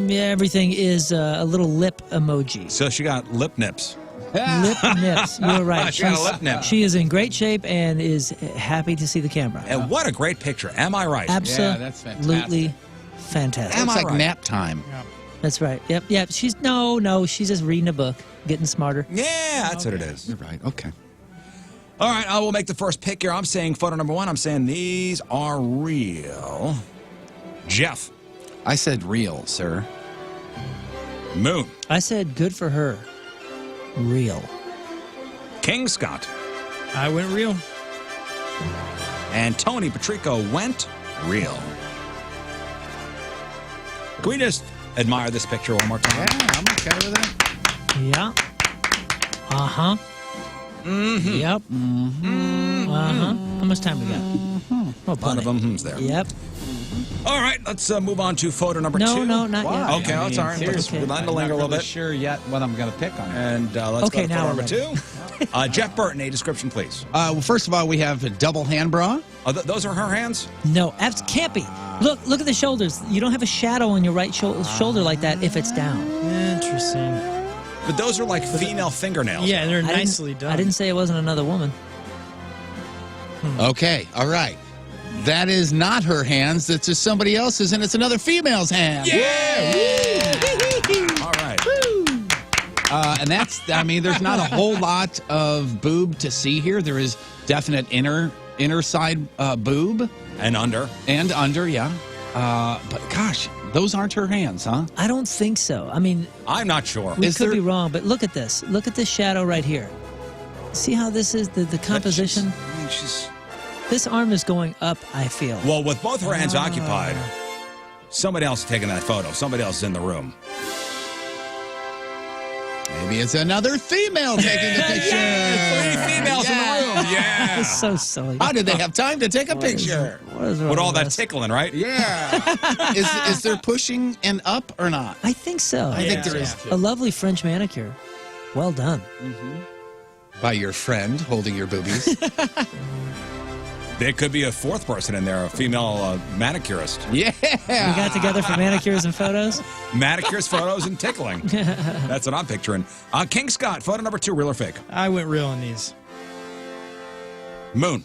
everything is a little lip emoji. So she got lip nips. Lip nips. You're right. She got a lip nip. She is in great shape and is happy to see the camera. And what a great picture. Am I right? Absolutely. Yeah, that's fantastic. Fantastic. It's like nap time. Yeah. That's right. Yep. Yep. She's she's just reading a book, getting smarter. Yeah, that's what it is. You're right. Okay. All right, I will make the first pick here. I'm saying photo number 1. I'm saying these are real. Jeff. I said real, sir. Moon. I said good for her. Real. King Scott. I went real. And Tony Patrico went real. Can we just admire this picture one more time? Yeah, I'm okay with it. Yeah. Uh-huh. Mm-hmm. Yep. Mm-hmm. Uh-huh. How much time we got? A lot of them's there. Yep. All right, let's move on to photo number 2. No, not yet. Okay, that's all right. Seriously, We're letting it linger a little bit. Sure yet what I'm going to pick on. And let's go to now photo number 2. Jeff Burton, a description, please. Well, first of all, we have a double hand bra. Those are her hands? No, can't be. Look at the shoulders. You don't have a shadow on your right shoulder like that if it's down. Interesting. But those are like female fingernails. Yeah, they're nicely done. I didn't say it wasn't another woman. Okay, all right. That is not her hands. That's just somebody else's, and it's another female's hand. Yeah! All right. And that's, there's not a whole lot of boob to see here. There is definite inner side boob. And under. And under, yeah. But gosh, those aren't her hands, huh? I don't think so. I'm not sure. We could be wrong, but look at this. Look at this shadow right here. See how this is the composition? This arm is going up, I feel. Well, with both her hands occupied, somebody else is taking that photo. Somebody else is in the room. Maybe it's another female taking the picture. Three females in the room. Yeah. It's so silly. How did they have time to take a picture? What is wrong With all with that us? tickling, right? Yeah. is there pushing and up or not? I think so. I think there is. A lovely French manicure. Well done. By your friend holding your boobies. There could be a fourth person in there, a female manicurist. Yeah. We got together for manicures and photos. Manicures, photos, and tickling. That's what I'm picturing. King Scott, photo number 2, real or fake? I went real on these. Moon.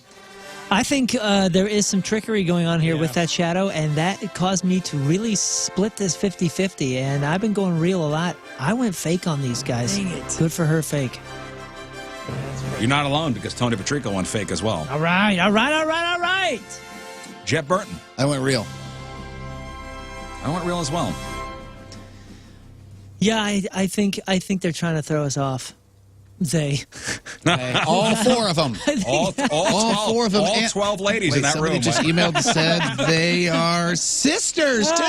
I think there is some trickery going on here with that shadow, and that caused me to really split this 50-50, and I've been going real a lot. I went fake on these guys. Dang it. Good for her, fake. You're not alone because Tony Patrico went fake as well. All right, all right, all right, all right. Jeff Burton. I went real. I went real as well. Yeah, I think they're trying to throw us off. They. All four of them. All 4 of them. All 12 ladies in that somebody room. just emailed and said they are sisters, too.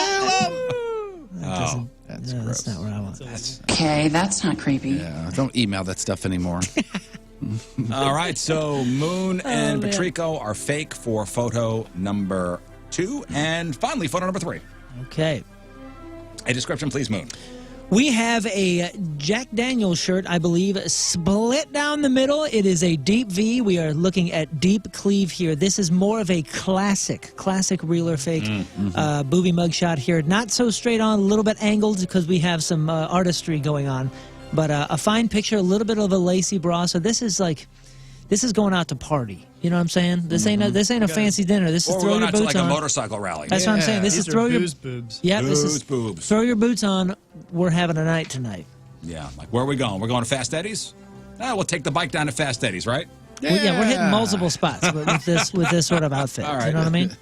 Oh. That's not what I want. Okay, that's not creepy. Yeah, don't email that stuff anymore. All right, so Moon and man. Patrico are fake for photo number 2. And finally, photo number 3. Okay. A description, please, Moon. We have a Jack Daniels shirt, I believe, split down the middle. It is a deep V. We are looking at deep cleave here. This is more of a classic reel or fake booby mug shot here. Not so straight on, a little bit angled because we have some artistry going on. But a fine picture, a little bit of a lacy bra. So this is going out to party. You know what I'm saying? This ain't a fancy dinner. This is Or throw we're your going out to boots like on. a motorcycle rally. That's what I'm saying. This These is are throw your boobs. Yeah, this is boobs. throw your boots on. We're having a night tonight. Yeah, like where are we going? We're going to Fast Eddie's? We'll take the bike down to Fast Eddie's, right? Yeah, we're hitting multiple spots with this sort of outfit. All right. You know what I mean?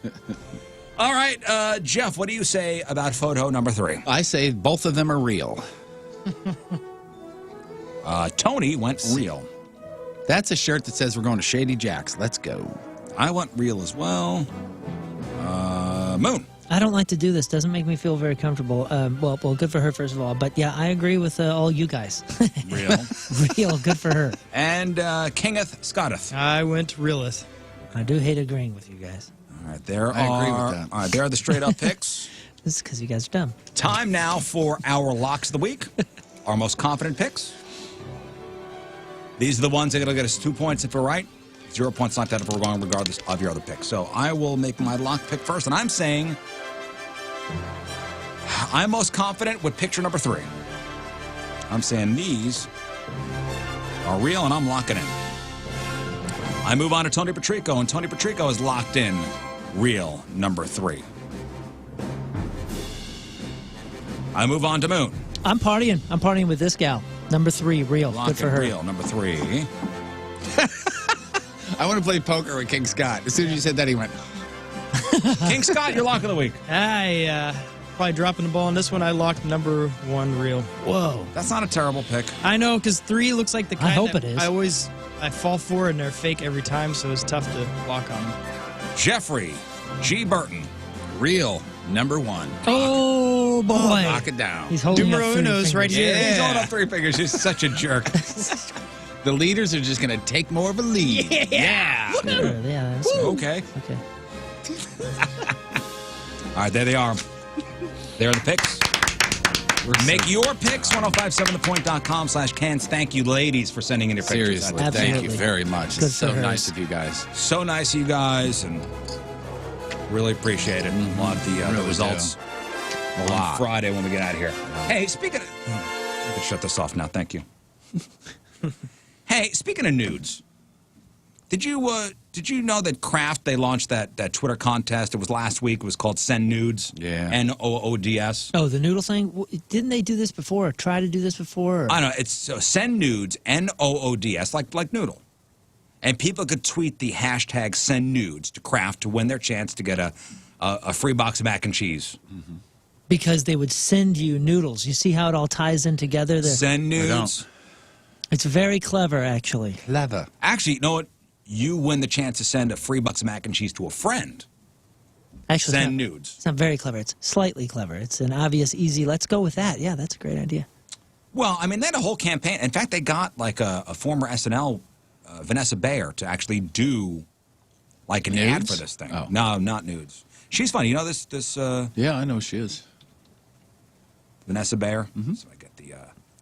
All right, Jeff, what do you say about photo number 3? I say both of them are real. Tony went real. That's a shirt that says we're going to Shady Jack's. Let's go. I went real as well. Moon. I don't like to do this. Doesn't make me feel very comfortable. Well, good for her, first of all. But yeah, I agree with all you guys. Real. Real. Good for her. And Kingeth Scotteth. I went realist. I do hate agreeing with you guys. All right, there I agree with that. All right, there are the straight up picks. This is because you guys are dumb. Time now for our locks of the week. Our most confident picks. These are the ones that are going to get us 2 points if we're right. 0 points knocked out if we're wrong, regardless of your other picks. So I will make my lock pick first, and I'm saying I'm most confident with picture number 3. I'm saying these are real, and I'm locking in. I move on to Tony Patrico, and Tony Patrico is locked in real number 3. I move on to Moon. I'm partying. I'm partying with this gal. Number 3, real. Lock Good for in her. real number 3. I want to play poker with King Scott. As soon as you said that, he went. King Scott, your lock of the week. I probably dropping the ball on this one. I locked number 1 real. Whoa. That's not a terrible pick. I know, because 3 looks like the kind hope that it is. I fall for it, and they're fake every time, so it's tough to lock on them. Jeffrey G. Burton. Real number 1. Oh, boy. Knock it down. He's holding Numero up 3 unos right fingers. here. He's holding up 3 fingers. He's such a jerk. The leaders are just going to take more of a lead. Yeah. Yeah, that's Okay. okay. All right, there they are. There are the picks. Make your picks, 1057thepoint.com/cans. Thank you, ladies, for sending in your pictures. Seriously, That's thank you Absolutely. very much. Good It's so for hers. nice of you guys. so nice of you guys, and really appreciate it. We'll have the Really results A on lot. Friday when we get out of here. Hey, speaking of... I can shut this off now. Thank you. Hey, speaking of nudes, did you know that Kraft, they launched that Twitter contest? It was last week. It was called Send Nudes. Yeah. Noods. Oh, the noodle thing? Didn't they do this before or try to do this before? Or? I know. It's Send Nudes, Noods, like noodle. And people could tweet the hashtag Send Nudes to Kraft to win their chance to get a free box of mac and cheese. Mm-hmm. Because they would send you noodles. You see how it all ties in together? Send Nudes. It's very clever, actually. Clever. Actually, you know what? You win the chance to send a free box of mac and cheese to a friend. Actually, Send it's not, nudes. It's not very clever. It's slightly clever. It's an obvious, easy, let's go with that. Yeah, that's a great idea. Well, I mean, they had a whole campaign. In fact, they got like a former SNL, Vanessa Bayer, to actually do like an ad for this thing. Oh. No, not nudes. She's funny. You know this? Yeah, I know who she is. Vanessa Bayer. So I get the.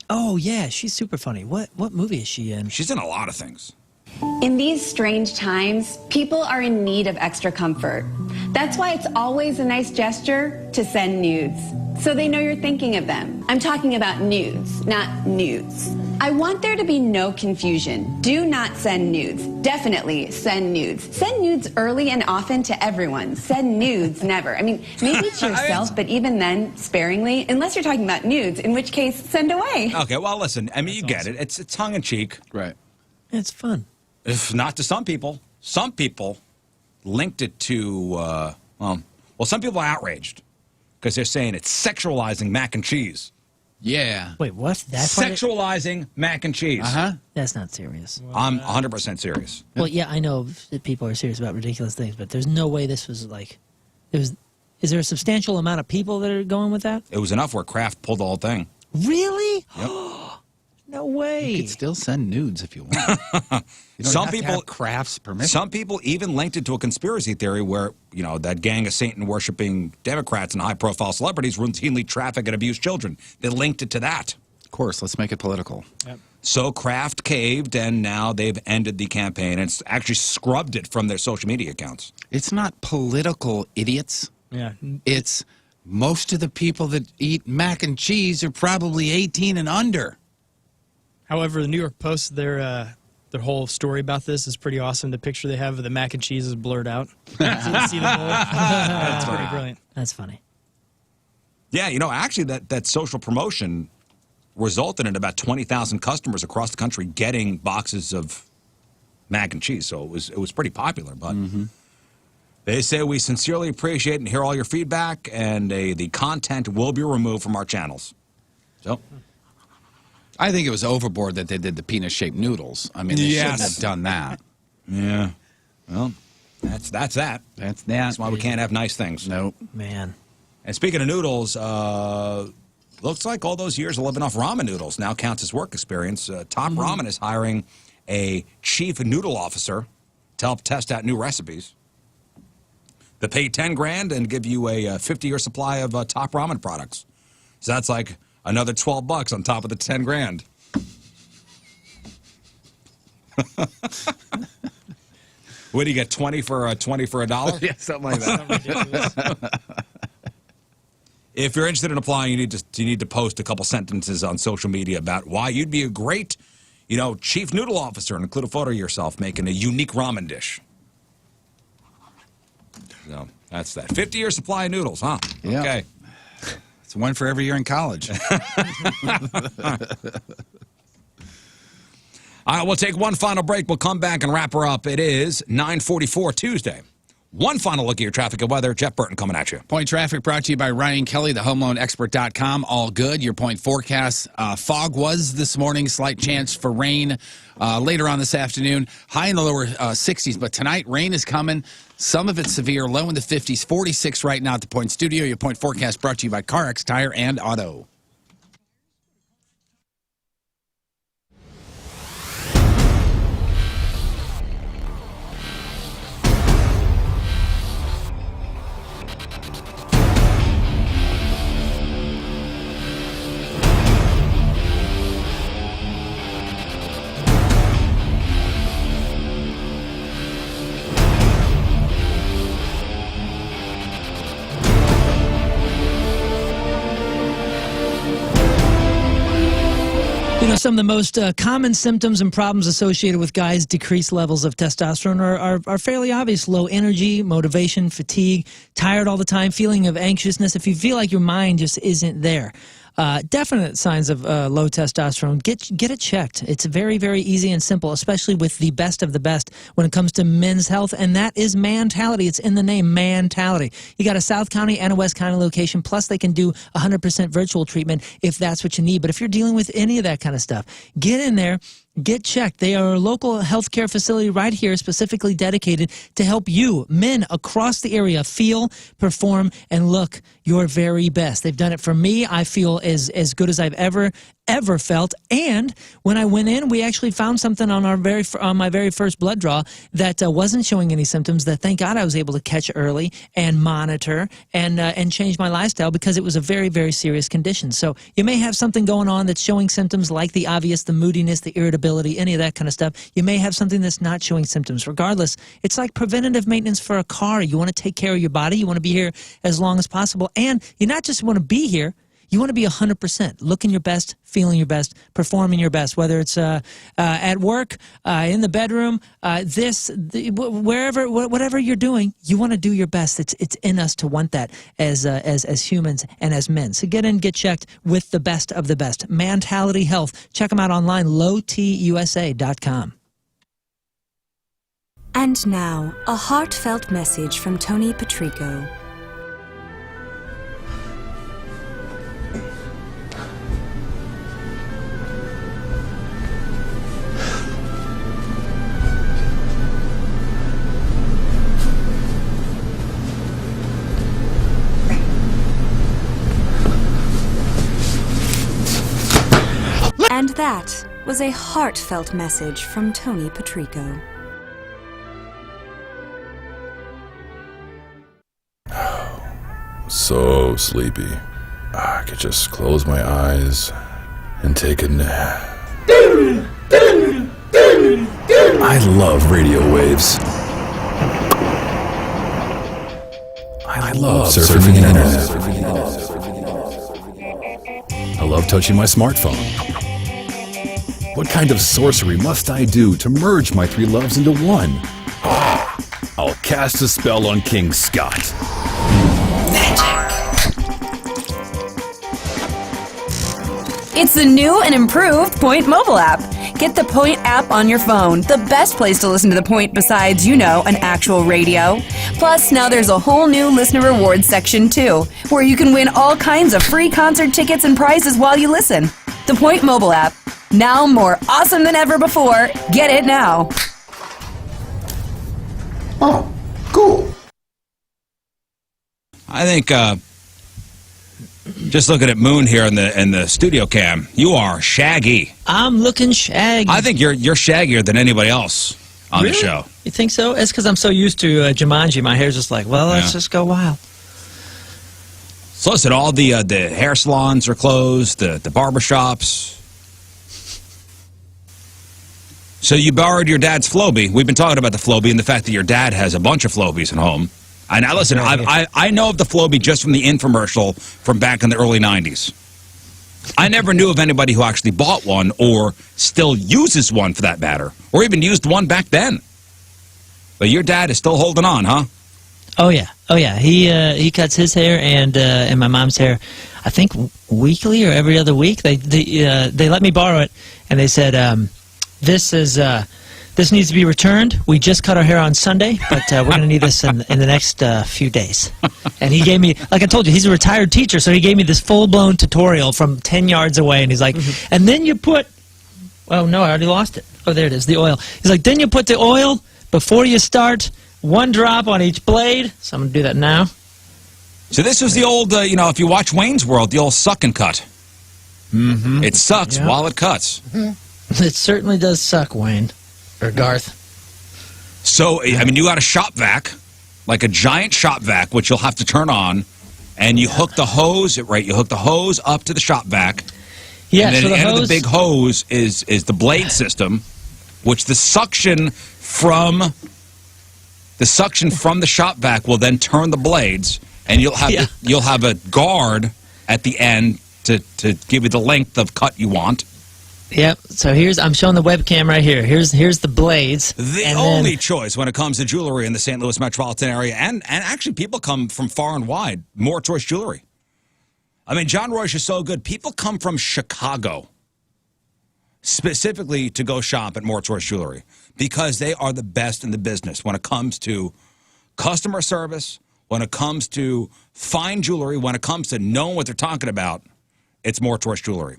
Oh yeah, she's super funny. What movie is she in? She's in a lot of things. In these strange times, people are in need of extra comfort. That's why it's always a nice gesture to send nudes, so they know you're thinking of them. I'm talking about nudes, not nudes. I want there to be no confusion. Do not send nudes. Definitely send nudes. Send nudes early and often to everyone. Send nudes never. I mean, maybe to yourself, but even then, sparingly, unless you're talking about nudes, in which case, send away. Okay, well, listen. I mean, you get it. It's tongue in cheek. Right. It's fun. If not to some people. Some people linked it to, some people are outraged because they're saying it's sexualizing mac and cheese. Yeah. Wait, what? That's sexualizing mac and chees. That's not serious. I'm 100% serious. Well, yeah, I know that people are serious about ridiculous things, but there's no way this was like. Is there a substantial amount of people that are going with that? It was enough where Kraft pulled the whole thing. Really? Yep. No way. You could still send nudes if you want. You don't have to have Kraft's permission. Some people even linked it to a conspiracy theory where, you know, that gang of Satan-worshipping Democrats and high-profile celebrities routinely traffic and abuse children. They linked it to that. Of course, let's make it political. Yep. So Kraft caved, and now they've ended the campaign and actually scrubbed it from their social media accounts. It's not political, idiots. Yeah. It's most of the people that eat mac and cheese are probably 18 and under. However, the New York Post, their whole story about this is pretty awesome. The picture they have of the mac and cheese is blurred out. So you can see the bowl. That's pretty brilliant. That's funny. Yeah, you know, actually that social promotion resulted in about 20,000 customers across the country getting boxes of mac and cheese. So it was pretty popular. But they say we sincerely appreciate and hear all your feedback, and the content will be removed from our channels. So I think it was overboard that they did the penis-shaped noodles. I mean, they shouldn't have done that. Yeah. Well, that's that. That's that. That's why we can't have nice things. Nope. Man. And speaking of noodles, looks like all those years of living off ramen noodles now counts as work experience. Top Ramen is hiring a chief noodle officer to help test out new recipes. They pay $10,000 and give you a 50-year supply of Top Ramen products. So that's like another $12 on top of the $10,000. What do you get? 20 for a $1? Yeah, something like that. If you're interested in applying, you need to post a couple sentences on social media about why you'd be a great, chief noodle officer, and include a photo of yourself making a unique ramen dish. So that's that. 50-year supply of noodles, huh? Yeah. Okay. It's one for every year in college. All right, we'll take one final break. We'll come back and wrap her up. It is 9:44 Tuesday. One final look at your traffic and weather. Jeff Burton coming at you. Point traffic brought to you by Ryan Kelly, the homeloanexpert.com. All good. Your point forecast. Fog was this morning. Slight chance for rain later on this afternoon. High in the lower 60s. But tonight, rain is coming. Some of it severe. Low in the 50s. 46 right now at the Point Studio. Your point forecast brought to you by CarX Tire and Auto. Some of the most common symptoms and problems associated with guys' decreased levels of testosterone are fairly obvious. Low energy, motivation, fatigue, tired all the time, feeling of anxiousness. If you feel like your mind just isn't there. Definite signs of low testosterone. Get it checked. It's very, very easy and simple, especially with the best of the best when it comes to men's health, and that is Mantality. It's in the name, Mantality. You got a South County and a West County location, plus they can do 100% virtual treatment if that's what you need. But if you're dealing with any of that kind of stuff, get in there. Get checked. They are a local healthcare facility right here specifically dedicated to help you, men across the area, feel, perform, and look your very best. They've done it for me. I feel as good as I've ever ever felt. And when I went in, we actually found something on my very first blood draw that wasn't showing any symptoms, that thank God I was able to catch early and monitor and change my lifestyle, because it was a very, very serious condition. So you may have something going on that's showing symptoms like the obvious, the moodiness, the irritability, any of that kind of stuff. You may have something that's not showing symptoms. Regardless, it's like preventative maintenance for a car. You want to take care of your body. You want to be here as long as possible. And you not just want to be here, you want to be 100%, looking your best, feeling your best, performing your best, whether it's at work, in the bedroom, wherever, whatever you're doing, you want to do your best. It's in us to want that as humans and as men. So get in, get checked with the best of the best. Mentality Health. Check them out online, lowtusa.com. And now, a heartfelt message from Tony Patrico. And that was a heartfelt message from Tony Patrico. So sleepy. I could just close my eyes and take a nap. I love radio waves. I love surfing the internet. I love touching my smartphone. What kind of sorcery must I do to merge my three loves into one? I'll cast a spell on King Scott. It's the new and improved Point mobile app. Get the Point app on your phone, the best place to listen to the Point besides, an actual radio. Plus, now there's a whole new listener rewards section too, where you can win all kinds of free concert tickets and prizes while you listen. The Point mobile app, now more awesome than ever before. Get it now. Oh, cool. I think just looking at Moon here in the studio cam, you are shaggy. I'm looking shaggy. I think you're shaggier than anybody else on the show. You think so? It's because I'm so used to Jumanji. My hair's just like, let's just go wild. So listen, all the hair salons are closed, the barbershops. So you borrowed your dad's Flowbee. We've been talking about the Flowbee and the fact that your dad has a bunch of Flowbees at home. And now listen, I know of the Flowbee just from the infomercial from back in the early 90s. I never knew of anybody who actually bought one or still uses one for that matter, or even used one back then. But your dad is still holding on, huh? Oh yeah. He cuts his hair and my mom's hair, I think weekly or every other week. They let me borrow it, and they said this needs to be returned. We just cut our hair on Sunday, but we're going to need this in the next few days. And he gave me, like I told you, he's a retired teacher, so he gave me this full-blown tutorial from 10 yards away, and he's like, and then you put, oh, no, I already lost it. Oh, there it is, the oil. He's like, then you put the oil before you start, 1 drop on each blade. So I'm going to do that now. So this was the old, if you watch Wayne's World, the old suck and cut. Mm-hmm. It sucks while it cuts. It certainly does suck, Wayne. Or Garth. So, I mean, you got a shop vac, like a giant shop vac, which you'll have to turn on, and you hook the hose, you hook the hose up to the shop vac. Yeah, and then so the end of the big hose is the blade system, which the suction from the shop vac will then turn the blades, and you'll have a guard at the end to give you the length of cut you want. Yep. So I'm showing the webcam right here. Here's the blades. The only choice when it comes to jewelry in the St. Louis metropolitan area, and actually people come from far and wide, More Choice Jewelry. I mean, John Royce is so good. People come from Chicago specifically to go shop at More Choice Jewelry because they are the best in the business when it comes to customer service, when it comes to fine jewelry, when it comes to knowing what they're talking about. It's More Choice Jewelry.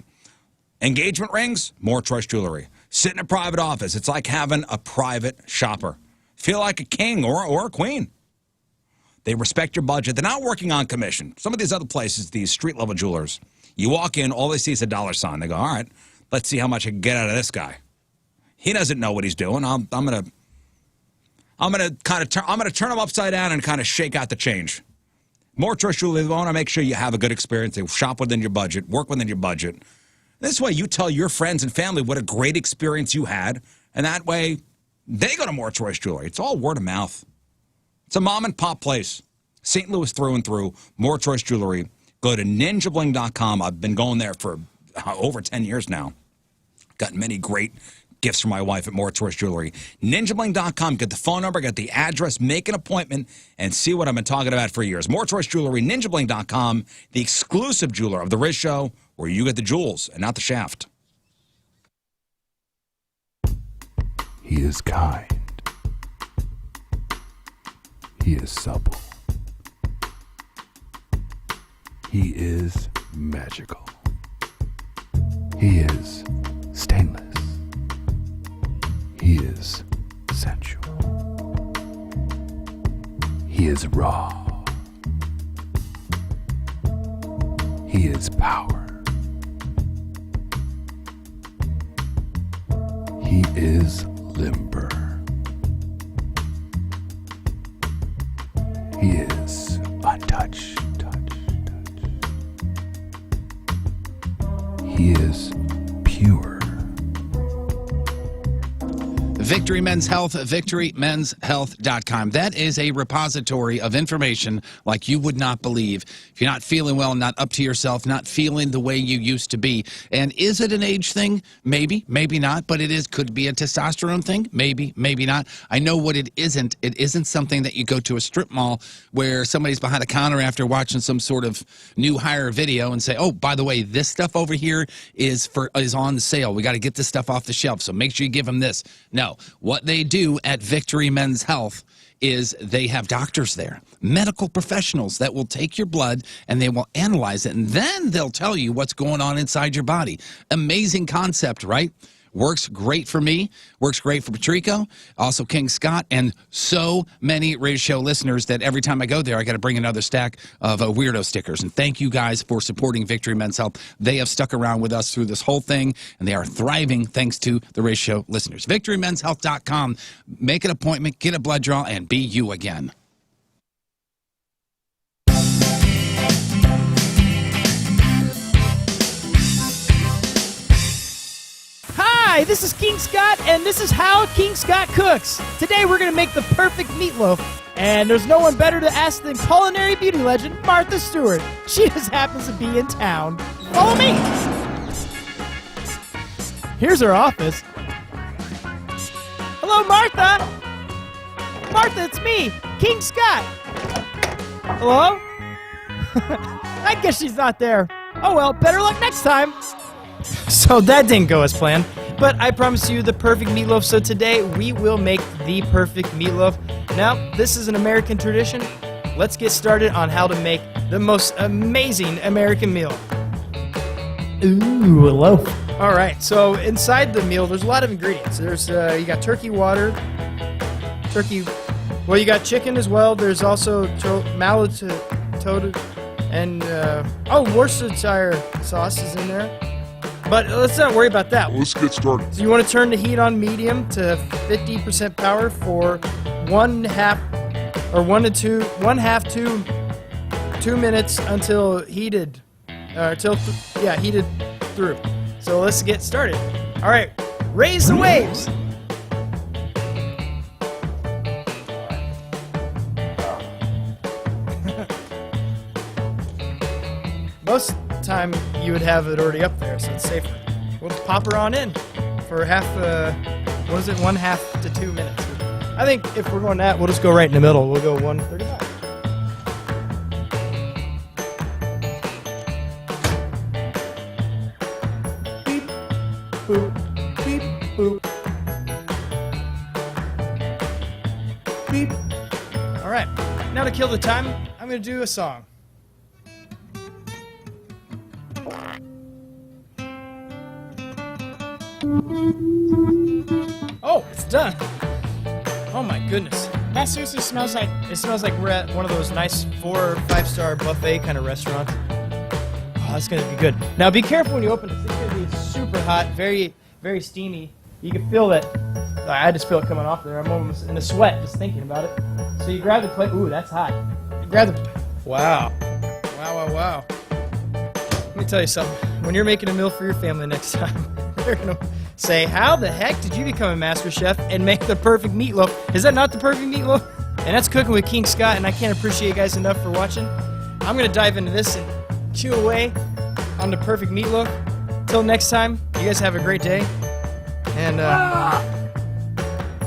Engagement rings, More Choice Jewelry. Sit in a private office. It's like having a private shopper. Feel like a king or a queen. They respect your budget. They're not working on commission. Some of these other places, these street-level jewelers, You walk in, all they see is a dollar sign. They go, all right, let's see how much I can get out of this guy. He doesn't know what he's doing. I'm gonna turn him upside down and kind of shake out the change. More Choice Jewelry. They want to make sure you have a good experience. They shop within your budget, work within your budget. This way, you tell your friends and family what a great experience you had, and that way, they go to More Choice Jewelry. It's all word of mouth. It's a mom and pop place. St. Louis through and through. More Choice Jewelry. Go to ninjabling.com. I've been going there for over 10 years now. Got many great gifts for my wife at More Choice Jewelry. Ninjabling.com. Get the phone number, get the address, make an appointment, and see what I've been talking about for years. More Choice Jewelry, ninjabling.com, the exclusive jeweler of the Riz Show, where you get the jewels and not the shaft. He is kind. He is supple. He is magical. He is stainless. He is sensual. He is raw. He is power. He is limber. He is untouched. He is pure. Victory Men's Health, victorymenshealth.com. That is a repository of information like you would not believe. If you're not feeling well, not up to yourself, not feeling the way you used to be. And is it an age thing? Maybe, maybe not, but it is. Could be a testosterone thing? Maybe, maybe not. I know what it isn't. It isn't something that you go to a strip mall where somebody's behind a counter after watching some sort of new hire video and say, oh, by the way, this stuff over here is on sale. We got to get this stuff off the shelf, so make sure you give them this. No. What they do at Victory Men's Health is they have doctors there, medical professionals that will take your blood and they will analyze it, and then they'll tell you what's going on inside your body. Amazing concept, right? Works great for me, works great for Patrico, also King Scott, and so many Riz Show listeners that every time I go there, I got to bring another stack of weirdo stickers. And thank you guys for supporting Victory Men's Health. They have stuck around with us through this whole thing, and they are thriving thanks to the Riz Show listeners. VictoryMen'sHealth.com. Make an appointment, get a blood draw, and be you again. Hi, this is King Scott, and this is how King Scott cooks. Today we're going to make the perfect meatloaf, and there's no one better to ask than culinary beauty legend Martha Stewart. She just happens to be in town. Follow me. Here's her office. Hello, Martha. Martha, it's me, King Scott. Hello? I guess she's not there. Oh well, better luck next time. So that didn't go as planned, but I promised you the perfect meatloaf, so today we will make the perfect meatloaf. Now, this is an American tradition. Let's get started on how to make the most amazing American meal. Ooh, a loaf. All right, so inside the meal, there's a lot of ingredients. There's you got turkey water, well, you got chicken as well. There's also malatoda, and Worcestershire sauce is in there. But let's not worry about that. Let's get started. So you want to turn the heat on medium to 50% power for 1/2 to 2 minutes until heated, heated through. So let's get started. All right, raise the waves. Most time you would have it already up there, so it's safer. We'll just pop her on in for 1/2 to 2 minutes. I think if we're going that, we'll just go right in the middle. We'll go 1:35. Beep, boop, beep, boop. Beep. All right, now to kill the time, I'm going to do a song. Oh, it's done. Oh my goodness. That seriously smells like... It smells like we're at one of those nice 4 or 5-star buffet kind of restaurants. That's going to be good. Now, be careful when you open it. It's going to be super hot, very, very steamy. You can feel that. I just feel it coming off there. I'm almost in a sweat just thinking about it. So you grab the plate. Ooh, that's hot. You grab the... Wow. Wow. Let me tell you something. When you're making a meal for your family next time, they're going to say, how the heck did you become a master chef and make the perfect meatloaf? Is that not the perfect meatloaf? And that's Cooking with King Scott, and I can't appreciate you guys enough for watching. I'm going to dive into this and chew away on the perfect meatloaf. Till next time, you guys have a great day. And,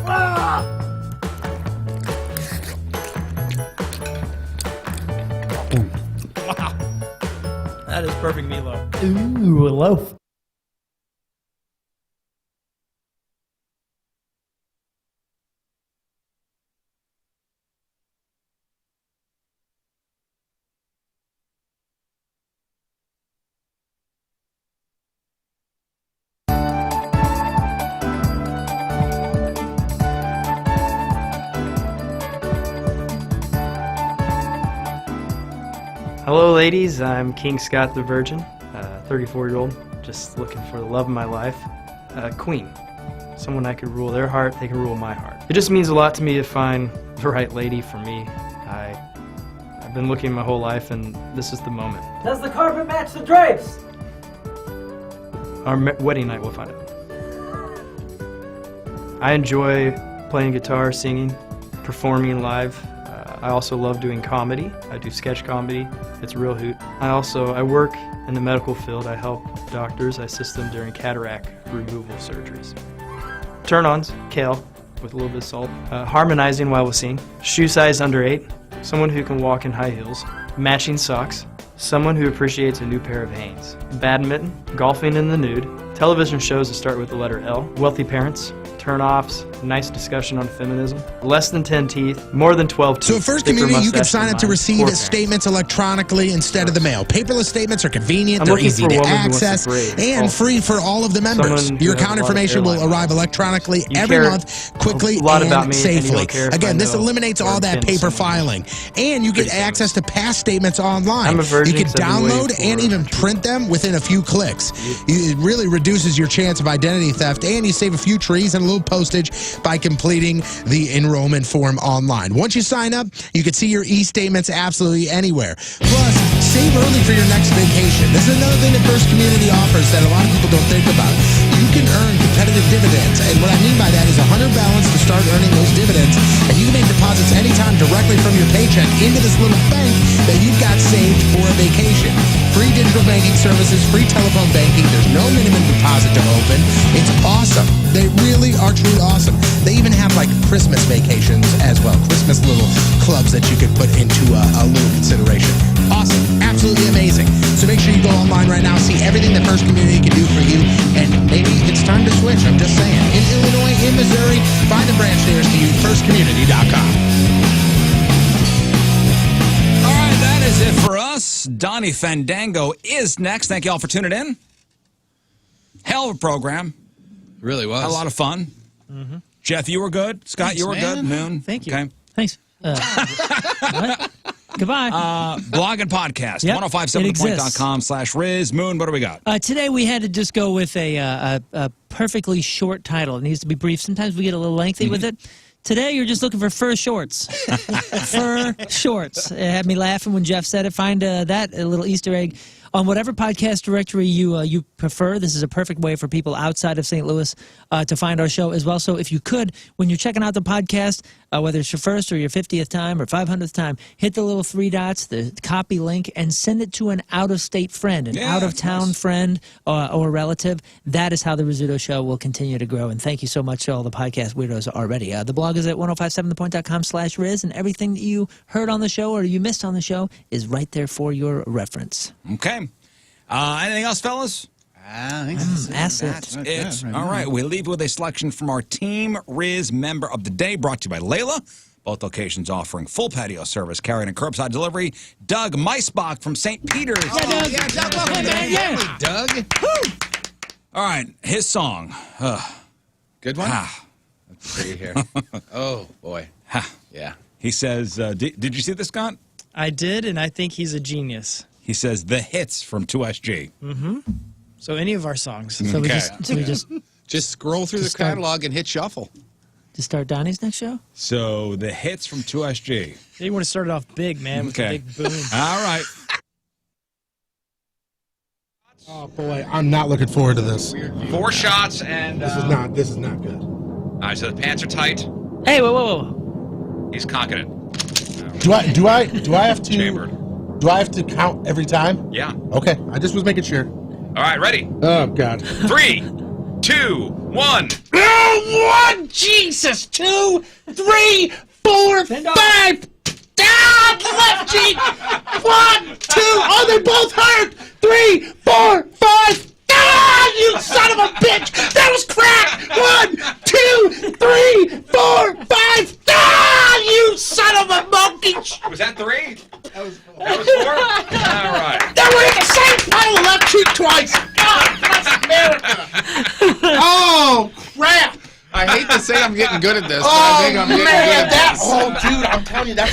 Wow. That is perfect meatloaf. Ooh, a loaf. Hello, ladies. I'm King Scott the Virgin, 34-year-old, just looking for the love of my life. Queen. Someone I could rule their heart, they can rule my heart. It just means a lot to me to find the right lady for me. I've been looking my whole life, and this is the moment. Does the carpet match the drapes? Our wedding night, we'll find out. I enjoy playing guitar, singing, performing live. I also love doing comedy. I do sketch comedy. It's a real hoot. I work in the medical field. I help doctors. I assist them during cataract removal surgeries. Turn-ons, kale with a little bit of salt. Harmonizing while we sing. Shoe size under 8. Someone who can walk in high heels. Matching socks. Someone who appreciates a new pair of Hanes. Badminton. Golfing in the nude. Television shows that start with the letter L. Wealthy parents. Turn-offs, nice discussion on feminism. Less than 10 teeth, more than 12 teeth. So at First Community, you can sign up to receive statements electronically instead of the mail. Paperless statements are convenient, they're easy to access, and free for all of the members. Your account information will arrive electronically every month, quickly and safely. Again, this eliminates all that paper filing. And you get access to past statements online. You can download and even print them within a few clicks. It really reduces your chance of identity theft, and you save a few trees and a little postage by completing the enrollment form online. Once you sign up, you can see your e-statements absolutely anywhere. Plus, save early for your next vacation. This is another thing that First Community offers that a lot of people don't think about. You can earn competitive dividends, and what I mean by that is a 100 balance to start earning those dividends, and you can make deposits anytime directly from your paycheck into this little bank that you've got saved for a vacation. Free digital banking services, free telephone banking, there's no minimum deposit to open. It's awesome. They really are truly awesome. They even have like Christmas vacations as well, Christmas little clubs that you could put into a little consideration. Awesome, absolutely amazing. So make sure you go online right now, see everything that First Community can do for you, and maybe it's time to switch. I'm just saying. In Illinois, in Missouri, find a branch nearest to you, firstcommunity.com. All right, that is it for us. Donnie Fandango is next. Thank you all for tuning in. Hell of a program. Really was. Had a lot of fun. Mm-hmm. Jeff, you were good. Scott, Thanks, you were man. good. Moon. Thank you. Okay. Thanks. What? Goodbye. Blog and podcast. Yep, 1057thepoint.com/Riz. Moon, what do we got? Today we had to just go with a perfectly short title. It needs to be brief. Sometimes we get a little lengthy with it. Today you're just looking for fur shorts. Fur shorts. It had me laughing when Jeff said it. Find that a little Easter egg on whatever podcast directory you prefer. This is a perfect way for people outside of St. Louis to find our show as well. So if you could, when you're checking out the podcast, whether it's your first or your 50th time or 500th time, hit the little 3 dots, the copy link, and send it to an out-of-state friend, an out-of-town friend or relative. That is how the Rizzuto Show will continue to grow. And thank you so much to all the podcast weirdos already. The blog is at 1057thepoint.com/Riz, and everything that you heard on the show or you missed on the show is right there for your reference. Okay. Anything else, fellas? I think that's it. All right. We leave with a selection from our Team Riz Member of the Day, brought to you by Layla. Both locations offering full patio service, carrying and curbside delivery. Doug Meisbach from St. Peter's. Yeah, Doug. Yeah, Doug, welcome to the family, Doug. Woo! All right. His song. Good one? Let's see here. Oh, boy. Yeah. He says, did you see this, Scott? I did, and I think he's a genius. He says the hits from 2SG. Mm-hmm. So any of our songs. So we just just scroll through the catalog and hit shuffle. To start Donnie's next show? So the hits from 2SG. You want to start it off big, man, with a big boom. All right. Oh boy, I'm not looking forward to this. 4 shots and this is not good. All right, so the pants are tight. Hey, whoa. He's cocking it. Do I have to Chambered. Do I have to count every time? Yeah. Okay, I just was making sure. All right, ready? Oh God. 3, 2, 1. Oh, 1, Jesus, 2, 3, 4, 5. Left cheek. 1, 2. Oh, they both hurt. 3, 4, 5. You son of a bitch! That was crack. 1, 2, 3, 4, 5. You son of a monkey! Was that 3? That was 4? All right. That were in the same pile of left cheek twice. God bless America. Oh crap! I hate to say I'm getting good at this, but Oh I think I'm getting man, good at this. dude, I'm telling you, that's